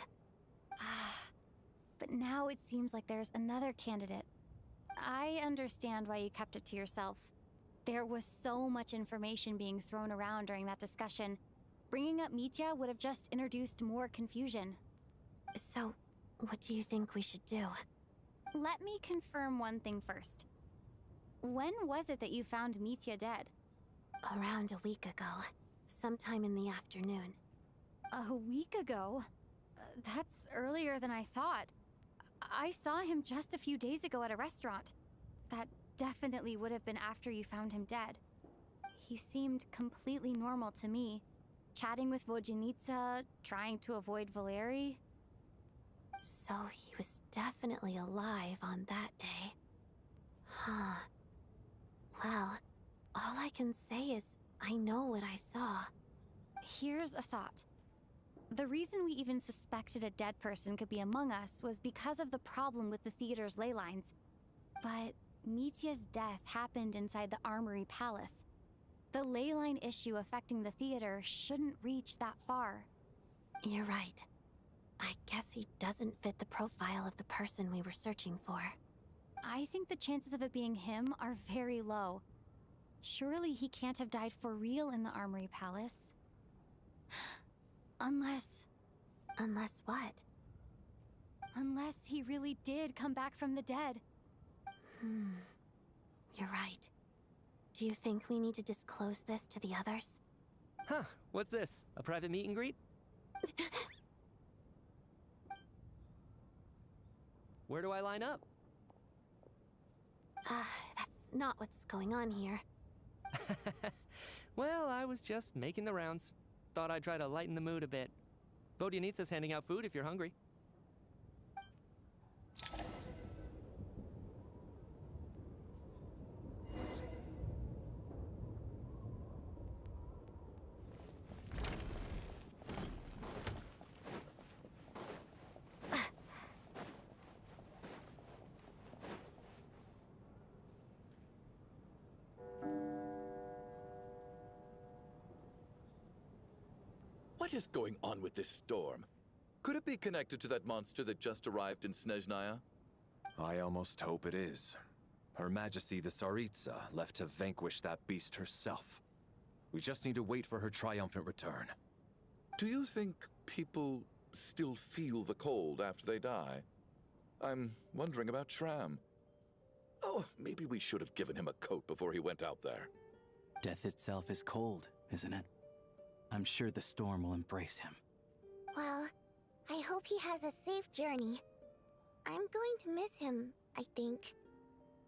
Speaker 1: But now it seems like there's another candidate. I understand why you kept it to yourself. There was so much information being thrown around during that discussion. Bringing up Mitya would have just introduced more confusion.
Speaker 2: So, what do you think we should do?
Speaker 1: Let me confirm one thing first. When was it that you found Mitya dead?
Speaker 2: Around a week ago. Sometime in the afternoon.
Speaker 1: A week ago? That's earlier than I thought. I saw him just a few days ago at a restaurant. That definitely would have been after you found him dead. He seemed completely normal to me. Chatting with Vodyanitsa, trying to avoid Valeri.
Speaker 2: So he was definitely alive on that day. Huh. Well, all I can say is I know what I saw.
Speaker 1: Here's a thought. The reason we even suspected a dead person could be among us was because of the problem with the theater's ley lines. But Mitya's death happened inside the Armory Palace. The ley line issue affecting the theater shouldn't reach that far.
Speaker 2: You're right. I guess he doesn't fit the profile of the person we were searching for.
Speaker 1: I think the chances of it being him are very low. Surely he can't have died for real in the Armory Palace. Unless
Speaker 2: what?
Speaker 1: Unless he really did come back from the dead.
Speaker 2: You're right. Do you think we need to disclose this to the others?
Speaker 15: Huh, what's this? A private meet and greet? Where do I line up?
Speaker 2: That's not what's going on here.
Speaker 15: Well, I was just making the rounds. Thought I'd try to lighten the mood a bit. Vodyanitsa's handing out food if you're hungry.
Speaker 13: What is going on with this storm? Could it be connected to that monster that just arrived in Snezhnaya?
Speaker 23: I almost hope it is. Her Majesty the Tsaritsa left to vanquish that beast herself. We just need to wait for her triumphant return.
Speaker 13: Do you think people still feel the cold after they die? I'm wondering about Shram. Oh, maybe we should have given him a coat before he went out there.
Speaker 10: Death itself is cold, isn't it? I'm sure the storm will embrace him.
Speaker 14: Well, I hope he has a safe journey. I'm going to miss him, I think.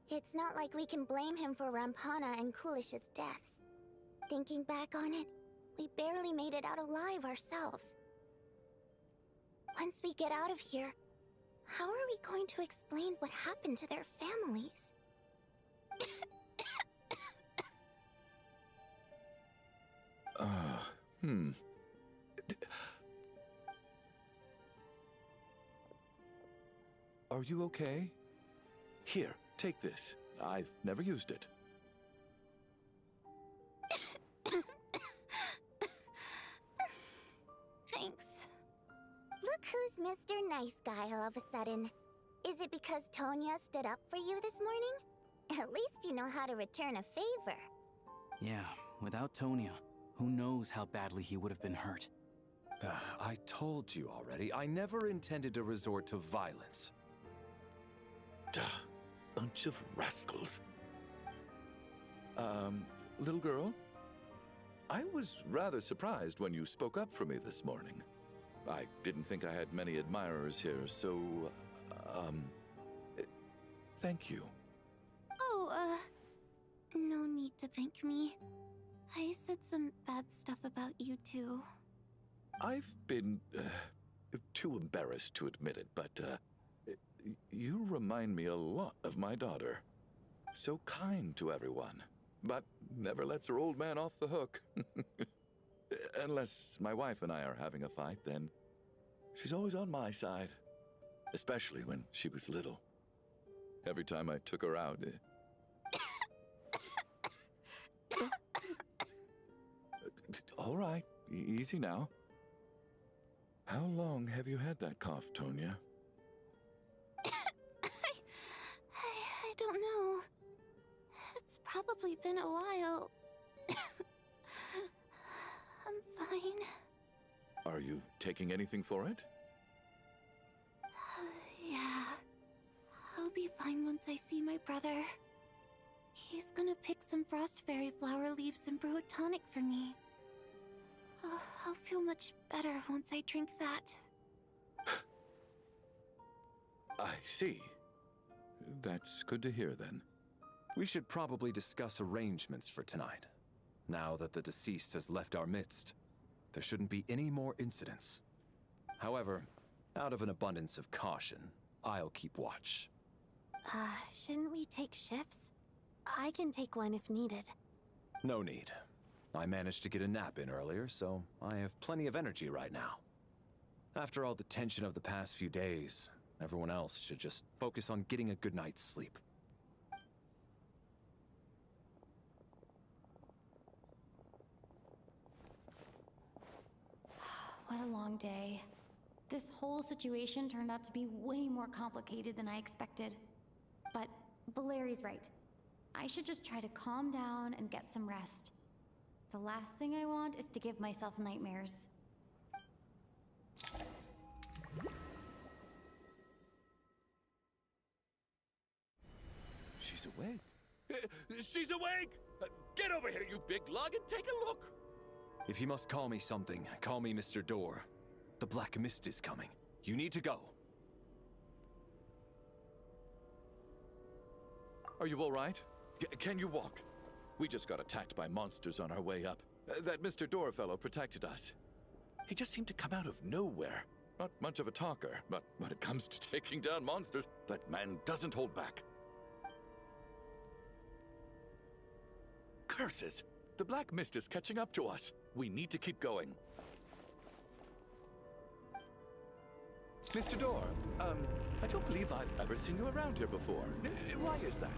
Speaker 14: It's not like we can blame him for Rampana and Kulish's deaths. Thinking back on it, we barely made it out alive ourselves. Once we get out of here, how are we going to explain what happened to their families?
Speaker 13: Are you okay? Here, take this. I've never used it.
Speaker 14: Thanks. Look who's Mr. Nice Guy all of a sudden. Is it because Tonya stood up for you this morning? At least you know how to return a favor.
Speaker 10: Yeah, without Tonya, who knows how badly he would have been hurt.
Speaker 23: I told you already, I never intended to resort to violence.
Speaker 13: Duh, bunch of rascals. Little girl? I was rather surprised when you spoke up for me this morning. I didn't think I had many admirers here, so, thank you.
Speaker 2: Oh, no need to thank me. I said some bad stuff about you too.
Speaker 13: I've been, too embarrassed to admit it, but, you remind me a lot of my daughter. So kind to everyone, but never lets her old man off the hook. Unless my wife and I are having a fight, then she's always on my side. Especially when she was little. Every time I took her out... All right, easy now. How long have you had that cough, Tonya?
Speaker 2: I don't know. It's probably been a while. I'm fine.
Speaker 13: Are you taking anything for it?
Speaker 2: Yeah. I'll be fine once I see my brother. He's gonna pick some frost fairy flower leaves and brew a tonic for me. I'll feel much better once I drink that.
Speaker 13: I see. That's good to hear, then.
Speaker 23: We should probably discuss arrangements for tonight. Now that the deceased has left our midst, there shouldn't be any more incidents. However, out of an abundance of caution, I'll keep watch.
Speaker 2: Shouldn't we take shifts? I can take one if needed.
Speaker 23: No need. I managed to get a nap in earlier, so I have plenty of energy right now. After all the tension of the past few days, everyone else should just focus on getting a good night's sleep.
Speaker 1: What a long day. This whole situation turned out to be way more complicated than I expected. But Valeri's right. I should just try to calm down and get some rest. The last thing I want is to give myself nightmares.
Speaker 13: She's awake. She's awake! Get over here, you big lug, and take a look!
Speaker 23: If you must call me something, call me Mr. Door. The Black Mist is coming. You need to go.
Speaker 13: Are you all right? Can you walk? We just got attacked by monsters on our way up. That Mr. Door fellow protected us. He just seemed to come out of nowhere. Not much of a talker, but when it comes to taking down monsters, that man doesn't hold back. Curses! The Black Mist is catching up to us. We need to keep going. Mr. Door, I don't believe I've ever seen you around here before. Why is that?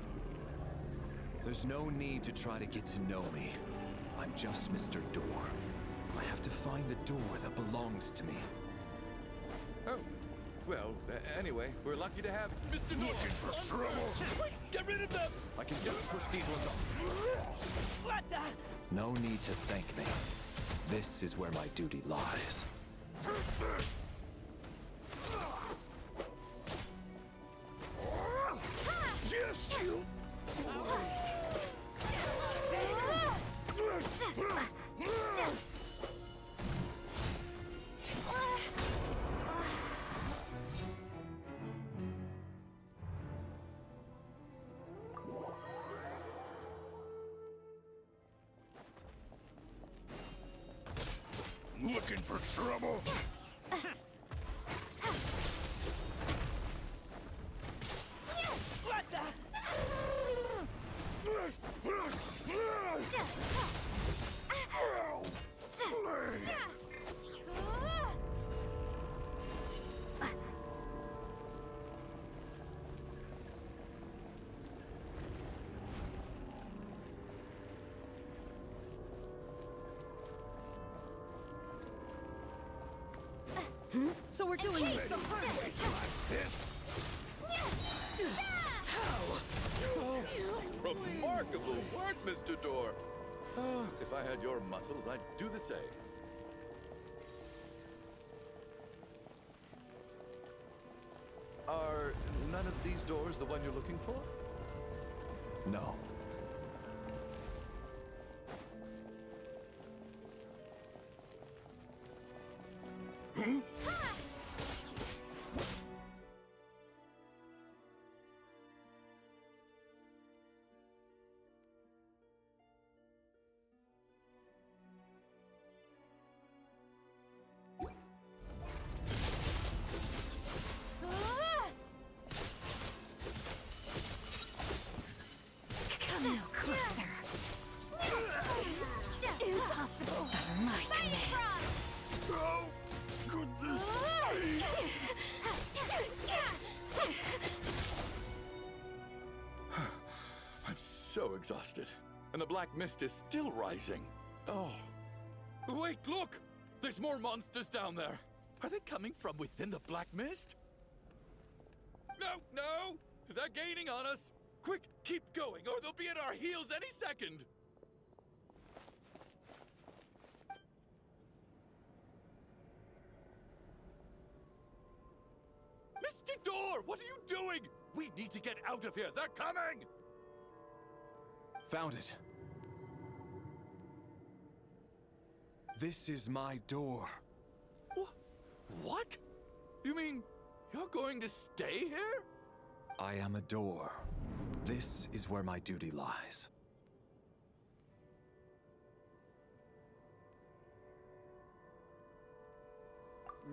Speaker 23: There's no need to try to get to know me. I'm just Mr. Door. I have to find the door that belongs to me.
Speaker 13: Oh, well, anyway, we're lucky to have Mr. Door.
Speaker 18: Looking for trouble?
Speaker 13: Quick, get rid of them!
Speaker 23: I can just push these ones off.
Speaker 6: What the?
Speaker 23: No need to thank me. This is where my duty lies.
Speaker 18: Just you! Looking for trouble?
Speaker 6: What the?
Speaker 8: So we're doing this the hard way.
Speaker 13: Remarkable work, Mr. Door. If I had your muscles, I'd do the same. Are none of these doors the one you're looking for?
Speaker 23: No.
Speaker 13: So exhausted. And the Black Mist is still rising. Oh. Wait, look! There's more monsters down there. Are they coming from within the Black Mist? No, no! They're gaining on us! Quick, keep going, or they'll be at our heels any second! Mr. Door, what are you doing? We need to get out of here. They're coming!
Speaker 23: Found it. This is my door.
Speaker 13: What? You mean you're going to stay here?
Speaker 23: I am a door. This is where my duty lies.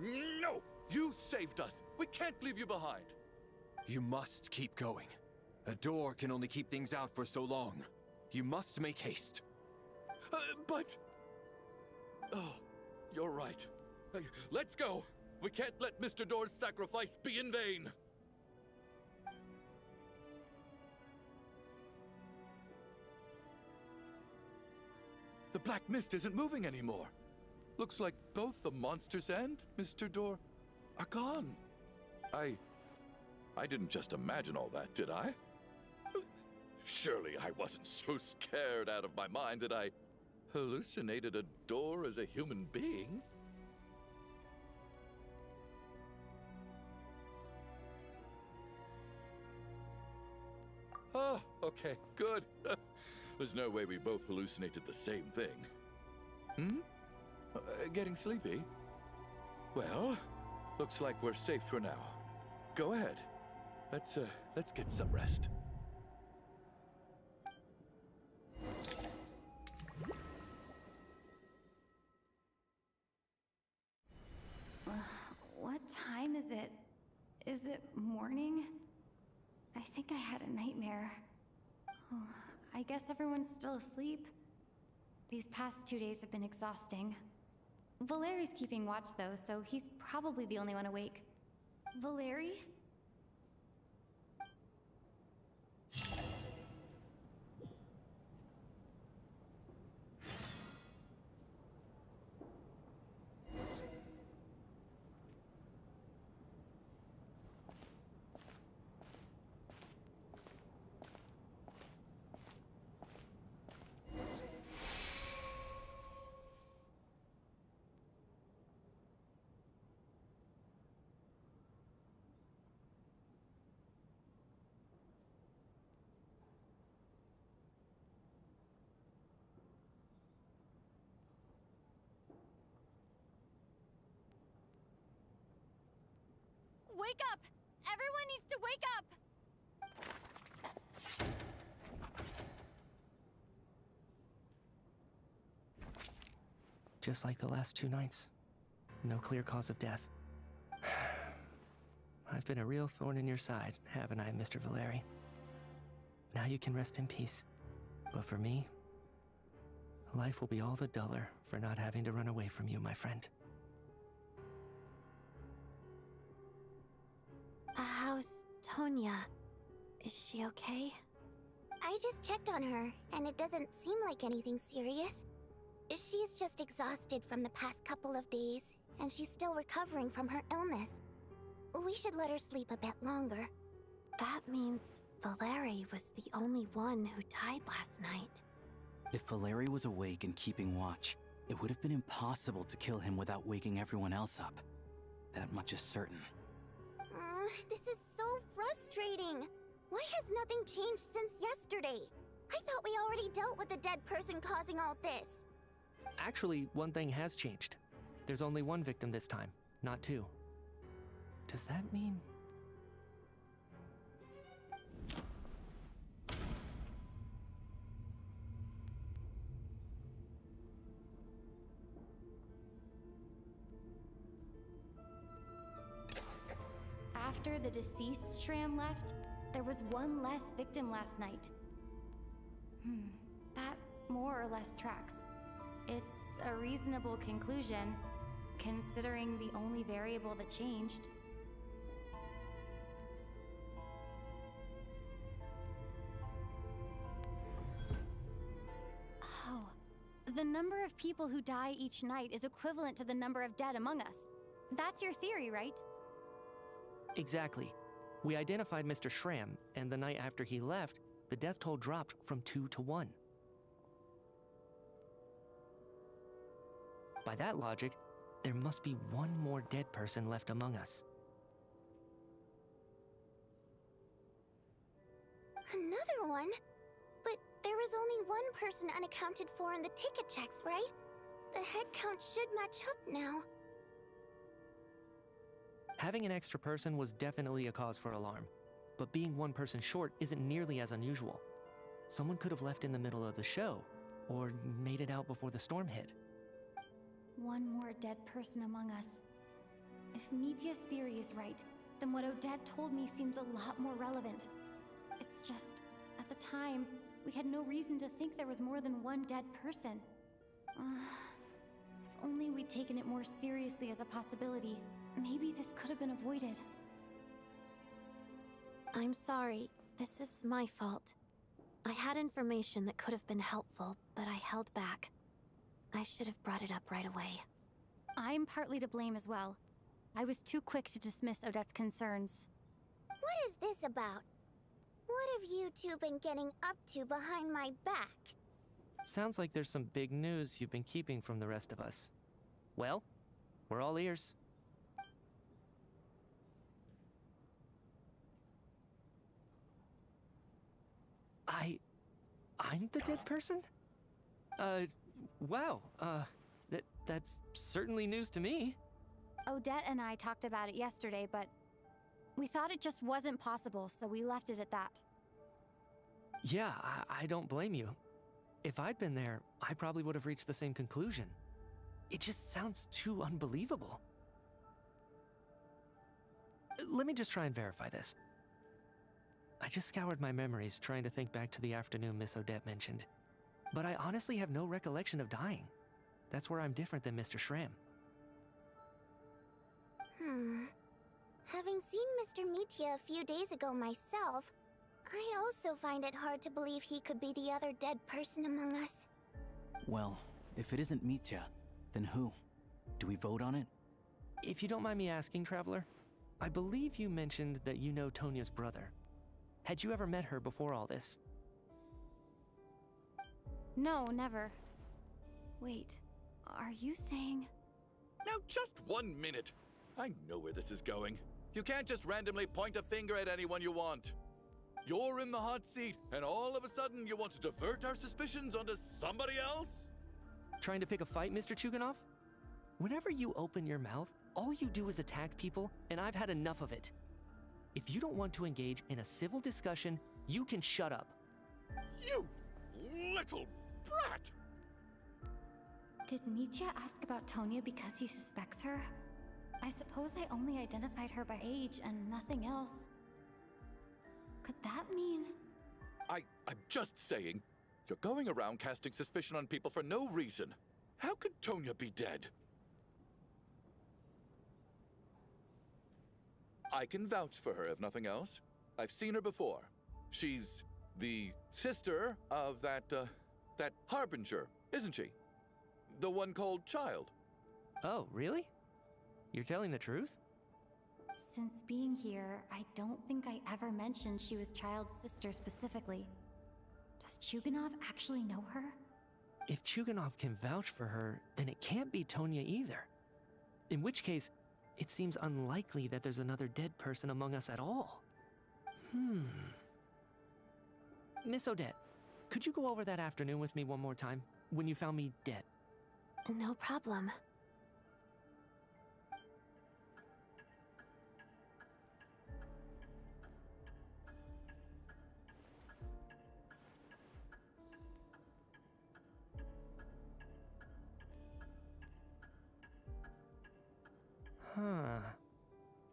Speaker 13: No! You saved us. We can't leave you behind.
Speaker 23: You must keep going. A door can only keep things out for so long. You must make haste.
Speaker 13: But... Oh, you're right. Let's go. We can't let Mr. Door's sacrifice be in vain! The black mist isn't moving anymore. Looks like both the monsters and Mr. Door are gone. I didn't just imagine all that, did I? Surely I wasn't so scared out of my mind that I hallucinated a door as a human being. Oh, okay, good. There's no way we both hallucinated the same thing. Hmm? Getting sleepy? Well, looks like we're safe for now. Go ahead. Let's get some rest.
Speaker 1: What time is it? Is it morning? I think I had a nightmare. Oh, I guess everyone's still asleep. These past 2 days have been exhausting. Valeri's keeping watch though, so he's probably the only one awake. Valeri?
Speaker 5: Wake up! Everyone needs to wake up!
Speaker 15: Just like the last 2 nights. No clear cause of death. I've been a real thorn in your side, haven't I, Mr. Valeri? Now you can rest in peace. But for me, life will be all the duller for not having to run away from you, my friend.
Speaker 2: How's Tonya? Is she okay?
Speaker 14: I just checked on her, and it doesn't seem like anything serious. She's just exhausted from the past couple of days, and she's still recovering from her illness. We should let her sleep a bit longer.
Speaker 2: That means Valeri was the only one who died last night.
Speaker 10: If Valeri was awake and keeping watch, it would have been impossible to kill him without waking everyone else up. That much is certain.
Speaker 14: This is so frustrating. Why has nothing changed since yesterday? I thought we already dealt with the dead person causing all this.
Speaker 15: Actually, one thing has changed. There's only 1 victim this time, not 2. Does that mean...
Speaker 1: After the deceased Shram left, there was 1 less victim last night. That more or less tracks. It's a reasonable conclusion, considering the only variable that changed. Oh, the number of people who die each night is equivalent to the number of dead among us. That's your theory, right?
Speaker 15: Exactly. We identified Mr. Shram, and the night after he left, the death toll dropped from 2 to 1. By that logic, there must be 1 more dead person left among us.
Speaker 14: Another one? But there was only 1 person unaccounted for in the ticket checks, right? The head count should match up now.
Speaker 15: Having an extra person was definitely a cause for alarm, but being 1 person short isn't nearly as unusual. Someone could have left in the middle of the show, or made it out before the storm hit.
Speaker 1: 1 more dead person among us. If Mitya's theory is right, then what Odette told me seems a lot more relevant. It's just, at the time, we had no reason to think there was more than 1 dead person. If only we'd had taken it more seriously as a possibility, maybe this could have been avoided.
Speaker 2: I'm sorry. This is my fault. I had information that could have been helpful, but I held back. I should have brought it up right away.
Speaker 1: I'm partly to blame as well. I was too quick to dismiss Odette's concerns.
Speaker 14: What is this about? What have you two been getting up to behind my back?
Speaker 15: Sounds like there's some big news you've been keeping from the rest of us. Well, we're all ears. I'm the dead person? Wow, that's certainly news to me.
Speaker 1: Odette and I talked about it yesterday, but we thought it just wasn't possible, so we left it at that.
Speaker 15: Yeah, I don't blame you. If I'd been there, I probably would have reached the same conclusion. It just sounds too unbelievable. Let me just try and verify this. I just scoured my memories trying to think back to the afternoon Miss Odette mentioned. But I honestly have no recollection of dying. That's where I'm different than Mr. Shram.
Speaker 14: Having seen Mr. Mitya a few days ago myself, I also find it hard to believe he could be the other dead person among us.
Speaker 10: Well, if it isn't Mitya, then who? Do we vote on it?
Speaker 15: If you don't mind me asking, Traveler, I believe you mentioned that you know Tonya's brother. Had you ever met her before all this?
Speaker 1: No, never. Wait, are you saying...
Speaker 13: Now just 1 minute. I know where this is going. You can't just randomly point a finger at anyone you want. You're in the hot seat, and all of a sudden you want to divert our suspicions onto somebody else?
Speaker 15: Trying to pick a fight, Mr. Chuganov? Whenever you open your mouth, all you do is attack people, and I've had enough of it. If you don't want to engage in a civil discussion, you can shut up.
Speaker 13: You little brat!
Speaker 1: Did Mitya ask about Tonya because he suspects her? I suppose I only identified her by age and nothing else. Could that mean...
Speaker 13: I'm just saying. You're going around casting suspicion on people for no reason. How could Tonya be dead? I can vouch for her, if nothing else. I've seen her before. She's the sister of that Harbinger, isn't she? The one called Child.
Speaker 15: Oh, really? You're telling the truth?
Speaker 1: Since being here, I don't think I ever mentioned she was Child's sister specifically. Does Chuganov actually know her?
Speaker 15: If Chuganov can vouch for her, then it can't be Tonya either. In which case, it seems unlikely that there's another dead person among us at all. Miss Odette, could you go over that afternoon with me one more time, when you found me dead?
Speaker 2: No problem.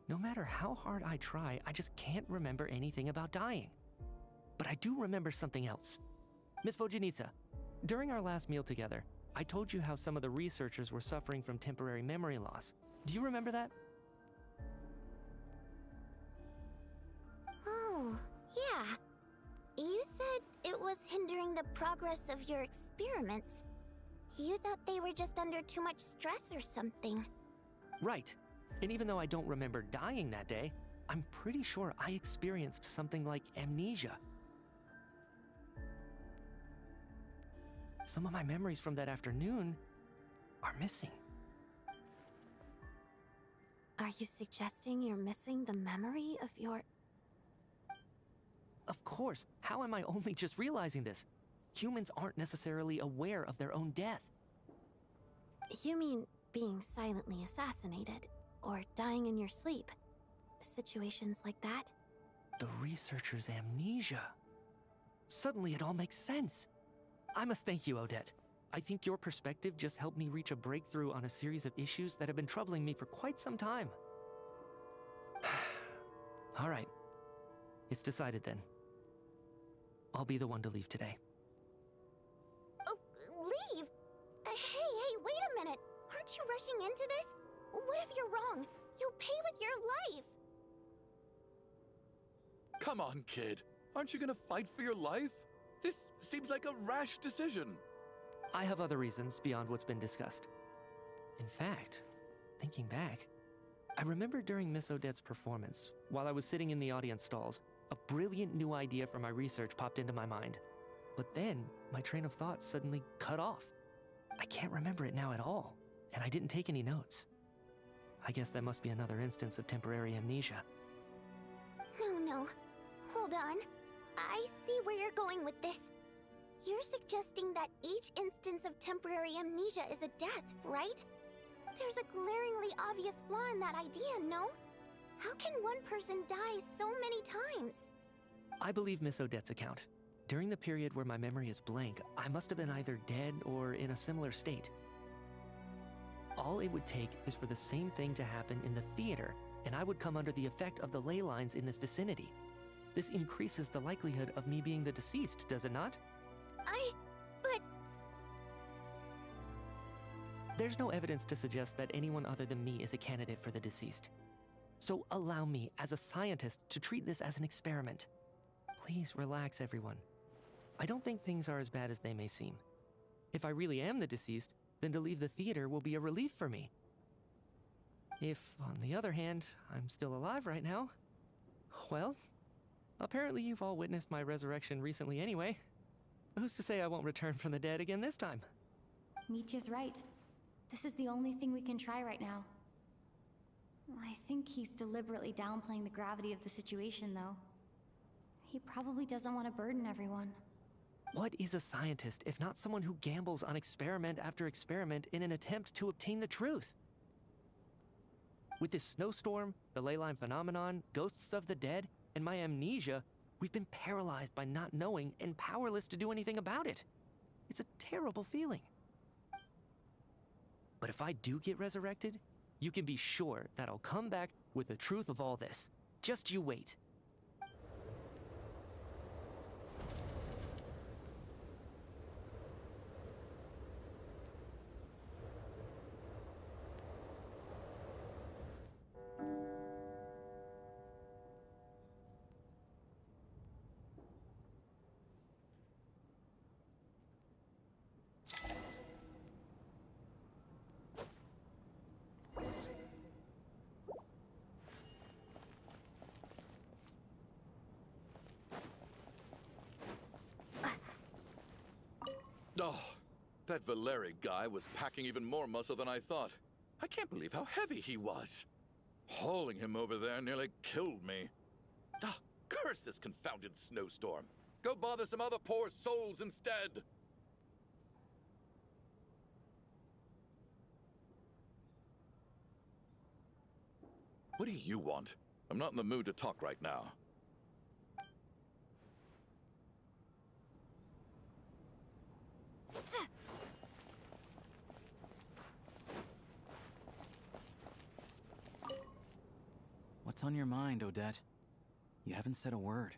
Speaker 15: No matter how hard I try, I just can't remember anything about dying. But I do remember something else. Miss Vojanitsa, during our last meal together, I told you how some of the researchers were suffering from temporary memory loss. Do you remember that?
Speaker 14: Oh, yeah. You said it was hindering the progress of your experiments. You thought they were just under too much stress or something.
Speaker 15: Right. And even though I don't remember dying that day, I'm pretty sure I experienced something like amnesia. Some of my memories from that afternoon are missing.
Speaker 2: Are you suggesting you're missing the memory of your...
Speaker 15: Of course. How am I only just realizing this? Humans aren't necessarily aware of their own death.
Speaker 2: You mean being silently assassinated, or dying in your sleep? Situations like that?
Speaker 15: The researcher's amnesia. Suddenly it all makes sense. I must thank you, Odette. I think your perspective just helped me reach a breakthrough on a series of issues that have been troubling me for quite some time. All right. It's decided then. I'll be the one to leave today.
Speaker 14: Oh, leave? Hey, wait a minute. Aren't Aren't you rushing into this? What if you're wrong? You'll pay with your life!
Speaker 13: Come on, kid. Aren't you gonna fight for your life? This seems like a rash decision.
Speaker 15: I have other reasons beyond what's been discussed. In fact, thinking back, I remember during Miss Odette's performance, while I was sitting in the audience stalls, a brilliant new idea for my research popped into my mind. But then, my train of thought suddenly cut off. I can't remember it now at all, and I didn't take any notes. I guess that must be another instance of temporary amnesia.
Speaker 14: No. Hold on. I see where you're going with this. You're suggesting that each instance of temporary amnesia is a death, right? There's a glaringly obvious flaw in that idea, no? How can one person die so many times?
Speaker 15: I believe Miss Odette's account. During the period where my memory is blank, I must have been either dead or in a similar state. All it would take is for the same thing to happen in the theater, and I would come under the effect of the ley lines in this vicinity. This increases the likelihood of me being the deceased, does it not?
Speaker 14: But...
Speaker 15: There's no evidence to suggest that anyone other than me is a candidate for the deceased. So allow me, as a scientist, to treat this as an experiment. Please relax, everyone. I don't think things are as bad as they may seem. If I really am the deceased, then to leave the theater will be a relief for me. If, on the other hand, I'm still alive right now, well, apparently you've all witnessed my resurrection recently anyway. Who's to say I won't return from the dead again this time?
Speaker 1: Mitya's right. This is the only thing we can try right now. I think he's deliberately downplaying the gravity of the situation, though. He probably doesn't want to burden everyone.
Speaker 15: What is a scientist if not someone who gambles on experiment after experiment in an attempt to obtain the truth? With this snowstorm, the ley line phenomenon, ghosts of the dead, and my amnesia, we've been paralyzed by not knowing and powerless to do anything about it. It's a terrible feeling. But if I do get resurrected, you can be sure that I'll come back with the truth of all this. Just you wait.
Speaker 13: Oh, that Valeri guy was packing even more muscle than I thought. I can't believe how heavy he was. Hauling him over there nearly killed me. Oh, curse this confounded snowstorm. Go bother some other poor souls instead. What do you want? I'm not in the mood to talk right now.
Speaker 10: What's on your mind, Odette? You haven't said a word.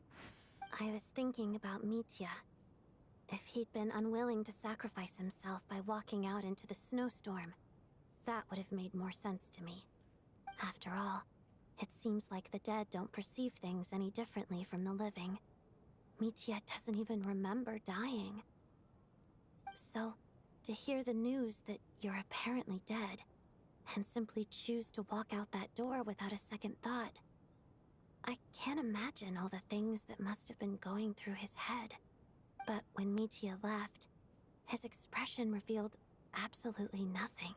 Speaker 2: I was thinking about Mitya. If he'd been unwilling to sacrifice himself by walking out into the snowstorm, that would have made more sense to me. After all, it seems like the dead don't perceive things any differently from the living. Mitya doesn't even remember dying. So, to hear the news that you're apparently dead, and simply choose to walk out that door without a second thought, I can't imagine all the things that must have been going through his head. But when Mitya left, his expression revealed absolutely nothing.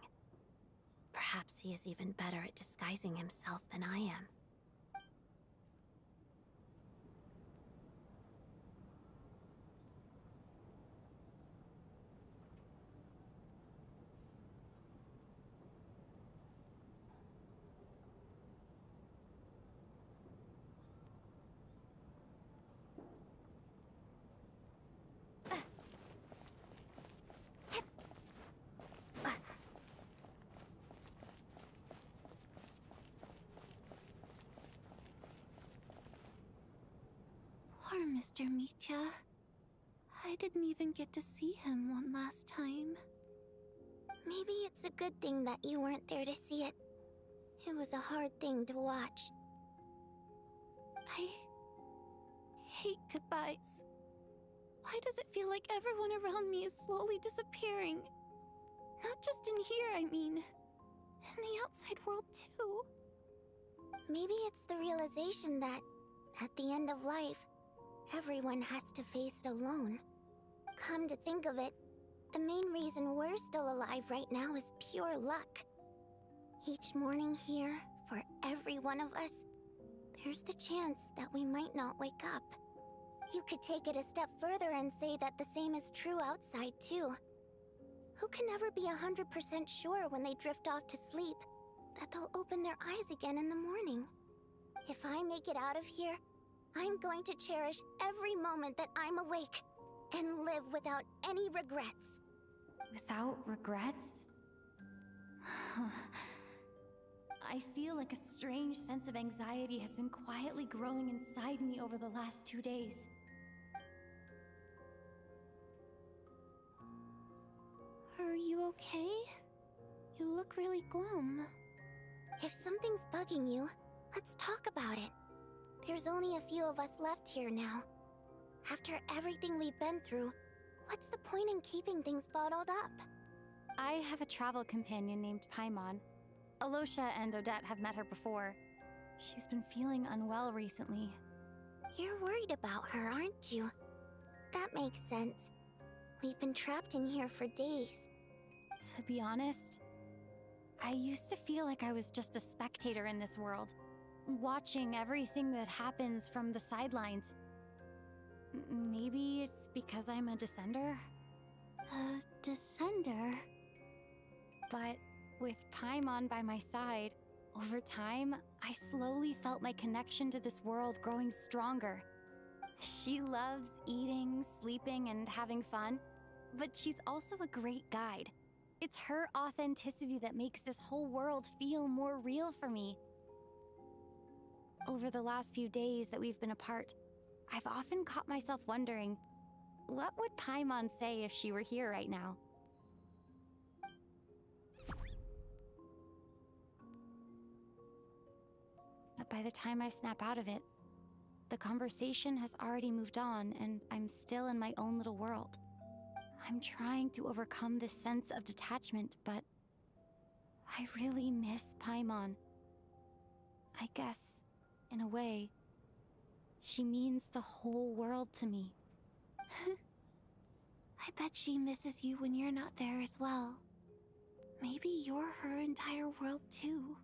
Speaker 2: Perhaps he is even better at disguising himself than I am.
Speaker 12: Poor Mr. Mitya. I didn't even get to see him one last time.
Speaker 14: Maybe it's a good thing that you weren't there to see it. It was a hard thing to watch.
Speaker 12: I hate goodbyes. Why does it feel like everyone around me is slowly disappearing? Not just in here, I mean. In the outside world, too.
Speaker 14: Maybe it's the realization that, at the end of life, everyone has to face it alone. Come to think of it, the main reason we're still alive right now is pure luck. Each morning here, for every one of us, there's the chance that we might not wake up. You could take it a step further and say that the same is true outside, too. Who can ever be 100% sure when they drift off to sleep that they'll open their eyes again in the morning? If I make it out of here, I'm going to cherish every moment that I'm awake and live without any regrets.
Speaker 1: Without regrets? I feel like a strange sense of anxiety has been quietly growing inside me over the last 2 days.
Speaker 12: Are you okay? You look really glum.
Speaker 14: If something's bugging you, let's talk about it. There's only a few of us left here now. After everything we've been through, what's the point in keeping things bottled up?
Speaker 1: I have a travel companion named Paimon. Alyosha and Odette have met her before. She's been feeling unwell recently.
Speaker 14: You're worried about her, aren't you? That makes sense. We've been trapped in here for days.
Speaker 1: To be honest, I used to feel like I was just a spectator in this world, watching everything that happens from the sidelines. Maybe it's because I'm a descender?
Speaker 12: A descender?
Speaker 1: But with Paimon by my side, over time, I slowly felt my connection to this world growing stronger. She loves eating, sleeping, and having fun, but she's also a great guide. It's her authenticity that makes this whole world feel more real for me. Over the last few days that we've been apart, I've often caught myself wondering, what would Paimon say if she were here right now? But by the time I snap out of it, the conversation has already moved on and I'm still in my own little world. I'm trying to overcome this sense of detachment, but I really miss Paimon. I guess, in a way, she means the whole world to me.
Speaker 12: I bet she misses you when you're not there as well. Maybe you're her entire world too.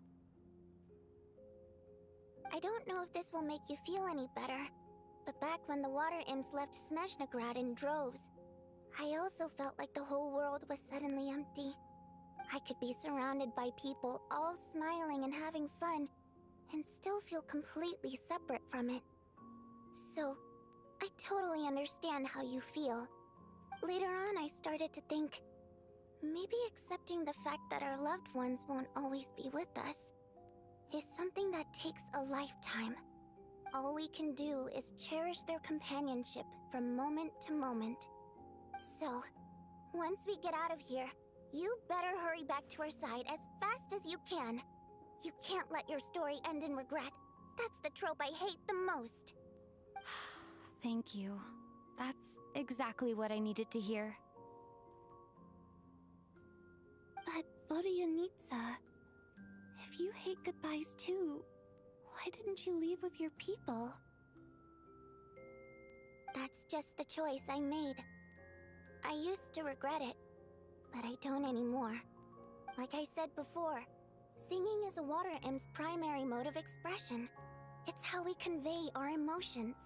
Speaker 14: I don't know if this will make you feel any better, but back when the water imps left Snezhnaya in droves, I also felt like the whole world was suddenly empty. I could be surrounded by people all smiling and having fun, and still feel completely separate from it. So, I totally understand how you feel. Later on, I started to think, maybe accepting the fact that our loved ones won't always be with us is something that takes a lifetime. All we can do is cherish their companionship from moment to moment. So, once we get out of here, you better hurry back to our side as fast as you can. You can't let your story end in regret. That's the trope I hate the most.
Speaker 1: Thank you. That's exactly what I needed to hear.
Speaker 12: But Vodyanitsa, if you hate goodbyes too, why didn't you leave with your people?
Speaker 14: That's just the choice I made. I used to regret it, but I don't anymore. Like I said before, singing is a water imp's primary mode of expression. It's how we convey our emotions.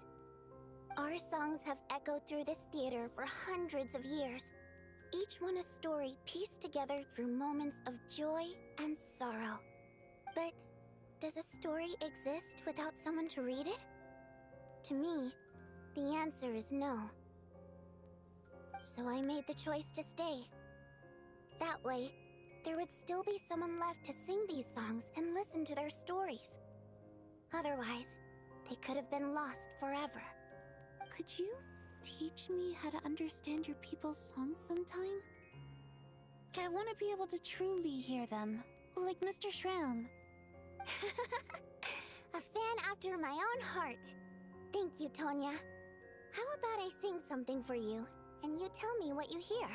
Speaker 14: Our songs have echoed through this theater for hundreds of years, each one a story pieced together through moments of joy and sorrow. But does a story exist without someone to read it? To me, the answer is no. So I made the choice to stay. That way, there would still be someone left to sing these songs and listen to their stories. Otherwise, they could have been lost forever.
Speaker 12: Could you teach me how to understand your people's songs sometime? I want to be able to truly hear them, like Mr. Shram.
Speaker 14: A fan after my own heart. Thank you, Tonya. How about I sing something for you, and you tell me what you hear?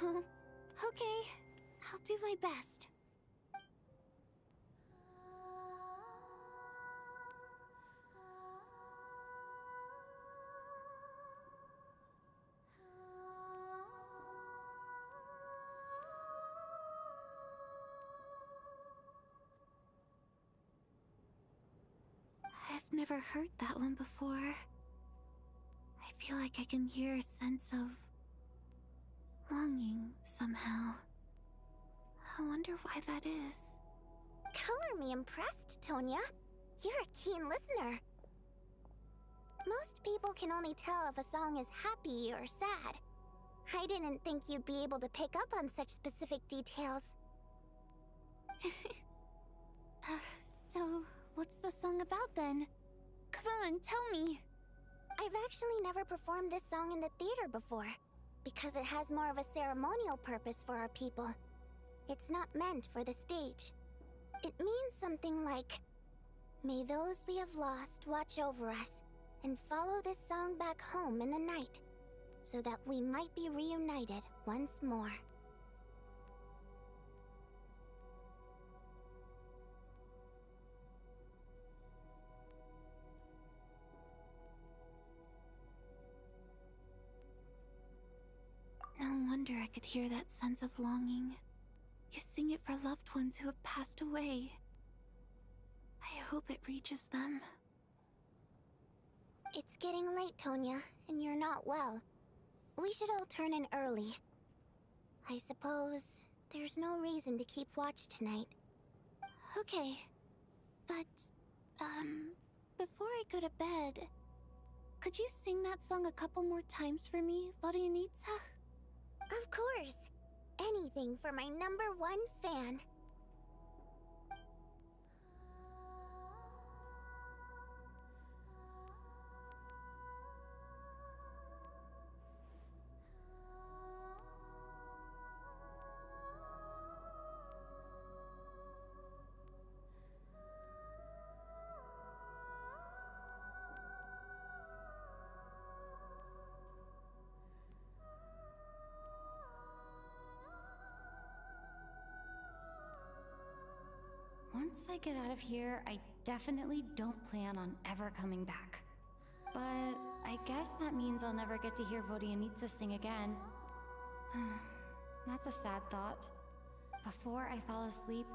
Speaker 12: Okay, I'll do my best. I've never heard that one before. I feel like I can hear a sense of longing somehow. I wonder why that is.
Speaker 14: Color me impressed, Tonya. You're a keen listener. Most people can only tell if a song is happy or sad. I didn't think you'd be able to pick up on such specific details.
Speaker 12: So, what's the song about then? Come on, tell me!
Speaker 14: I've actually never performed this song in the theater before, because it has more of a ceremonial purpose for our people. It's not meant for the stage. It means something like, "May those we have lost watch over us, and follow this song back home in the night, so that we might be reunited once more."
Speaker 12: No wonder I could hear that sense of longing. You sing it for loved ones who have passed away. I hope it reaches them.
Speaker 14: It's getting late, Tonya, and you're not well. We should all turn in early. I suppose there's no reason to keep watch tonight.
Speaker 12: Okay. But, before I go to bed, could you sing that song a couple more times for me, WraithNWhimsy?
Speaker 14: Of course. Anything for my #1 fan.
Speaker 1: Once I get out of here, I definitely don't plan on ever coming back. But I guess that means I'll never get to hear WraithNWhimsy sing again. That's a sad thought. Before I fall asleep,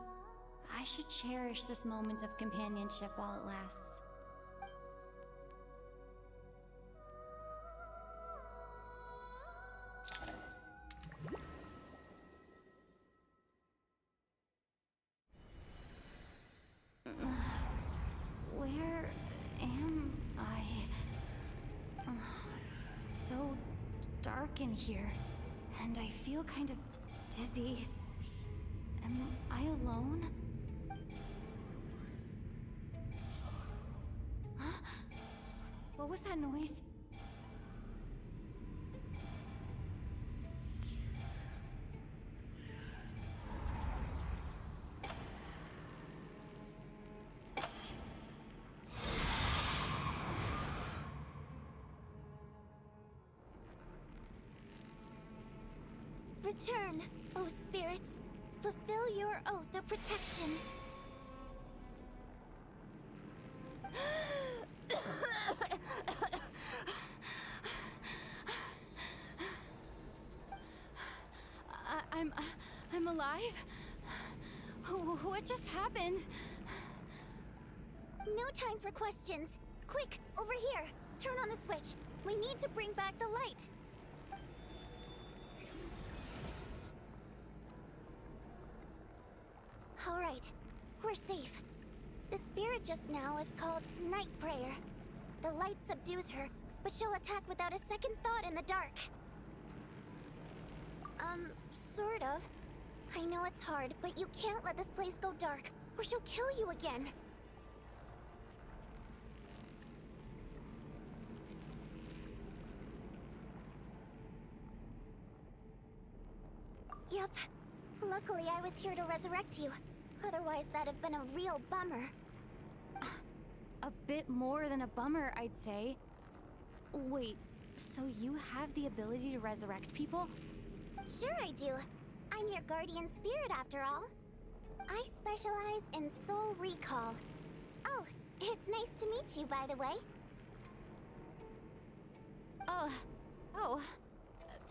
Speaker 1: I should cherish this moment of companionship while it lasts. Where am I? It's so dark in here, and I feel kind of dizzy. Am I alone? Huh? What was that noise?
Speaker 14: Return, O spirits. Fulfill your oath of protection.
Speaker 1: I'm alive? What just happened?
Speaker 14: No time for questions. Quick, over here. Turn on the switch. We need to bring back the light. All right, we're safe. The spirit just now is called Night Prayer. The light subdues her, but she'll attack without a second thought in the dark. Sort of. I know it's hard, but you can't let this place go dark, or she'll kill you again. Yep, Luckily, I was here to resurrect you. Otherwise, that'd have been a real bummer.
Speaker 1: A bit more than a bummer, I'd say. Wait, so you have the ability to resurrect people?
Speaker 14: Sure I do. I'm your guardian spirit after all. I specialize in soul recall. Oh, it's nice to meet you, by the way.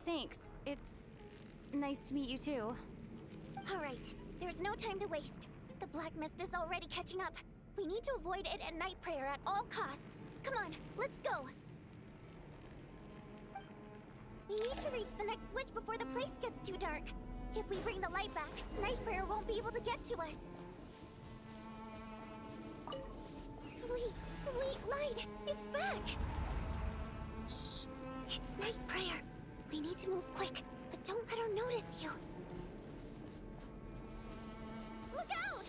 Speaker 1: Thanks. It's nice to meet you too.
Speaker 14: Alright, there's no time to waste. The black mist is already catching up. We need to avoid it at night prayer at all costs. Come on, let's go. We need to reach the next switch before the place gets too dark. If we bring the light back, night prayer won't be able to get to us. Sweet, sweet light! It's back! Shh! It's night prayer. We need to move quick, but don't let her notice you. Look out!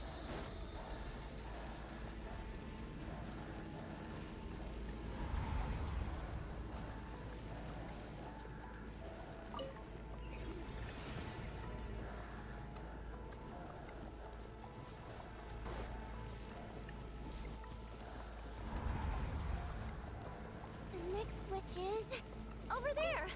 Speaker 14: The next switch is over there.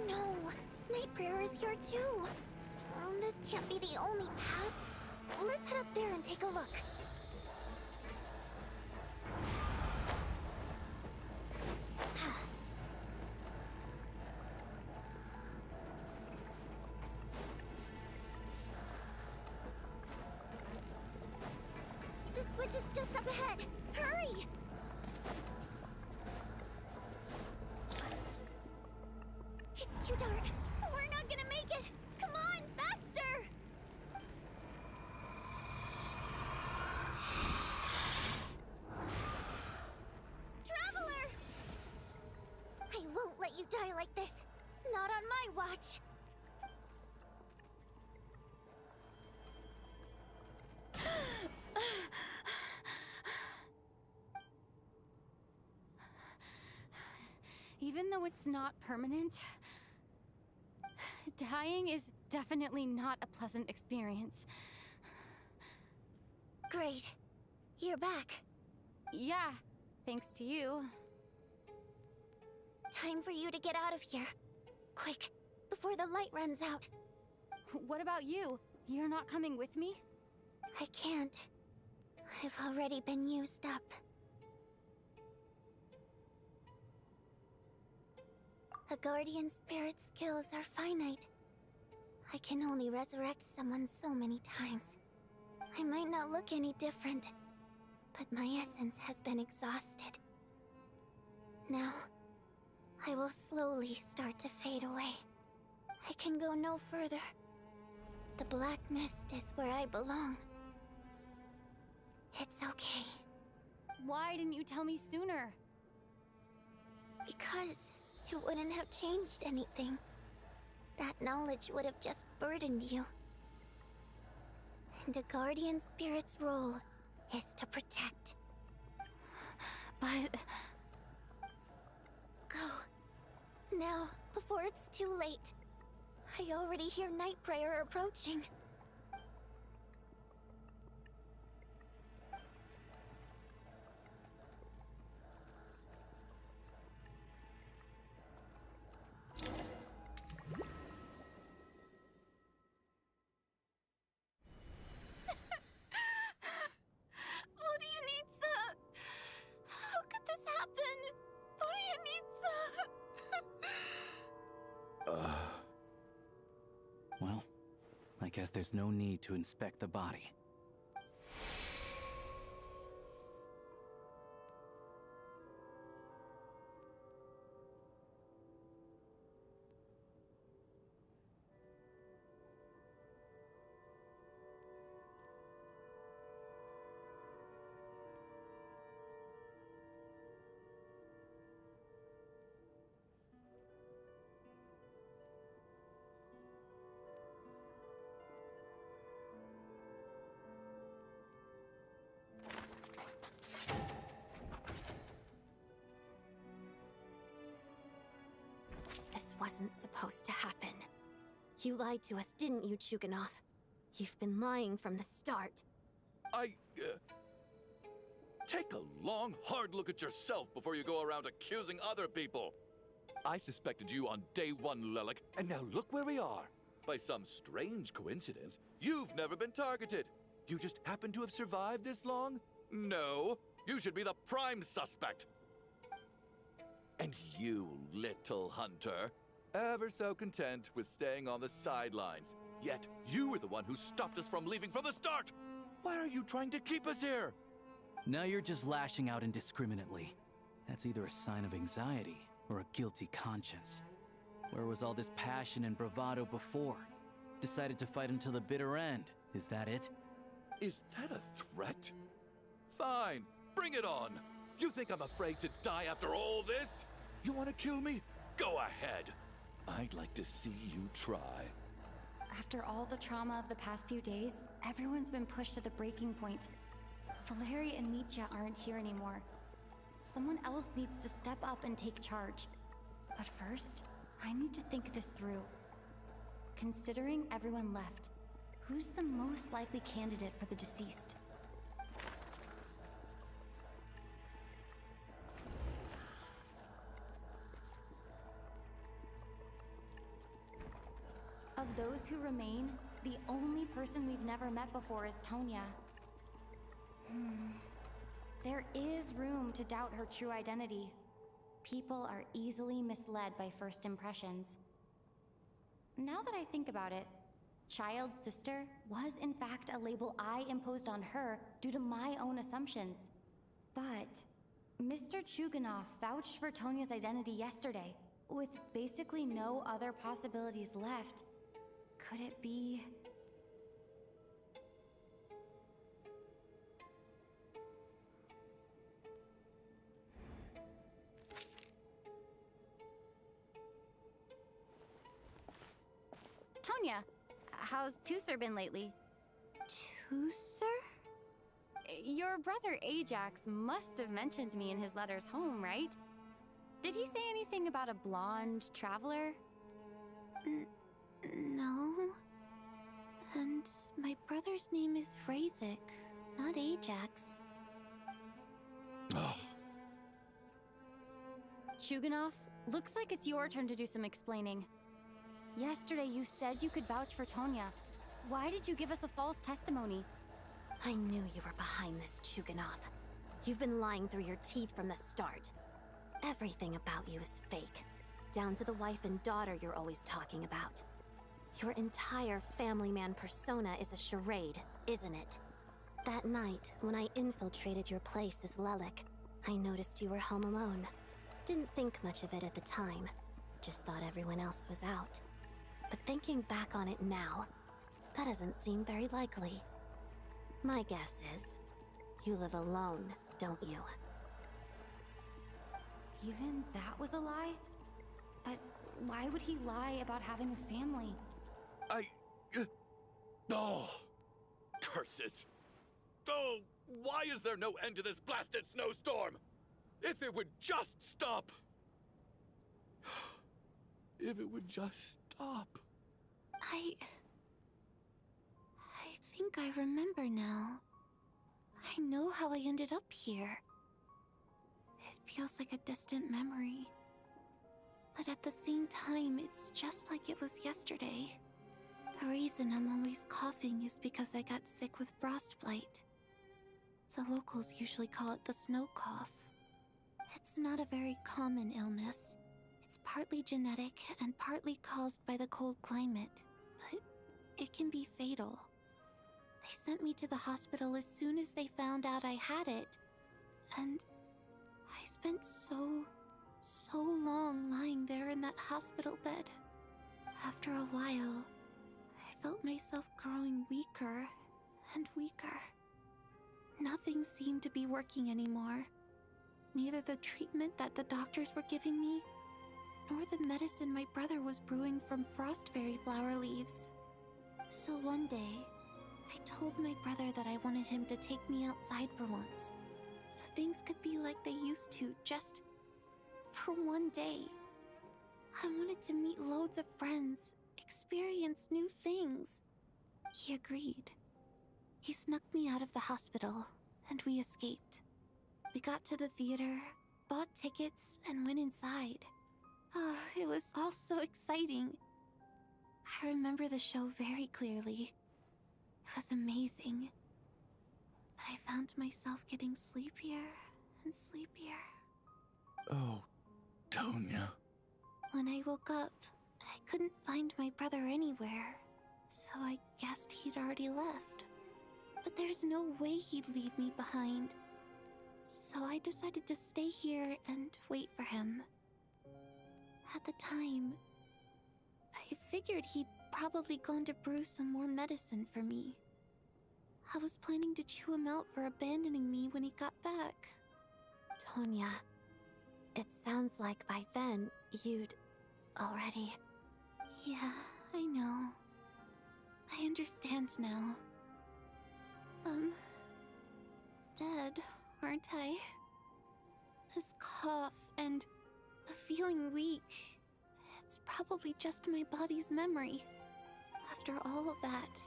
Speaker 14: No, night prayer is here too. This can't be the only path. Let's head up there and take a look. The switch is just up ahead. Hurry! It's too dark. We're not gonna make it. Come on, faster! Traveler! I won't let you die like this. Not on my watch.
Speaker 1: Even though it's not permanent, dying is definitely not a pleasant experience.
Speaker 14: Great. You're back.
Speaker 1: Yeah, thanks to you.
Speaker 14: Time for you to get out of here. Quick, before the light runs out.
Speaker 1: What about you? You're not coming with me?
Speaker 14: I can't. I've already been used up. A guardian spirit's skills are finite. I can only resurrect someone so many times. I might not look any different, but my essence has been exhausted. Now, I will slowly start to fade away. I can go no further. The black mist is where I belong. It's okay.
Speaker 1: Why didn't you tell me sooner?
Speaker 14: Because it wouldn't have changed anything. That knowledge would have just burdened you. And a guardian spirit's role is to protect.
Speaker 1: But...
Speaker 14: Go. Now, before it's too late. I already hear night prayer approaching. Vodyanitsa! How could this happen? Vodyanitsa!
Speaker 10: Well, I guess there's no need to inspect the body.
Speaker 2: This wasn't supposed to happen. You lied to us, didn't you, Chuganov? You've been lying from the start.
Speaker 13: Take a long, hard look at yourself before you go around accusing other people. I suspected you on day one, Lelik, and now look where we are. By some strange coincidence, you've never been targeted. You just happen to have survived this long? No, you should be the prime suspect. And you, little hunter, ever so content with staying on the sidelines. Yet you were the one who stopped us from leaving from the start! Why are you trying to keep us here?
Speaker 10: Now you're just lashing out indiscriminately. That's either a sign of anxiety or a guilty conscience. Where was all this passion and bravado before? Decided to fight until the bitter end. Is that it?
Speaker 13: Is that a threat? Fine, bring it on. You think I'm afraid to die after all this? You want to kill me? Go ahead. I'd like to see you try.
Speaker 1: After all the trauma of the past few days, everyone's been pushed to the breaking point. Valeri and Mitya aren't here anymore. Someone else needs to step up and take charge. But first, I need to think this through. Considering everyone left, who's the most likely candidate for the deceased? Of those who remain, the only person we've never met before is Tonya. There is room to doubt her true identity. People are easily misled by first impressions. Now that I think about it, Child's sister was in fact a label I imposed on her due to my own assumptions. But Mr. Chuganov vouched for Tonya's identity yesterday, with basically no other possibilities left. Could it be... Tonya, how's Tusser been lately?
Speaker 2: Tusser?
Speaker 1: Your brother Ajax must have mentioned me in his letters home, right? Did he say anything about a blonde traveler?
Speaker 2: No. And my brother's name is Razik, not Ajax.
Speaker 1: Chuganov, looks like it's your turn to do some explaining. Yesterday you said you could vouch for Tonya. Why did you give us a false testimony?
Speaker 2: I knew you were behind this, Chuganov. You've been lying through your teeth from the start. Everything about you is fake. Down to the wife and daughter you're always talking about. Your entire family man persona is a charade, isn't it? That night, when I infiltrated your place as Lelik, I noticed you were home alone. Didn't think much of it at the time. Just thought everyone else was out. But thinking back on it now, that doesn't seem very likely. My guess is, you live alone, don't you?
Speaker 1: Even that was a lie? But why would he lie about having a family?
Speaker 13: Curses! Oh, why is there no end to this blasted snowstorm? If it would just stop! if it would just stop.
Speaker 12: I think I remember now. I know how I ended up here. It feels like a distant memory. But at the same time, it's just like it was yesterday. The reason I'm always coughing is because I got sick with frostbite. The locals usually call it the snow cough. It's not a very common illness. It's partly genetic and partly caused by the cold climate, but it can be fatal. They sent me to the hospital as soon as they found out I had it, and I spent so long lying there in that hospital bed. After a while, I felt myself growing weaker and weaker. Nothing seemed to be working anymore. Neither the treatment that the doctors were giving me, nor the medicine my brother was brewing from frost fairy flower leaves. So one day, I told my brother that I wanted him to take me outside for once, so things could be like they used to, just for one day. I wanted to meet loads of friends, experience new things. He agreed. He snuck me out of the hospital, and we escaped. We got to the theater, bought tickets, and went inside. Oh, it was all so exciting. I remember the show very clearly. It was amazing. But I found myself getting sleepier and sleepier.
Speaker 13: Oh, Tonya.
Speaker 12: When I woke up, I couldn't find my brother anywhere, so I guessed he'd already left. But there's no way he'd leave me behind. So I decided to stay here and wait for him. At the time, I figured he'd probably gone to brew some more medicine for me. I was planning to chew him out for abandoning me when he got back.
Speaker 2: Tonya, it sounds like by then, you'd already...
Speaker 12: Yeah, I know. I understand now. Dead, aren't I? This cough and the feeling weak, it's probably just my body's memory. After all of that,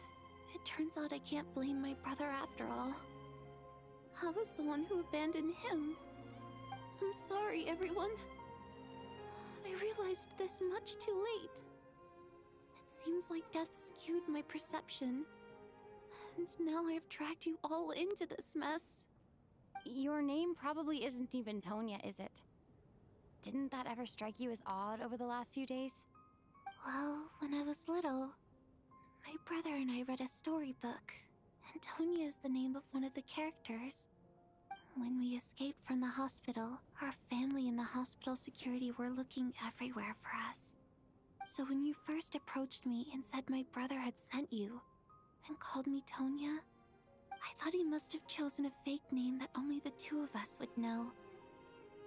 Speaker 12: it turns out I can't blame my brother after all. I was the one who abandoned him. I'm sorry, everyone. I realized this much too late. It seems like death skewed my perception. And now I've dragged you all into this mess.
Speaker 1: Your name probably isn't even Tonya, is it? Didn't that ever strike you as odd over the last few days?
Speaker 12: Well, when I was little, my brother and I read a storybook, and Tonya is the name of one of the characters. When we escaped from the hospital, our family and the hospital security were looking everywhere for us. So when you first approached me and said my brother had sent you, and called me Tonya, I thought he must have chosen a fake name that only the two of us would know.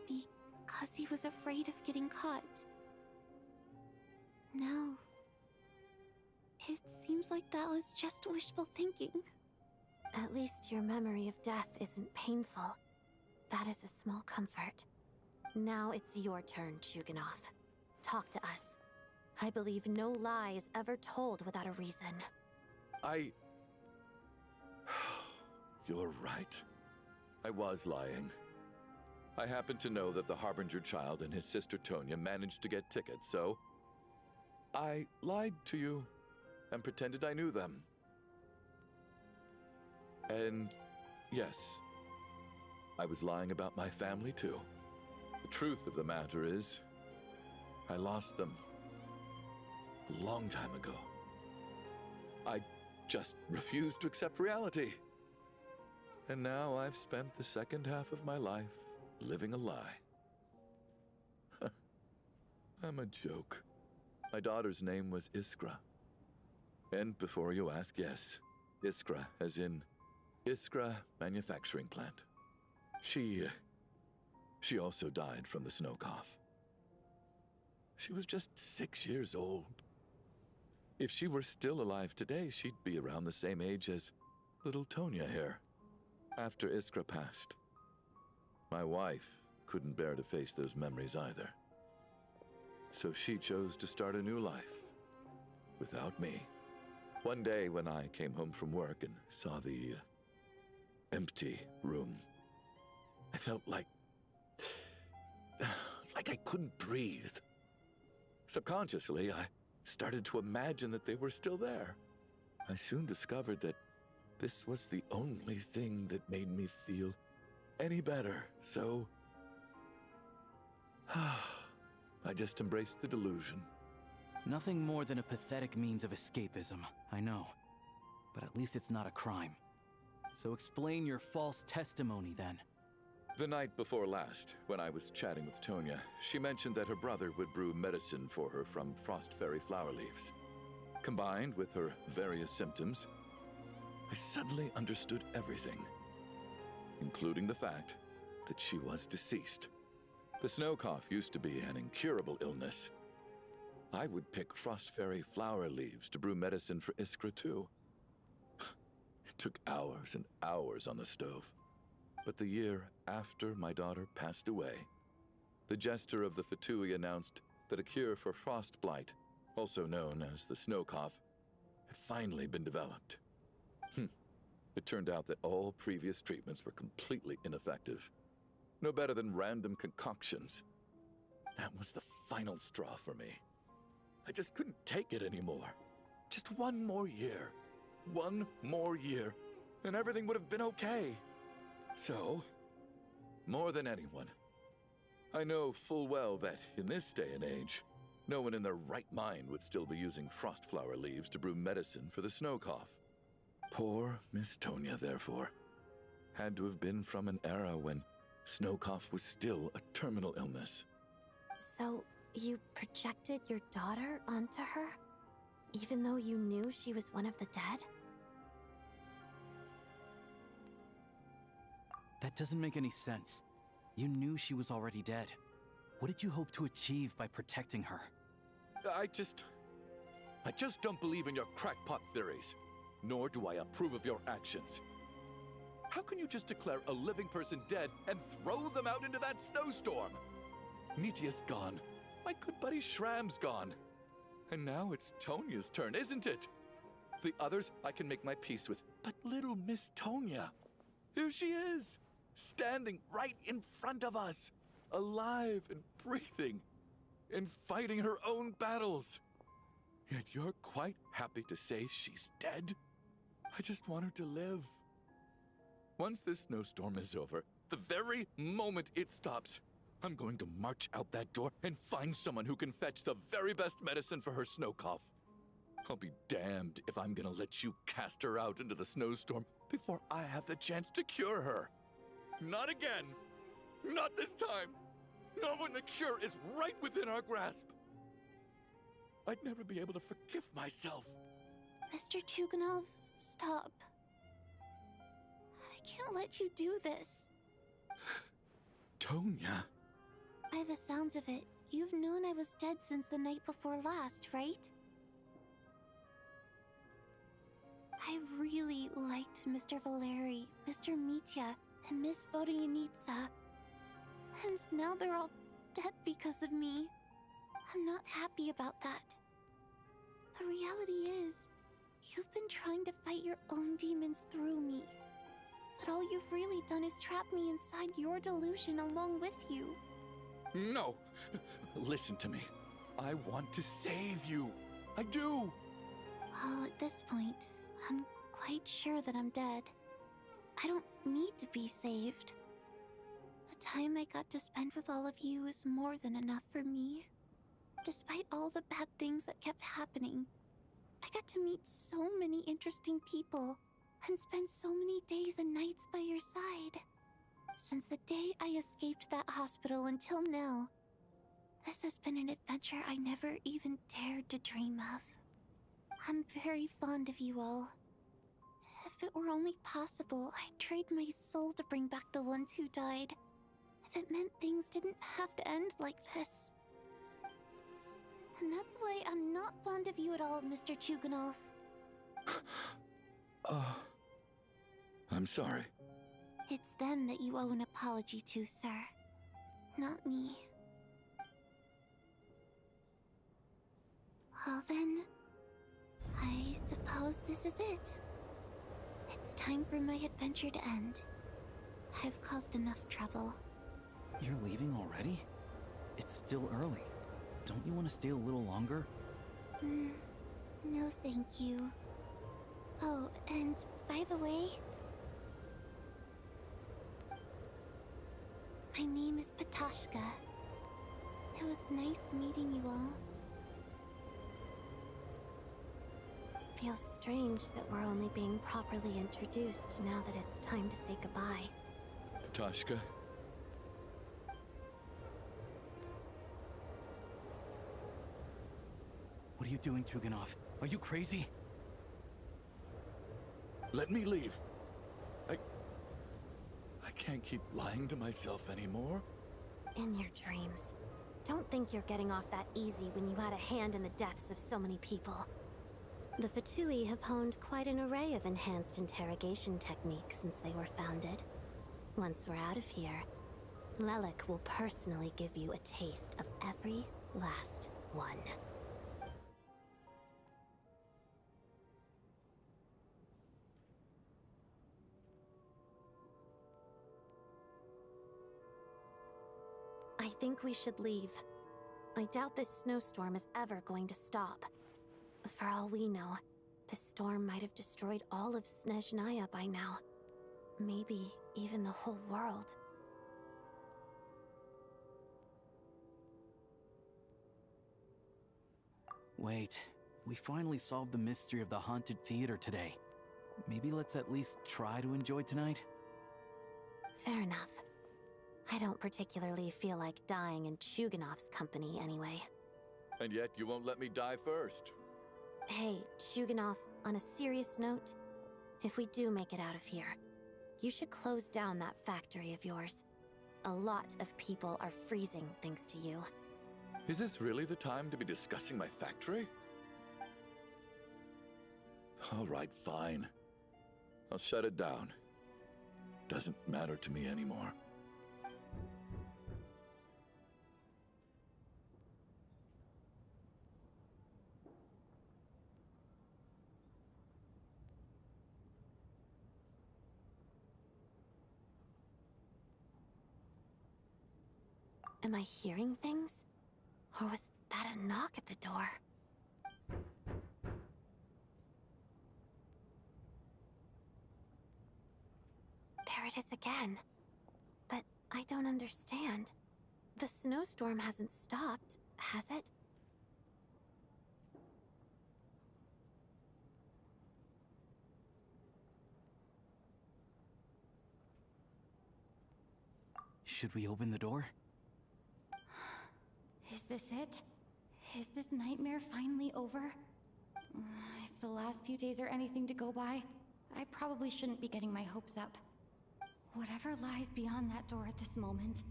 Speaker 12: Because he was afraid of getting caught. No. It seems like that was just wishful thinking.
Speaker 2: At least your memory of death isn't painful. That is a small comfort. Now it's your turn, Chuganov. Talk to us. I believe no lie is ever told without a reason.
Speaker 13: You're right. I was lying. I happened to know that the Harbinger child and his sister Tonya managed to get tickets, so I lied to you and pretended I knew them. And yes, I was lying about my family too. The truth of the matter is, I lost them a long time ago. I just refused to accept reality. And now I've spent the second half of my life living a lie. I'm a joke. My daughter's name was Iskra. And before you ask, yes, Iskra, as in Iskra Manufacturing Plant. She also died from the snow cough. She was just 6 years old. If she were still alive today, she'd be around the same age as little Tonya here. After Iskra passed, my wife couldn't bear to face those memories either. so she chose to start a new life without me. One day when I came home from work and saw the empty room, I felt like I couldn't breathe. Subconsciously, I started to imagine that they were still there. I soon discovered that this was the only thing that made me feel any better, so I just embraced the delusion.
Speaker 10: Nothing more than a pathetic means of escapism, I know. But at least it's not a crime. So explain your false testimony, then.
Speaker 13: The night before last, when I was chatting with Tonya, she mentioned that her brother would brew medicine for her from frost fairy flower leaves. Combined with her various symptoms, I suddenly understood everything, including the fact that she was deceased. The snow cough used to be an incurable illness. I would pick frost fairy flower leaves to brew medicine for Iskra too. It took hours and hours on the stove. But the year after my daughter passed away, the Jester of the Fatui announced that a cure for frost blight, also known as the snow cough, had finally been developed. It turned out that all previous treatments were completely ineffective. No better than random concoctions. That was the final straw for me. I just couldn't take it anymore. Just one more year. One more year, and everything would have been okay. So, more than anyone, I know full well that in this day and age, no one in their right mind would still be using frost flower leaves to brew medicine for the snow cough. Poor Miss Tonya, therefore, had to have been from an era when snow cough was still a terminal illness.
Speaker 2: So, you projected your daughter onto her? Even though you knew she was one of the dead?
Speaker 10: That doesn't make any sense. You knew she was already dead. What did you hope to achieve by protecting her?
Speaker 13: I just don't believe in your crackpot theories, nor do I approve of your actions. How can you just declare a living person dead and throw them out into that snowstorm? Nitia's gone. My good buddy Shram's gone. And now it's Tonya's turn, isn't it? The others I can make my peace with, but little Miss Tonya, here she is, standing right in front of us, alive and breathing, and fighting her own battles. Yet you're quite happy to say she's dead? I just want her to live. Once this snowstorm is over, the very moment it stops, I'm going to march out that door and find someone who can fetch the very best medicine for her snow cough. I'll be damned if I'm gonna let you cast her out into the snowstorm before I have the chance to cure her. Not again. Not this time. Not when the cure is right within our grasp. I'd never be able to forgive myself.
Speaker 12: Mr. Chuganov, stop. I can't let you do this.
Speaker 13: Tonya.
Speaker 12: By the sounds of it, you've known I was dead since the night before last, right? I really liked Mr. Valeri, Mr. Mitya, and Miss Vodyanitsa. And now they're all dead because of me. I'm not happy about that. The reality is, you've been trying to fight your own demons through me. But all you've really done is trap me inside your delusion along with you.
Speaker 13: No! Listen to me. I want to save you. I do!
Speaker 12: Well, at this point, I'm quite sure that I'm dead. I don't need to be saved. The time I got to spend with all of you is more than enough for me. Despite all the bad things that kept happening, I got to meet so many interesting people and spend so many days and nights by your side. Since the day I escaped that hospital until now, this has been an adventure I never even dared to dream of. I'm very fond of you all. If it were only possible, I'd trade my soul to bring back the ones who died. If it meant things didn't have to end like this. And that's why I'm not fond of you at all, Mr. Chuganov.
Speaker 13: I'm sorry.
Speaker 12: It's them that you owe an apology to, sir. Not me. then, I suppose this is it. It's time for my adventure to end. I've caused enough trouble.
Speaker 10: You're leaving already? It's still early. Don't you want to stay a little longer?
Speaker 12: No thank you. Oh, and by the way, my name is Patashka. It was nice meeting you all. Feels strange that we're only being properly introduced now that it's time to say goodbye.
Speaker 13: Patashka?
Speaker 10: What are you doing, Tuganov? Are you crazy?
Speaker 13: Let me leave. I can't keep lying to myself anymore.
Speaker 2: In your dreams. Don't think you're getting off that easy when you had a hand in the deaths of so many people. The Fatui have honed quite an array of enhanced interrogation techniques since they were founded. Once we're out of here, Lelik will personally give you a taste of every last one. I think we should leave. I doubt this snowstorm is ever going to stop. For all we know, this storm might have destroyed all of Snezhnaya by now. Maybe even the whole world.
Speaker 10: Wait, we finally solved the mystery of the haunted theater today. Maybe let's at least try to enjoy tonight?
Speaker 2: Fair enough. I don't particularly feel like dying in Chuganov's company anyway.
Speaker 13: And yet you won't let me die first.
Speaker 2: Hey, Chuganov, on a serious note, if we do make it out of here, you should close down that factory of yours. A lot of people are freezing thanks to you.
Speaker 13: Is this really the time to be discussing my factory? All right, fine. I'll shut it down. Doesn't matter to me anymore.
Speaker 2: Am I hearing things? Or was that a knock at the door? There it is again. But I don't understand. The snowstorm hasn't stopped, has it?
Speaker 10: Should we open the door?
Speaker 1: Is this it? Is this nightmare finally over? If the last few days are anything to go by, I probably shouldn't be getting my hopes up. Whatever lies beyond that door at this moment,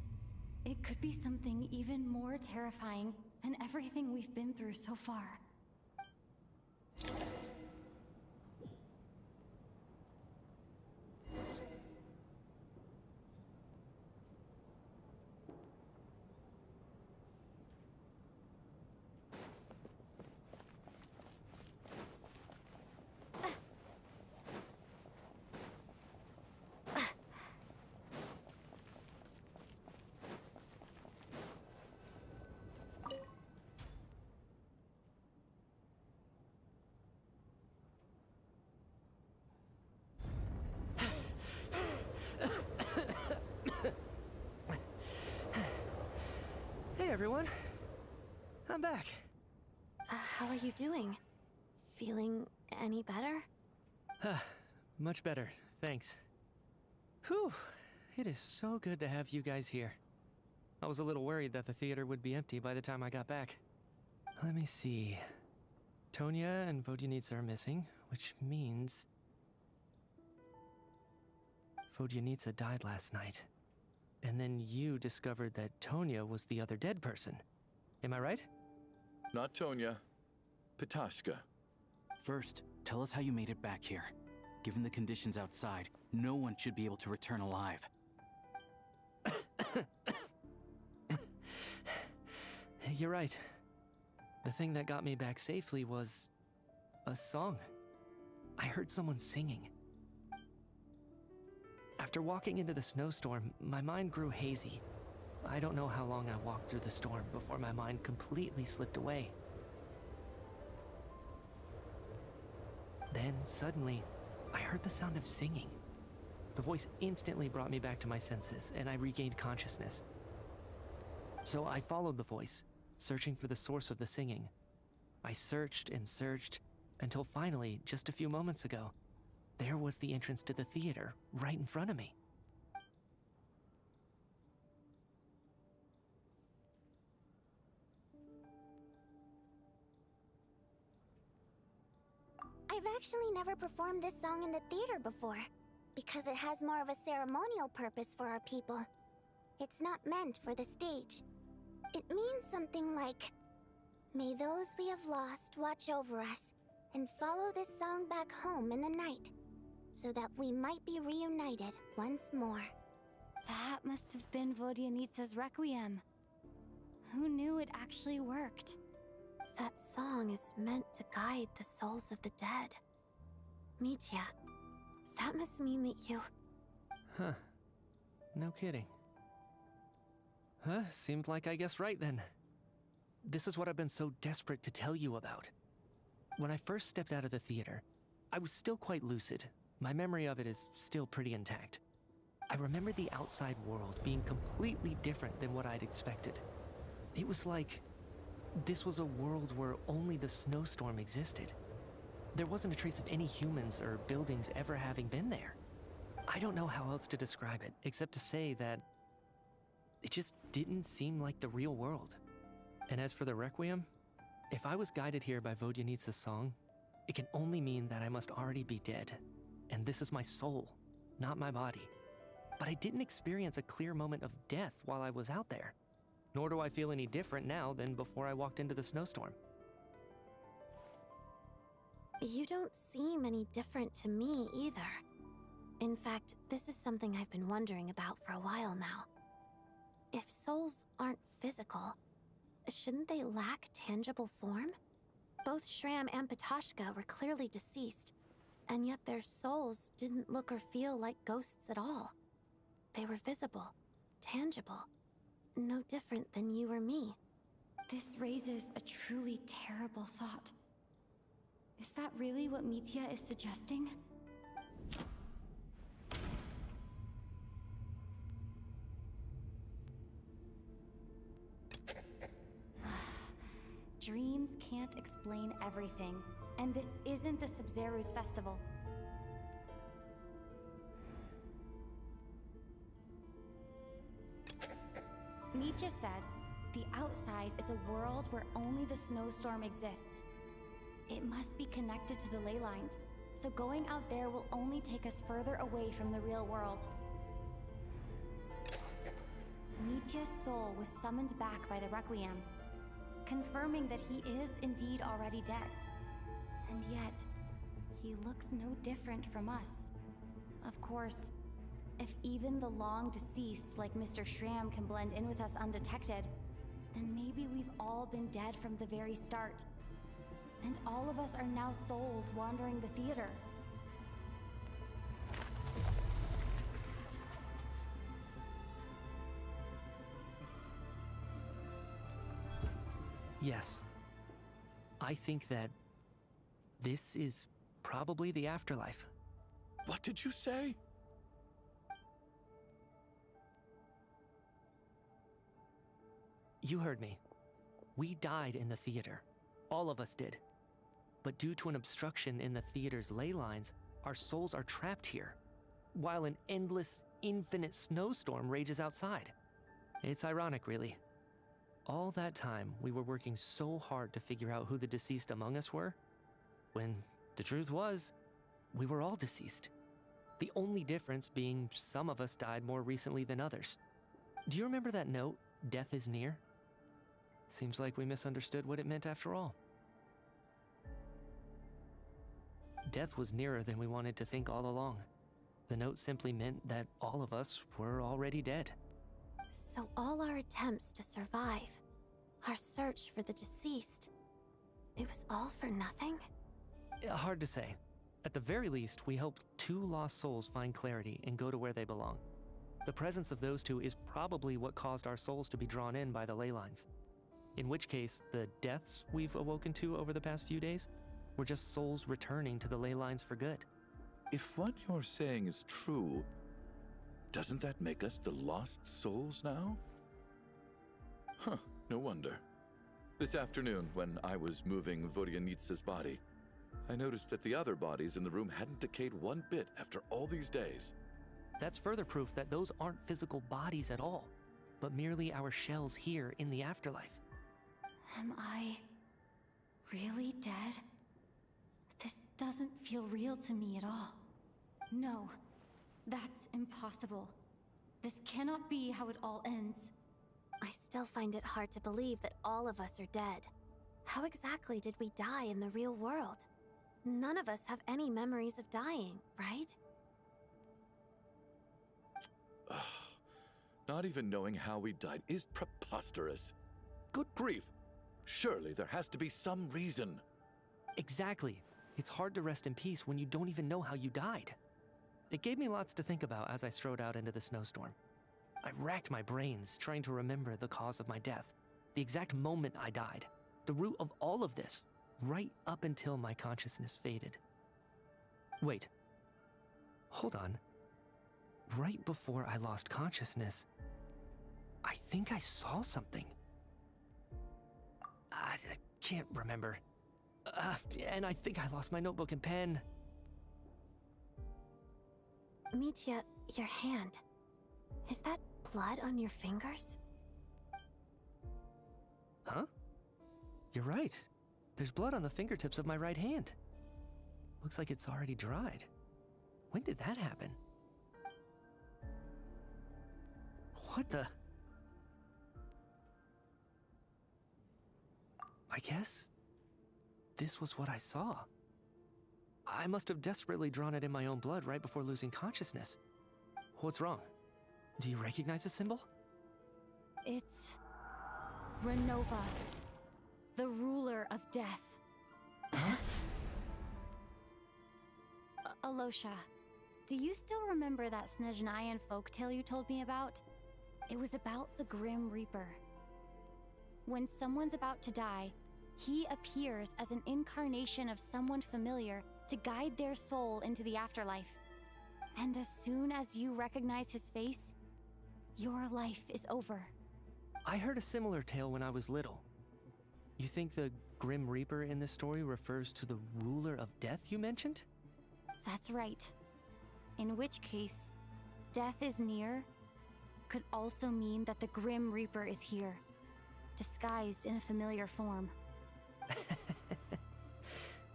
Speaker 1: it could be something even more terrifying than everything we've been through so far.
Speaker 15: Hey everyone, I'm back.
Speaker 2: How are you doing? Feeling any better?
Speaker 15: Much better, thanks. Whew, it is so good to have you guys here. I was a little worried that the theater would be empty by the time I got back. Let me see. Tonya and Vodyanitsa are missing, which means Vodyanitsa died last night. And then you discovered that Tonya was the other dead person. Am I right?
Speaker 13: Not Tonya. Patashka.
Speaker 10: First, tell us how you made it back here. Given the conditions outside, no one should be able to return alive.
Speaker 15: You're right. The thing that got me back safely was a song. I heard someone singing. After walking into the snowstorm, my mind grew hazy. I don't know how long I walked through the storm before my mind completely slipped away. Then, suddenly, I heard the sound of singing. The voice instantly brought me back to my senses, and I regained consciousness. So I followed the voice, searching for the source of the singing. I searched and searched, until finally, just a few moments ago, there was the entrance to the theater, right in front of me.
Speaker 14: I've actually never performed this song in the theater before, because it has more of a ceremonial purpose for our people. It's not meant for the stage. It means something like, "May those we have lost watch over us, and follow this song back home in the night, so that we might be reunited once more."
Speaker 1: That must have been Vodyanitsa's Requiem. Who knew it actually worked?
Speaker 2: That song is meant to guide the souls of the dead. Mitya, that must mean that you...
Speaker 15: Huh. No kidding. Huh, seemed like I guessed right then. This is what I've been so desperate to tell you about. When I first stepped out of the theater, I was still quite lucid. My memory of it is still pretty intact. I remember the outside world being completely different than what I'd expected. It was like this was a world where only the snowstorm existed. There wasn't a trace of any humans or buildings ever having been there. I don't know how else to describe it, except to say that it just didn't seem like the real world. And as for the Requiem, if I was guided here by Vodyanitsa's song, it can only mean that I must already be dead. And this is my soul, not my body. But I didn't experience a clear moment of death while I was out there. Nor do I feel any different now than before I walked into the snowstorm.
Speaker 2: You don't seem any different to me either. In fact, this is something I've been wondering about for a while now. If souls aren't physical, shouldn't they lack tangible form? Both Shram and Patoshka were clearly deceased, and yet their souls didn't look or feel like ghosts at all. They were visible, tangible, no different than you or me.
Speaker 1: This raises a truly terrible thought. Is that really what Mitya is suggesting? Dreams can't explain everything, and this isn't the Sub-Zero's festival. Mitya said, the outside is a world where only the snowstorm exists. It must be connected to the ley lines, so going out there will only take us further away from the real world. Mitya's soul was summoned back by the Requiem, confirming that he is indeed already dead. And yet, he looks no different from us. Of course, if even the long deceased like Mr. Shram can blend in with us undetected, then maybe we've all been dead from the very start. And all of us are now souls wandering the theater.
Speaker 15: Yes. I think that this is probably the afterlife.
Speaker 13: What did you say?
Speaker 15: You heard me. We died in the theater. All of us did. But due to an obstruction in the theater's ley lines, our souls are trapped here, while an endless, infinite snowstorm rages outside. It's ironic, really. All that time, we were working so hard to figure out who the deceased among us were, when the truth was, we were all deceased. The only difference being some of us died more recently than others. Do you remember that note, "Death is near"? Seems like we misunderstood what it meant after all. Death was nearer than we wanted to think all along. The note simply meant that all of us were already dead.
Speaker 2: So all our attempts to survive, our search for the deceased, It was all for nothing?
Speaker 15: Hard to say. At the very least, we helped 2 lost souls find clarity and go to where they belong. The presence of those 2 is probably what caused our souls to be drawn in by the ley lines. In which case, the deaths we've awoken to over the past few days were just souls returning to the ley lines for good.
Speaker 13: If what you're saying is true, doesn't that make us the lost souls now? Huh, no wonder. This afternoon, when I was moving Vodyanitsa's body, I noticed that the other bodies in the room hadn't decayed one bit after all these days.
Speaker 15: That's further proof that those aren't physical bodies at all, but merely our shells here in the afterlife.
Speaker 1: Am I really dead? This doesn't feel real to me at all. No, that's impossible. This cannot be how it all ends.
Speaker 2: I still find it hard to believe that all of us are dead. How exactly did we die in the real world? None of us have any memories of dying, right?
Speaker 13: Not even knowing how we died is preposterous. Good grief! Surely there has to be some reason.
Speaker 15: Exactly. It's hard to rest in peace when you don't even know how you died. It gave me lots to think about as I strode out into the snowstorm. I racked my brains trying to remember the cause of my death, the exact moment I died, the root of all of this, right up until my consciousness faded. Wait. Hold on. Right before I lost consciousness, I think I saw something. I can't remember. And I think I lost my notebook and pen.
Speaker 2: Mitya, your hand. Is that blood on your fingers?
Speaker 15: Huh? You're right. There's blood on the fingertips of my right hand. Looks like it's already dried. When did that happen? What the? I guess this was what I saw. I must have desperately drawn it in my own blood right before losing consciousness. What's wrong? Do you recognize the symbol?
Speaker 1: It's Ronova, the ruler of death. Alyosha, do you still remember that Snezhnayan folktale you told me about? It was about the Grim Reaper. When someone's about to die, he appears as an incarnation of someone familiar to guide their soul into the afterlife. And as soon as you recognize his face, your life is over.
Speaker 15: I heard a similar tale when I was little. You think the Grim Reaper in this story refers to the ruler of death you mentioned?
Speaker 1: That's right. In which case, death is near could also mean that the Grim Reaper is here, disguised in a familiar form.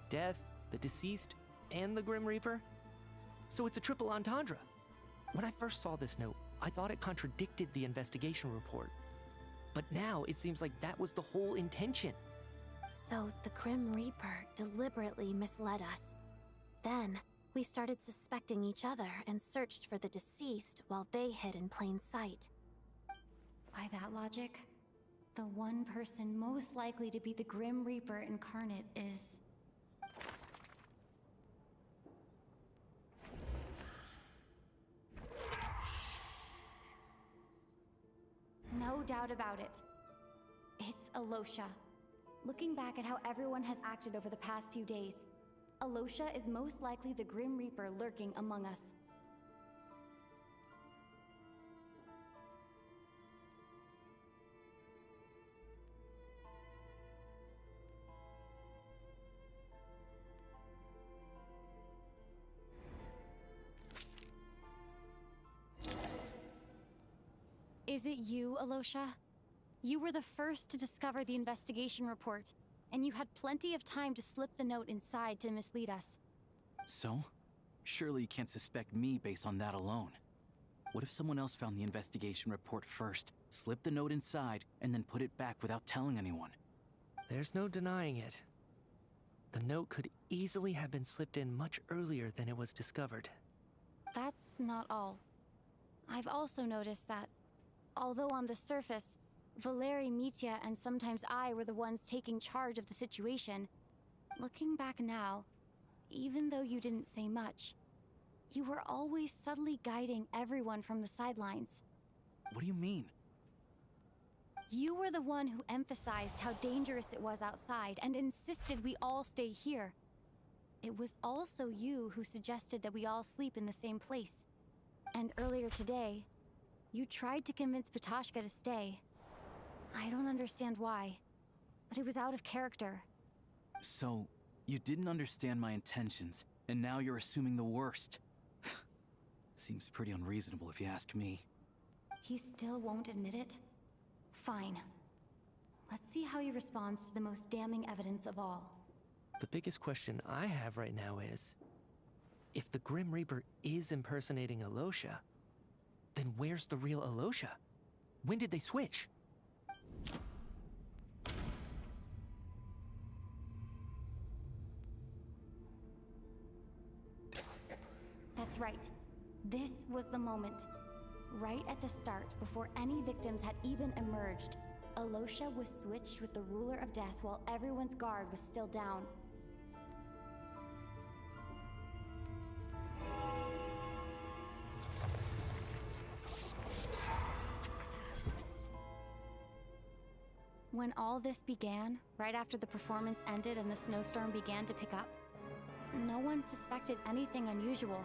Speaker 15: Death, the deceased, and the Grim Reaper? So it's a triple entendre. When I first saw this note, I thought it contradicted the investigation report. But now it seems like that was the whole intention.
Speaker 2: So the Grim Reaper deliberately misled us. Then, we started suspecting each other and searched for the deceased while they hid in plain sight.
Speaker 1: By that logic, the one person most likely to be the Grim Reaper incarnate is... No doubt about it. It's Alyosha. Looking back at how everyone has acted over the past few days, Alyosha is most likely the Grim Reaper lurking among us. Is it you, Alyosha? You were the first to discover the investigation report, and you had plenty of time to slip the note inside to mislead us.
Speaker 10: So? Surely you can't suspect me based on that alone. What if someone else found the investigation report first, slipped the note inside, and then put it back without telling anyone?
Speaker 15: There's no denying it. The note could easily have been slipped in much earlier than it was discovered.
Speaker 1: That's not all. I've also noticed that, although on the surface, Valeri, Mitya, and sometimes I were the ones taking charge of the situation. Looking back now, even though you didn't say much, you were always subtly guiding everyone from the sidelines.
Speaker 10: What do you mean?
Speaker 1: You were the one who emphasized how dangerous it was outside and insisted we all stay here. It was also you who suggested that we all sleep in the same place. And earlier today, you tried to convince Ptashka to stay. I don't understand why, but it was out of character.
Speaker 10: So, you didn't understand my intentions, and now you're assuming the worst. Seems pretty unreasonable if you ask me.
Speaker 1: He still won't admit it? Fine. Let's see how he responds to the most damning evidence of all.
Speaker 15: The biggest question I have right now is, if the Grim Reaper is impersonating Alyosha, then where's the real Alyosha? When did they switch?
Speaker 1: That's right. This was the moment. Right at the start, before any victims had even emerged, Alyosha was switched with the Ruler of Death while everyone's guard was still down. When all this began, right after the performance ended and the snowstorm began to pick up, no one suspected anything unusual.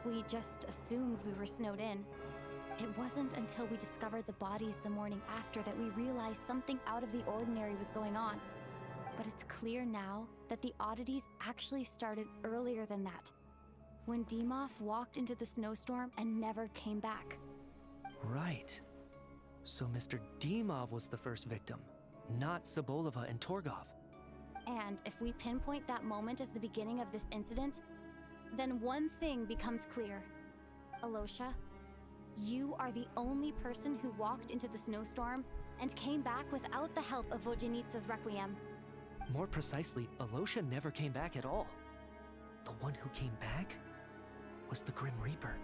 Speaker 1: We just assumed we were snowed in. It wasn't until we discovered the bodies the morning after that we realized something out of the ordinary was going on. But it's clear now that the oddities actually started earlier than that, when Dimov walked into the snowstorm and never came back.
Speaker 15: Right. So Mr. Dimov was the first victim, not Sobolova and Torgov.
Speaker 1: And if we pinpoint that moment as the beginning of this incident, then one thing becomes clear. Alyosha, you are the only person who walked into the snowstorm and came back without the help of Vodyanitsa's Requiem.
Speaker 15: More precisely, Alyosha never came back at all. The one who came back was the Grim Reaper.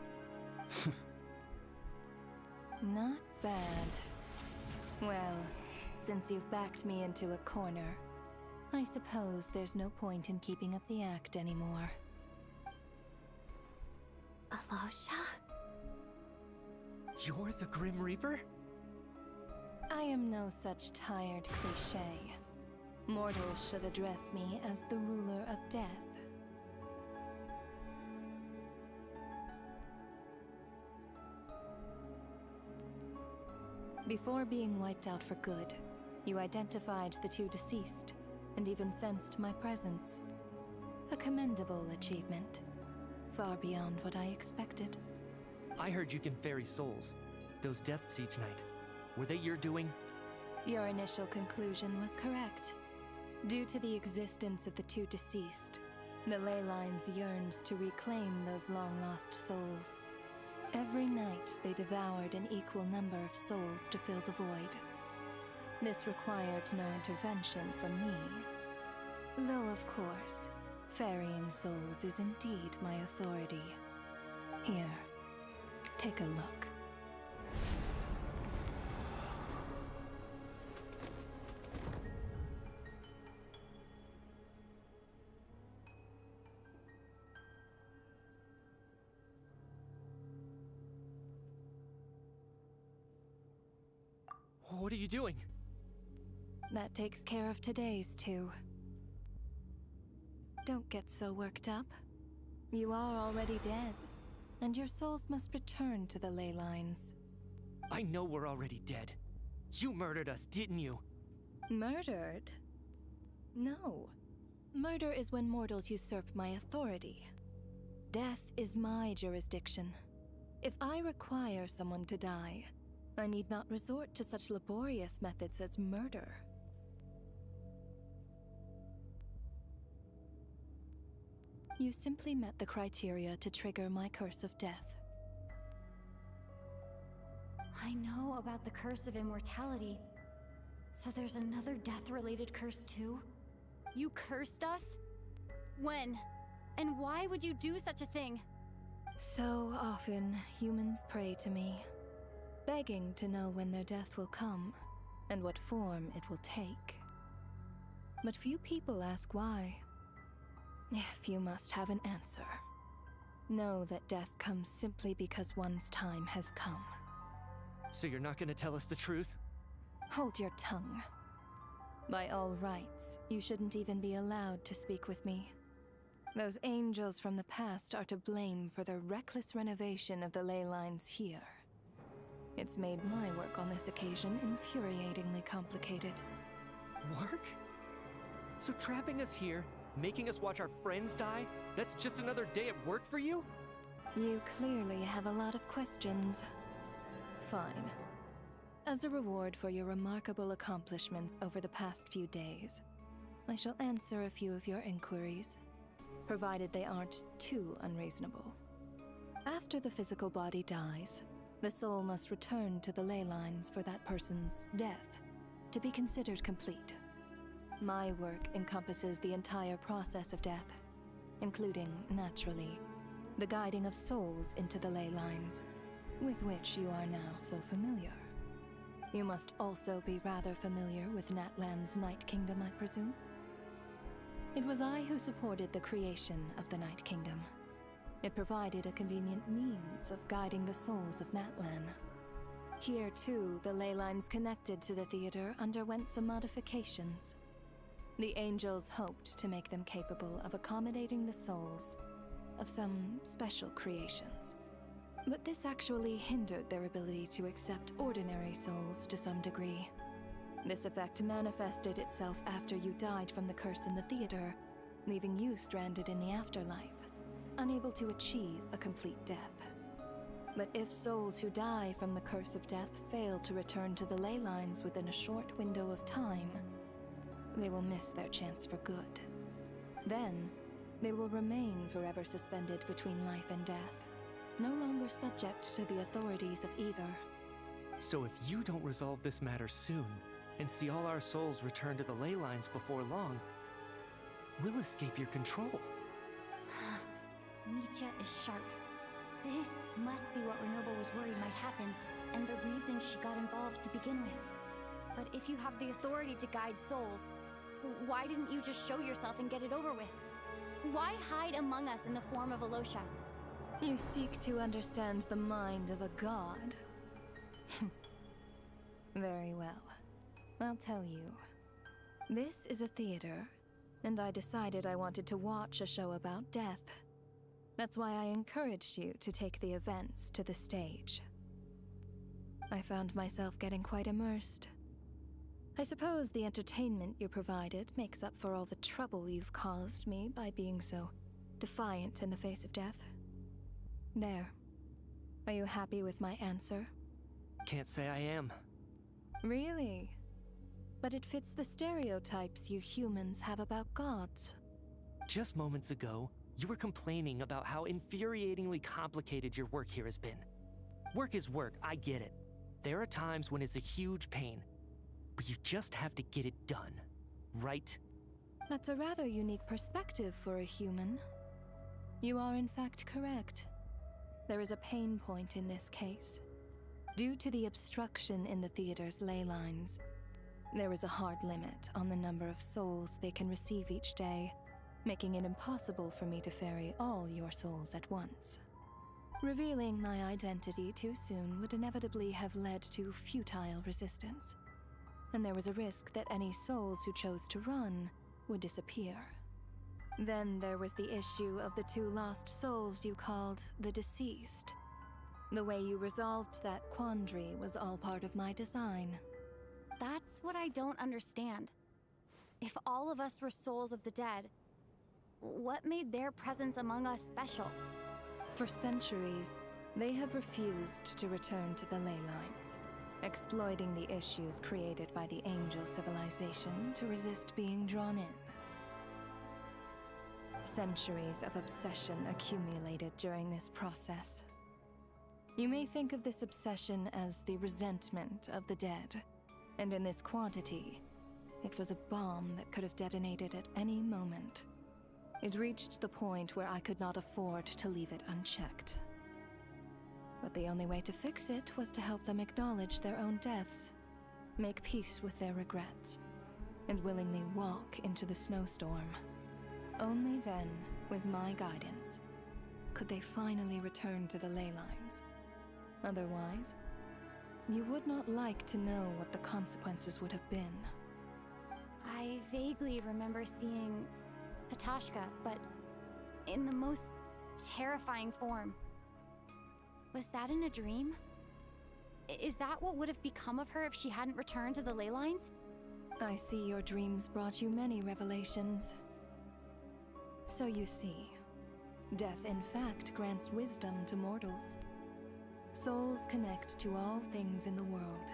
Speaker 4: Not bad. Well, since you've backed me into a corner, I suppose there's no point in keeping up the act anymore.
Speaker 2: Alyosha?
Speaker 15: You're the Grim Reaper?
Speaker 4: I am no such tired cliché. Mortals should address me as the Ruler of Death. Before being wiped out for good, you identified the two deceased, and even sensed my presence. A commendable achievement. Far beyond what I expected.
Speaker 15: I heard you can ferry souls. Those deaths each night. Were they your doing?
Speaker 4: Your initial conclusion was correct. Due to the existence of the two deceased, the ley lines yearned to reclaim those long-lost souls. Every night they devoured an equal number of souls to fill the void. This required no intervention from me. Though, of course, ferrying souls is indeed my authority. Here, take a look.
Speaker 15: What are you doing?
Speaker 4: That takes care of today's too. Don't get so worked up. You are already dead, and your souls must return to the ley lines.
Speaker 15: I know we're already dead. You murdered us, didn't you?
Speaker 4: Murdered? No. Murder is when mortals usurp my authority. Death is my jurisdiction. If I require someone to die, I need not resort to such laborious methods as murder. You simply met the criteria to trigger my curse of death.
Speaker 1: I know about the curse of immortality. So there's another death-related curse too? You cursed us? When? And why would you do such a thing?
Speaker 4: So often, humans pray to me, begging to know when their death will come, and what form it will take. But few people ask why. If you must have an answer, know that death comes simply because one's time has come.
Speaker 15: So you're not gonna tell us the truth?
Speaker 4: Hold your tongue. By all rights, you shouldn't even be allowed to speak with me. Those angels from the past are to blame for their reckless renovation of the ley lines here. It's made my work on this occasion infuriatingly complicated.
Speaker 15: Work? So trapping us here, making us watch our friends die, that's just another day at work for you?
Speaker 4: You clearly have a lot of questions. Fine. As a reward for your remarkable accomplishments over the past few days, I shall answer a few of your inquiries, provided they aren't too unreasonable. After the physical body dies, the soul must return to the ley lines for that person's death to be considered complete. My work encompasses the entire process of death, including, naturally, the guiding of souls into the ley lines, with which you are now so familiar. You must also be rather familiar with Natlan's Night Kingdom, I presume? It was I who supported the creation of the Night Kingdom. It provided a convenient means of guiding the souls of Natlan. Here, too, the ley lines connected to the theater underwent some modifications. The angels hoped to make them capable of accommodating the souls of some special creations. But this actually hindered their ability to accept ordinary souls to some degree. This effect manifested itself after you died from the curse in the theater, leaving you stranded in the afterlife, unable to achieve a complete death. But if souls who die from the curse of death fail to return to the ley lines within a short window of time, they will miss their chance for good. Then, they will remain forever suspended between life and death, no longer subject to the authorities of either.
Speaker 15: So if you don't resolve this matter soon, and see all our souls return to the ley lines before long, we'll escape your control.
Speaker 1: Mitya is sharp. This must be what Ronova was worried might happen, and the reason she got involved to begin with. But if you have the authority to guide souls, why didn't you just show yourself and get it over with? Why hide among us in the form of Alyosha?
Speaker 4: You seek to understand the mind of a god. Very well. I'll tell you. This is a theater, and I decided I wanted to watch a show about death. That's why I encouraged you to take the events to the stage. I found myself getting quite immersed. I suppose the entertainment you provided makes up for all the trouble you've caused me by being so defiant in the face of death. There. Are you happy with my answer?
Speaker 15: Can't say I am.
Speaker 4: Really? But it fits the stereotypes you humans have about gods.
Speaker 15: Just moments ago, you were complaining about how infuriatingly complicated your work here has been. Work is work, I get it. There are times when it's a huge pain, but you just have to get it done, right?
Speaker 4: That's a rather unique perspective for a human. You are in fact correct. There is a pain point in this case. Due to the obstruction in the theater's ley lines, there is a hard limit on the number of souls they can receive each day, making it impossible for me to ferry all your souls at once. Revealing my identity too soon would inevitably have led to futile resistance, and there was a risk that any souls who chose to run would disappear. Then there was the issue of the 2 lost souls you called the deceased. The way you resolved that quandary was all part of my design.
Speaker 1: That's what I don't understand. If all of us were souls of the dead, what made their presence among us special?
Speaker 4: For centuries, they have refused to return to the ley lines, exploiting the issues created by the angel civilization to resist being drawn in. Centuries of obsession accumulated during this process. You may think of this obsession as the resentment of the dead, and in this quantity, it was a bomb that could have detonated at any moment. It reached the point where I could not afford to leave it unchecked. But the only way to fix it was to help them acknowledge their own deaths, make peace with their regrets, and willingly walk into the snowstorm. Only then, with my guidance, could they finally return to the ley lines. Otherwise, you would not like to know what the consequences would have been.
Speaker 1: I vaguely remember seeing Patashka, but in the most terrifying form. Was that in a dream? Is that what would have become of her if she hadn't returned to the ley lines?
Speaker 4: I see your dreams brought you many revelations. So you see, death in fact grants wisdom to mortals. Souls connect to all things in the world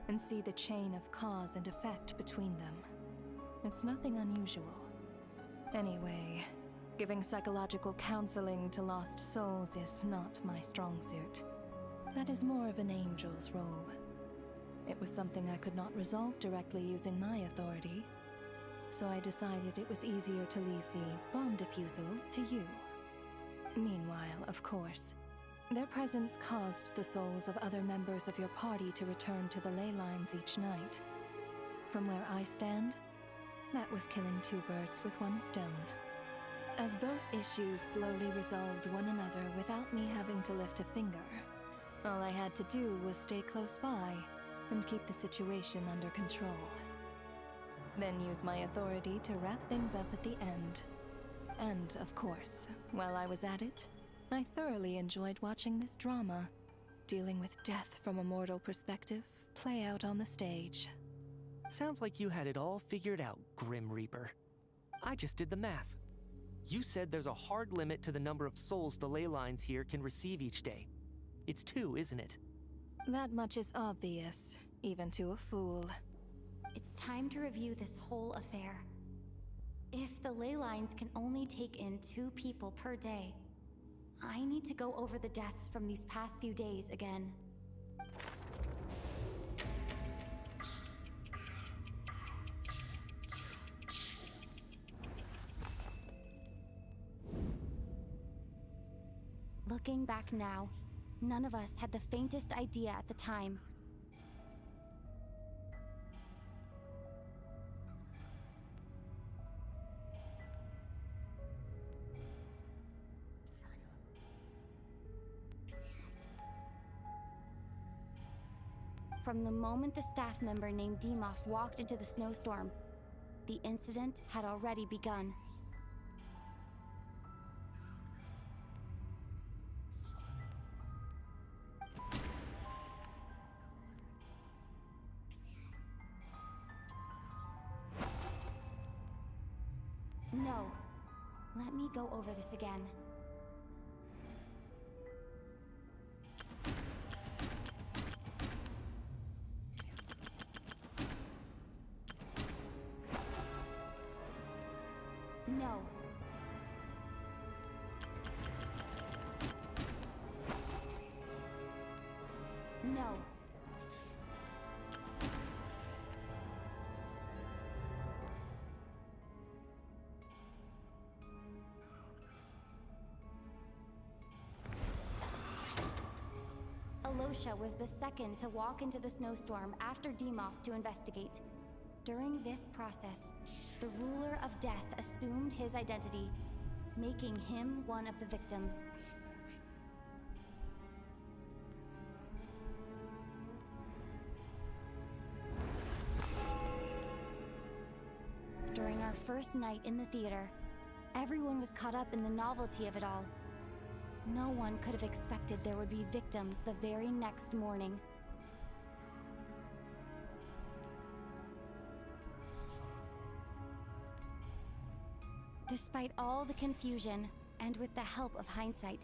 Speaker 4: and see the chain of cause and effect between them. It's nothing unusual. Anyway, giving psychological counseling to lost souls is not my strong suit. That is more of an angel's role. It was something I could not resolve directly using my authority, so I decided it was easier to leave the bomb defusal to you. Meanwhile, of course, their presence caused the souls of other members of your party to return to the ley lines each night. From where I stand, that was killing two birds with one stone. As both issues slowly resolved one another without me having to lift a finger, all I had to do was stay close by and keep the situation under control. Then use my authority to wrap things up at the end. And, of course, while I was at it, I thoroughly enjoyed watching this drama, dealing with death from a mortal perspective, play out on the stage.
Speaker 15: Sounds like you had it all figured out, Grim Reaper. I just did the math. You said there's a hard limit to the number of souls the ley lines here can receive each day. It's 2, isn't it?
Speaker 4: That much is obvious, even to a fool.
Speaker 1: It's time to review this whole affair. If the ley lines can only take in 2 people per day, I need to go over the deaths from these past few days again. Looking back now, none of us had the faintest idea at the time. From the moment the staff member named Demoff walked into the snowstorm, the incident had already begun. No. Let me go over this again. No. No. Alyosha was the second to walk into the snowstorm after Demoff to investigate. During this process, the ruler of death assumed his identity, making him one of the victims. During our first night in the theater, everyone was caught up in the novelty of it all. No one could have expected there would be victims the very next morning. Despite all the confusion, and with the help of hindsight,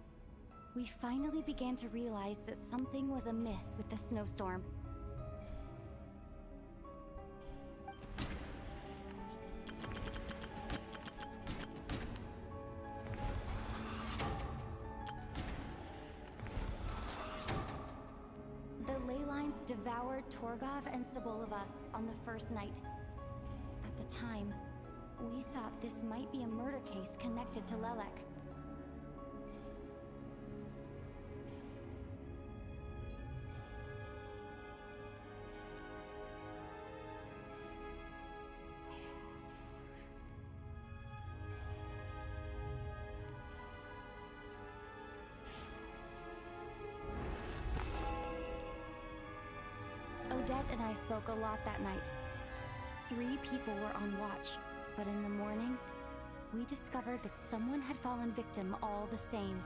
Speaker 1: we finally began to realize that something was amiss with the snowstorm. The ley lines devoured Torgov and Sobolova on the first night. At the time, we thought this might be a murder case connected to Lelek. Odette and I spoke a lot that night. 3 people were on watch, but in the morning, we discovered that someone had fallen victim all the same.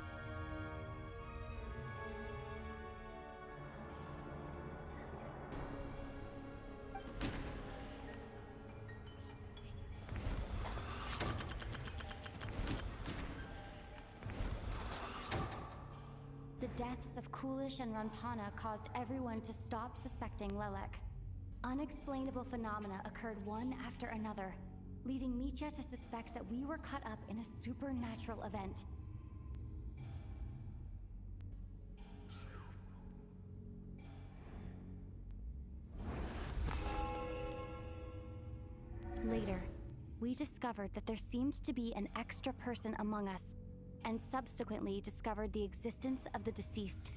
Speaker 1: The deaths of Kulish and Ranpana caused everyone to stop suspecting Lelek. Unexplainable phenomena occurred one after another, leading Mitya to suspect that we were caught up in a supernatural event. Later, we discovered that there seemed to be an extra person among us, and subsequently discovered the existence of the deceased.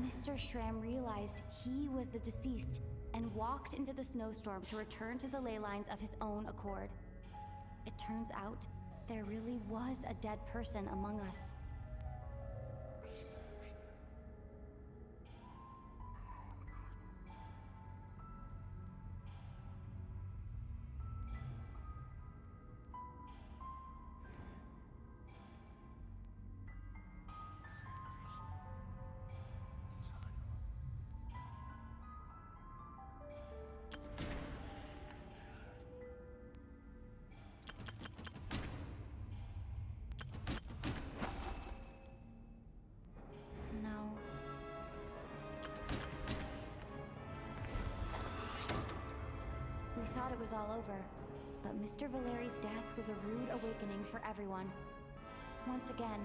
Speaker 1: Mr. Shram realized he was the deceased and walked into the snowstorm to return to the ley lines of his own accord. It turns out there really was a dead person among us. It was all over, but Mr. Valeri's death was a rude awakening for everyone. Once again,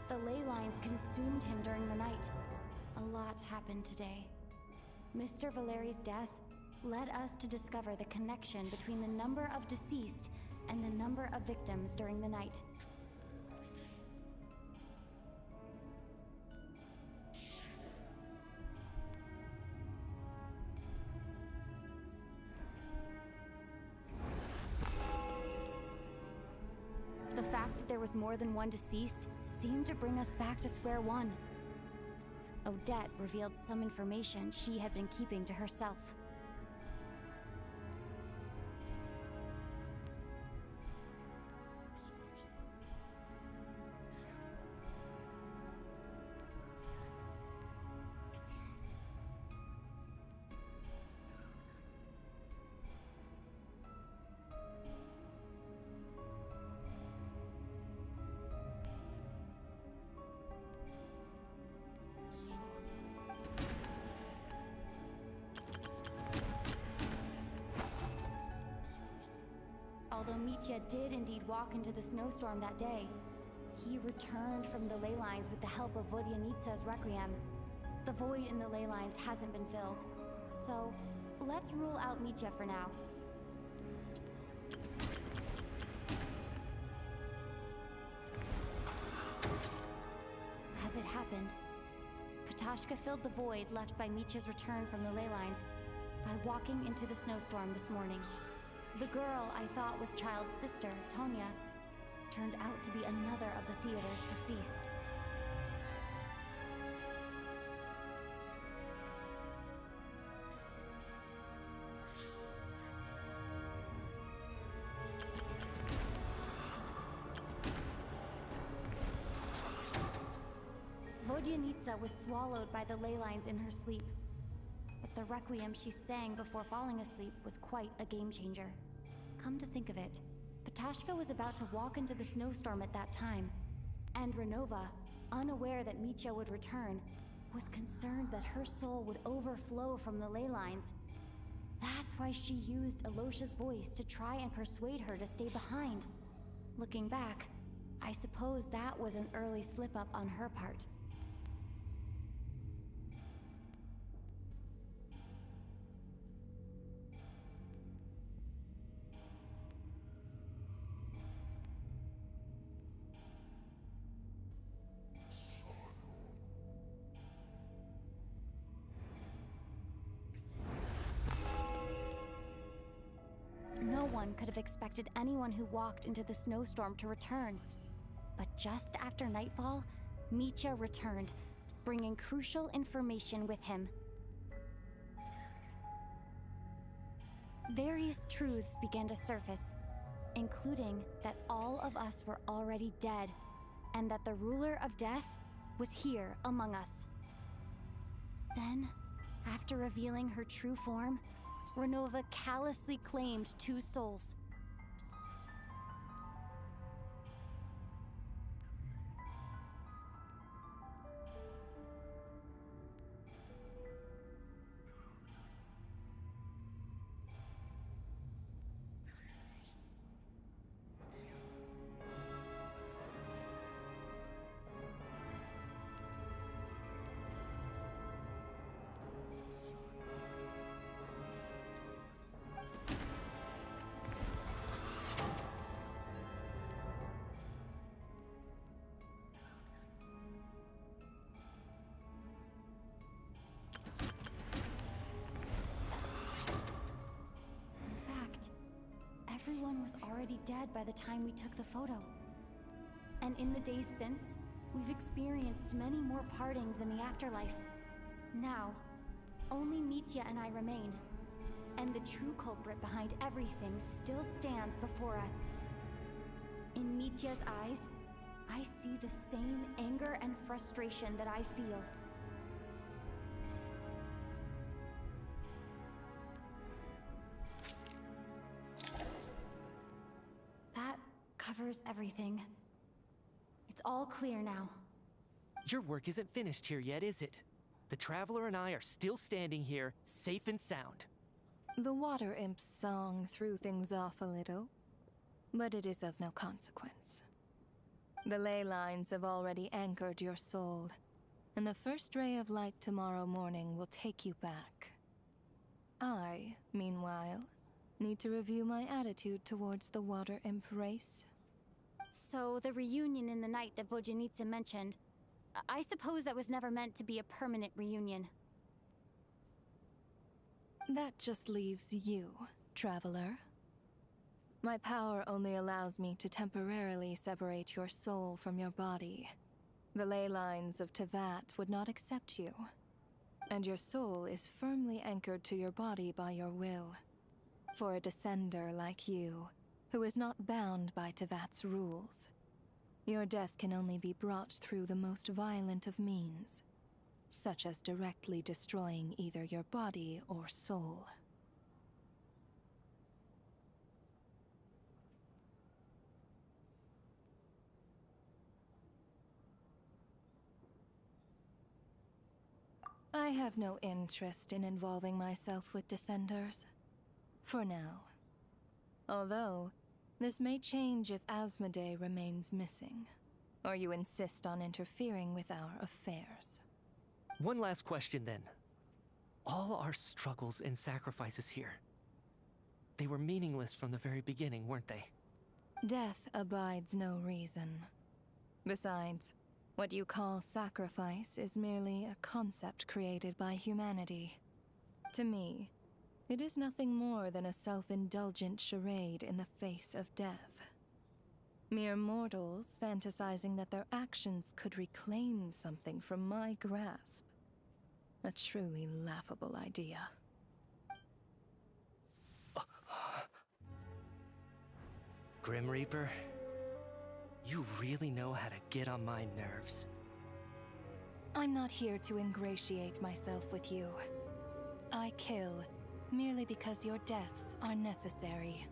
Speaker 1: the ley lines consumed him during the night. A lot happened today. Mr. Valeri's death led us to discover the connection between the number of deceased and the number of victims during the night. The fact that there was more than one deceased seemed to bring us back to square one. Odette revealed some information she had been keeping to herself. Although Mitya did indeed walk into the snowstorm that day, he returned from the ley lines with the help of Vodyanitsa's requiem. The void in the ley lines hasn't been filled, so let's rule out Mitya for now. As it happened, Patashka filled the void left by Mitya's return from the ley lines by walking into the snowstorm this morning. The girl I thought was Child's sister, Tonya, turned out to be another of the theater's deceased. Vodyanitsa was swallowed by the ley lines in her sleep. But the requiem she sang before falling asleep was quite a game changer. Come to think of it, Patashka was about to walk into the snowstorm at that time, and Ronova, unaware that Mitya would return, was concerned that her soul would overflow from the ley lines. That's why she used Alyosha's voice to try and persuade her to stay behind. Looking back, I suppose that was an early slip-up on her part. one could have expected anyone who walked into the snowstorm to return. But just after nightfall, Mitya returned, bringing crucial information with him. Various truths began to surface, including that all of us were already dead, and that the ruler of death was here among us. Then, after revealing her true form, Ronova callously claimed 2 souls. Everyone was already dead by the time we took the photo. And in the days since, we've experienced many more partings in the afterlife. Now, only Mitya and I remain. And the true culprit behind everything still stands before us. In Mitya's eyes, I see the same anger and frustration that I feel. Covers everything. It's all clear now.
Speaker 15: Your work isn't finished here yet, is it? The Traveler and I are still standing here, safe and sound.
Speaker 4: The Water Imp's song threw things off a little, but it is of no consequence. The ley lines have already anchored your soul, and the first ray of light tomorrow morning will take you back. I, meanwhile, need to review my attitude towards the Water Imp race.
Speaker 1: So, the reunion in the night that Pt27 mentioned, I suppose that was never meant to be a permanent reunion.
Speaker 4: That just leaves you, Traveler. My power only allows me to temporarily separate your soul from your body. The ley lines of Teyvat would not accept you, and your soul is firmly anchored to your body by your will. For a descender like you, who is not bound by Teyvat's rules, your death can only be brought through the most violent of means, such as directly destroying either your body or soul. I have no interest in involving myself with Descenders. For now. Although, this may change if Asmodee remains missing, or you insist on interfering with our affairs.
Speaker 15: One last question then. All our struggles and sacrifices here, they were meaningless from the very beginning, weren't they?
Speaker 4: Death abides no reason. Besides, what you call sacrifice is merely a concept created by humanity. To me, it is nothing more than a self-indulgent charade in the face of death. Mere mortals fantasizing that their actions could reclaim something from my grasp. A truly laughable idea.
Speaker 15: Grim Reaper, you really know how to get on my nerves.
Speaker 4: I'm not here to ingratiate myself with you. I kill merely because your deaths are necessary.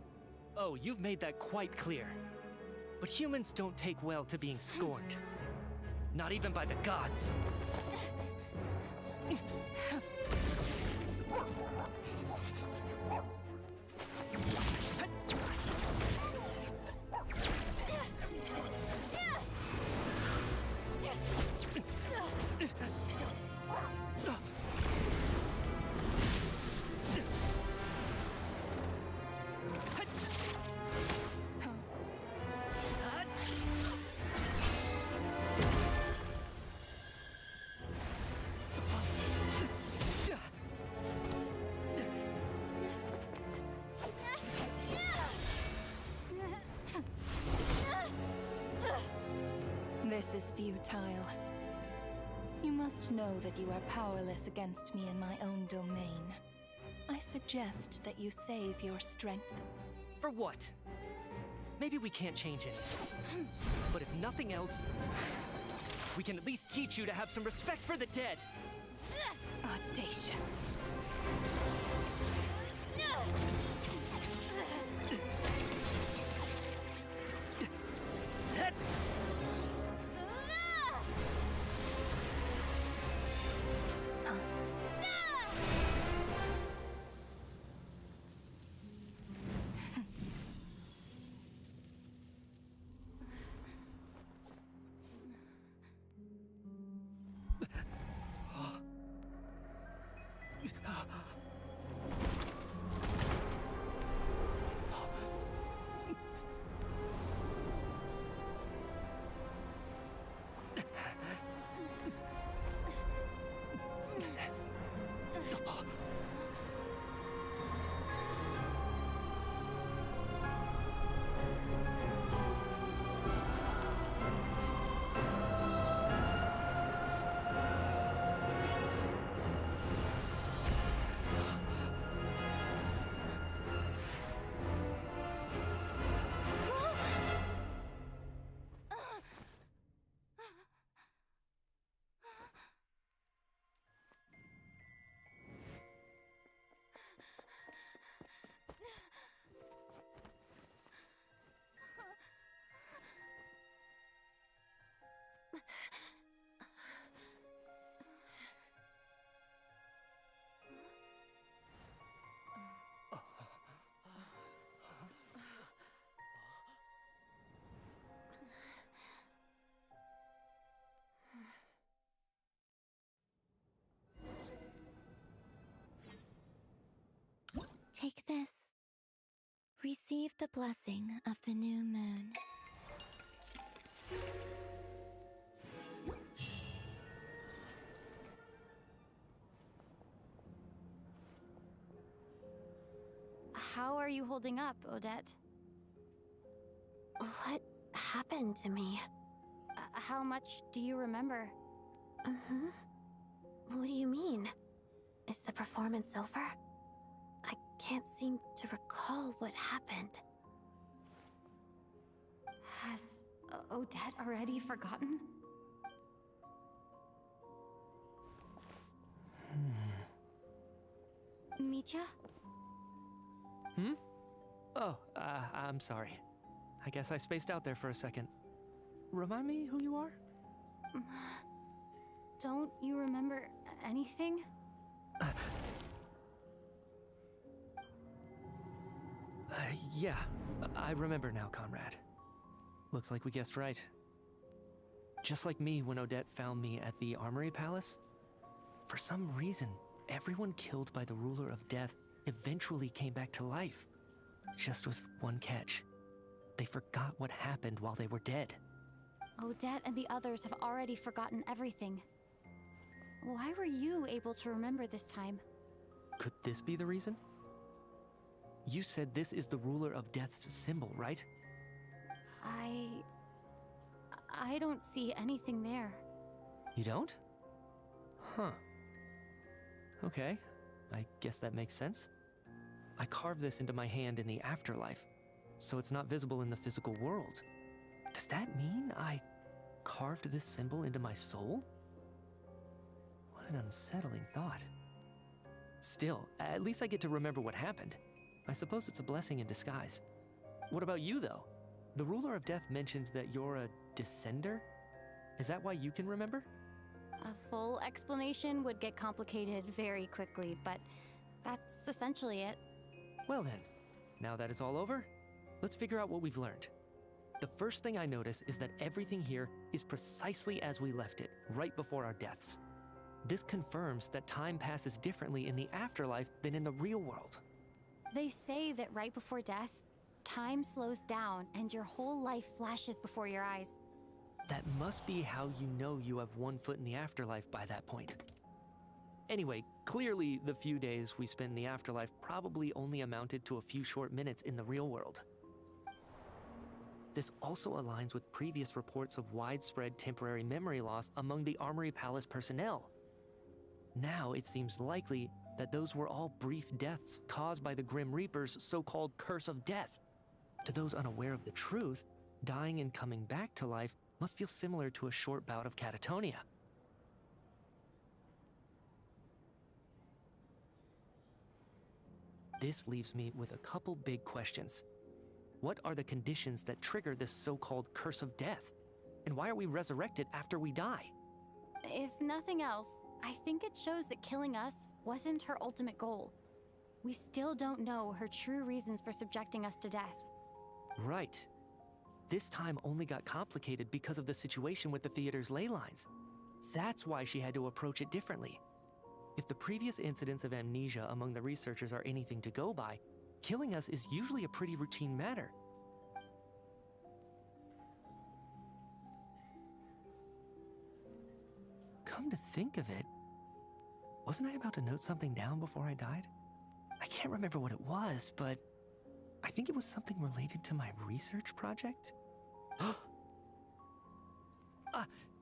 Speaker 15: Oh, you've made that quite clear. But humans don't take well to being scorned. Not even by the gods.
Speaker 4: This is futile. You must know that you are powerless against me in my own domain. I suggest that you save your strength.
Speaker 15: For what? Maybe we can't change it. But if nothing else, we can at least teach you to have some respect for the dead.
Speaker 4: Audacious.
Speaker 2: Take this. Receive the blessing of the new moon.
Speaker 1: How are you holding up, Odette?
Speaker 2: What happened to me?
Speaker 1: How much do you remember?
Speaker 2: What do you mean? Is the performance over? I can't seem to recall what happened.
Speaker 1: Has Odette already forgotten? Mitya?
Speaker 15: Oh, I'm sorry. I guess I spaced out there for a second. Remind me who you are?
Speaker 1: Don't you remember anything?
Speaker 15: Yeah, I remember now, comrade. Looks like we guessed right. Just like me when Odette found me at the Armory Palace. For some reason, everyone killed by the Ruler of Death eventually came back to life. Just with one catch. They forgot what happened while they were dead.
Speaker 1: Odette and the others have already forgotten everything. Why were you able to remember this time?
Speaker 15: Could this be the reason? You said this is the Ruler of Death's symbol, right?
Speaker 1: I don't see anything there.
Speaker 15: You don't? Huh. Okay, I guess that makes sense. I carved this into my hand in the afterlife, so it's not visible in the physical world. Does that mean I carved this symbol into my soul? What an unsettling thought. Still, at least I get to remember what happened. I suppose it's a blessing in disguise. What about you, though? The Ruler of Death mentioned that you're a descender? Is that why you can remember?
Speaker 1: A full explanation would get complicated very quickly, but that's essentially it.
Speaker 15: Well then, now that it's all over, let's figure out what we've learned. The first thing I notice is that everything here is precisely as we left it, right before our deaths. This confirms that time passes differently in the afterlife than in the real world.
Speaker 1: They say that right before death, time slows down and your whole life flashes before your eyes.
Speaker 15: That must be how you know you have one foot in the afterlife by that point. Anyway, clearly the few days we spent in the afterlife probably only amounted to a few short minutes in the real world. This also aligns with previous reports of widespread temporary memory loss among the Armory Palace personnel. Now it seems likely that those were all brief deaths caused by the Grim Reaper's so-called curse of death. To those unaware of the truth, dying and coming back to life must feel similar to a short bout of catatonia. This leaves me with a couple big questions. What are the conditions that trigger this so-called curse of death? And why are we resurrected after we die?
Speaker 1: If nothing else, I think it shows that killing us wasn't her ultimate goal. We still don't know her true reasons for subjecting us to death.
Speaker 15: Right. This time only got complicated because of the situation with the theater's ley lines. That's why she had to approach it differently. If the previous incidents of amnesia among the researchers are anything to go by, killing us is usually a pretty routine matter. Come to think of it, wasn't I about to note something down before I died? I can't remember what it was, but I think it was something related to my research project.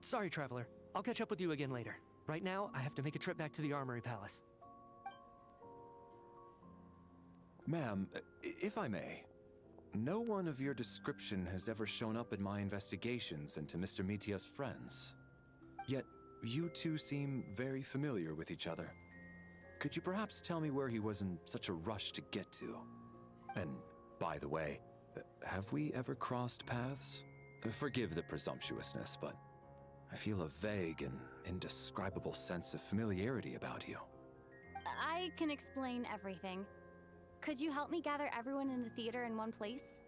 Speaker 15: Sorry, Traveler. I'll catch up with you again later. Right now, I have to make a trip back to the Armory Palace.
Speaker 23: Ma'am, if I may, no one of your description has ever shown up in my investigations into Mr. Mitia's friends. Yet, you two seem very familiar with each other. Could you perhaps tell me where he was in such a rush to get to? And, by the way, have we ever crossed paths? Forgive the presumptuousness, but I feel a vague and indescribable sense of familiarity about you.
Speaker 1: I can explain everything. Could you help me gather everyone in the theater in one place?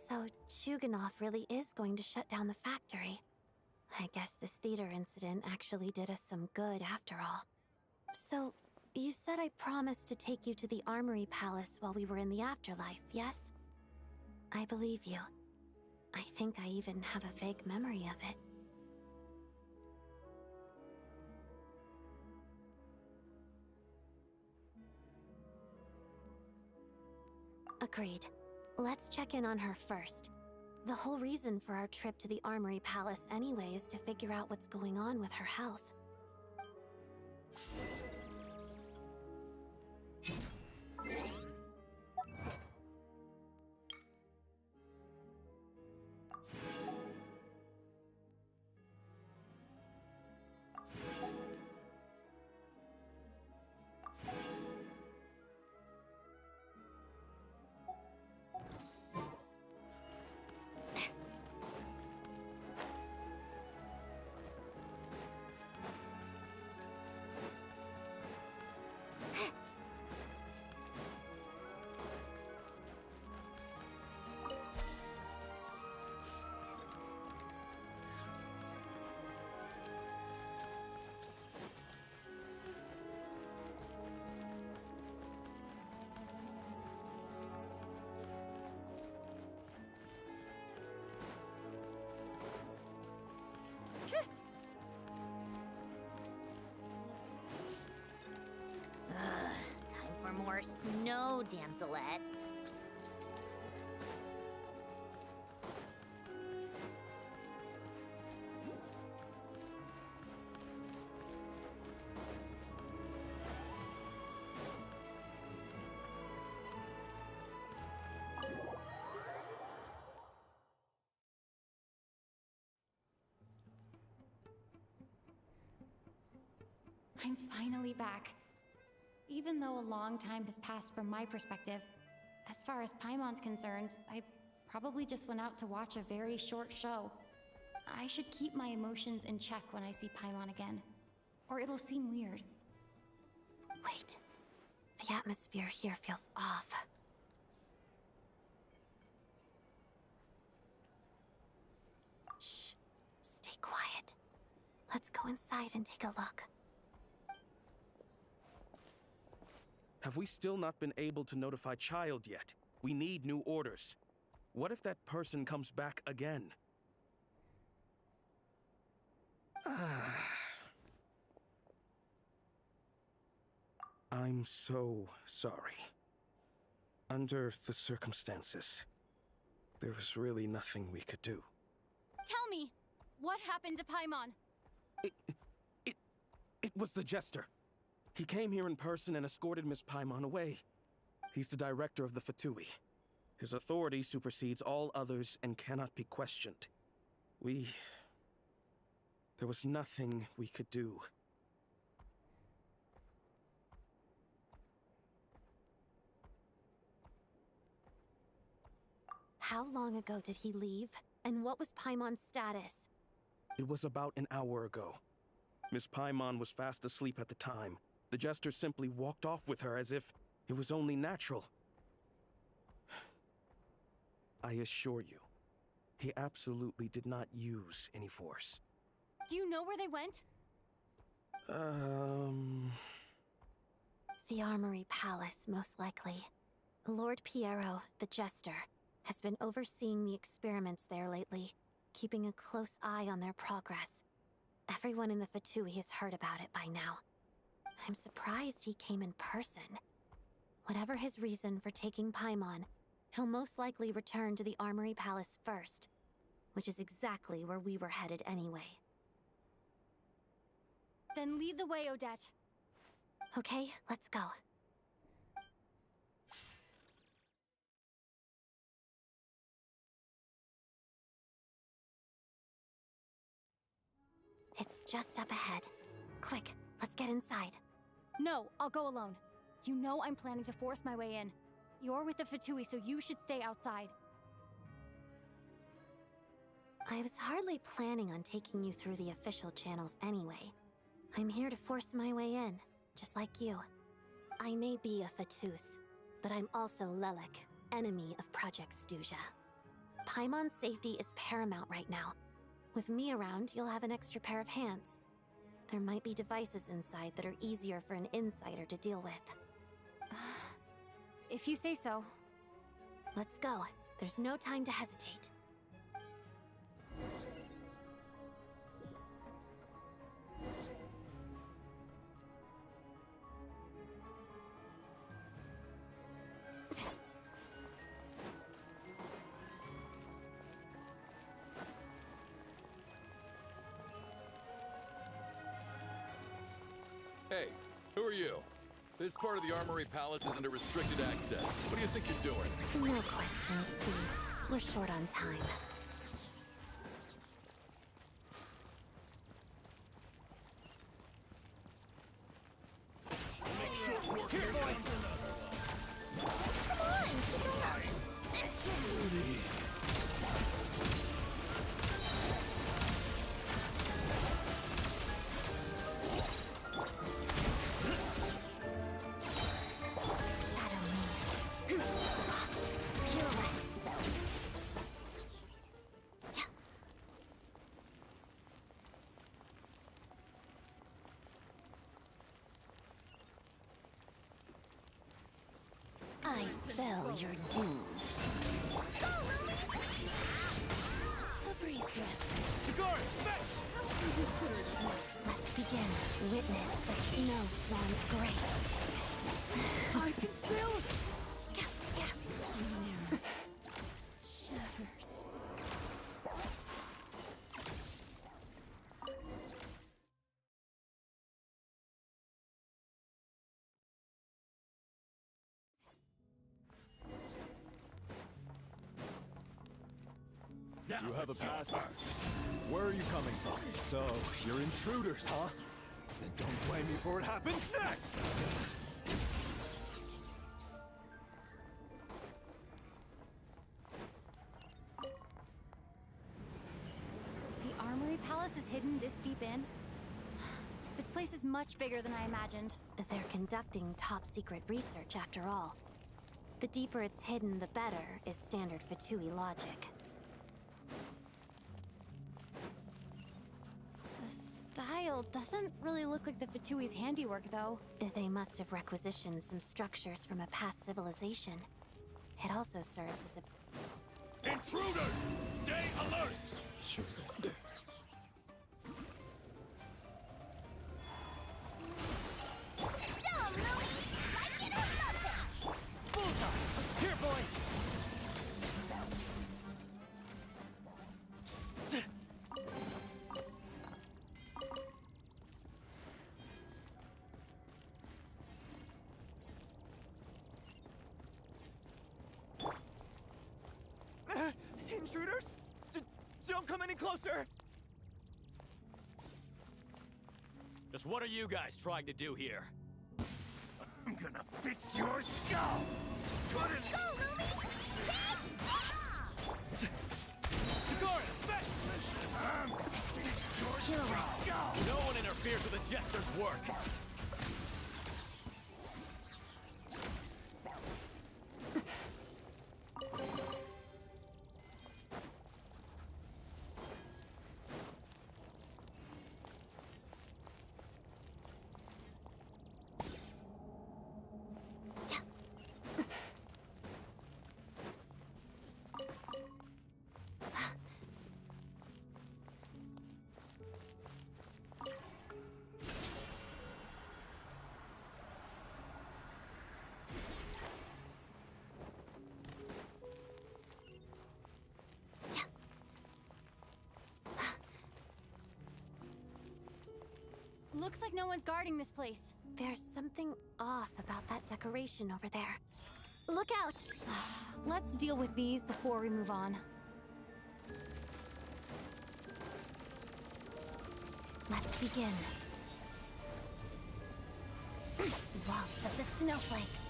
Speaker 2: So, Chuganov really is going to shut down the factory. I guess this theater incident actually did us some good after all. So, you said I promised to take you to the Armory Palace while we were in the afterlife, yes? I believe you. I think I even have a vague memory of it. Agreed. Let's check in on her first. The whole reason for our trip to the Armory Palace anyway is to figure out what's going on with her health.
Speaker 5: more snow damselettes.
Speaker 1: I'm finally back. Even though a long time has passed from my perspective, as far as Paimon's concerned, I probably just went out to watch a very short show. I should keep my emotions in check when I see Paimon again, or it'll seem weird.
Speaker 2: Wait. The atmosphere here feels off. Shh. Stay quiet. Let's go inside and take a look.
Speaker 7: Have we still not been able to notify Child yet? We need new orders. What if that person comes back again? I'm so sorry. Under the circumstances, there was really nothing we could do.
Speaker 1: Tell me, what happened to Paimon?
Speaker 7: It was the Jester. He came here in person and escorted Miss Paimon away. He's the director of the Fatui. His authority supersedes all others and cannot be questioned. There was nothing we could do.
Speaker 2: How long ago did he leave? And what was Paimon's status?
Speaker 7: It was about an hour ago. Miss Paimon was fast asleep at the time. The Jester simply walked off with her as if it was only natural. I assure you, he absolutely did not use any force.
Speaker 1: Do you know where they went?
Speaker 2: The Armory Palace, most likely. Lord Piero, the Jester, has been overseeing the experiments there lately, keeping a close eye on their progress. Everyone in the Fatui has heard about it by now. I'm surprised he came in person. Whatever his reason for taking Paimon, he'll most likely return to the Armory Palace first, which is exactly where we were headed anyway.
Speaker 1: Then lead the way, Odette.
Speaker 2: Okay, let's go. It's just up ahead. Quick, let's get inside.
Speaker 1: No, I'll go alone. You know I'm planning to force my way in. You're with the Fatui, so you should stay outside.
Speaker 2: I was hardly planning on taking you through the official channels anyway. I'm here to force my way in, just like you. I may be a Fatus, but I'm also Lelek, enemy of Project Stuzha. Paimon's safety is paramount right now. With me around, you'll have an extra pair of hands. There might be devices inside that are easier for an insider to deal with.
Speaker 1: If you say so.
Speaker 2: Let's go. There's no time to hesitate.
Speaker 13: Hey, who are you? This part of the Armory Palace is under restricted access. What do you think you're doing?
Speaker 2: No questions, please. We're short on time. I spell your doom. A brief rest. Let's begin. Witness the snow swan's grace.
Speaker 8: I can still...
Speaker 12: Mirror. Shatters.
Speaker 17: You have a pass? Where are you coming from? So, you're intruders, huh? Then don't blame me for what happens next!
Speaker 1: The Armory Palace is hidden this deep in? This place is much bigger than I imagined.
Speaker 2: They're conducting top-secret research, after all. The deeper it's hidden, the better, is standard Fatui logic.
Speaker 1: The style doesn't really look like the Fatui's handiwork, though.
Speaker 2: They must have requisitioned some structures from a past civilization. It also serves as a...
Speaker 17: Intruders! Stay alert!
Speaker 15: Here, boy!
Speaker 6: Intruders? Don't come any closer!
Speaker 9: Just what are you guys trying to do here?
Speaker 17: I'm gonna fix your skull!
Speaker 14: Go, Lumi!
Speaker 9: Sigora, fetch! No one interferes with the Jester's work!
Speaker 1: Looks like no one's guarding this place.
Speaker 2: There's something off about that decoration over there.
Speaker 1: Look out! Let's deal with these before we move on.
Speaker 2: Let's begin. Waltz of the snowflakes.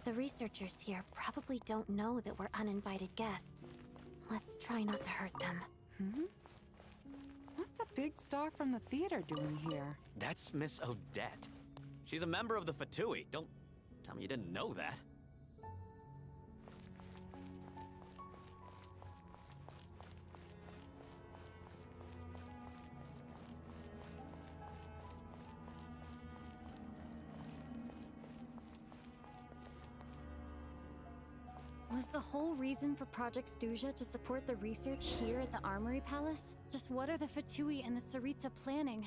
Speaker 2: The researchers here probably don't know that we're uninvited guests. Let's try not to hurt them.
Speaker 20: What's the big star from the theater doing here?
Speaker 9: That's Miss Odette. She's a member of the Fatui. Don't tell me you didn't know that.
Speaker 1: Was the whole reason for Project Stuja to support the research here at the Armory Palace? Just what are the Fatui and the Tsaritsa planning?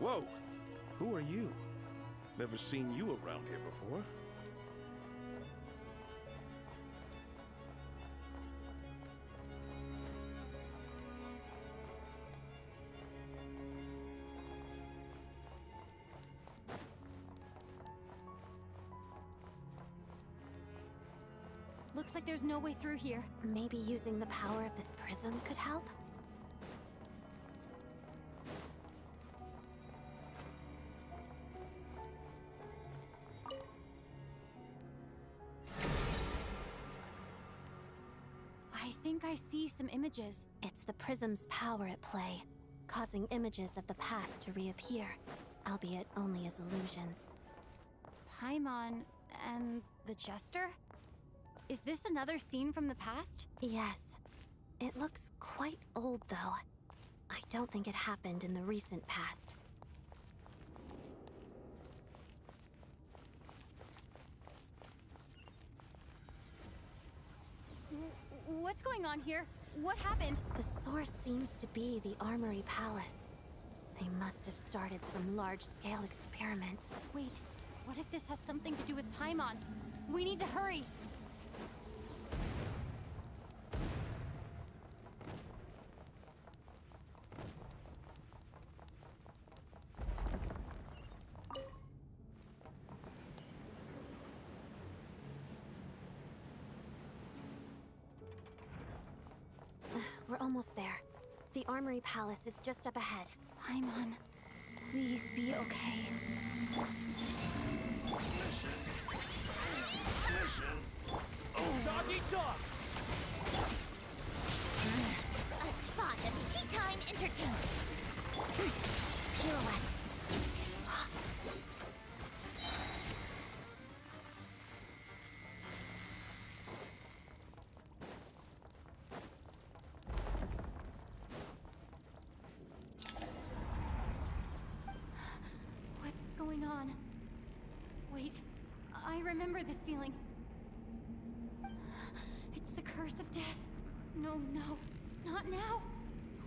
Speaker 7: Whoa! Who are you? Never seen you around here before.
Speaker 1: Looks like there's no way through here.
Speaker 2: Maybe using the power of this prism could help?
Speaker 1: I think I see some images.
Speaker 2: It's the prism's power at play, causing images of the past to reappear, albeit only as illusions.
Speaker 1: Paimon and the Jester? Is this another scene from the past?
Speaker 2: Yes. It looks quite old, though. I don't think it happened in the recent past.
Speaker 1: What's going on here? What happened?
Speaker 2: The source seems to be the Armory Palace. They must have started some large-scale experiment.
Speaker 1: Wait, what if this has something to do with Paimon? We need to hurry!
Speaker 2: We're almost there. The Armory Palace is just up ahead.
Speaker 1: Paimon, please be okay.
Speaker 6: Doggy dog!
Speaker 14: A spot of tea time entertainment.
Speaker 2: Pirouette.
Speaker 1: On. Wait, I remember this feeling. It's the curse of death. No, not now.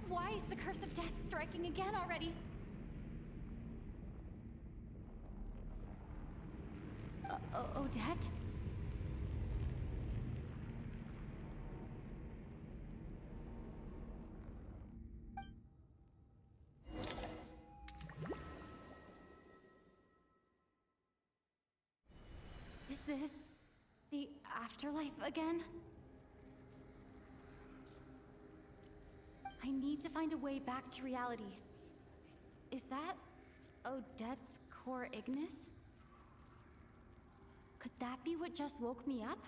Speaker 1: Why is the curse of death striking again already? Odette? Is this the afterlife again? I need to find a way back to reality. Is that Odette's core Ignis? Could that be what just woke me up?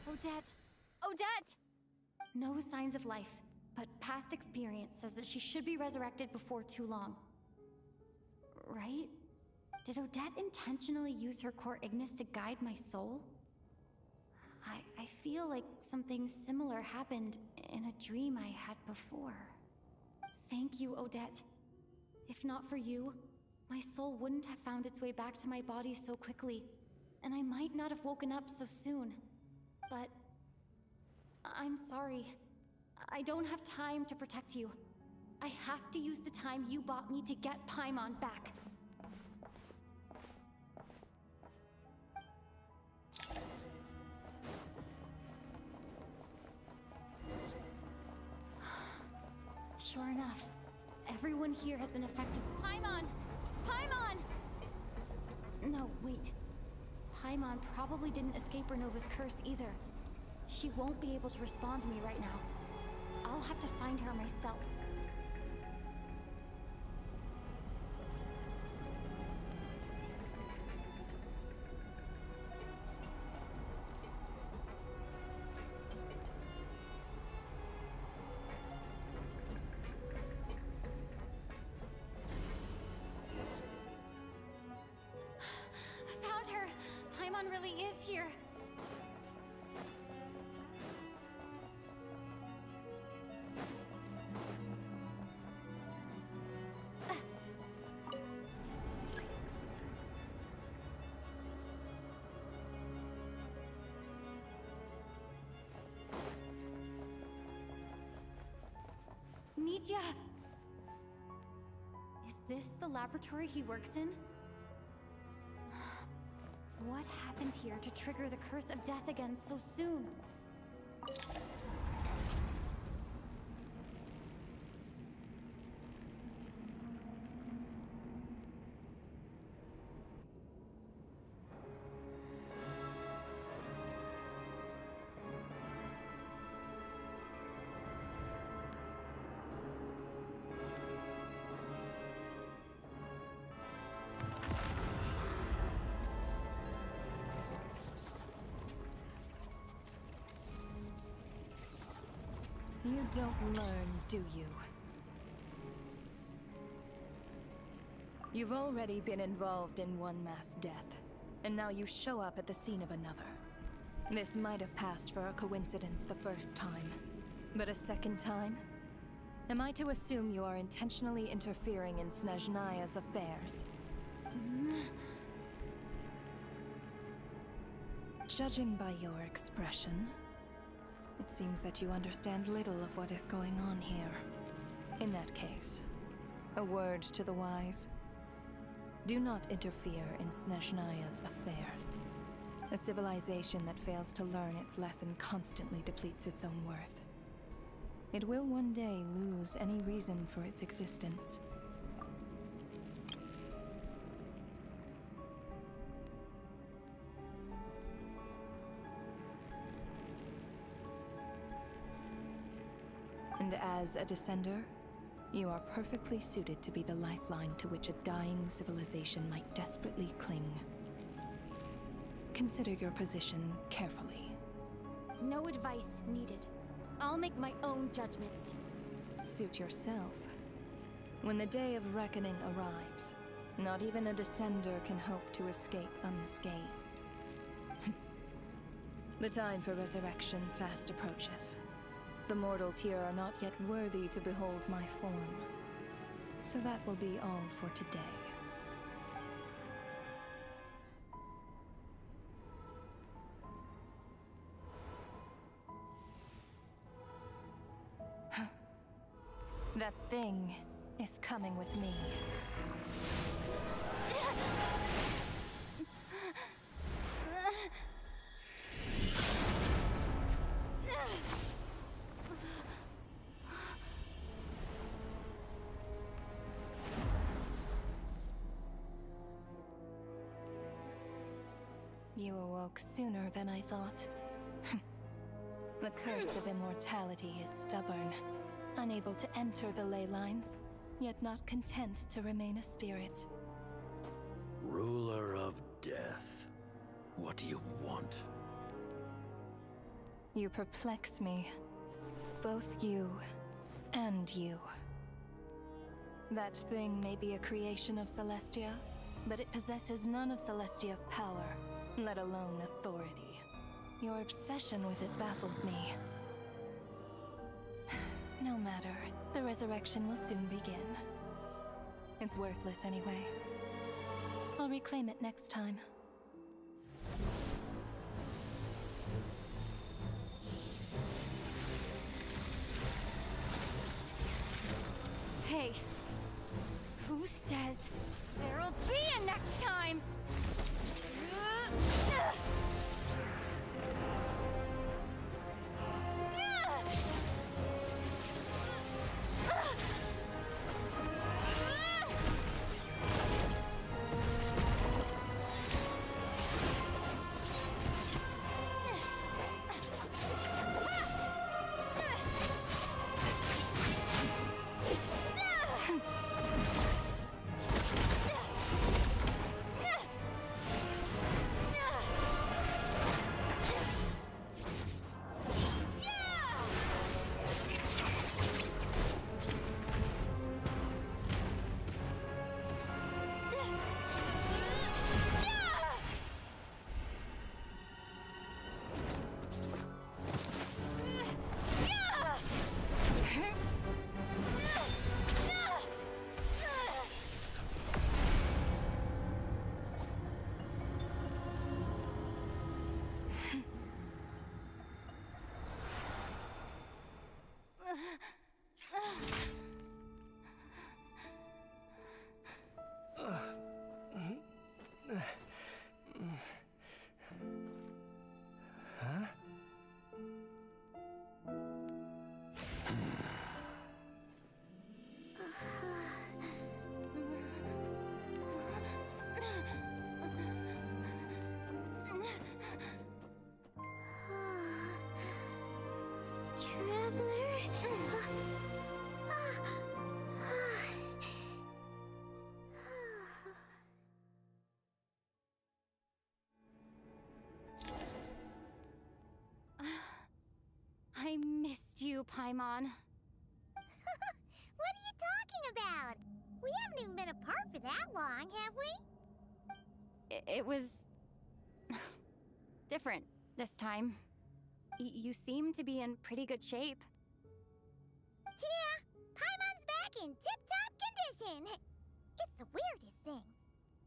Speaker 1: Odette! Odette! No signs of life, but past experience says that she should be resurrected before too long. Right? Did Odette intentionally use her core Ignis to guide my soul? I feel like something similar happened in a dream I had before. Thank you, Odette. If not for you, my soul wouldn't have found its way back to my body so quickly, and I might not have woken up so soon. But I'm sorry. I don't have time to protect you. I have to use the time you bought me to get Paimon back. Sure enough, everyone here has been affected. Paimon! Paimon! No, wait. Paimon probably didn't escape Ronova's curse either. She won't be able to respond to me right now. I'll have to find her myself. Found her! Paimon really is here! Mitya! Is this the laboratory he works in? What happened here to trigger the curse of death again so soon?
Speaker 4: You don't learn, do you? You've already been involved in one mass death, and now you show up at the scene of another. This might have passed for a coincidence the first time, but a second time? Am I to assume you are intentionally interfering in Snezhnaya's affairs? Judging by your expression, it seems that you understand little of what is going on here. In that case, a word to the wise. Do not interfere in Snezhnaya's affairs. A civilization that fails to learn its lesson constantly depletes its own worth. It will one day lose any reason for its existence. And as a descender, you are perfectly suited to be the lifeline to which a dying civilization might desperately cling. Consider your position carefully.
Speaker 1: No advice needed. I'll make my own judgments.
Speaker 4: Suit yourself. When the day of reckoning arrives, not even a descender can hope to escape unscathed. The time for resurrection fast approaches. The mortals here are not yet worthy to behold my form. So that will be all for today. That thing is coming with me. You awoke sooner than I thought. The curse of immortality is stubborn, unable to enter the ley lines, yet not content to remain a spirit.
Speaker 11: Ruler of death, what do you want?
Speaker 4: You perplex me. Both you and you. That thing may be a creation of Celestia, but it possesses none of Celestia's power, let alone authority. Your obsession with it baffles me. No matter, the resurrection will soon begin. It's worthless anyway. I'll reclaim it next time.
Speaker 1: Hey, who says there'll be a next time? I missed you, Paimon.
Speaker 14: What are you talking about? We haven't even been apart for that long, have we?
Speaker 1: It was... different this time. You seem to be in pretty good shape.
Speaker 14: Yeah, Paimon's back in tip-top condition. It's the weirdest thing.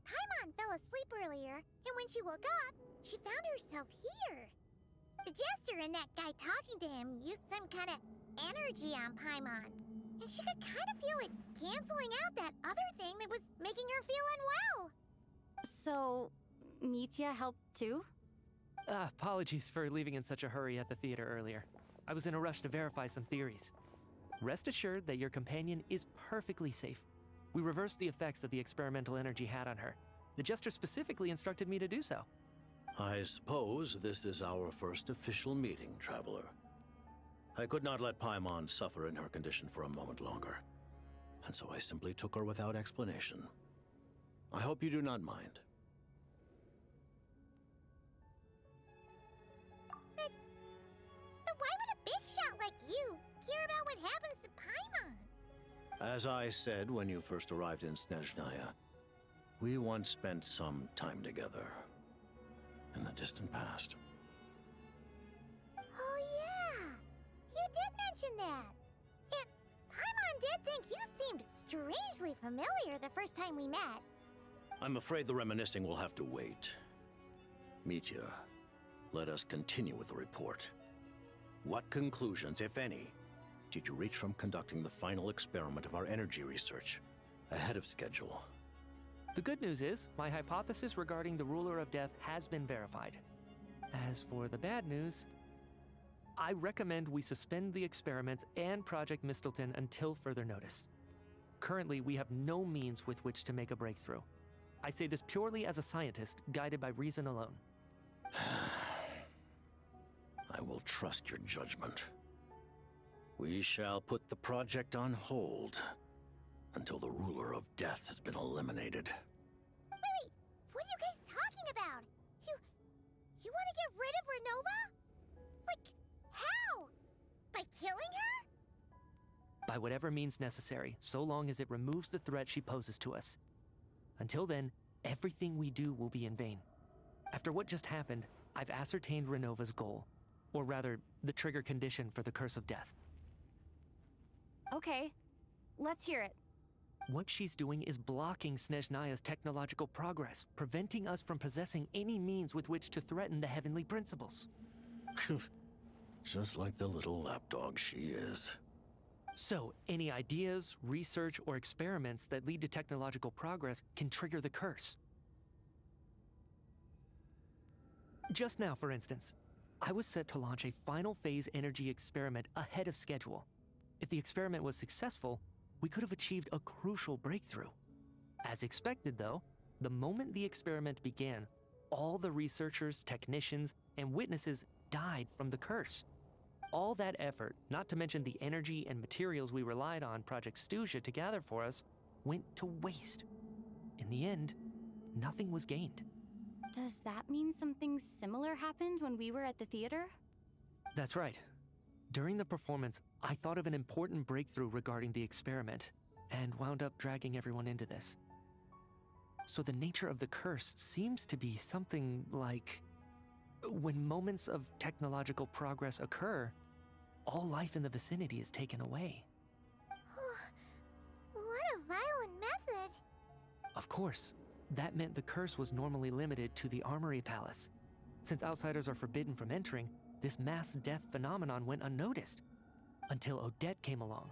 Speaker 14: Paimon fell asleep earlier, and when she woke up, she found herself here. The jester and that guy talking to him used some kind of energy on Paimon, and she could kind of feel it canceling out that other thing that was making her feel unwell.
Speaker 1: So, Mitya helped too?
Speaker 15: Apologies for leaving in such a hurry at the theater earlier. I was in a rush to verify some theories. Rest assured that your companion is perfectly safe. We reversed the effects that the experimental energy had on her. The jester specifically instructed me to do so.
Speaker 11: I suppose this is our first official meeting, Traveler. I could not let Paimon suffer in her condition for a moment longer, and so I simply took her without explanation. I hope you do not mind.
Speaker 14: But why would a big shot like you care about what happens to Paimon?
Speaker 11: As I said when you first arrived in Snezhnaya, we once spent some time together. In the distant past.
Speaker 14: Oh yeah! You did mention that! And Paimon did think you seemed strangely familiar the first time we met.
Speaker 11: I'm afraid the reminiscing will have to wait. Mitya, let us continue with the report. What conclusions, if any, did you reach from conducting the final experiment of our energy research ahead of schedule?
Speaker 15: The good news is, my hypothesis regarding the Ruler of Death has been verified. As for the bad news, I recommend we suspend the experiment and Project Mistilteinn until further notice. Currently, we have no means with which to make a breakthrough. I say this purely as a scientist, guided by reason alone.
Speaker 11: I will trust your judgment. We shall put the project on hold until the Ruler of Death has been eliminated.
Speaker 14: Wait, what are you guys talking about? You want to get rid of Ronova? Like, how? By killing her?
Speaker 15: By whatever means necessary, so long as it removes the threat she poses to us. Until then, everything we do will be in vain. After what just happened, I've ascertained Ronova's goal, or rather, the trigger condition for the Curse of Death.
Speaker 1: Okay, let's hear it.
Speaker 15: What she's doing is blocking Snezhnaya's technological progress, preventing us from possessing any means with which to threaten the heavenly principles.
Speaker 11: Just like the little lapdog she is.
Speaker 15: So, any ideas, research, or experiments that lead to technological progress can trigger the curse. Just now, for instance, I was set to launch a final phase energy experiment ahead of schedule. If the experiment was successful, we could have achieved a crucial breakthrough. As expected, though, the moment the experiment began, all the researchers, technicians, and witnesses died from the curse. All that effort, not to mention the energy and materials we relied on Project Stuzha to gather for us, went to waste. In the end, nothing was gained.
Speaker 1: Does that mean something similar happened when we were at the theater?
Speaker 15: That's right. During the performance, I thought of an important breakthrough regarding the experiment, and wound up dragging everyone into this. So the nature of the curse seems to be something like, when moments of technological progress occur, all life in the vicinity is taken away.
Speaker 14: What a violent method!
Speaker 15: Of course, that meant the curse was normally limited to the Armory Palace. Since outsiders are forbidden from entering, this mass death phenomenon went unnoticed, until Odette came along.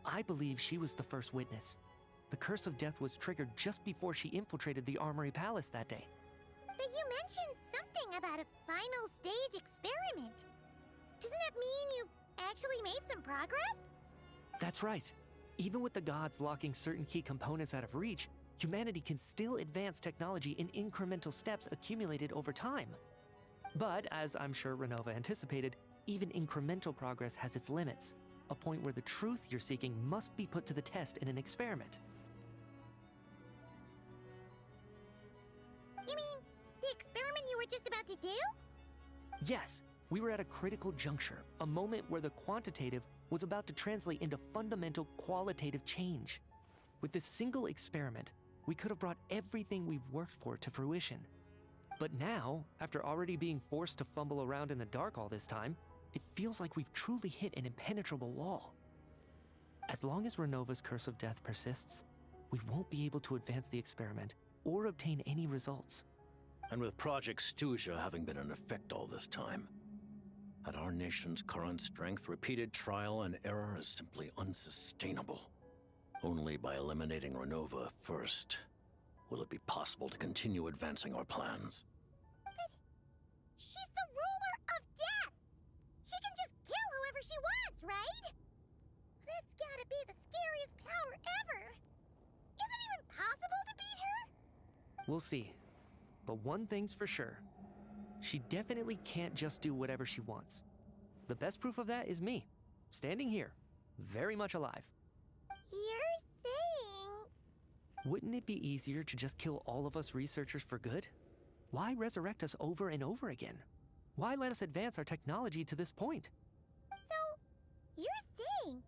Speaker 15: I believe she was the first witness. The Curse of Death was triggered just before she infiltrated the Armory Palace that day.
Speaker 14: But you mentioned something about a final stage experiment. Doesn't that mean you've actually made some progress?
Speaker 15: That's right. Even with the gods locking certain key components out of reach, humanity can still advance technology in incremental steps accumulated over time. But, as I'm sure Ronova anticipated, even incremental progress has its limits, a point where the truth you're seeking must be put to the test in an experiment.
Speaker 14: You mean the experiment you were just about to do?
Speaker 15: Yes, we were at a critical juncture, a moment where the quantitative was about to translate into fundamental qualitative change. With this single experiment, we could have brought everything we've worked for to fruition. But now, after already being forced to fumble around in the dark all this time, it feels like we've truly hit an impenetrable wall. As long as Ronova's Curse of Death persists, we won't be able to advance the experiment or obtain any results.
Speaker 11: And with Project Stuzha having been in effect all this time, at our nation's current strength, repeated trial and error is simply unsustainable. Only by eliminating Ronova first will it be possible to continue advancing our plans.
Speaker 14: But she's the ruler of death! She can just kill whoever she wants, right? That's gotta be the scariest power ever! Is it even possible to beat her?
Speaker 15: We'll see. But one thing's for sure. She definitely can't just do whatever she wants. The best proof of that is me, standing here, very much alive.
Speaker 14: You're saying...
Speaker 15: Wouldn't it be easier to just kill all of us researchers for good? Why resurrect us over and over again? Why let us advance our technology to this point?
Speaker 14: So, you're saying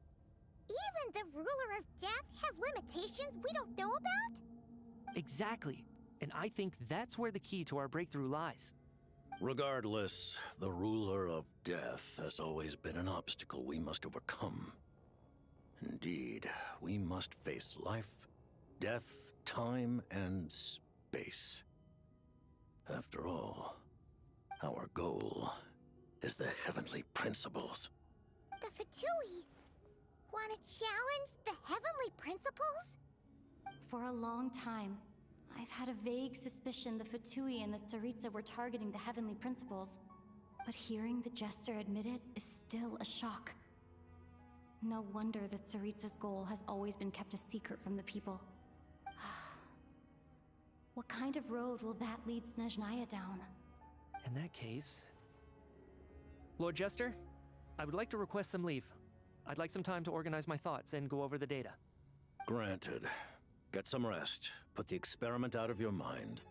Speaker 14: even the ruler of death has limitations we don't know about?
Speaker 15: Exactly. And I think that's where the key to our breakthrough lies.
Speaker 11: Regardless, the ruler of death has always been an obstacle we must overcome. Indeed, we must face life, death, time, and space. After all, our goal is the heavenly principles.
Speaker 14: The Fatui want to challenge the heavenly principles?
Speaker 1: For a long time, I've had a vague suspicion the Fatui and the Tsaritsa were targeting the heavenly principles. But hearing the Jester admit it is still a shock. No wonder that Tsaritsa's goal has always been kept a secret from the people. What kind of road will that lead Snezhnaya down?
Speaker 15: In that case... Lord Jester, I would like to request some leave. I'd like some time to organize my thoughts and go over the data.
Speaker 11: Granted. Get some rest, put the experiment out of your mind,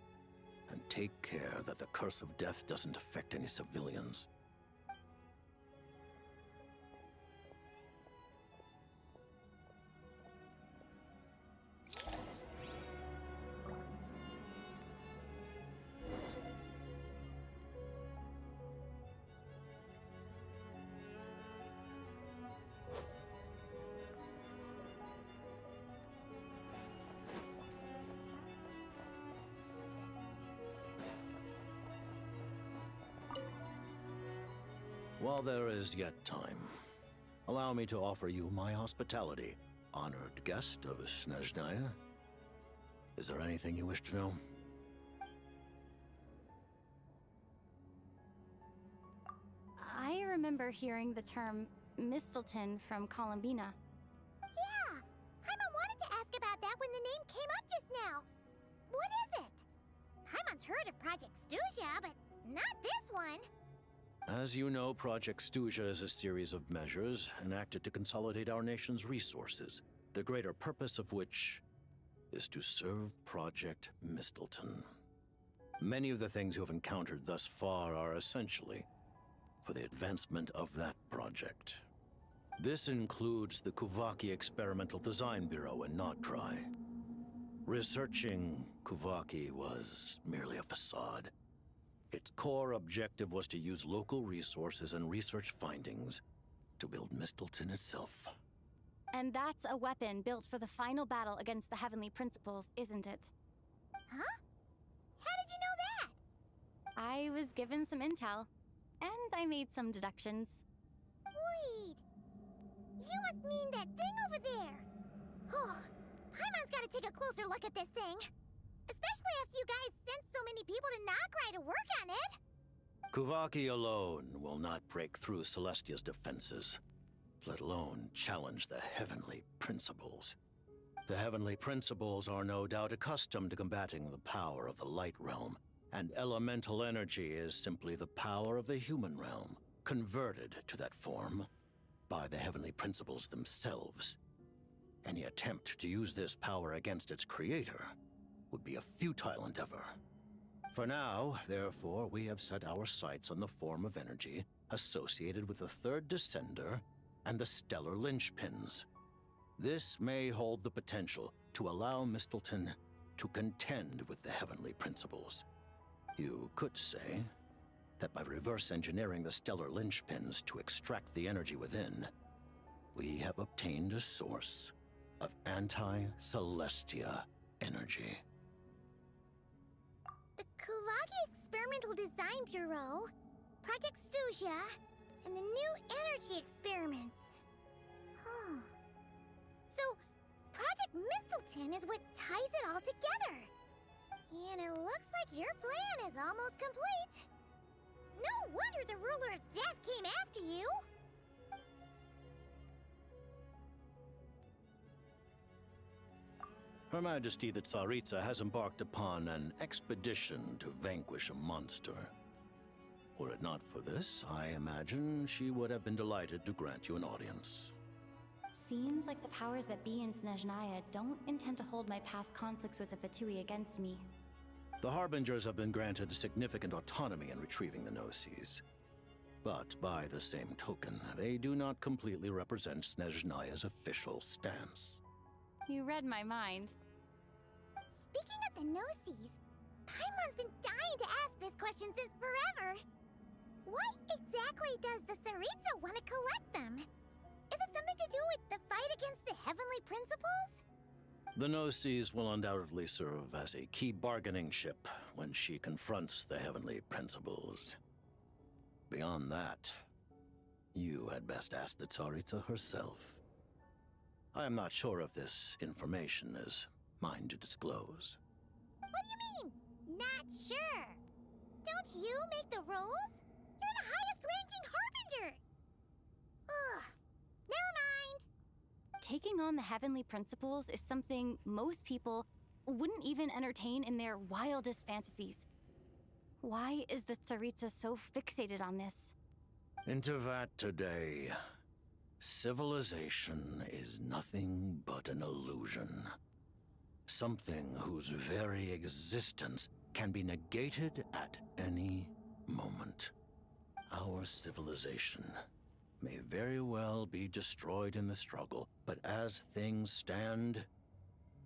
Speaker 11: and take care that the Curse of Death doesn't affect any civilians. While there is yet time, allow me to offer you my hospitality, honored guest of Snezhnaya. Is there anything you wish to know?
Speaker 1: I remember hearing the term Mistilteinn from Columbina.
Speaker 14: Yeah! Paimon wanted to ask about that when the name came up just now. What is it? Paimon's heard of Project Stuja, but not this one.
Speaker 11: As you know, Project Stuja is a series of measures enacted to consolidate our nation's resources, the greater purpose of which is to serve Project Mistilteinn. Many of the things you have encountered thus far are essentially for the advancement of that project. This includes the Kuvaki Experimental Design Bureau in Nocturne. Researching Kuvaki was merely a facade. Its core objective was to use local resources and research findings to build Mistilteinn itself.
Speaker 1: And that's a weapon built for the final battle against the Heavenly Principles, isn't it?
Speaker 14: Huh? How did you know that?
Speaker 1: I was given some intel, and I made some deductions.
Speaker 14: Wait. You must mean that thing over there. Oh, Paimon's gotta take a closer look at this thing. Especially after you guys sent so many people to Nocturne to work on it.
Speaker 11: Kuvaki alone will not break through Celestia's defenses, let alone challenge the Heavenly Principles. The Heavenly Principles are no doubt accustomed to combating the power of the Light Realm, and elemental energy is simply the power of the human realm, converted to that form by the Heavenly Principles themselves. Any attempt to use this power against its creator would be a futile endeavor. For now, therefore, we have set our sights on the form of energy associated with the Third Descender and the Stellar Linchpins. This may hold the potential to allow Mistilteinn to contend with the Heavenly Principles. You could say that by reverse engineering the Stellar Linchpins to extract the energy within, we have obtained a source of anti-Celestia energy.
Speaker 14: The Kuvaki Experimental Design Bureau, Project Stuja, and the new energy experiments. Huh. So, Project Mistilteinn is what ties it all together. And it looks like your plan is almost complete. No wonder the Ruler of Death came after you.
Speaker 11: Her Majesty the Tsaritsa has embarked upon an expedition to vanquish a monster. Were it not for this, I imagine she would have been delighted to grant you an audience.
Speaker 1: Seems like the powers that be in Snezhnaya don't intend to hold my past conflicts with the Fatui against me.
Speaker 11: The Harbingers have been granted significant autonomy in retrieving the Gnosis. But by the same token, they do not completely represent Snezhnaya's official stance.
Speaker 1: You read my mind.
Speaker 14: Speaking of the Gnosis, Paimon's been dying to ask this question since forever. Why exactly does the Tsaritsa want to collect them? Is it something to do with the fight against the Heavenly Principles?
Speaker 11: The Gnosis will undoubtedly serve as a key bargaining chip when she confronts the Heavenly Principles. Beyond that, you had best ask the Tsaritsa herself. I am not sure if this information is mine to disclose.
Speaker 14: What do you mean, not sure? Don't you make the rules? You're the highest-ranking Harbinger! Ugh, never mind.
Speaker 1: Taking on the Heavenly Principles is something most people wouldn't even entertain in their wildest fantasies. Why is the Tsaritsa so fixated on this?
Speaker 11: Intervat today. Civilization is nothing but an illusion. Something whose very existence can be negated at any moment. Our civilization may very well be destroyed in the struggle, but as things stand,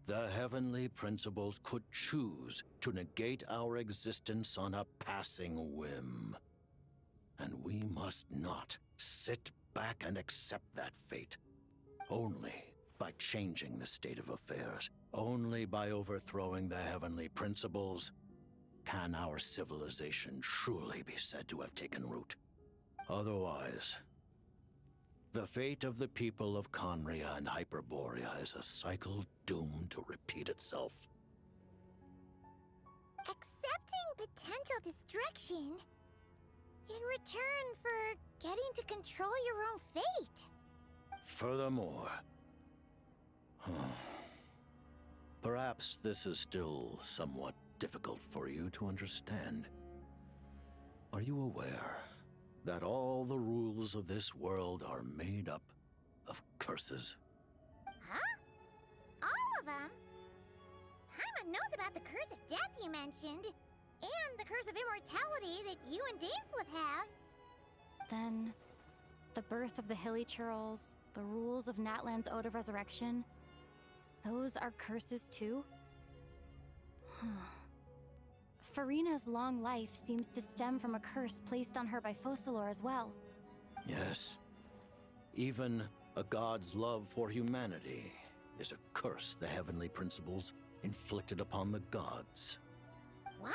Speaker 11: the Heavenly Principles could choose to negate our existence on a passing whim. And we must not sit back and accept that fate. Only by changing the state of affairs, only by overthrowing the Heavenly Principles, can our civilization truly be said to have taken root. Otherwise, the fate of the people of Conria and Hyperborea is a cycle doomed to repeat itself.
Speaker 14: Accepting potential destruction in return for getting to control your own fate.
Speaker 11: Furthermore, perhaps this is still somewhat difficult for you to understand. Are you aware that all the rules of this world are made up of curses?
Speaker 14: Huh? All of them? Paimon knows about the curse of death you mentioned, and the curse of immortality that you and Dainsleif have.
Speaker 1: Then, the birth of the Hilly Churls, the rules of Natlan's Ode of Resurrection, those are curses too? Farina's long life seems to stem from a curse placed on her by Focalor as well.
Speaker 11: Yes. Even a god's love for humanity is a curse the heavenly principles inflicted upon the gods.
Speaker 14: What?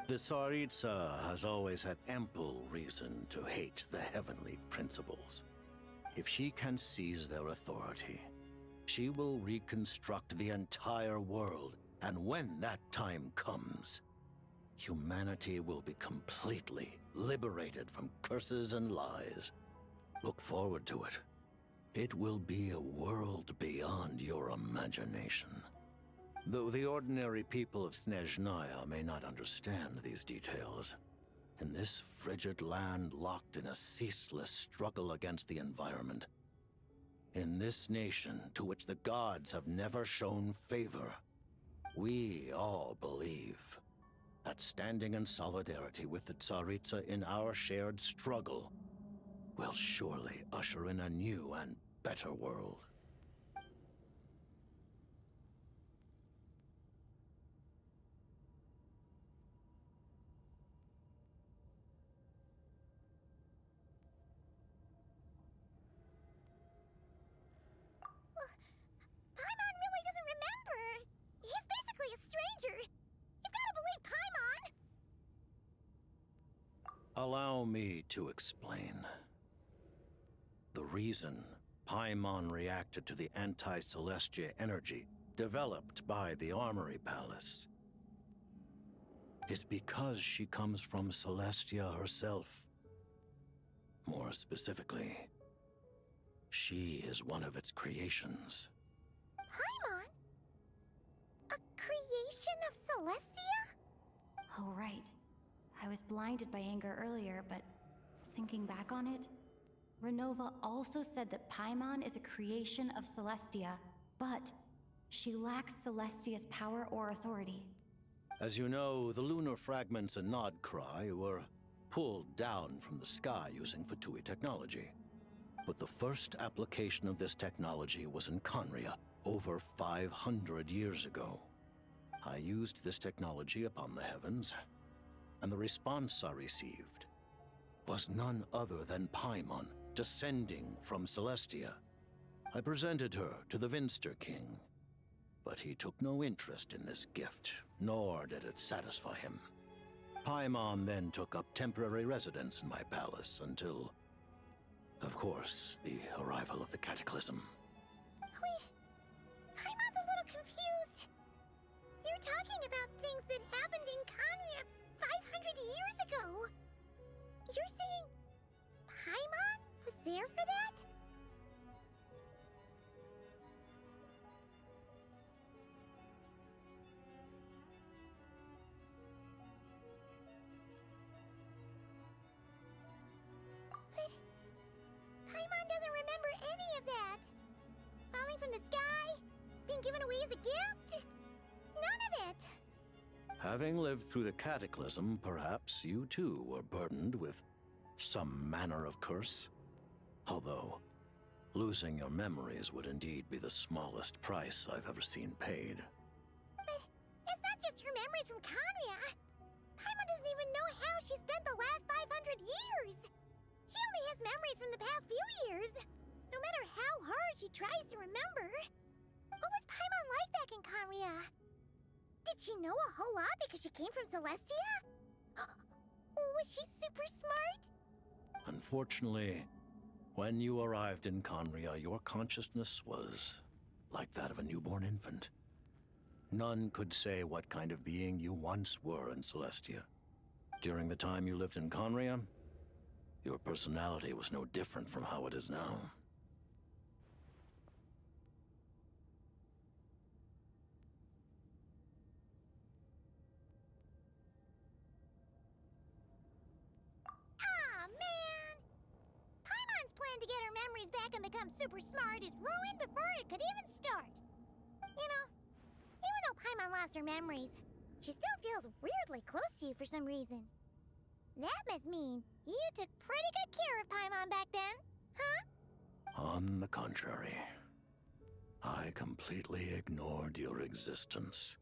Speaker 11: The Tsaritsa has always had ample reason to hate the heavenly principles. If she can seize their authority, she will reconstruct the entire world, and when that time comes, humanity will be completely liberated from curses and lies. Look forward to it. It will be a world beyond your imagination. Though the ordinary people of Snezhnaya may not understand these details, in this frigid land locked in a ceaseless struggle against the environment, in this nation to which the gods have never shown favor, we all believe that standing in solidarity with the Tsaritsa in our shared struggle will surely usher in a new and better world.
Speaker 14: Paimon really doesn't remember. He's basically a stranger. You've got to believe Paimon.
Speaker 11: Allow me to explain. The reason Paimon reacted to the anti-Celestia energy developed by the Armory Palace is because she comes from Celestia herself. More specifically, she is one of its creations.
Speaker 14: Paimon? A creation of Celestia?
Speaker 1: Oh, right. I was blinded by anger earlier, but thinking back on it, Ronova also said that Paimon is a creation of Celestia, but she lacks Celestia's power or authority.
Speaker 11: As you know, the lunar fragments in Nodcry were pulled down from the sky using Fatui technology. But the first application of this technology was in Conria over 500 years ago. I used this technology upon the heavens, and the response I received was none other than Paimon descending from Celestia. I presented her to the Vinster King, but he took no interest in this gift, nor did it satisfy him. Paimon then took up temporary residence in my palace until, of course, the arrival of the Cataclysm.
Speaker 14: Wait, Paimon's a little confused. You're talking about things that happened in Conria 500 years ago. You're saying Paimon was there for that? But Paimon doesn't remember any of that. Falling from the sky? Being given away as a gift? None of it!
Speaker 11: Having lived through the Cataclysm, perhaps you too were burdened with some manner of curse. Although, losing your memories would indeed be the smallest price I've ever seen paid.
Speaker 14: But it's not just her memories from Conria. Paimon doesn't even know how she spent the last 500 years. She only has memories from the past few years. No matter how hard she tries to remember. What was Paimon like back in Conria? Did she know a whole lot because she came from Celestia? Was she super smart?
Speaker 11: Unfortunately, when you arrived in Conria, your consciousness was like that of a newborn infant. None could say what kind of being you once were in Celestia. During the time you lived in Conria, your personality was no different from how it is now.
Speaker 14: Aw, man! Paimon's plan to get her memories back and become super smart is ruined before it could even start. You know, even though Paimon lost her memories, she still feels weirdly close to you for some reason. That must mean you took pretty good care of Paimon back then, huh?
Speaker 11: On the contrary, I completely ignored your existence.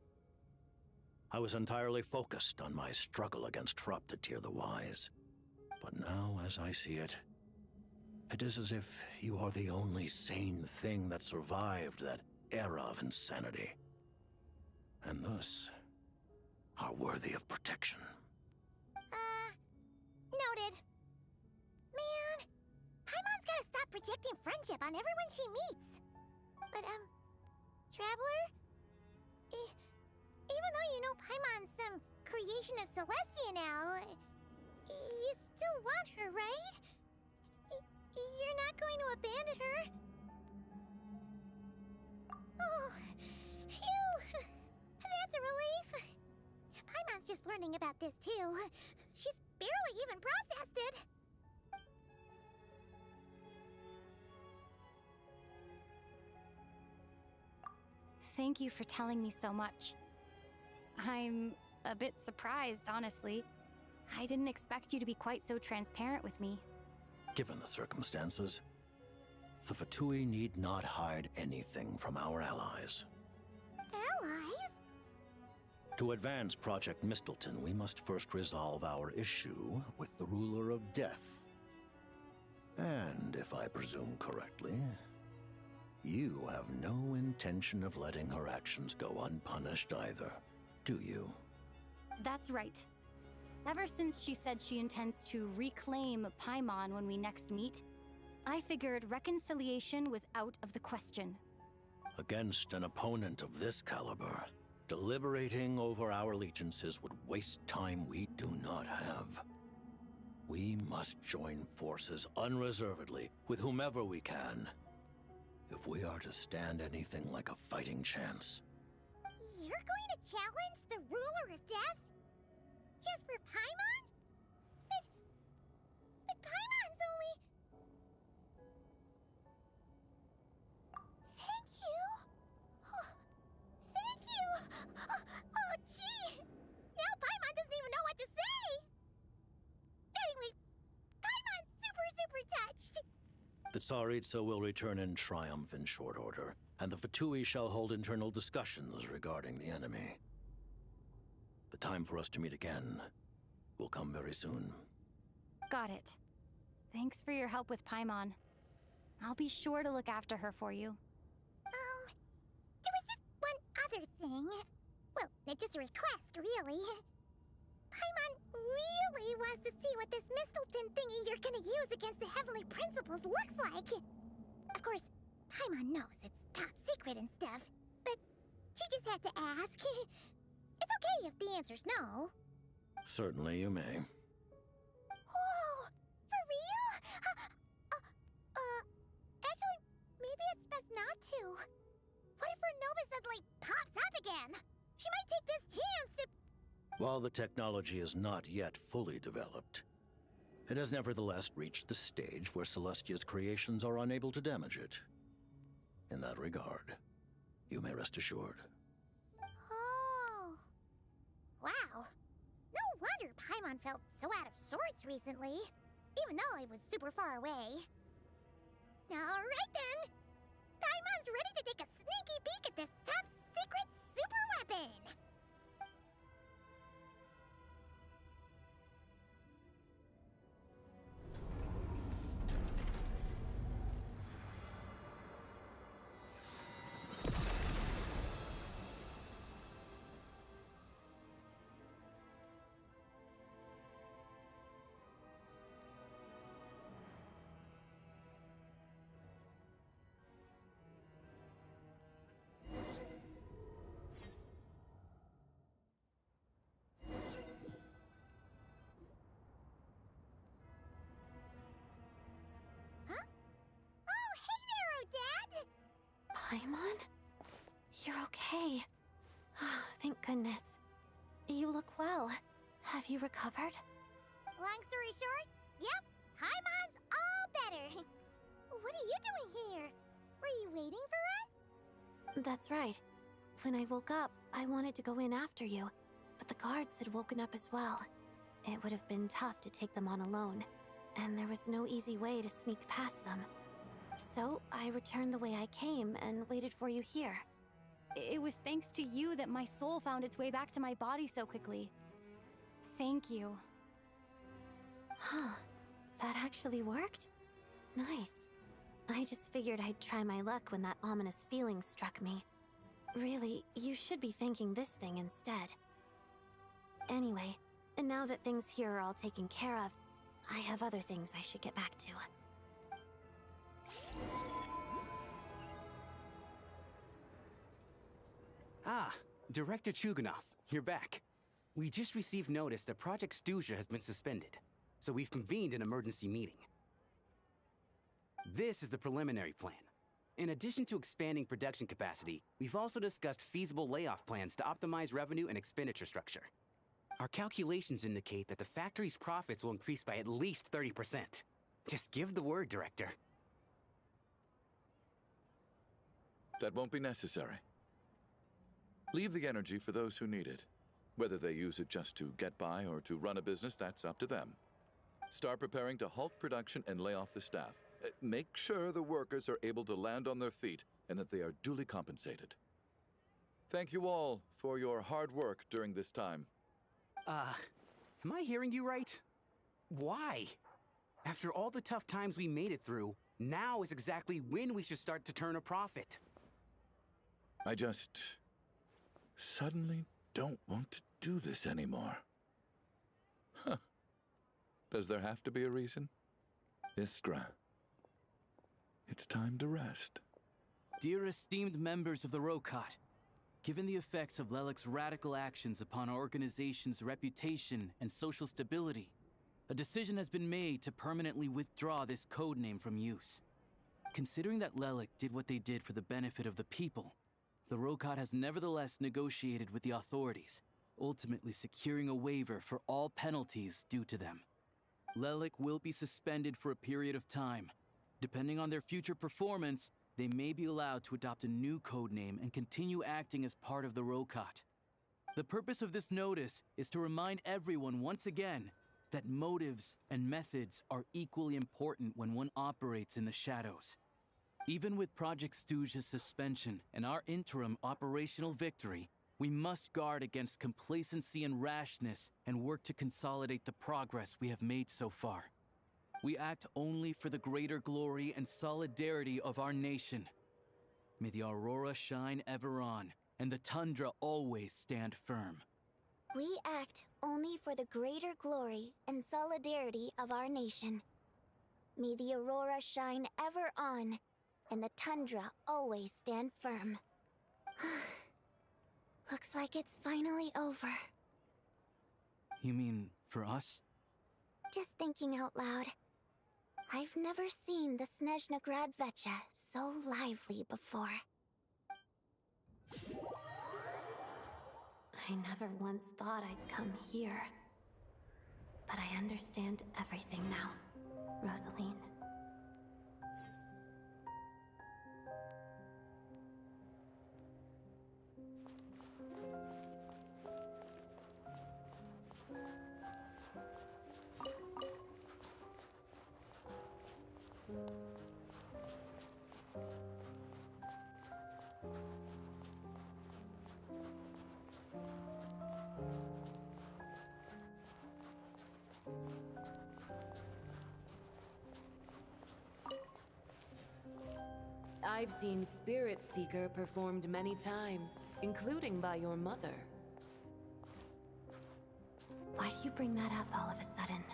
Speaker 11: I was entirely focused on my struggle against Troptatyr the Wise. But now, as I see it, it is as if you are the only sane thing that survived that era of insanity. And thus, are worthy of protection.
Speaker 14: Noted. Man, Paimon's gotta stop projecting friendship on everyone she meets. But, Traveler? Even though you know Paimon's some creation of Celestia now, you still want her, right? You're not going to abandon her? Oh, phew! That's a relief. Paimon's just learning about this, too. She's barely even processed it.
Speaker 1: Thank you for telling me so much. I'm a bit surprised, honestly. I didn't expect you to be quite so transparent with me.
Speaker 11: Given the circumstances, the Fatui need not hide anything from our allies.
Speaker 14: Allies?
Speaker 11: To advance Project Mistilteinn, we must first resolve our issue with the Ruler of Death. And if I presume correctly, you have no intention of letting her actions go unpunished either, do you?
Speaker 1: That's right. Ever since she said she intends to reclaim Paimon when we next meet, I figured reconciliation was out of the question.
Speaker 11: Against an opponent of this caliber, deliberating over our allegiances would waste time we do not have. We must join forces unreservedly with whomever we can, if we are to stand anything like a fighting chance.
Speaker 14: You're going to challenge the Ruler of Death? Just for Paimon? But Paimon's only... Thank you! Thank you! Oh, gee! Now Paimon doesn't even know what to say! Anyway, Paimon's super touched!
Speaker 11: The Tsaritsa will return in triumph in short order, and the Fatui shall hold internal discussions regarding the enemy. The time for us to meet again will come very soon.
Speaker 1: Got it. Thanks for your help with Paimon. I'll be sure to look after her for you.
Speaker 14: There was just one other thing. Well, just a request, really. Paimon really wants to see what this Mistilteinn thingy you're gonna use against the Heavenly Principles looks like. Of course, Paimon knows it's top secret and stuff, but she just had to ask. It's okay if the answer's no.
Speaker 11: Certainly you may.
Speaker 14: Oh, for real? Actually, maybe it's best not to. What if Ronova suddenly pops up again? She might take this chance to...
Speaker 11: While the technology is not yet fully developed, it has nevertheless reached the stage where Celestia's creations are unable to damage it. In that regard, you may rest assured.
Speaker 14: Oh. Wow. No wonder Paimon felt so out of sorts recently, even though it was super far away. Alright then! Paimon's ready to take a sneaky peek at this top secret super weapon!
Speaker 2: Paimon? You're okay. Thank goodness. You look well. Have you recovered?
Speaker 14: Long story short, yep, Paimon's all better. What are you doing here? Were you waiting for us?
Speaker 2: That's right. When I woke up, I wanted to go in after you, but the guards had woken up as well. It would have been tough to take them on alone, and there was no easy way to sneak past them. So I returned the way I came and waited for you here.
Speaker 1: It was thanks to you that my soul found its way back to my body so quickly. Thank you.
Speaker 2: Huh. That actually worked? Nice. I just figured I'd try my luck when that ominous feeling struck me. Really, you should be thanking this thing instead. Anyway, and now that things here are all taken care of, I have other things I should get back to.
Speaker 16: Ah, Director Chuganov, you're back. We just received notice that Project Snezhnaya has been suspended, so we've convened an emergency meeting. This is the preliminary plan. In addition to expanding production capacity, we've also discussed feasible layoff plans to optimize revenue and expenditure structure. Our calculations indicate that the factory's profits will increase by at least 30%. Just give the word, Director.
Speaker 13: That won't be necessary. Leave the energy for those who need it. Whether they use it just to get by or to run a business, that's up to them. Start preparing to halt production and lay off the staff. Make sure the workers are able to land on their feet and that they are duly compensated. Thank you all for your hard work during this time.
Speaker 16: Am I hearing you right? Why? After all the tough times we made it through, now is exactly when we should start to turn a profit.
Speaker 13: I just suddenly don't want to do this anymore. Huh. Does there have to be a reason? Iskra, it's time to rest.
Speaker 10: Dear esteemed members of the Rokot, given the effects of Lelic's radical actions upon our organization's reputation and social stability, a decision has been made to permanently withdraw this codename from use. Considering that Lelic did what they did for the benefit of the people, the Rokot has nevertheless negotiated with the authorities, ultimately securing a waiver for all penalties due to them. Lelic will be suspended for a period of time. Depending on their future performance, they may be allowed to adopt a new codename and continue acting as part of the Rokot. The purpose of this notice is to remind everyone once again that motives and methods are equally important when one operates in the shadows. Even with Project Snezhnaya's suspension and our interim operational victory, we must guard against complacency and rashness and work to consolidate the progress we have made so far. We act only for the greater glory and solidarity of our nation. May the aurora shine ever on, and the tundra always stand firm.
Speaker 14: We act only for the greater glory and solidarity of our nation. May the aurora shine ever on, and the tundra always stand firm. Looks like it's finally over.
Speaker 10: You mean for us?
Speaker 14: Just thinking out loud. I've never seen the Snezhnaya so lively before.
Speaker 2: I never once thought I'd come here. But I understand everything now, Rosaline.
Speaker 19: I've seen Spirit Seeker performed many times, including by your mother.
Speaker 2: Why do you bring that up all of a sudden?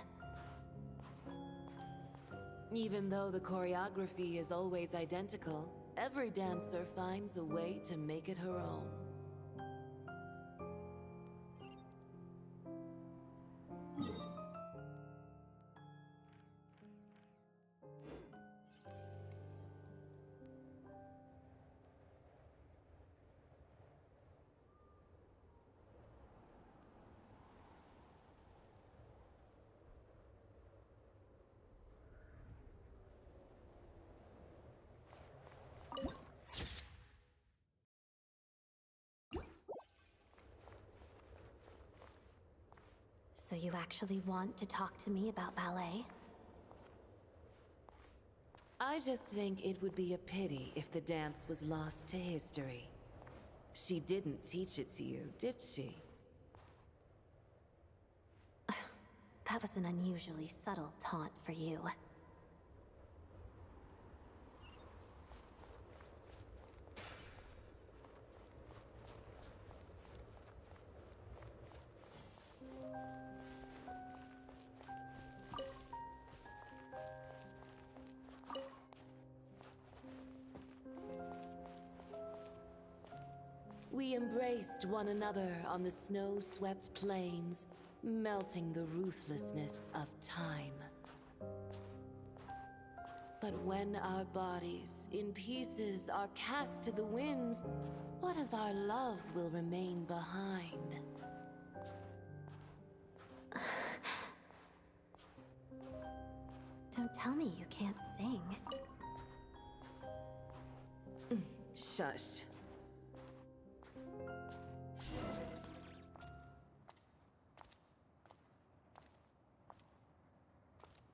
Speaker 19: Even though the choreography is always identical, every dancer finds a way to make it her own.
Speaker 2: So you actually want to talk to me about ballet?
Speaker 19: I just think it would be a pity if the dance was lost to history. She didn't teach it to you, did she?
Speaker 2: That was an unusually subtle taunt for you.
Speaker 19: We embraced one another on the snow-swept plains, melting the ruthlessness of time. But when our bodies, in pieces, are cast to the winds, what of our love will remain behind?
Speaker 2: Don't tell me you can't sing.
Speaker 19: Shush.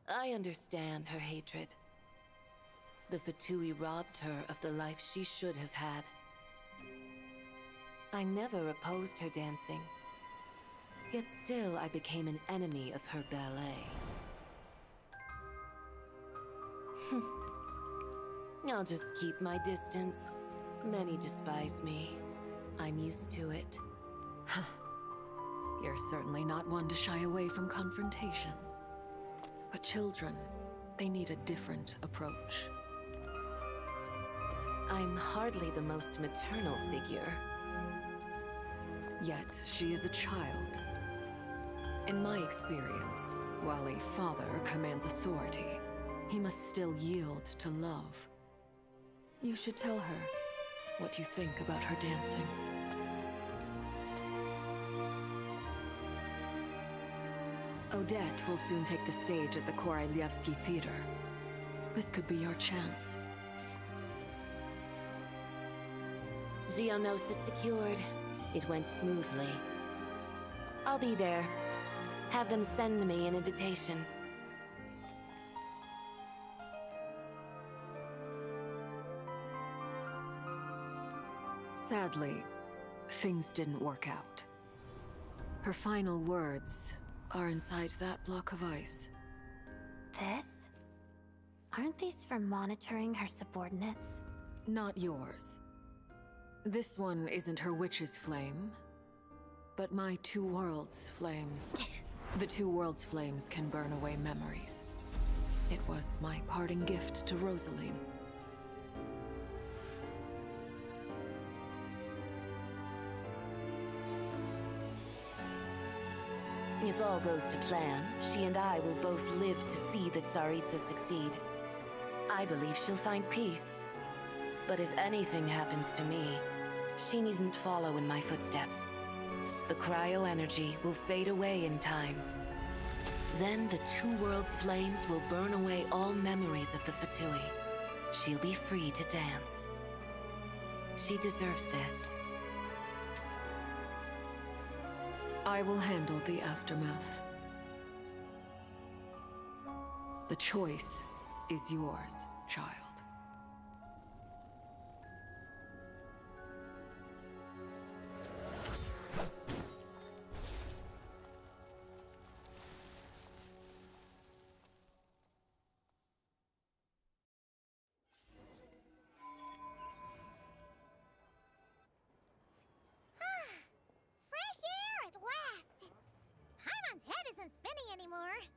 Speaker 19: I understand her hatred. The Fatui robbed her of the life she should have had. I never opposed her dancing. Yet still I became an enemy of her ballet. I'll just keep my distance. Many despise me. I'm used to it.
Speaker 20: You're certainly not one to shy away from confrontation. But children, they need a different approach.
Speaker 19: I'm hardly the most maternal figure.
Speaker 20: Yet, she is a child. In my experience, while a father commands authority, he must still yield to love. You should tell her what you think about her dancing. Odette will soon take the stage at the Koralyevsky Theater. This could be your chance.
Speaker 19: Geonosis secured. It went smoothly. I'll be there. Have them send me an invitation.
Speaker 20: Sadly, things didn't work out. Her final words are inside that block of ice.
Speaker 2: This? Aren't these for monitoring her subordinates?
Speaker 20: Not yours. This one isn't her witch's flame, but my two worlds' flames. The two worlds' flames can burn away memories. It was my parting gift to Rosaline.
Speaker 19: If all goes to plan, she and I will both live to see the Tsaritsa succeed. I believe she'll find peace. But if anything happens to me, she needn't follow in my footsteps. The cryo-energy will fade away in time. Then the two worlds' flames will burn away all memories of the Fatui. She'll be free to dance. She deserves this.
Speaker 20: I will handle the aftermath. The choice is yours, child.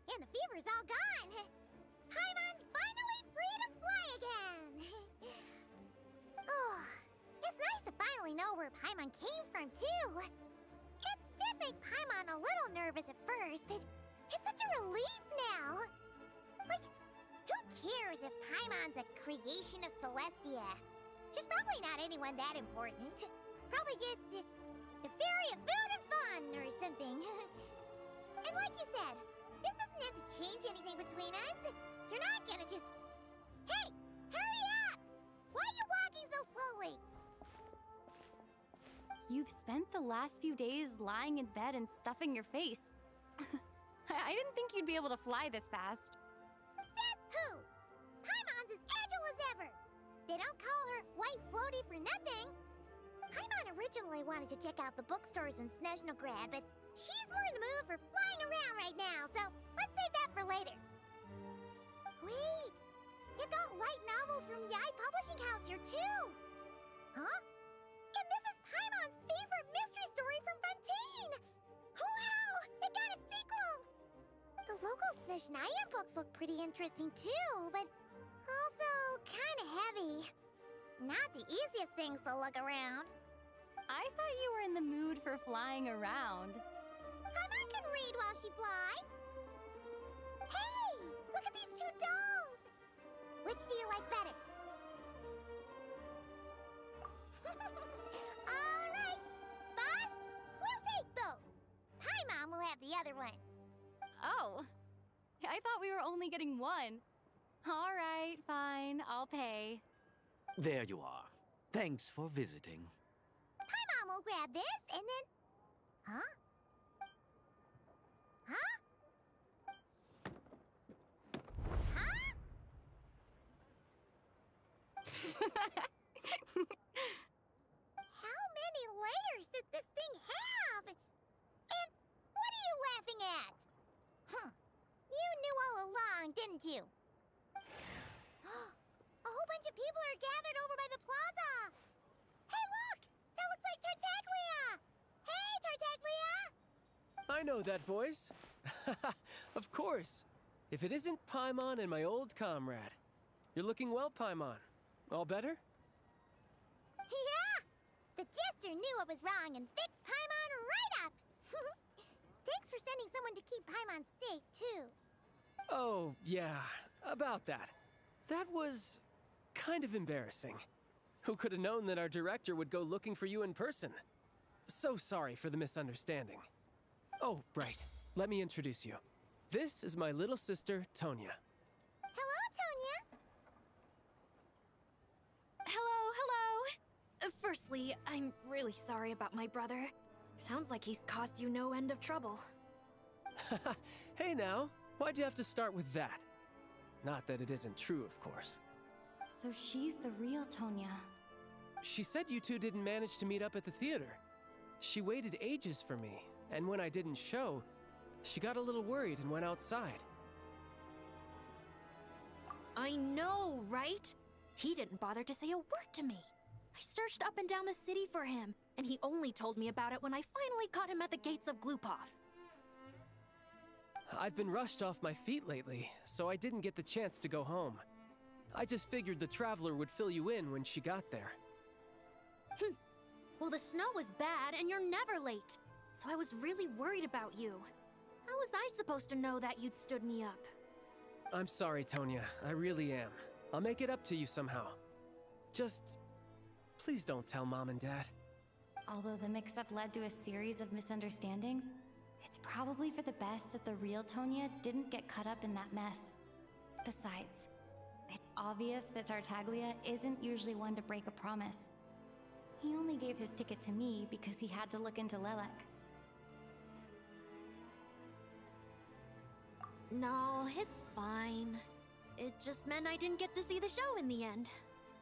Speaker 14: And the fever's all gone. Paimon's finally free to fly again. Oh, it's nice to finally know where Paimon came from, too. It did make Paimon a little nervous at first, but it's such a relief now. Like, who cares if Paimon's a creation of Celestia? She's probably not anyone that important. Probably just the fairy of food and fun or something. And like you said, this doesn't have to change anything between us. You're not gonna just... Hey! Hurry up! Why are you walking so slowly?
Speaker 1: You've spent the last few days lying in bed and stuffing your face. I didn't think you'd be able to fly this fast.
Speaker 14: Says who? Paimon's as agile as ever. They don't call her White Floaty for nothing. Paimon originally wanted to check out the bookstores in Snezhnaya, but she's more in the mood for flying around right now, so let's save that for later. Wait, they've got light novels from Yai Publishing House here too. Huh? And this is Paimon's favorite mystery story from Fontaine! Wow! It got a sequel! The local Snezhnaya books look pretty interesting too, but also kinda heavy. Not the easiest things to look around.
Speaker 1: I thought you were in the mood for flying around.
Speaker 14: Paimon can read while she flies. Hey! Look at these two dolls! Which do you like better? Alright, boss! We'll take both. Paimon will have the other one.
Speaker 1: Oh, I thought we were only getting one. All right, fine, I'll pay.
Speaker 6: There you are. Thanks for visiting.
Speaker 14: Paimon will grab this and then... Huh? Huh? Huh? How many layers does this thing have? And what are you laughing at? Huh. You knew all along, didn't you? A whole bunch of people are gathered over by the plaza. Hey, look! That looks like Tartaglia! Hey, Tartaglia!
Speaker 15: I know that voice. Of course. If it isn't Paimon and my old comrade. You're looking well, Paimon. All better?
Speaker 14: Yeah! The jester knew I was wrong and fixed Paimon right up! Thanks for sending someone to keep Paimon safe, too.
Speaker 15: Oh, yeah. About that. That was... kind of embarrassing. Who could have known that our director would go looking for you in person? So sorry for the misunderstanding. Oh, right. Let me introduce you. This is my little sister, Tonya.
Speaker 14: Hello, Tonya!
Speaker 3: Hello. Firstly, I'm really sorry about my brother. Sounds like he's caused you no end of trouble.
Speaker 15: Hey now, why'd you have to start with that? Not that it isn't true, of course.
Speaker 1: So she's the real Tonya.
Speaker 15: She said you two didn't manage to meet up at the theater. She waited ages for me, and when I didn't show, she got a little worried and went outside.
Speaker 3: I know, right? He didn't bother to say a word to me. I searched up and down the city for him, and he only told me about it when I finally caught him at the gates of Glupov.
Speaker 15: I've been rushed off my feet lately, so I didn't get the chance to go home. I just figured the Traveler would fill you in when she got there.
Speaker 3: Well, the snow was bad, and you're never late. So I was really worried about you. How was I supposed to know that you'd stood me up?
Speaker 15: I'm sorry, Tonya. I really am. I'll make it up to you somehow. Just... please don't tell Mom and Dad.
Speaker 1: Although the mix-up led to a series of misunderstandings, it's probably for the best that the real Tonya didn't get caught up in that mess. Besides, it's obvious that Tartaglia isn't usually one to break a promise. He only gave his ticket to me because he had to look into Lelek.
Speaker 3: No, it's fine. It just meant I didn't get to see the show in the end.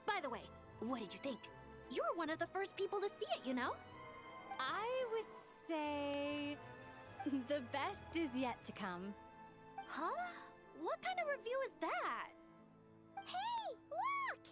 Speaker 3: By the way, what did you think? You were one of the first people to see it, you know?
Speaker 1: I would say... the best is yet to come.
Speaker 3: Huh? What kind of review is that?
Speaker 14: Hey, look!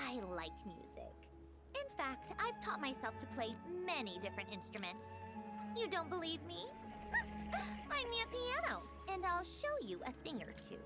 Speaker 5: I like music. In fact, I've taught myself to play many different instruments. You don't believe me? Find me a piano, and I'll show you a thing or two.